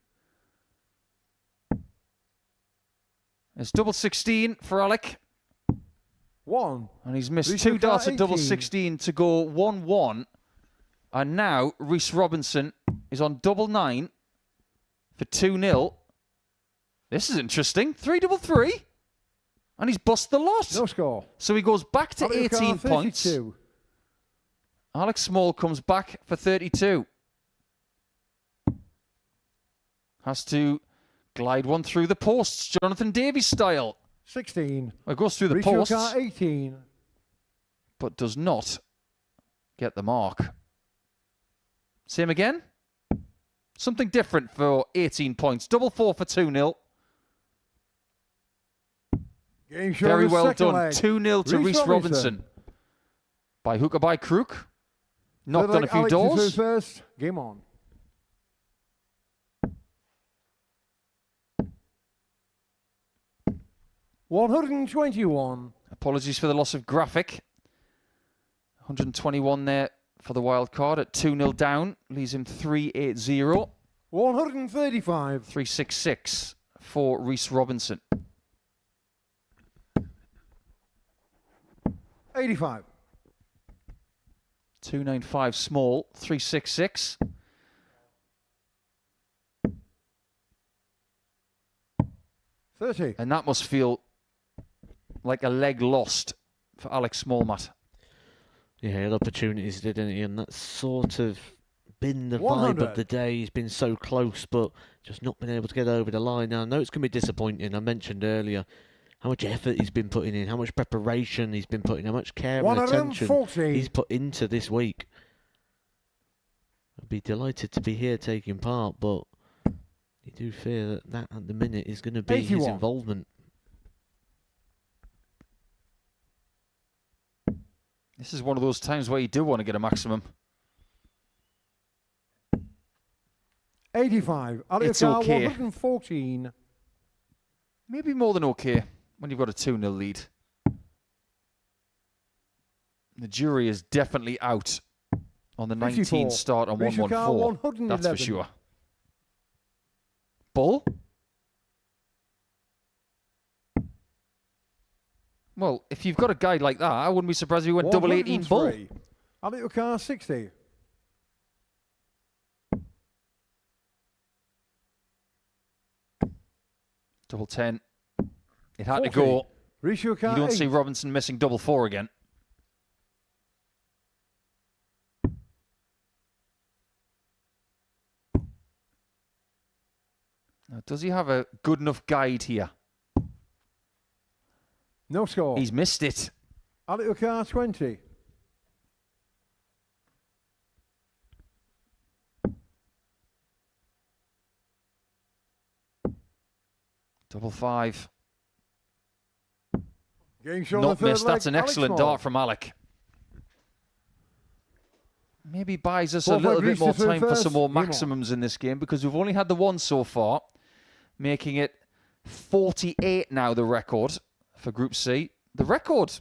It's double 16 for Alec. 1. And he's missed Rhys 2 darts Ukar, at double 18. 16 to go 1-1. And now Rhys Robinson is on double 9 for 2-0. This is interesting. 3-3. And he's bust the lot. No score. So he goes back to Ali Ukar, 18 points. 32. Alex Small comes back for 32. Has to glide one through the posts, Jonathan Davies style. 16. Well, it goes through the Rhys posts, Ukar, 18. but does not get the mark. Same again. Something different for 18 points. Double 4 for 2-0. Game show Very of the well second done. leg. 2-0 to Rhys Robinson. By hook or by crook. Knocked Third on a leg, few Alex is doors. through first. Game on. $121. Apologies for the loss of graphic. 121 there for the wild card at 2-0 down. Leaves him 380. 135. 366 for Rhys Robinson. 85. 295 small. 366. $30. And that must feel like a leg lost for Alex Smallmat. Yeah, he had opportunities, didn't he? And that's sort of been the vibe 100. of the day. He's been so close, but just not been able to get over the line. Now, I know it's going to be disappointing. I mentioned earlier how much effort he's been putting in, how much preparation he's been putting, how much care and attention 140. he's put into this week. I'd be delighted to be here taking part, but you do fear that at the minute is going to be 81. his involvement. This is one of those times where you do want to get a maximum. 85. Ali It's Ukar, okay. 114. Maybe more than okay when you've got a 2-0 lead. The jury is definitely out on the 19 54. start on Rhys Ukar, 114. That's for 111. sure. Bull? Well, if you've got a guy like that, I wouldn't be surprised if he went double 18 bull. 103. Ali Ukar, 60. Double 10. It had 40. to go. Rhys Ukar, You don't 8. see Robinson missing double 4 again. Now, does he have a good enough guide here? No score. He's missed it. Ali Ukar, 20. Double 5. Game show Not on the third missed. leg, That's an Alex excellent Small. dart from Alec. Maybe buys us a Fourth leg, little bit Rhys more is through time for first. some more Game on. maximums in this game because we've only had the one so far, making it 48 now, the record for Group C. The record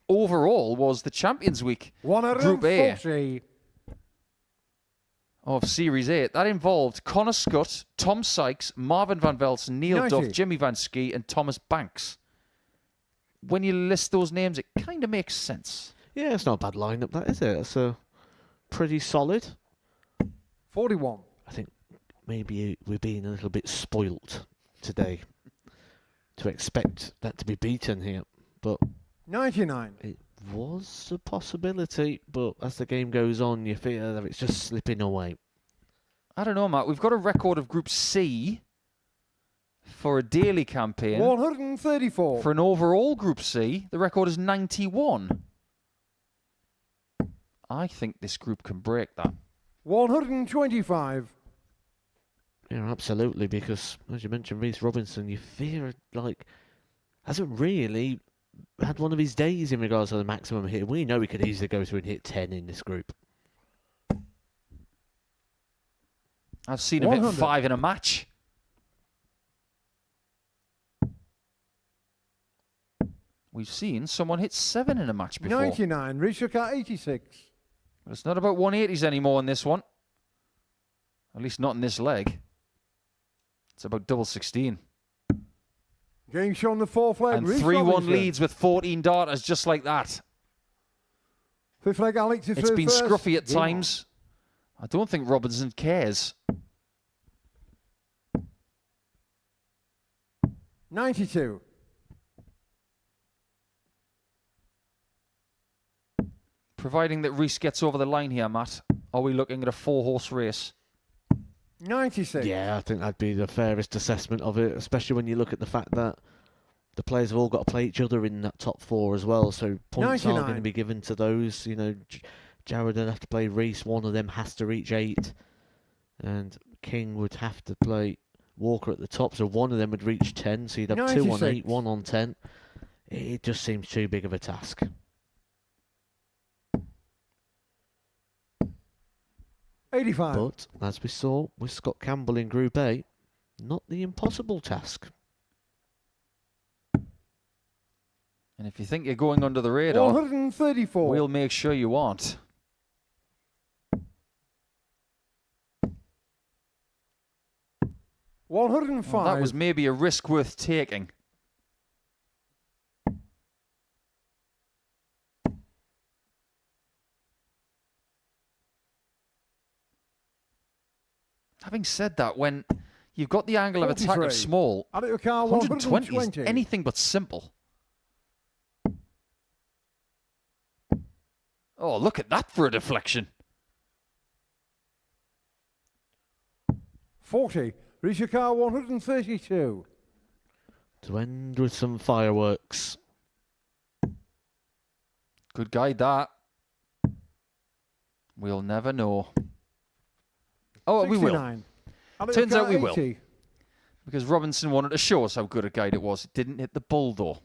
overall was the Champions Week Group A 140. of Series 8. That involved Connor Scott, Tom Sykes, Marvin Van Velsen, Neil 90. Duff, Jimmy Van Ski, and Thomas Banks. When you list those names, it kind of makes sense. Yeah, it's not a bad lineup, that is it? It's pretty solid. 41. I think maybe we're being a little bit spoilt today to expect that to be beaten here, but 99. it was a possibility. But as the game goes on, you feel that it's just slipping away. I don't know, Matt. We've got a record of Group C for a daily campaign. 134. For an overall Group C, the record is 91. I think this group can break that. 125. Yeah, absolutely, because as you mentioned, Rhys Robinson, you fear like hasn't really had one of his days in regards to the maximum hit. We know he could easily go through and hit 10 in this group. I've seen him hit 5 in a match. We've seen someone hit 7 in a match before. 99, Rishika 86. But it's not about 180s anymore in this one. At least not in this leg. It's about double 16. Game shown the fourth leg. And Reece 3-1 Robinson. leads with 14 darters just like that. Fifth leg, Alex is It's through been first. scruffy at Game times. I don't think Robinson cares. 92. Providing that Reece gets over the line here, Matt, are we looking at a 4-horse race? 96. Yeah, I think that'd be the fairest assessment of it, especially when you look at the fact that the players have all got to play each other in that top 4 as well, so points 99. are going to be given to those. You know, Jared would have to play Reece, one of them has to reach 8, and King would have to play Walker at the top, so one of them would reach 10, so you'd have 2 on 8, 1 on 10. It just seems too big of a task. 85. But, as we saw with Scott Campbell in Group A, not the impossible task. And if you think you're going under the radar, 134. we'll make sure you aren't. Well, that was maybe a risk worth taking. Having said that, when you've got the angle of attack 43. of small, Add it to car, 120 is 120. anything but simple. Oh, look at that for a deflection. 40. Rishika 132. To end with some fireworks. Good guide, that. We'll never know. Oh, 69. we will. Add it Turns to out we car, will. 80. Because Robinson wanted to show us how good a guide it was. It didn't hit the bull, though.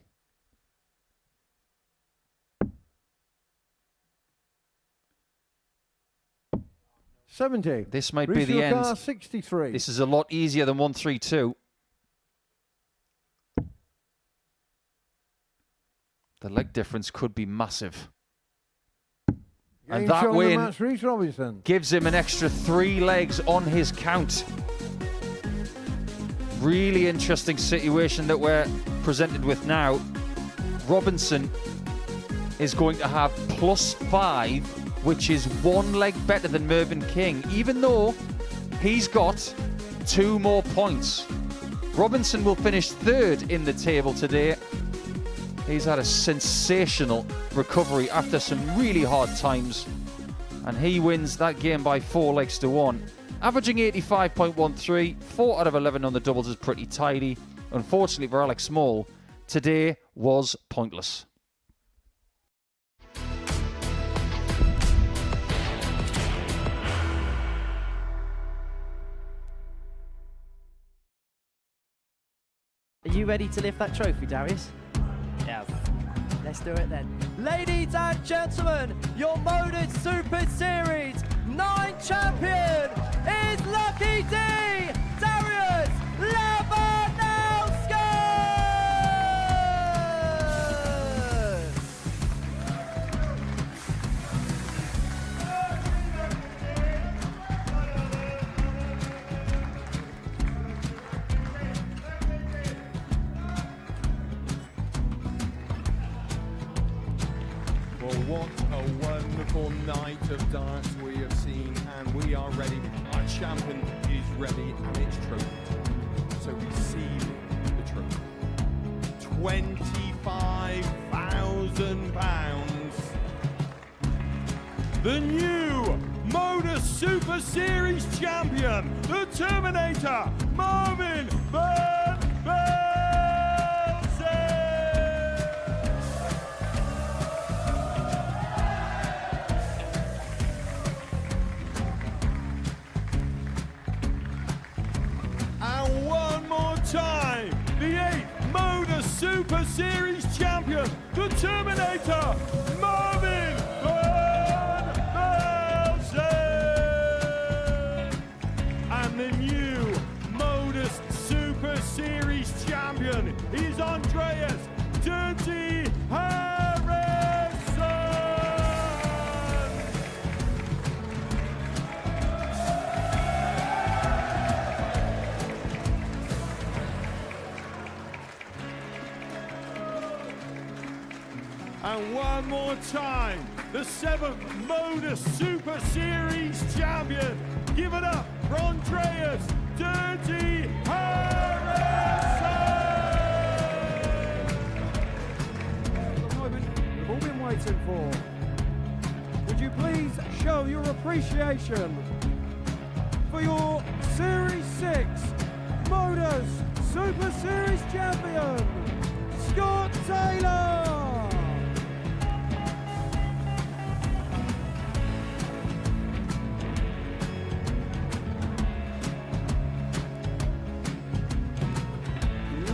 $70. This might be the end. Rishika 63. This is a lot easier than 132. The leg difference could be massive. And Game that shown the win match, Reece Robinson. gives him an extra 3 legs on his count. Really interesting situation that we're presented with now. Robinson is going to have +5, which is 1 leg better than Mervyn King, even though he's got 2 more points. Robinson will finish 3rd in the table today. He's had a sensational recovery after some really hard times, and he wins that game by 4 legs to 1. Averaging 85.13, 4 out of 11 on the doubles is pretty tidy. Unfortunately for Alex Small, today was pointless. Are you ready to lift that trophy, Darius? Yes. Let's do it then. Ladies and gentlemen, your Modus Super Series 9 champion is Lucky D, Darius Labanowski! Well, what a wonderful night of darts we have seen, and we are ready. Our champion is ready, and it's trophy. So receive the trophy. £25,000. The new Modus Super Series champion, the Terminator, Marvin Van Velzen. And one more time, the 8th Modus Super Series champion, Terminator, Marvin Van Velzen. And the new Modus Super Series champion is Andreas Dirty Harrison. And one more time, the 7th Modus Super Series champion. Give it up for Andreas Dirty Harrison. The moment we've all been waiting for. Would you please show your appreciation for your Series 6 Modus Super Series champion, Scott Taylor?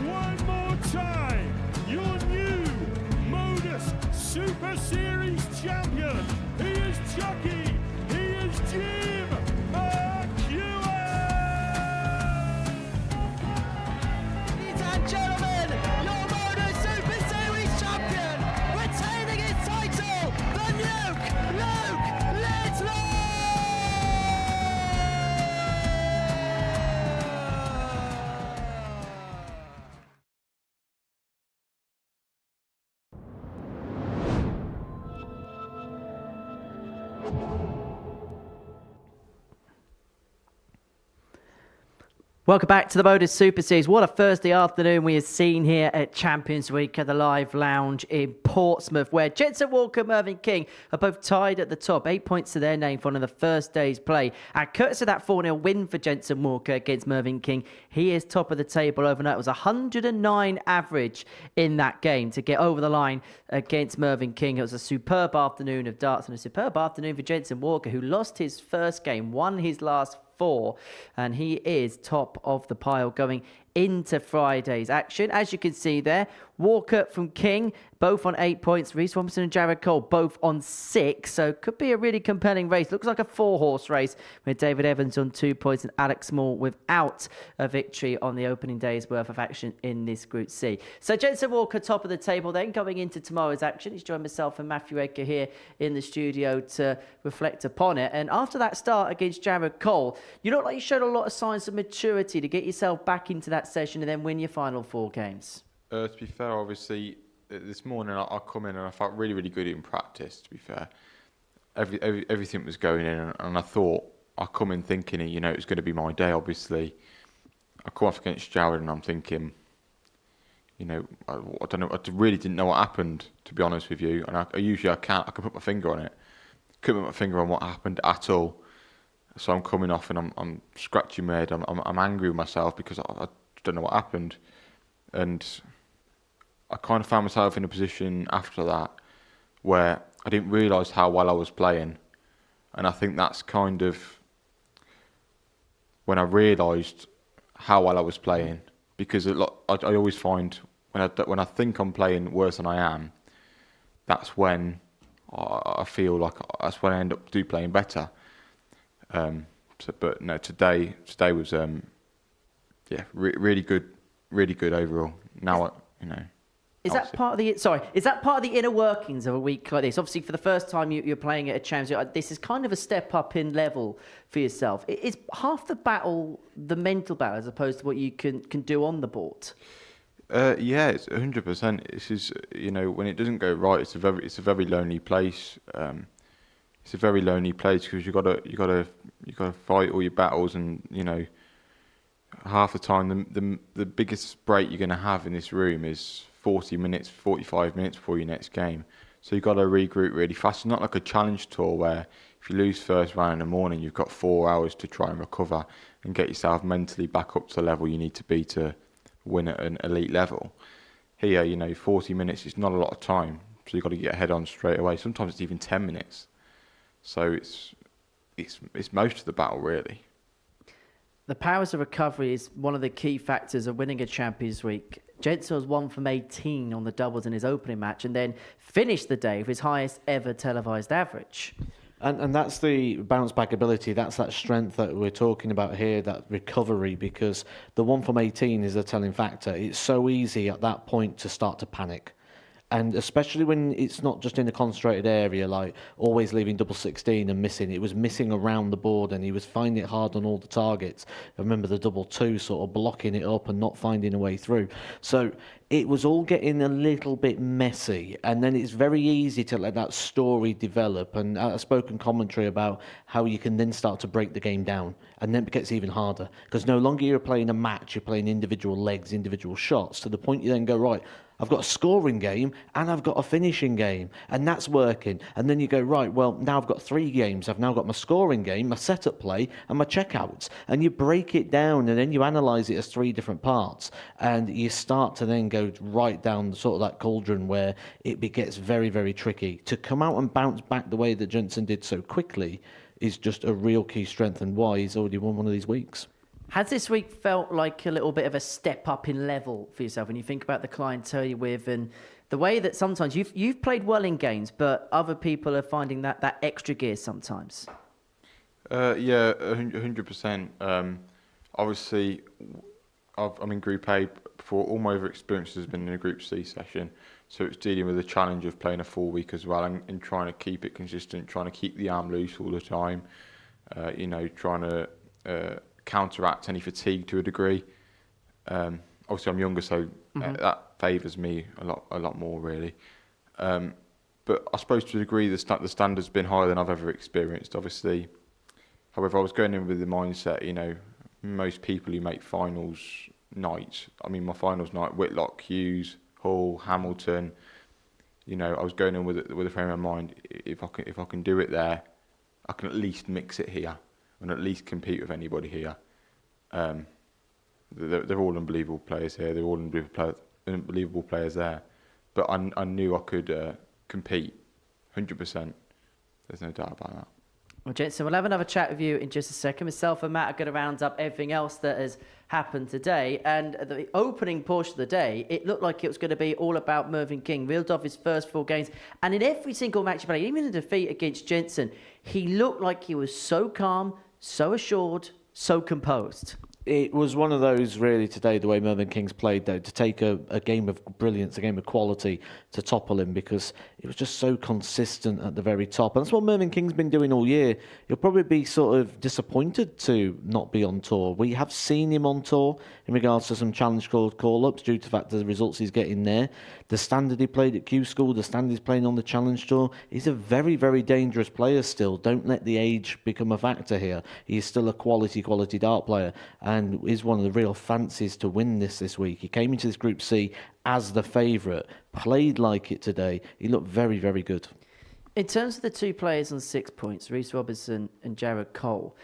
One more time, your new Modus Super Series champion. He is Chucky. He is Jim McEwen. Ladies and gentlemen, your Modus Super Series champion, retaining his title, the Nuke, Luke Lidlow! Welcome back to the Modus Super Series. What a Thursday afternoon we have seen here at Champions Week at the Live Lounge in Portsmouth, where Jensen Walker and Mervyn King are both tied at the top, 8 points to their name following the first day's play. And courtesy of that 4-0 win for Jensen Walker against Mervyn King, he is top of the table overnight. It was 109 average in that game to get over the line against Mervyn King. It was a superb afternoon of darts and a superb afternoon for Jensen Walker, who lost his first game, won his last 4, and he is top of the pile going into Friday's action. As you can see there, Walker from King, both on 8 points. Reece Robinson and Jared Cole, both on 6. So could be a really compelling race. Looks like a 4-horse race with David Evans on 2 points and Alex Small without a victory on the opening day's worth of action in this Group C. So Jensen Walker, top of the table then, going into tomorrow's action. He's joined myself and Matthew Edgar here in the studio to reflect upon it. And after that start against Jared Cole, you look like you showed a lot of signs of maturity to get yourself back into that session and then win your final 4 games. To be fair, obviously, this morning I come in and I felt really, really good in practice, to be fair. Everything was going in and I thought, I come in thinking, you know, it was going to be my day, obviously. I come off against Jared and I'm thinking, you know, I don't know, I really didn't know what happened, to be honest with you. And I can put my finger on it. Couldn't put my finger on what happened at all. So I'm coming off and I'm scratching my head. I'm angry with myself because I don't know what happened. And I kind of found myself in a position after that where I didn't realise how well I was playing. And I think that's kind of when I realised how well I was playing. Because I always find when I think I'm playing worse than I am, that's when I feel like that's when I end up playing better. But no, today was really good overall. Now Is that part of the inner workings of a week like this? Obviously, for the first time you're playing at a Champions, this is kind of a step up in level for yourself. Is half the battle the mental battle as opposed to what you can do on the board? Yeah, it's 100%. This is, you know, when it doesn't go right, it's a very lonely place. It's a very lonely place because you gotta fight all your battles, and you know, half the time the biggest break you're gonna have in this room is 40 minutes, 45 minutes before your next game. So you've got to regroup really fast. It's not like a challenge tour where if you lose first round in the morning, you've got 4 hours to try and recover and get yourself mentally back up to the level you need to be to win at an elite level. Here, you know, 40 minutes is not a lot of time. So you've got to get head on straight away. Sometimes it's even 10 minutes. So it's most of the battle, really. the powers of recovery is one of the key factors of winning a Champions Week. Jensen was 1 from 18 on the doubles in his opening match and then finished the day with his highest ever televised average. And that's the bounce back ability, that's that strength that we're talking about here, that recovery, because the 1 from 18 is a telling factor. It's so easy at that point to start to panic. And especially when it's not just in a concentrated area, like always leaving double 16 and missing. It was missing around the board and he was finding it hard on all the targets. I remember the double 2 sort of blocking it up and not finding a way through. So it was all getting a little bit messy. And then it's very easy to let that story develop. And I've spoken commentary about how you can then start to break the game down. And then it gets even harder. Because no longer you're playing a match, you're playing individual legs, individual shots, to the point you then go, right, I've got a scoring game and I've got a finishing game, and that's working. And then you go, right, well, now I've got 3 games. I've now got my scoring game, my setup play, and my checkouts. And you break it down and then you analyse it as 3 different parts. And you start to then go right down sort of that cauldron where it gets very, very tricky. To come out and bounce back the way that Jensen did so quickly is just a real key strength, and why he's already won one of these weeks. Has this week felt like a little bit of a step up in level for yourself when you think about the clientele you're with and the way that sometimes you've played well in games, but other people are finding that extra gear sometimes? Yeah, 100%. Obviously, I'm in Group A before. All my other experiences has been in a Group C session, so it's dealing with the challenge of playing a full week as well and trying to keep it consistent, trying to keep the arm loose all the time. Trying to counteract any fatigue to a degree. Obviously, I'm younger, so that favours me a lot more, really. But I suppose to a degree, the standard's been higher than I've ever experienced, obviously. However, I was going in with the mindset, most people who make finals nights, I mean, my finals night, Whitlock, Hughes, Hall, Hamilton, I was going in with a frame of mind, if I can do it there, I can at least mix it here and at least compete with anybody here. They're all unbelievable players here. They're all unbelievable players there. But I knew I could compete, 100%. There's no doubt about that. Well, Jensen, we'll have another chat with you in just a second. Myself and Matt are going to round up everything else that has happened today. And at the opening portion of the day, it looked like it was going to be all about Mervyn King. Reeled off his first 4 games. And in every single match he played, even in the defeat against Jensen, he looked like he was so calm, so assured, so composed. It was one of those, really, today, the way Mervyn King's played, though, to take a game of brilliance, a game of quality, to topple him, because it was just so consistent at the very top. And that's what Mervyn King's been doing all year. He'll probably be sort of disappointed to not be on tour. We have seen him on tour in regards to some challenge call-ups due to the fact of the results he's getting there. The standard he played at Q School, the standard he's playing on the challenge tour. He's a very, very dangerous player still. Don't let the age become a factor here. He is still a quality dart player, and is one of the real fancies to win this week. He came into this Group C as the favourite, played like it today. He looked very, very good. In terms of the 2 players on 6 points, Rhys Robinson and Jared Cole,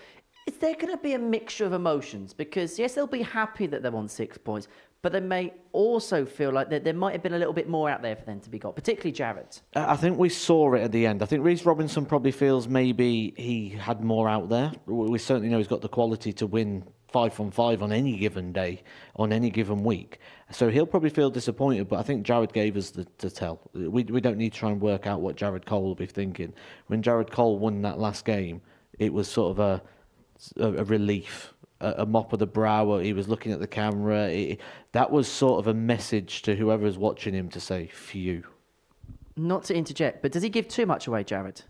is there going to be a mixture of emotions? Because, yes, they'll be happy that they're on 6 points, but they may also feel like that there might have been a little bit more out there for them to be got, particularly Jared. I think we saw it at the end. I think Rhys Robinson probably feels maybe he had more out there. We certainly know he's got the quality to win 5 from 5 on any given day, on any given week. So he'll probably feel disappointed, but I think Jared gave us the tell. We don't need to try and work out what Jared Cole will be thinking. When Jared Cole won that last game, it was sort of a relief, a mop of the brow. He was looking at the camera. That was sort of a message to whoever was watching him to say, phew. Not to interject, but does he give too much away, Jared?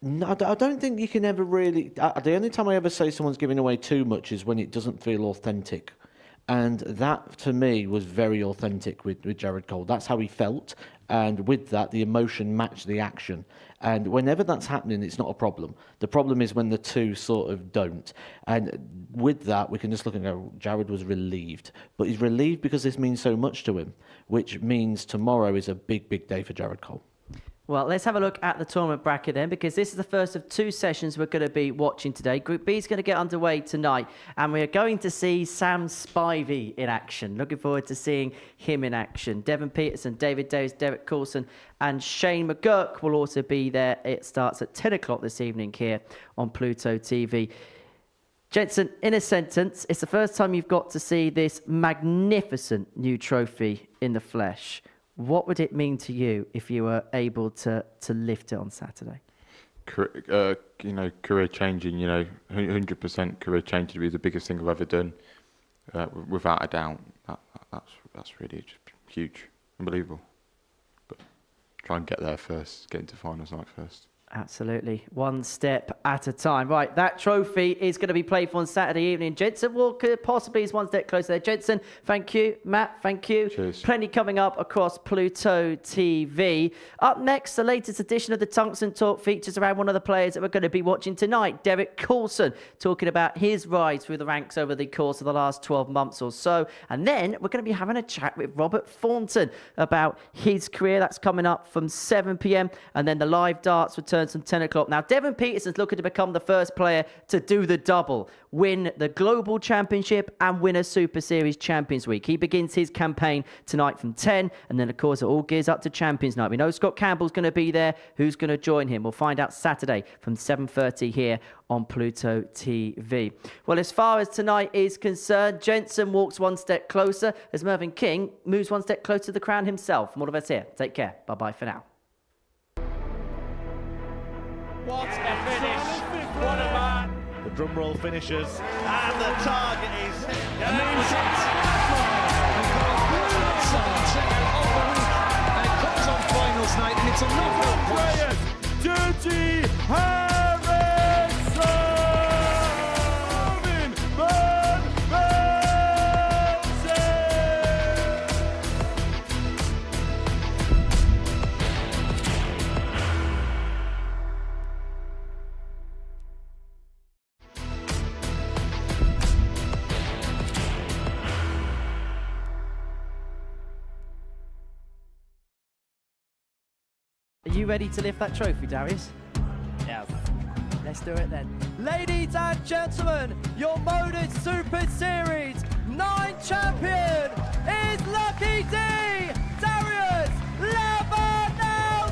No, I don't think you can ever really... The only time I ever say someone's giving away too much is when it doesn't feel authentic. And that, to me, was very authentic with Jared Cole. That's how he felt. And with that, the emotion matched the action. And whenever that's happening, it's not a problem. The problem is when the two sort of don't. And with that, we can just look and go, Jared was relieved. But he's relieved because this means so much to him, which means tomorrow is a big, big day for Jared Cole. Well, let's have a look at the tournament bracket then, because this is the first of 2 sessions we're going to be watching today. Group B is going to get underway tonight, and we are going to see Sam Spivey in action. Looking forward to seeing him in action. Devon Peterson, David Davis, Derek Coulson, and Shane McGurk will also be there. It starts at 10 o'clock this evening here on Pluto TV. Jensen, in a sentence, it's the first time you've got to see this magnificent new trophy in the flesh. What would it mean to you if you were able to lift it on Saturday? Career changing, 100% career changing would be the biggest thing I've ever done, without a doubt. That's really just huge, unbelievable. But try and get there first, get into finals night first. Absolutely. One step at a time. Right, that trophy is going to be played for on Saturday evening. Jensen Walker possibly is one step closer there. Jensen, thank you. Matt, thank you. Cheers. Plenty coming up across Pluto TV. Up next, the latest edition of the Tungsten Talk features around one of the players that we're going to be watching tonight, Derek Coulson, talking about his rise through the ranks over the course of the last 12 months or so. And then we're going to be having a chat with Robert Thornton about his career. That's coming up from 7 p.m. And then the live darts return from 10 o'clock. Now, Devon Peterson's looking to become the first player to do the double, win the Global Championship and win a Super Series Champions Week. He begins his campaign tonight from 10, and then, of course, it all gears up to Champions Night. We know Scott Campbell's going to be there. Who's going to join him? We'll find out Saturday from 7:30 here on Pluto TV. Well, as far as tonight is concerned, Jensen walks one step closer as Mervyn King moves one step closer to the crown himself. From all of us here, take care. Bye-bye for now. What a finish! What a man! The drum roll finishes, and the target is hit. And that was it. And it comes on finals night, and it's a knockout. Dirty Harrison! Are you ready to lift that trophy, Darius? Yes. Let's do it then. Ladies and gentlemen, your Modus Super Series 9 champion is Lucky D, Darius Labanauskas!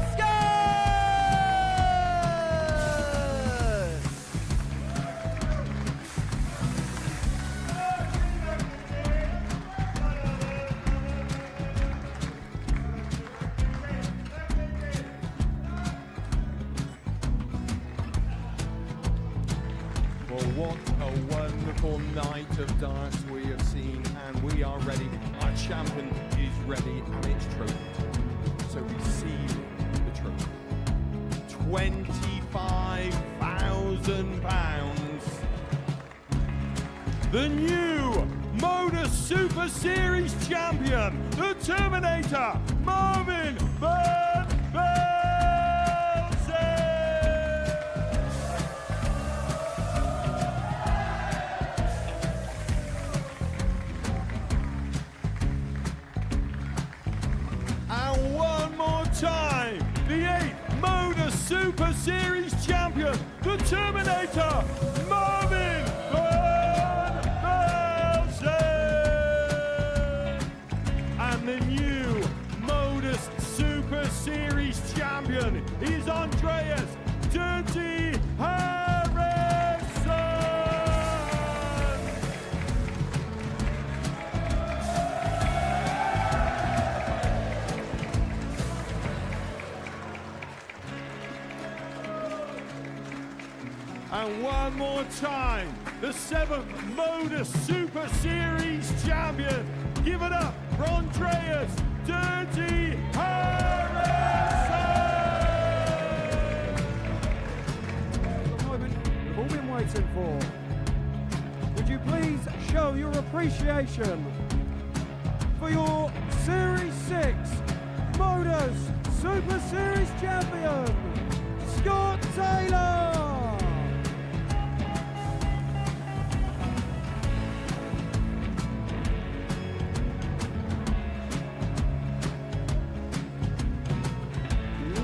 Well, what a wonderful night of darts we have seen, and we are ready. Our champion is ready, and it's trophy. So receive the trophy. £25,000. The new Modus Super Series champion, the Terminator, Marvin Van Velzen. And one more time, the 8th Modus Super Series champion, the Terminator, Marvin Van Velzen. And the new Modus Super Series champion is Andreas Dirty Harrison. And one more time, the 7th Modus Super Series champion. Give it up for Andreas Dirty Harrison. The moment we've all been waiting for. Would you please show your appreciation for your Series 6 Modus Super Series champion, Scott Taylor?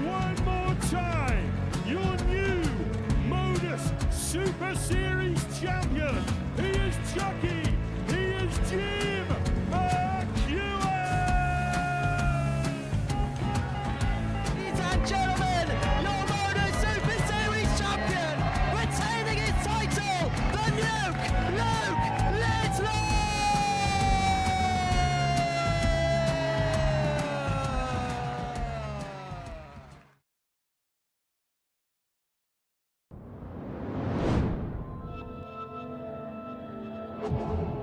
One more time, your new Modus Super Series champion. He is Chucky. He is Jim McEwen. Ladies and gentlemen, your Modus Super Series champion, retaining his title, the Nuke Modus.